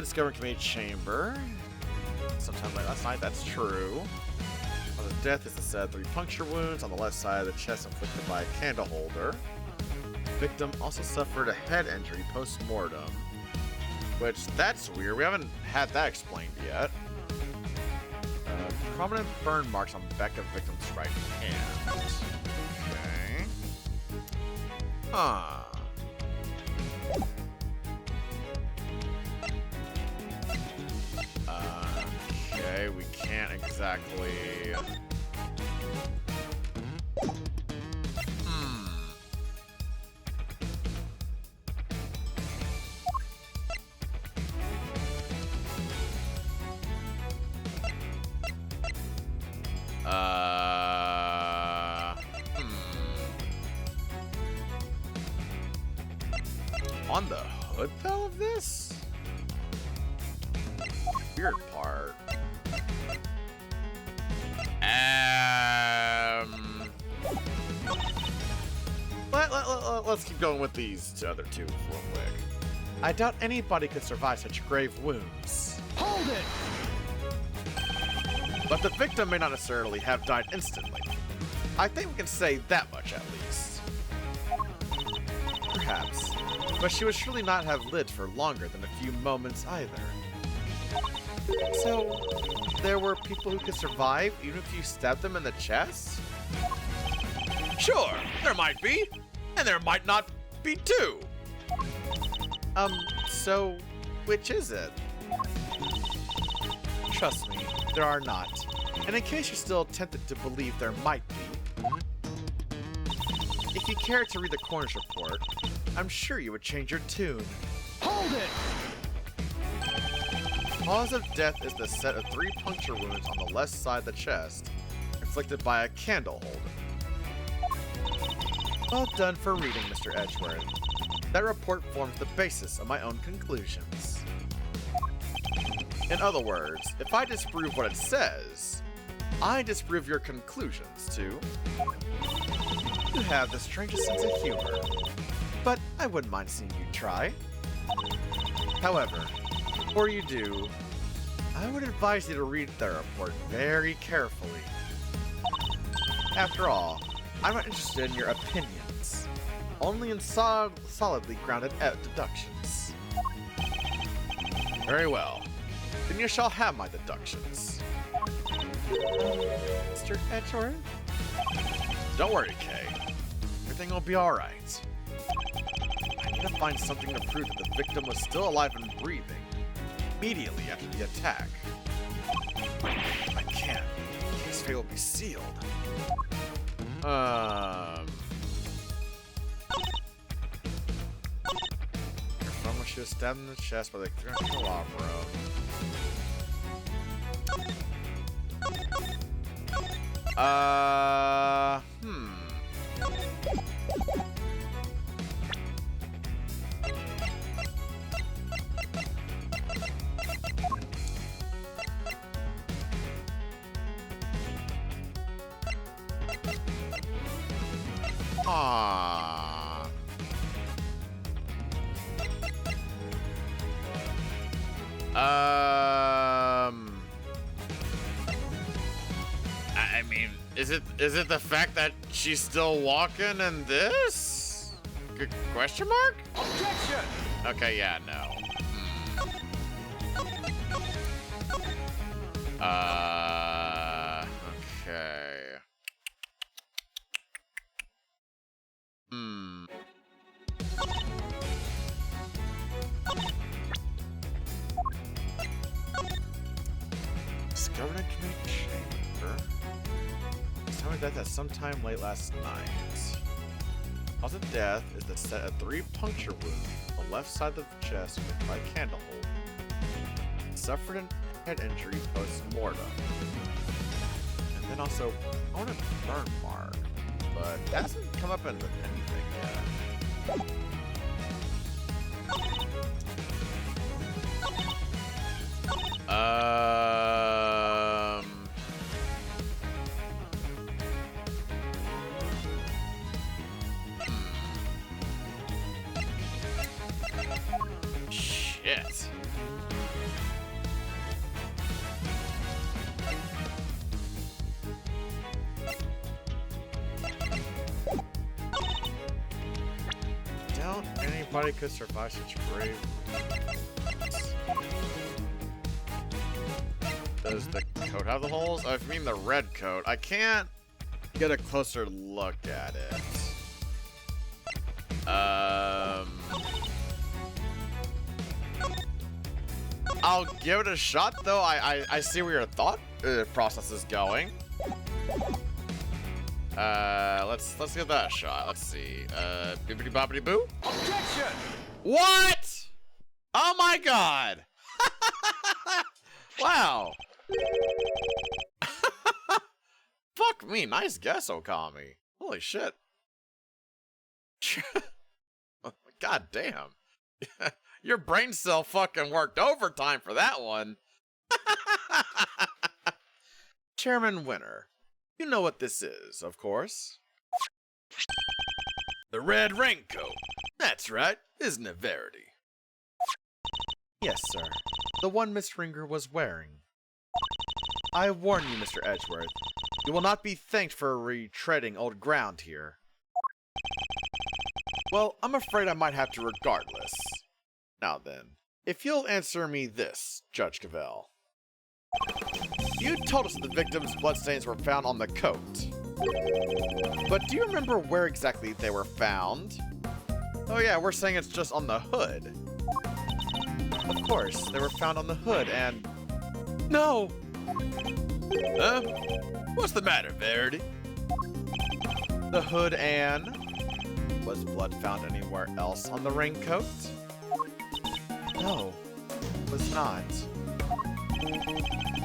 Discovering committee chamber. Sometime late last night, that's true. Cause of death is the said 3 puncture wounds on the left side of the chest inflicted by a candle holder. Victim also suffered a head injury post-mortem. Which, that's weird. We haven't had that explained yet. Prominent burn marks on the back of victim's right hand. Okay. Huh. Okay, we can't exactly... On the hood, though, of this? Weird part. Let's keep going with these other 2 real quick. I doubt anybody could survive such grave wounds. Hold it! But the victim may not necessarily have died instantly. I think we can say that much at least. Perhaps. But she would surely not have lived for longer than a few moments either. So, there were people who could survive even if you stabbed them in the chest? Sure, there might be, and there might not be too. So, which is it? Trust me, there are not. And in case you're still tempted to believe there might be, if you care to read the coroner's report, I'm sure you would change your tune. Hold it! Cause of death is the set of 3 puncture wounds on the left side of the chest, inflicted by a candle holder. Well done for reading, Mr. Edgeworth. That report forms the basis of my own conclusions. In other words, if I disprove what it says, I disprove your conclusions too. You have the strangest sense of humor, but I wouldn't mind seeing you try. However, before you do, I would advise you to read the report very carefully. After all, I'm not interested in your opinions, only in solidly grounded deductions. Very well, then you shall have my deductions. Mr. Edgeworth? Don't worry, Kay. Everything will be alright. I need to find something to prove that the victim was still alive and breathing immediately after the attack. I can't. His fate will be sealed. Her friend was she was stabbed in the chest by the candelabra. I mean, is it the fact that she's still walking in this? Question mark? Objection! Okay, yeah, no. Okay. Discovered in community chamber. Tell me that sometime late last night. Cause of death is the set of 3 puncture wounds on the left side of the chest by a candle hole. Suffered a head injury post-mortem. And then also own a burn mark. But that hasn't come up in anything yet. Shit. Doubt anybody could survive such brave. Does the coat have the holes? I mean the red coat. I can't get a closer look at it. I'll give it a shot, though. I see where your thought process is going. Let's give that a shot. Let's see. Bibbidi bobbidi boo. Objection! What? Oh my god! Wow. Fuck me, nice guess, Okami. Holy shit. God damn. Your brain cell fucking worked overtime for that one. Chairman Winner, you know what this is, of course. The red raincoat. That's right, isn't it, Verity? Yes, sir. The one Miss Ringer was wearing. I warn you, Mr. Edgeworth. You will not be thanked for retreading old ground here. Well, I'm afraid I might have to regardless. Now then, if you'll answer me this, Judge Cavell. You told us that the victim's bloodstains were found on the coat. But do you remember where exactly they were found? Oh yeah, we're saying it's just on the hood. Of course, they were found on the hood and... No! Huh? What's the matter, Verity? The hood and... Was blood found anywhere else on the raincoat? No, it was not.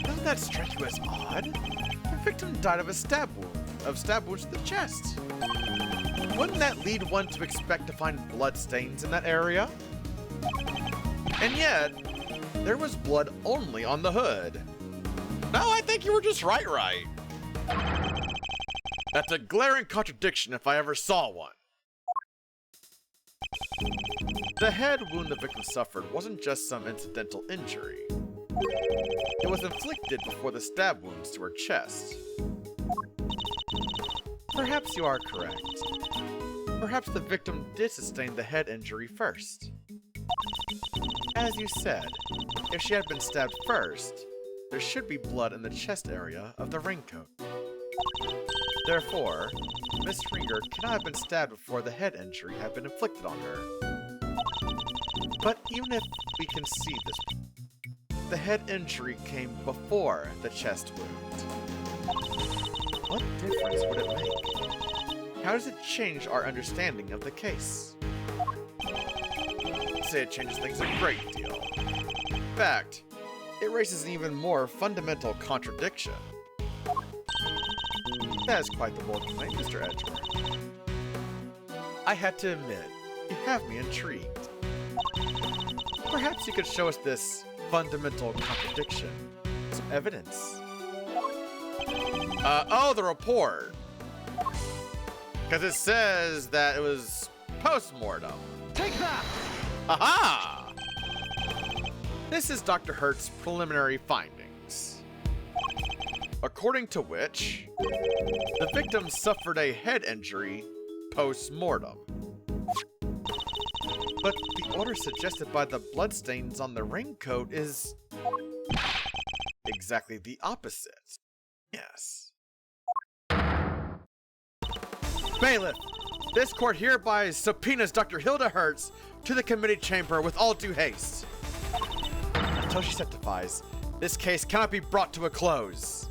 Doesn't that strike you as odd? The victim died of a stab wounds to the chest. Wouldn't that lead one to expect to find blood stains in that area? And yet, there was blood only on the hood. No, I think you were just right. That's a glaring contradiction if I ever saw one. The head wound the victim suffered wasn't just some incidental injury. It was inflicted before the stab wounds to her chest. Perhaps you are correct. Perhaps the victim did sustain the head injury first. As you said, if she had been stabbed first, there should be blood in the chest area of the raincoat. Therefore, Miss Ringer cannot have been stabbed before the head injury had been inflicted on her. But even if we can see this, the head injury came before the chest wound. What difference would it make? How does it change our understanding of the case? I'd say it changes things a great deal. In fact, it raises an even more fundamental contradiction. That is quite the bold claim, Mr. Edgeworth. I had to admit, you have me intrigued. Perhaps you could show us this fundamental contradiction. Some evidence. Oh, the report. Because it says that it was post-mortem. Take that! Aha! This is Dr. Hurt's preliminary findings. According to which, the victim suffered a head injury post-mortem. But the order suggested by the bloodstains on the raincoat is exactly the opposite. Yes. Bailiff, this court hereby subpoenas Dr. Hilda Hertz to the committee chamber with all due haste. Until she testifies, this case cannot be brought to a close.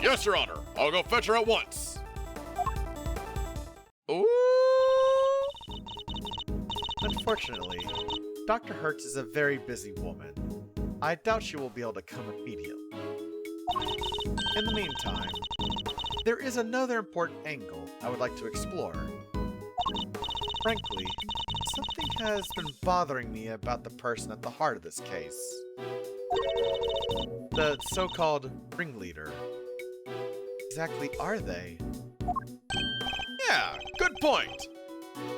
Yes, Your Honor. I'll go fetch her at once. Ooh. Unfortunately, Dr. Hertz is a very busy woman. I doubt she will be able to come immediately. In the meantime, there is another important angle I would like to explore. Frankly, something has been bothering me about the person at the heart of this case. The so-called ringleader. Exactly are they? Yeah, good point.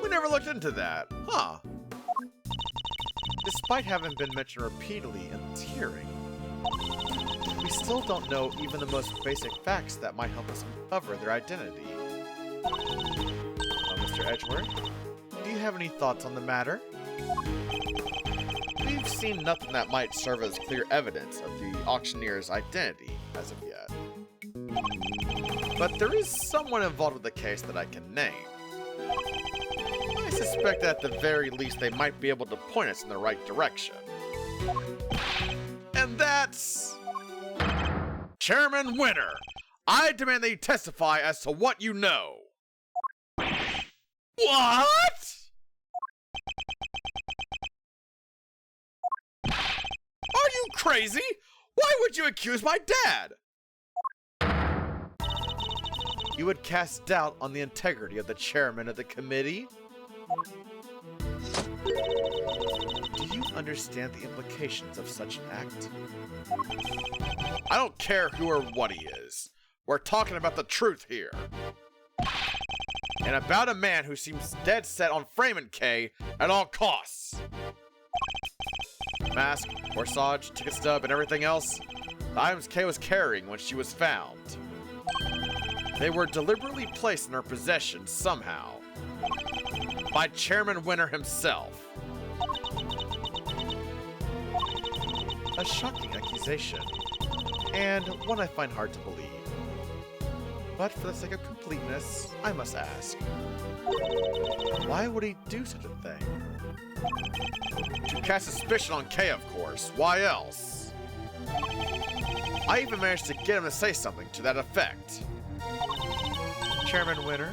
We never looked into that, huh? Despite having been mentioned repeatedly in this hearing, we still don't know even the most basic facts that might help us uncover their identity. Mr. Edgeworth, do you have any thoughts on the matter? We've seen nothing that might serve as clear evidence of the auctioneer's identity as of yet. But there is someone involved with the case that I can name. I suspect that at the very least they might be able to point us in the right direction. And that's... Chairman Winter! I demand that you testify as to what you know. What? Are you crazy? Why would you accuse my dad? You would cast doubt on the integrity of the chairman of the committee? Do you understand the implications of such an act? I don't care who or what he is. We're talking about the truth here. And about a man who seems dead set on framing Kay at all costs. Mask, corsage, ticket stub, and everything else, the items Kay was carrying when she was found. They were deliberately placed in her possession somehow. By Chairman Winter himself. A shocking accusation, and one I find hard to believe. But for the sake of completeness, I must ask. Why would he do such a thing? To cast suspicion on Kay, of course. Why else? I even managed to get him to say something to that effect. Chairman Winter,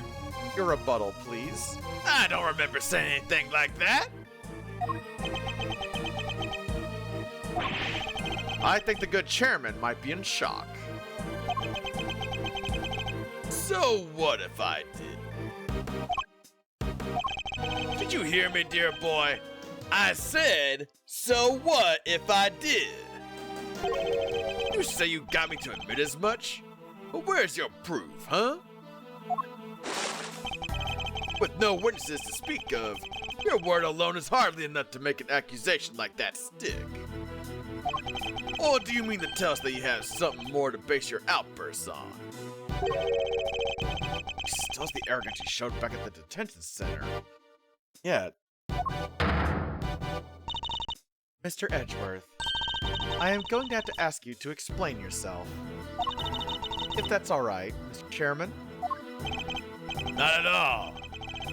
your rebuttal, please. I don't remember saying anything like that. I think the good chairman might be in shock. So what if I did? Did you hear me, dear boy? I said, so what if I did? You say you got me to admit as much? But where's your proof, huh? With no witnesses to speak of, your word alone is hardly enough to make an accusation like that stick. Or do you mean to tell us that you have something more to base your outbursts on? Still has the arrogance he showed back at the detention center. Yeah. Mr. Edgeworth, I am going to have to ask you to explain yourself. If that's alright, Mr. Chairman. Not at all.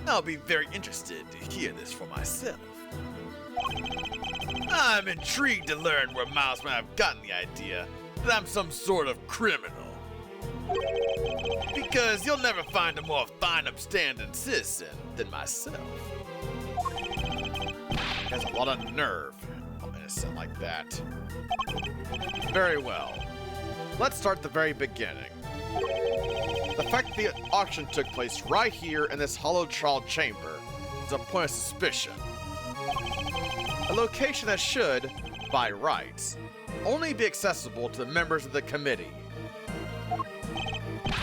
I'll be very interested to hear this for myself. I'm intrigued to learn where Miles might have gotten the idea that I'm some sort of criminal. Because you'll never find a more fine upstanding citizen than myself. He has a lot of nerve, innocent like that. Very well. Let's start at the very beginning. The fact that the auction took place right here in this hollowed trial chamber is a point of suspicion. A location that should, by rights, only be accessible to the members of the committee.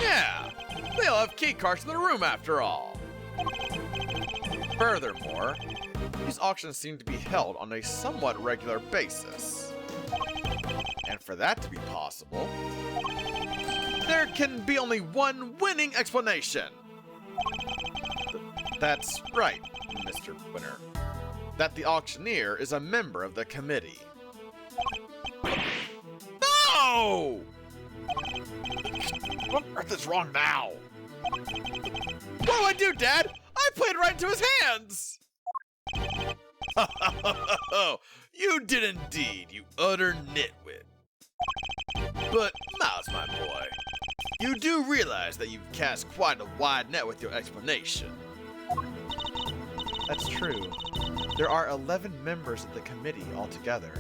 Yeah, they all have key cards in the room after all. Furthermore, these auctions seem to be held on a somewhat regular basis. And for that to be possible, there can be only one winning explanation. That's right, Mr. Winner. That the auctioneer is a member of the committee. No! What on earth is wrong now? What do I do, Dad? I played right into his hands! You did indeed, you utter nitwit. But, Miles, my boy, you do realize that you've cast quite a wide net with your explanation. That's true. There are 11 members of the committee altogether.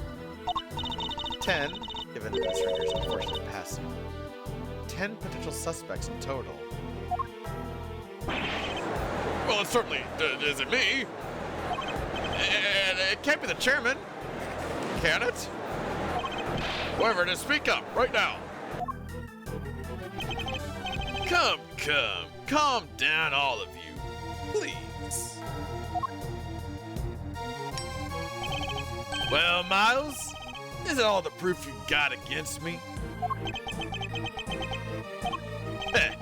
10, given Ms. Ringer's unfortunate passing. 10 potential suspects in total. Well, it certainly isn't me. And it can't be the chairman. Can it? Whoever it is, speak up right now. Come, calm down, all of you, please. Well, Miles, is that all the proof you got against me? Heh,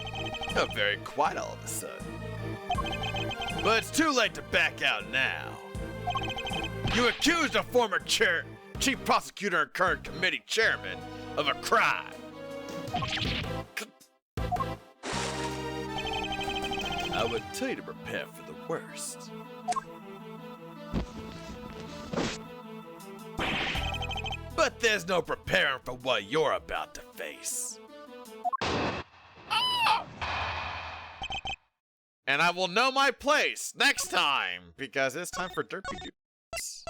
you're very quiet all of a sudden. But it's too late to back out now. You accused a former chief prosecutor and current committee chairman of a crime. I would tell you to prepare for the worst. But there's no preparing for what you're about to face. And I will know my place next time, because it's time for Derpy Dudes.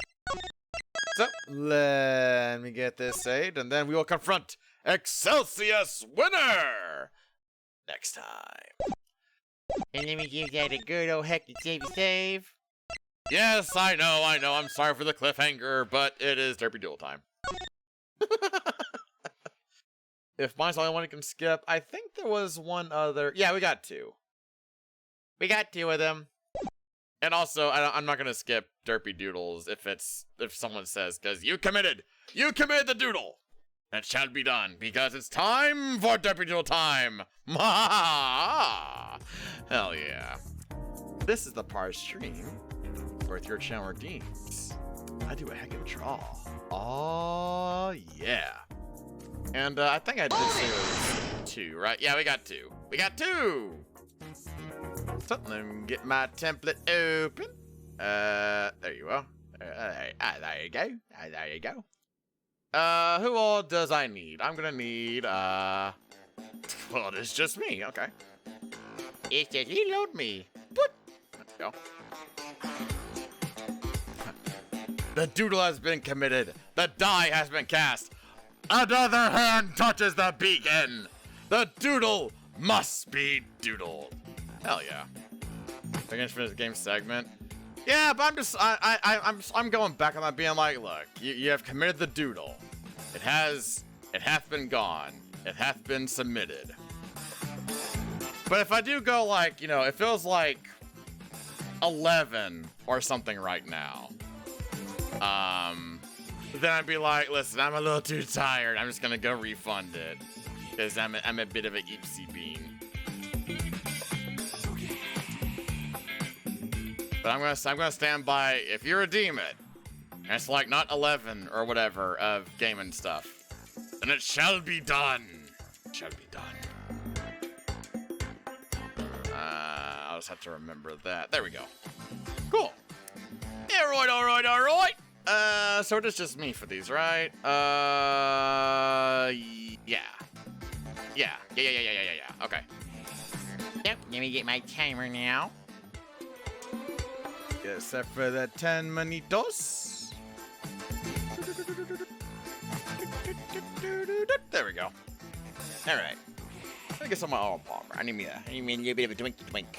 So, let me get this saved, and then we will confront Excelsius Winner next time. And let me give that a good old heck to save. Yes, I know. I'm sorry for the cliffhanger, but it is Derpy Duel time. If mine's the only one you can skip, I think there was one other. Yeah, we got two. We got two of them. And also, I'm not gonna skip Derpy Doodles if someone says, because you committed the doodle. That shall be done, because it's time for Derpy Doodle time. Hell yeah. This is the part of stream where your channel redeems. I do a heck of a draw. Oh yeah. And I think I did say it was 2, right? Yeah, we got 2. We got 2! So, let me get my template open. There you are. There you go. There you go. Who all does I need? I'm gonna need, well, it's just me. Okay. It says reload me. Let's go. The doodle has been committed. The die has been cast. Another hand touches the beacon. The doodle must be doodled. Hell yeah. Finish this game segment. Yeah, but I'm going back on that, being like, look, you have committed the doodle. It hath been gone. It hath been submitted. But if I do go like, you know, it feels like 11 or something right now. Then I'd be like, listen, I'm a little too tired. I'm just gonna go refund it, because I'm a bit of a Ipsy bean. But I'm gonna stand by. If you redeem it, and it's like not 11 or whatever of gaming stuff, then it shall be done. It shall be done. I'll just have to remember that. There we go. Cool. All right. So it is just me for these, right? Yeah. Okay. Yep, let me get my timer now. Except for the 10 manitos. There we go. All right. Let me get some of my oil palmer. I need me a little bit of a twink.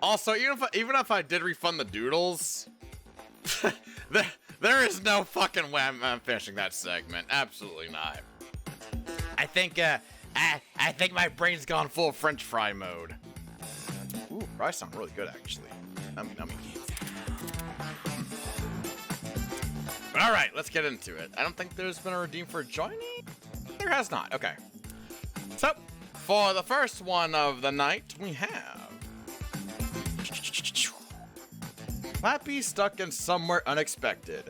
Also, even if I did refund the doodles, there is no fucking way I'm finishing that segment. Absolutely not. I think my brain's gone full French fry mode. Ooh, fries sound really good, actually. Nummy. All right, let's get into it. I don't think there's been a redeem for joining. There has not. Okay. So, for the first one of the night, we have Flappy stuck in somewhere unexpected.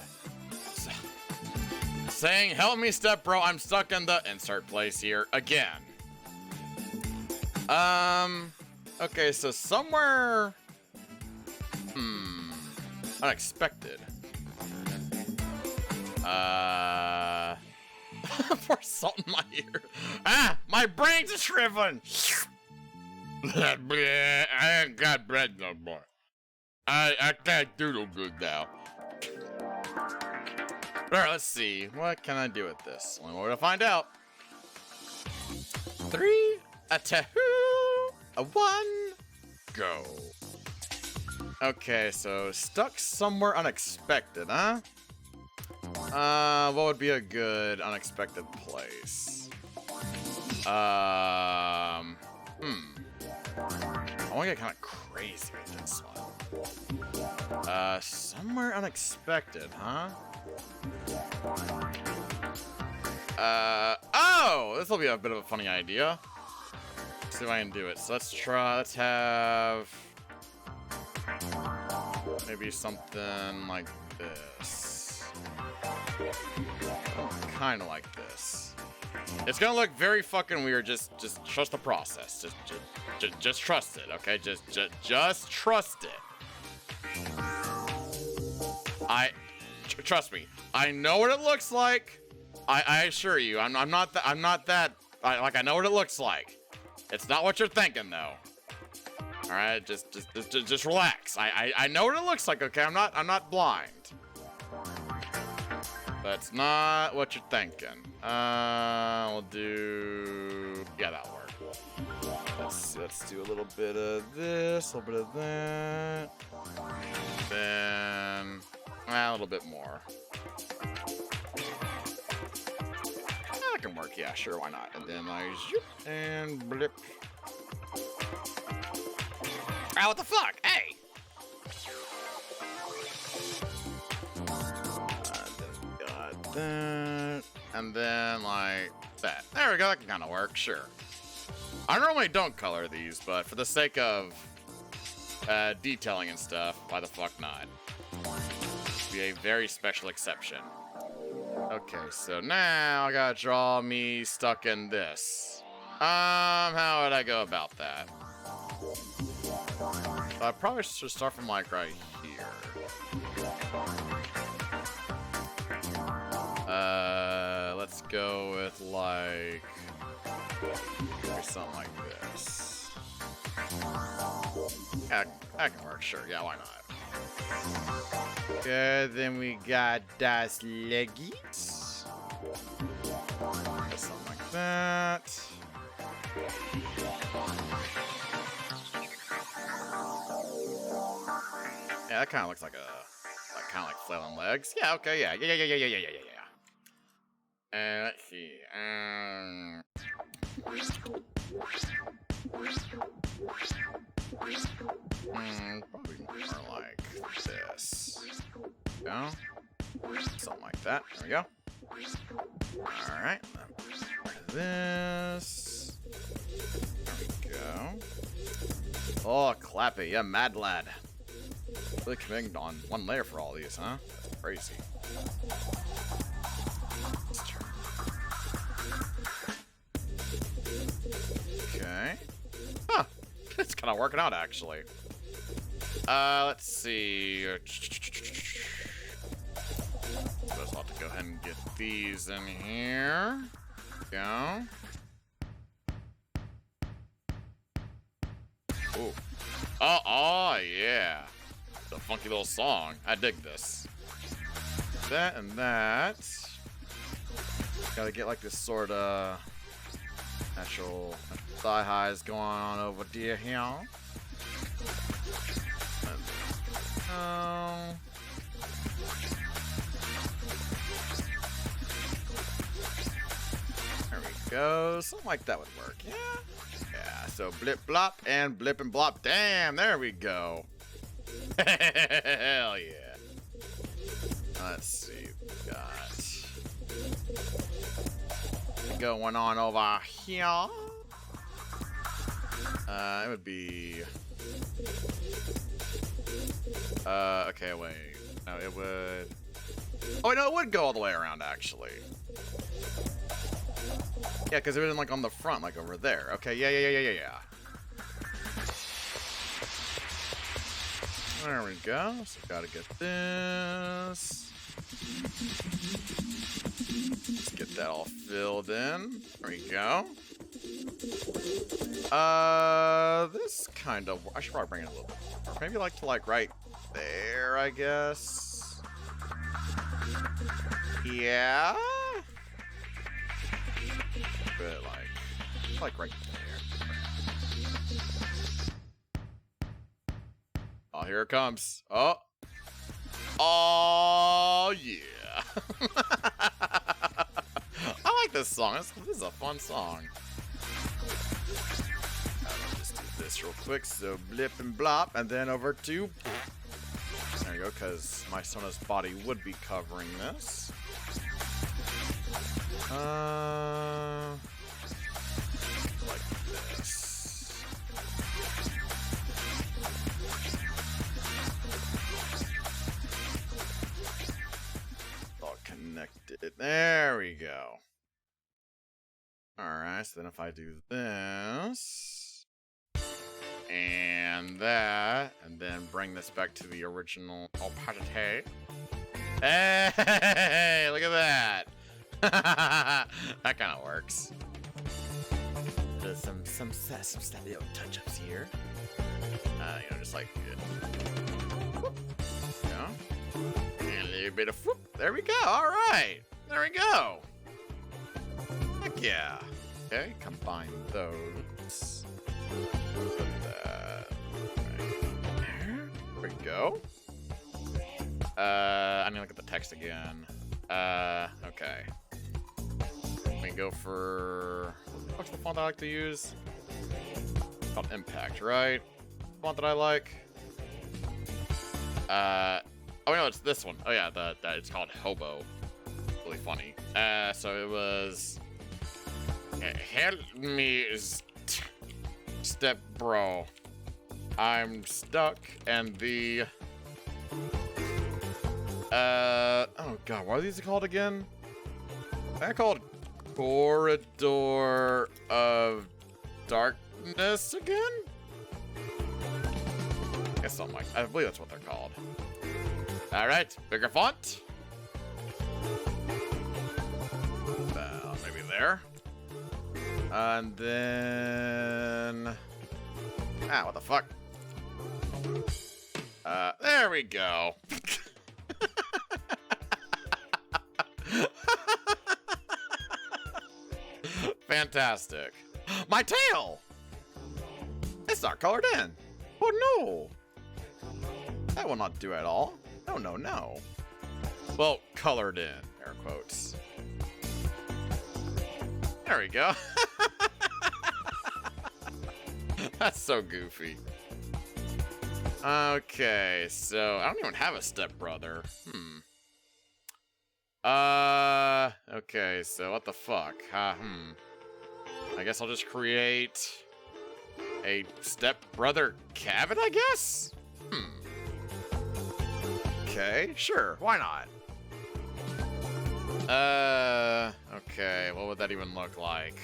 Saying, help me, step bro, I'm stuck in the insert place here again. Okay, so somewhere, unexpected. Pour salt in my ear. My brain's shriveling. I ain't got bread no more. I can't doodle good now. Alright, let's see. What can I do with this? Only way to find out. 3, a 2, a 1, go. Okay, so stuck somewhere unexpected, huh? What would be a good unexpected place? I want to get kind of crazy with this one. Somewhere unexpected, huh? Oh! This will be a bit of a funny idea. Let's see if I can do it. So let's have maybe something like this. Kind of like this. It's gonna look very fucking weird. Just trust the process. Just trust it, okay? Just trust it. Trust me. I know what it looks like. I assure you. I'm not that. I know what it looks like. It's not what you're thinking though. All right, just relax. I know what it looks like. Okay, I'm not blind. That's not what you're thinking. We'll do. Yeah, that'll work. Let's do a little bit of this, a little bit of that. Then a little bit more. That can work. Yeah, sure. Why not? And then zoop and blip. What the fuck? Hey. Got that, and then like that. There we go. That can kind of work. Sure. I normally don't color these, but for the sake of detailing and stuff. Why the fuck not? Be a very special exception. Okay, so now I gotta draw me stuck in this. How would I go about that? I probably should start from like right here. Let's go with like something like this. That can work, sure. Yeah, why not? Okay, then we got das Leggies. Something like that. Yeah, that kind of looks like kind of like flailing legs. Yeah, okay, yeah. And let's see. Probably more like this. Go. Something like that. There we go. Alright. This. There we go. Oh, Clappy. Yeah, mad lad. Really committing on one layer for all these, huh? That's crazy. Okay. Huh. It's kind of working out, actually. Let's see. Just have to go ahead and get these in here. Go. Ooh. Oh, yeah. The funky little song. I dig this. That and that. Gotta get like this sort of natural thigh highs going on over here. There we go. Something like that would work. Yeah. Yeah. So blip blop and blip and blop. Damn. There we go. Hell yeah. Let's see. We got going on over here. It would be. Okay, wait. No, it would. Oh, no, it would go all the way around, actually. Yeah, because it would like on the front, like over there. Okay, yeah. There we go. So gotta get this. Let's get that all filled in. There we go. This kind of. I should probably bring it a little bit more. Maybe like to like right there, I guess. Yeah. But like right there. Oh, here it comes. Oh, yeah. I like this song. This is a fun song. I'll just do this real quick. So blip and blop, and then over to. There you go, because my Sona's body would be covering this. Like this. All connected. There we go. Alright, so then if I do this and that, and then bring this back to the original opacity. Hey, look at that. That kind of works. There's some little touch-ups here. Just like whoop, and a little bit of whoop. There we go. All right, there we go. Heck yeah. Okay, combine those. Put that right there. There we go. I need to look at the text again. Okay. We go for what's the font I like to use? It's called Impact, right? Font that I like. Oh no, it's this one. Oh yeah, it's called Hobo. Really funny. So it was. Help me, step bro. I'm stuck, and the... oh god, what are these called again? They're called Corridor of Darkness again? I guess something like... I believe that's what they're called. Alright, bigger font. Maybe there. And then... Ah, what the fuck? There we go. Fantastic. My tail! It's not colored in. Oh no! That will not do at all. No, no, no. Well, colored in, air quotes. There we go. That's so goofy. Okay, so I don't even have a stepbrother. Okay, so what the fuck? I guess I'll just create a stepbrother cabin, I guess? Okay, sure, why not? Okay, what would that even look like?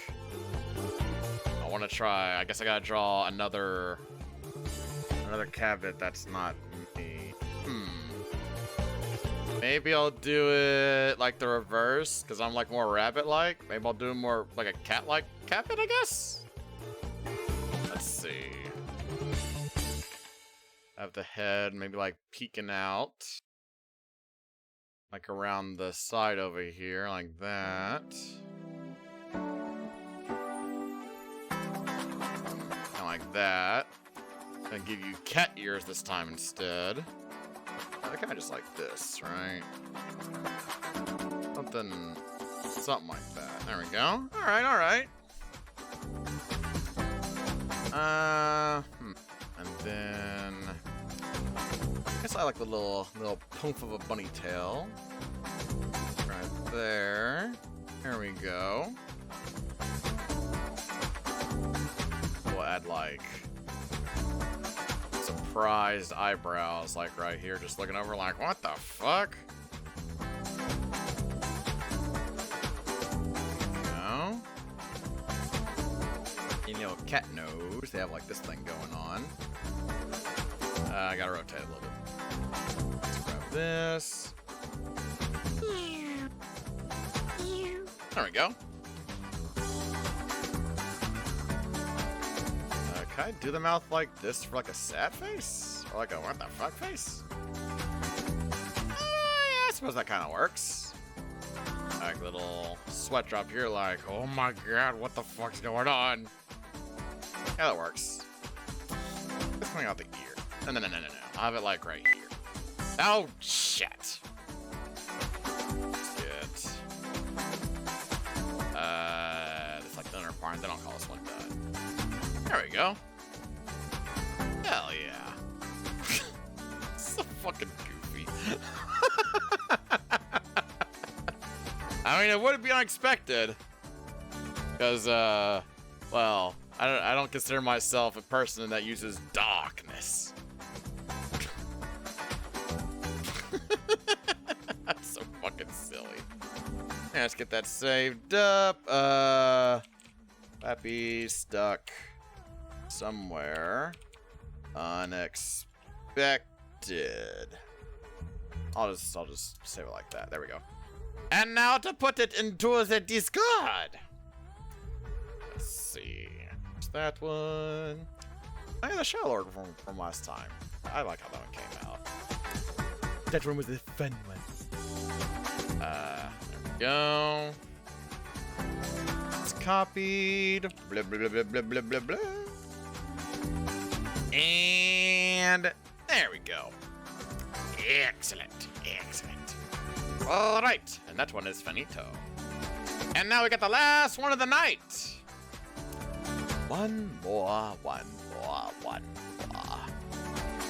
I want to try, I guess I gotta draw another cabinet that's not me. Maybe I'll do it like the reverse, because I'm like more rabbit-like. Maybe I'll do more like a cat-like cabinet, I guess? Let's see. Have the head maybe like peeking out. Like around the side over here, like that. And like that. Gonna give you cat ears this time instead. I kind of just like this, right? Something like that. There we go. All right, all right. And then I guess I like the little poof of a bunny tail. Right there. There we go. We'll add like surprised eyebrows, like right here, just looking over like, what the fuck? No. You know, cat nose, they have like this thing going on. I gotta rotate it a little bit. Let's grab this. There we go. Can I do the mouth like this for like a sad face? Or like a what the fuck face? Yeah, I suppose that kind of works. Like little sweat drop here like, oh my god, what the fuck's going on? Yeah, that works. It's coming out the ear. No. I'll have it like right here. Oh, shit. Let's get... it's like the inner part, then I'll call this one done. There we go. Hell yeah. So fucking goofy. I mean, it wouldn't be unexpected. Because, well, I don't consider myself a person that uses darkness. That's so fucking silly. Yeah, let's get that saved up. Pappy stuck somewhere unexpected. I'll just save it like that. There we go. And now to put it into the discard. Let's see. It's that one. I got the Shadow Lord from last time. I like how that one came out. That one was the fun one. There we go. It's copied. Blah, blah, blah, blah, blah, blah, blah. And there we go. Excellent. Excellent. All right. And that one is finito. And now we got the last one of the night. One more.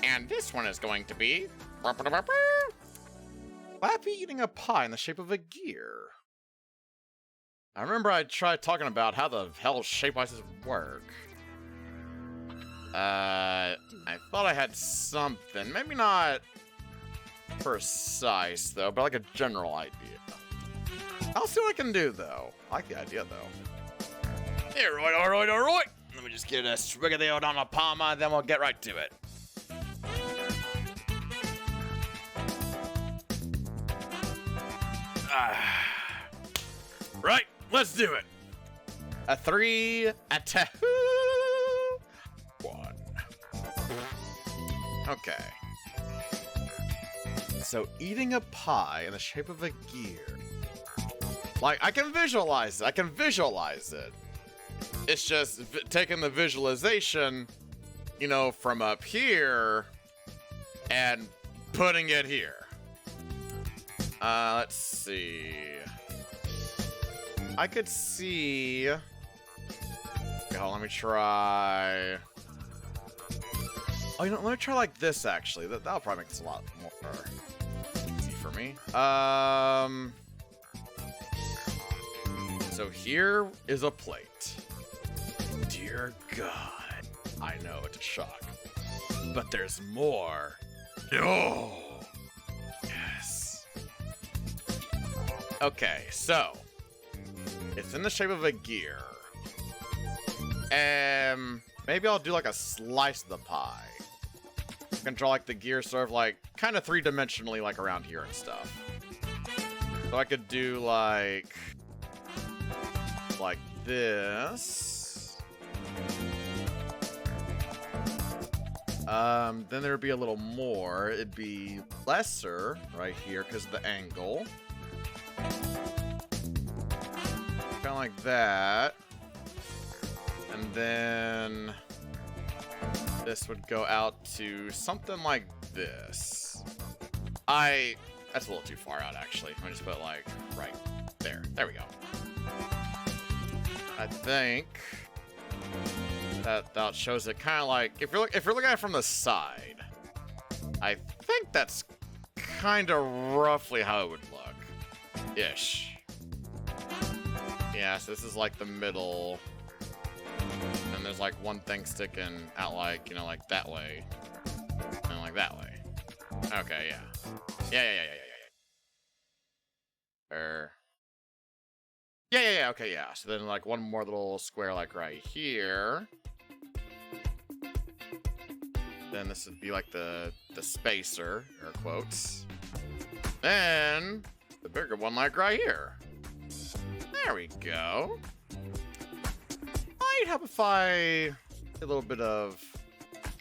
And this one is going to be Lappy eating a pie in the shape of a gear. I remember I tried talking about how the hell shape ices work. I thought I had something. Maybe not precise, though, but like a general idea. I'll see what I can do, though. I like the idea, though. All right. Let me just get a swig of the old Donna Palma, then we'll get right to it. Right, let's do it. A 3, a 2, 1. Okay. So eating a pie in the shape of a gear. Like, I can visualize it. It's just taking the visualization, you know, from up here and putting it here. Let's see. I could see... Okay, hold on, let me try... Oh, you know, let me try like this, actually. That'll probably make this a lot more easy for me. So here is a plate. Dear God. I know, it's a shock. But there's more. Oh! Yes. Okay, so... It's in the shape of a gear. Maybe I'll do like a slice of the pie. I can draw like the gear sort of like kind of three-dimensionally like around here and stuff. So I could do like this. Then there'd be a little more. It'd be lesser right here because of the angle. Kind of like that. And then this would go out to something like this. That's a little too far out, actually. Let me just put it like right there. There we go. I think that shows it kind of like if you're looking at it from the side. I think that's kind of roughly how it would look, ish. Yeah, so this is like the middle. And there's like one thing sticking out like, you know, like that way. And like that way. Okay, yeah. Yeah. Yeah, okay, yeah. So then like one more little square like right here. Then this would be like the spacer, air quotes. Then the bigger one like right here. There we go. Might help if I did a little bit of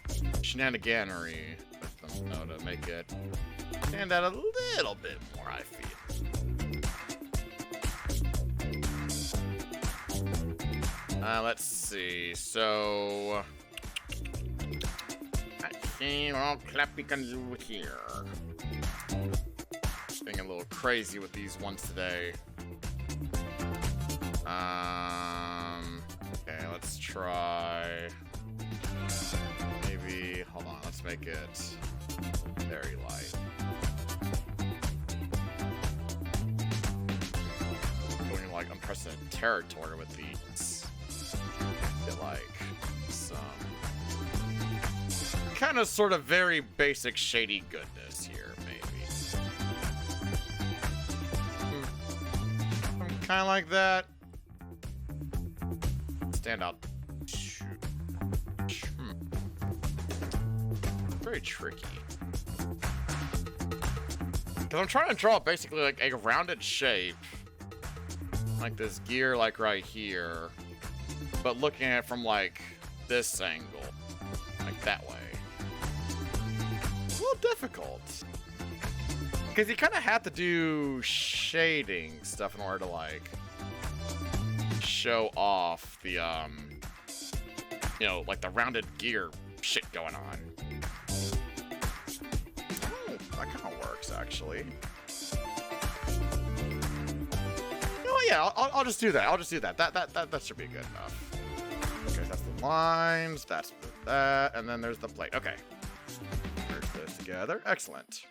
shenaniganery with them, you know, to make it stand out a little bit more, I feel. Let's see. So let's see what all Clappy can do here. Being a little crazy with these ones today. Okay, let's try. Maybe, hold on, let's make it very light. Going like unprecedented territory with these. Get like some kind of sort of very basic shady goodness here, maybe. Kind of like that. Stand out. Very tricky. Because I'm trying to draw basically like a rounded shape. Like this gear like right here. But looking at it from like this angle. Like that way. It's a little difficult. Because you kind of have to do shading stuff in order to like show off the you know, like the rounded gear shit going on. Oh, that kind of works actually. You know what, yeah, I'll just do that. I'll just do that. That should be good enough. Okay, that's the lines, that's that, and then there's the plate. Okay. Merge those together. Excellent.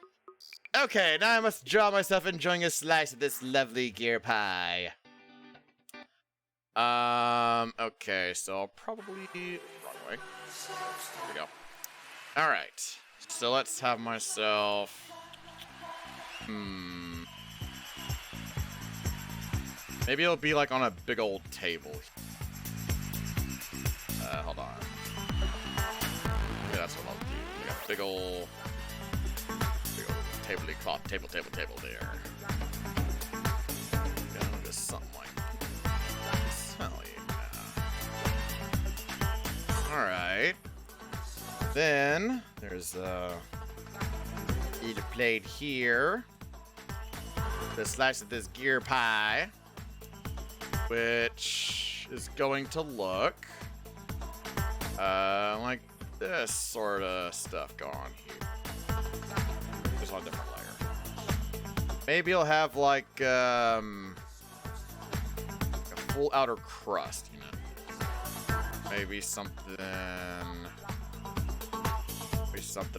Okay, now I must draw myself enjoying a slice of this lovely gear pie. Okay, Okay, so I'll probably... Wrong way. There we go. Alright. So let's have myself... Maybe it'll be like on a big old table. Hold on. Yeah, that's what I'll do. Like a big old tabley cloth, table there. Yeah, just something like that. Hell yeah. Alright. Then, there's eat a plate here. The slice of this gear pie, which is going to look like this sort of stuff going on here. Just on a different layer. Maybe it'll have like a full outer crust, you know. Maybe something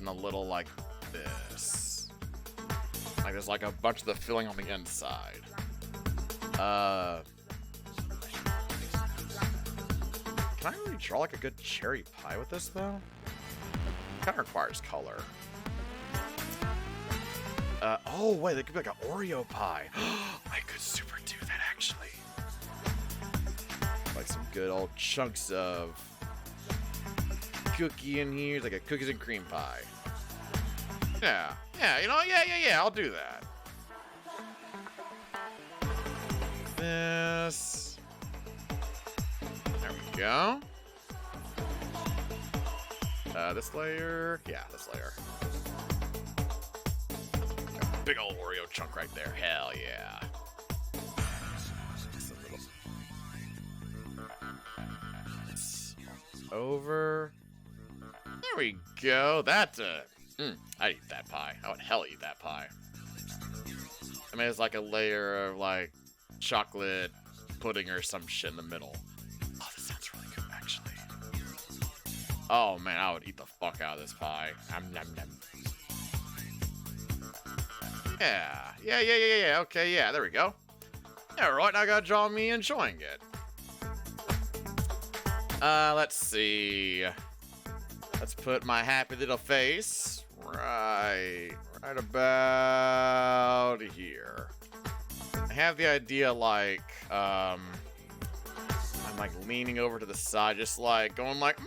a little like this. Like there's like a bunch of the filling on the inside. Can I really draw like a good cherry pie with this though? Kind of requires color. Oh wait, it could be like an Oreo pie. I could super do that actually. Like some good old chunks of cookie in here, like a cookies and cream pie. Yeah, you know, yeah, I'll do that. This. There we go. This layer. Yeah, this layer. Got a big old Oreo chunk right there. Hell yeah. Over. There we go. That's I'd eat that pie. I would hell eat that pie. I mean, it's like a layer of like chocolate pudding or some shit in the middle. Oh, this sounds really good, actually. Oh man, I would eat the fuck out of this pie. Nom, nom, nom. Yeah. Okay, yeah, there we go. Yeah, right. Now I gotta draw me enjoying it. Let's see. Let's put my happy little face right about here. I have the idea like, I'm like leaning over to the side, just like going like,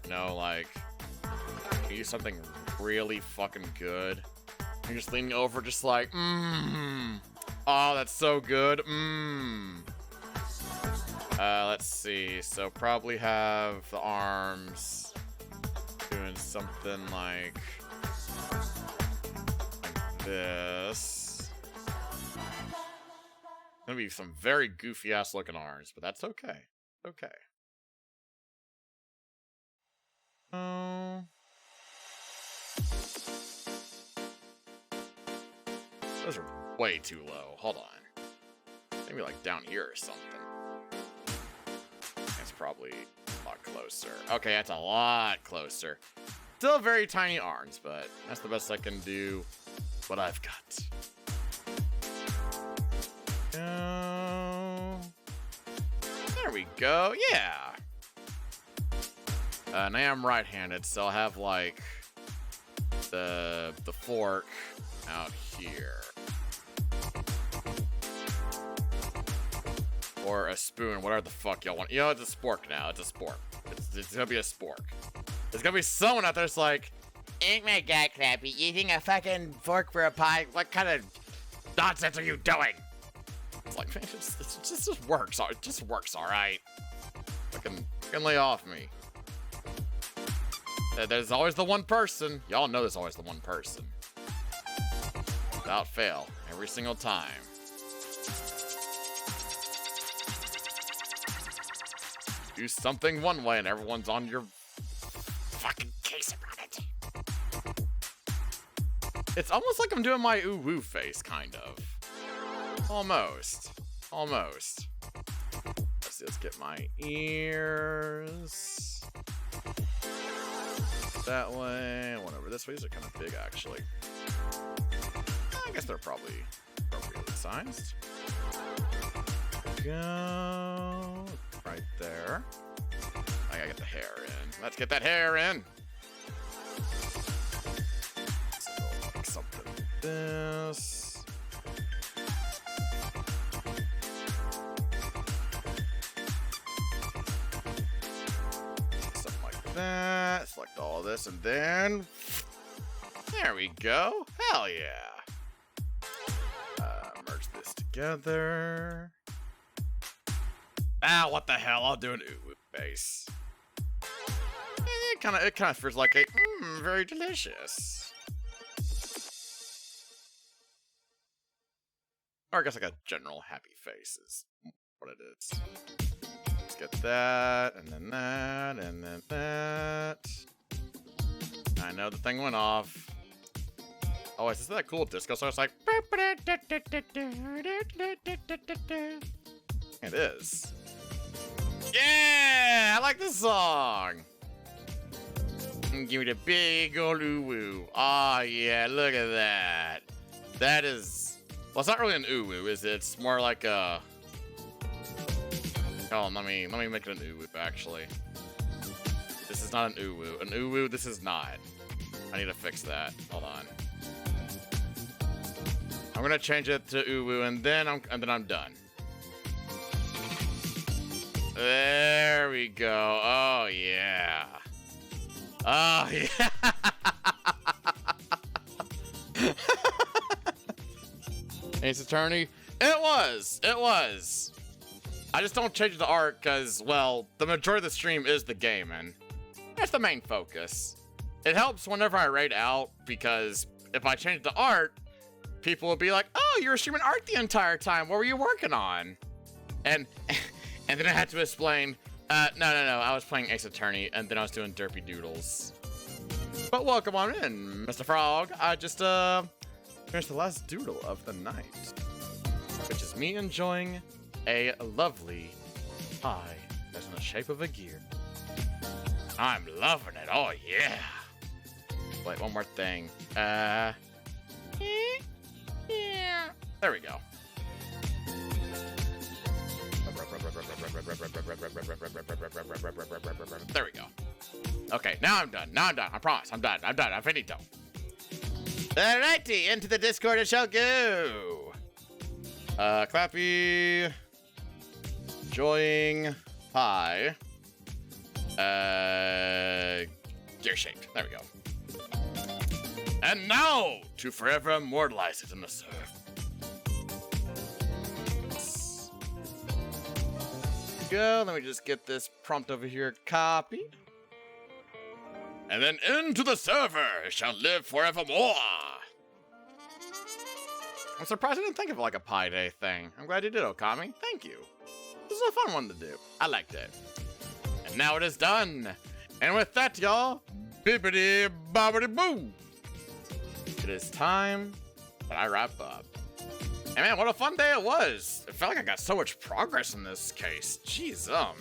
you know, like, use something really fucking good. You're just leaning over, just like, oh, that's so good, let's see, so probably have the arms doing something like this. Gonna be some very goofy ass looking arms, but that's okay. Okay. Oh. Those are way too low. Hold on. Maybe like down here or something. That's probably a lot closer. Okay, that's a lot closer. Still very tiny arms, but that's the best I can do. What I've got. There we go. Yeah. And I am right-handed, so I'll have like the fork out here. Or a spoon, whatever the fuck y'all want. You know, it's a spork now. It's a spork. It's gonna be a spork. There's gonna be someone out there that's like, oh my god, Clappy, eating a fucking fork for a pie? What kind of nonsense are you doing? It's like, man, it just works. It just works, alright? Fucking lay off me. There's always the one person. Y'all know there's always the one person. Without fail. Every single time. Do something one way and everyone's on your fucking case about it. It's almost like I'm doing my ooh woo face, kind of. Almost. Let's see, let's get my ears. That way, one over this way. These are kind of big, actually. I guess they're probably appropriately sized. Go. there. I gotta get the hair in. Let's get that hair in. So, like something like this. Something like that. Select all of this and then there we go. Hell yeah. Merge this together. Ah, what the hell? I'll do an ooh face. It kind of feels like a very delicious. Or I guess like a general happy face is what it is. Let's get that, and then that, and then that. I know the thing went off. Oh, is this that cool disco song? It's like. It is. Yeah, I like this song. Give me the big ol' ooh-woo. Oh yeah, look at that. That is. Well, it's not really an ooh-woo, is it? It's more like a. Oh, let me make it an ooh-woo actually. This is not an ooh-woo. An ooh-woo, this is not. I need to fix that. Hold on. I'm gonna change it to ooh-woo, and then I'm done. There we go. Oh yeah. Oh yeah. Ace Attorney. It was. I just don't change the art because, well, the majority of the stream is the game, and that's the main focus. It helps whenever I raid out because if I change the art, people will be like, "Oh, you were streaming art the entire time. What were you working on?" And then I had to explain, no, I was playing Ace Attorney, and then I was doing Derpy Doodles. But welcome on in, Mr. Frog. I just finished the last doodle of the night, which is me enjoying a lovely pie that's in the shape of a gear. I'm loving it. Oh yeah. Wait, one more thing. Yeah. There we go. There we go. Okay, now I'm done. I promise. I'm done. I'm finito. Alrighty, into the Discord it shall go. Clappy. Enjoying pie. Gear shaped. There we go. And now to forever immortalize it in the surf. Go. Let me just get this prompt over here copied. And then into the server it shall live forevermore. I'm surprised I didn't think of like a Pi Day thing. I'm glad you did, Okami. Thank you. This is a fun one to do. I liked it. And now it is done. And with that, y'all, bippity bobbity boo. It is time that I wrap up. And man, what a fun day it was. It felt like I got so much progress in this case. Jeez, I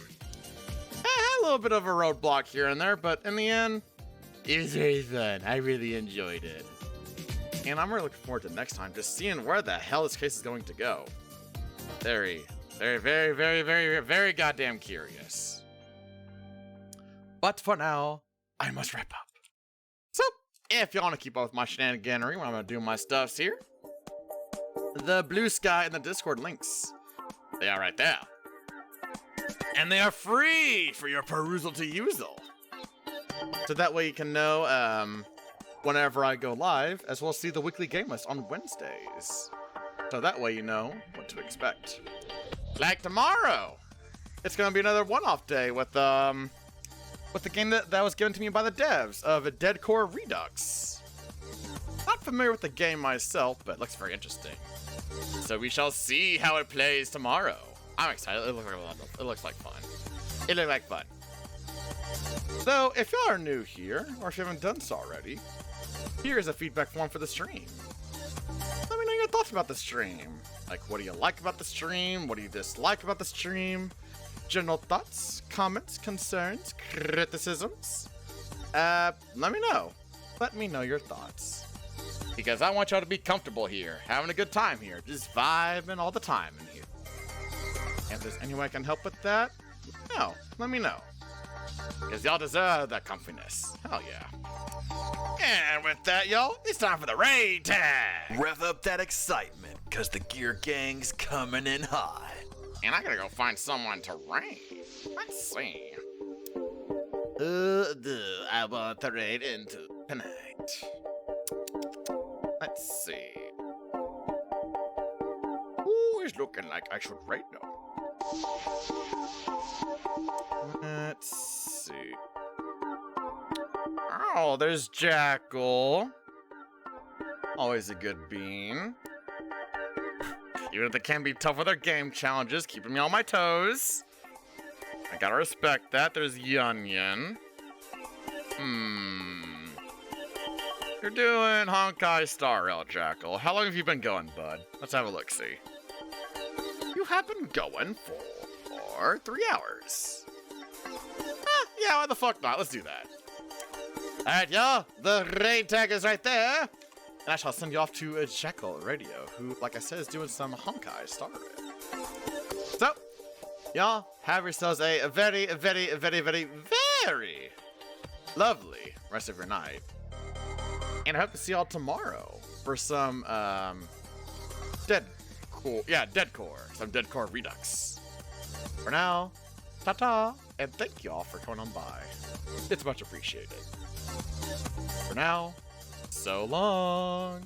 had a little bit of a roadblock here and there, but in the end, it was very fun. I really enjoyed it. And I'm really looking forward to next time, just seeing where the hell this case is going to go. Very goddamn curious. But for now, I must wrap up. So, if you want to keep up with my shenaniganery when I'm going to do my stuffs here, the blue sky and the Discord links, they are right there. And they are free for your perusal to use. So that way you can know whenever I go live, as well as see the weekly game list on Wednesdays. So that way you know what to expect. Like tomorrow, it's going to be another one-off day with the game that was given to me by the devs of Dead Core Redux. Not familiar with the game myself, but it looks very interesting. So we shall see how it plays tomorrow. I'm excited. It looks like fun. It looked like fun. So if y'all are new here, or if you haven't done so already, here's a feedback form for the stream. Let me know your thoughts about the stream. Like, what do you like about the stream? What do you dislike about the stream? General thoughts, comments, concerns, criticisms? Let me know. Let me know your thoughts. Because I want y'all to be comfortable here, having a good time here, just vibing all the time in here. And if there's any way I can help with that, Oh, let me know. Because y'all deserve that comfiness. Hell yeah. And with that, y'all, it's time for the raid tag. Rev up that excitement, cause the gear gang's coming in hot. And I gotta go find someone to raid. Let's see. I want to raid into tonight. Let's see. Ooh, it's looking like I should raid now. Let's see. Oh, there's Jackal. Always a good bean. Even if they can be tough with their game challenges, keeping me on my toes. I gotta respect that. There's Yun. You're doing Honkai Star Rail, Jackal. How long have you been going, bud? Let's have a look-see. You have been going for 3 hours. Yeah, why the fuck not? Let's do that. Alright, y'all. The raid tag is right there. And I shall send you off to Jackal Radio, who, like I said, is doing some Honkai Star Rail. So, y'all, have yourselves a very, very, very, very, very lovely rest of your night. And I hope to see y'all tomorrow for some, Dead Core. Some Dead Core Redux. For now, ta-ta, and thank y'all for coming on by. It's much appreciated. For now, so long.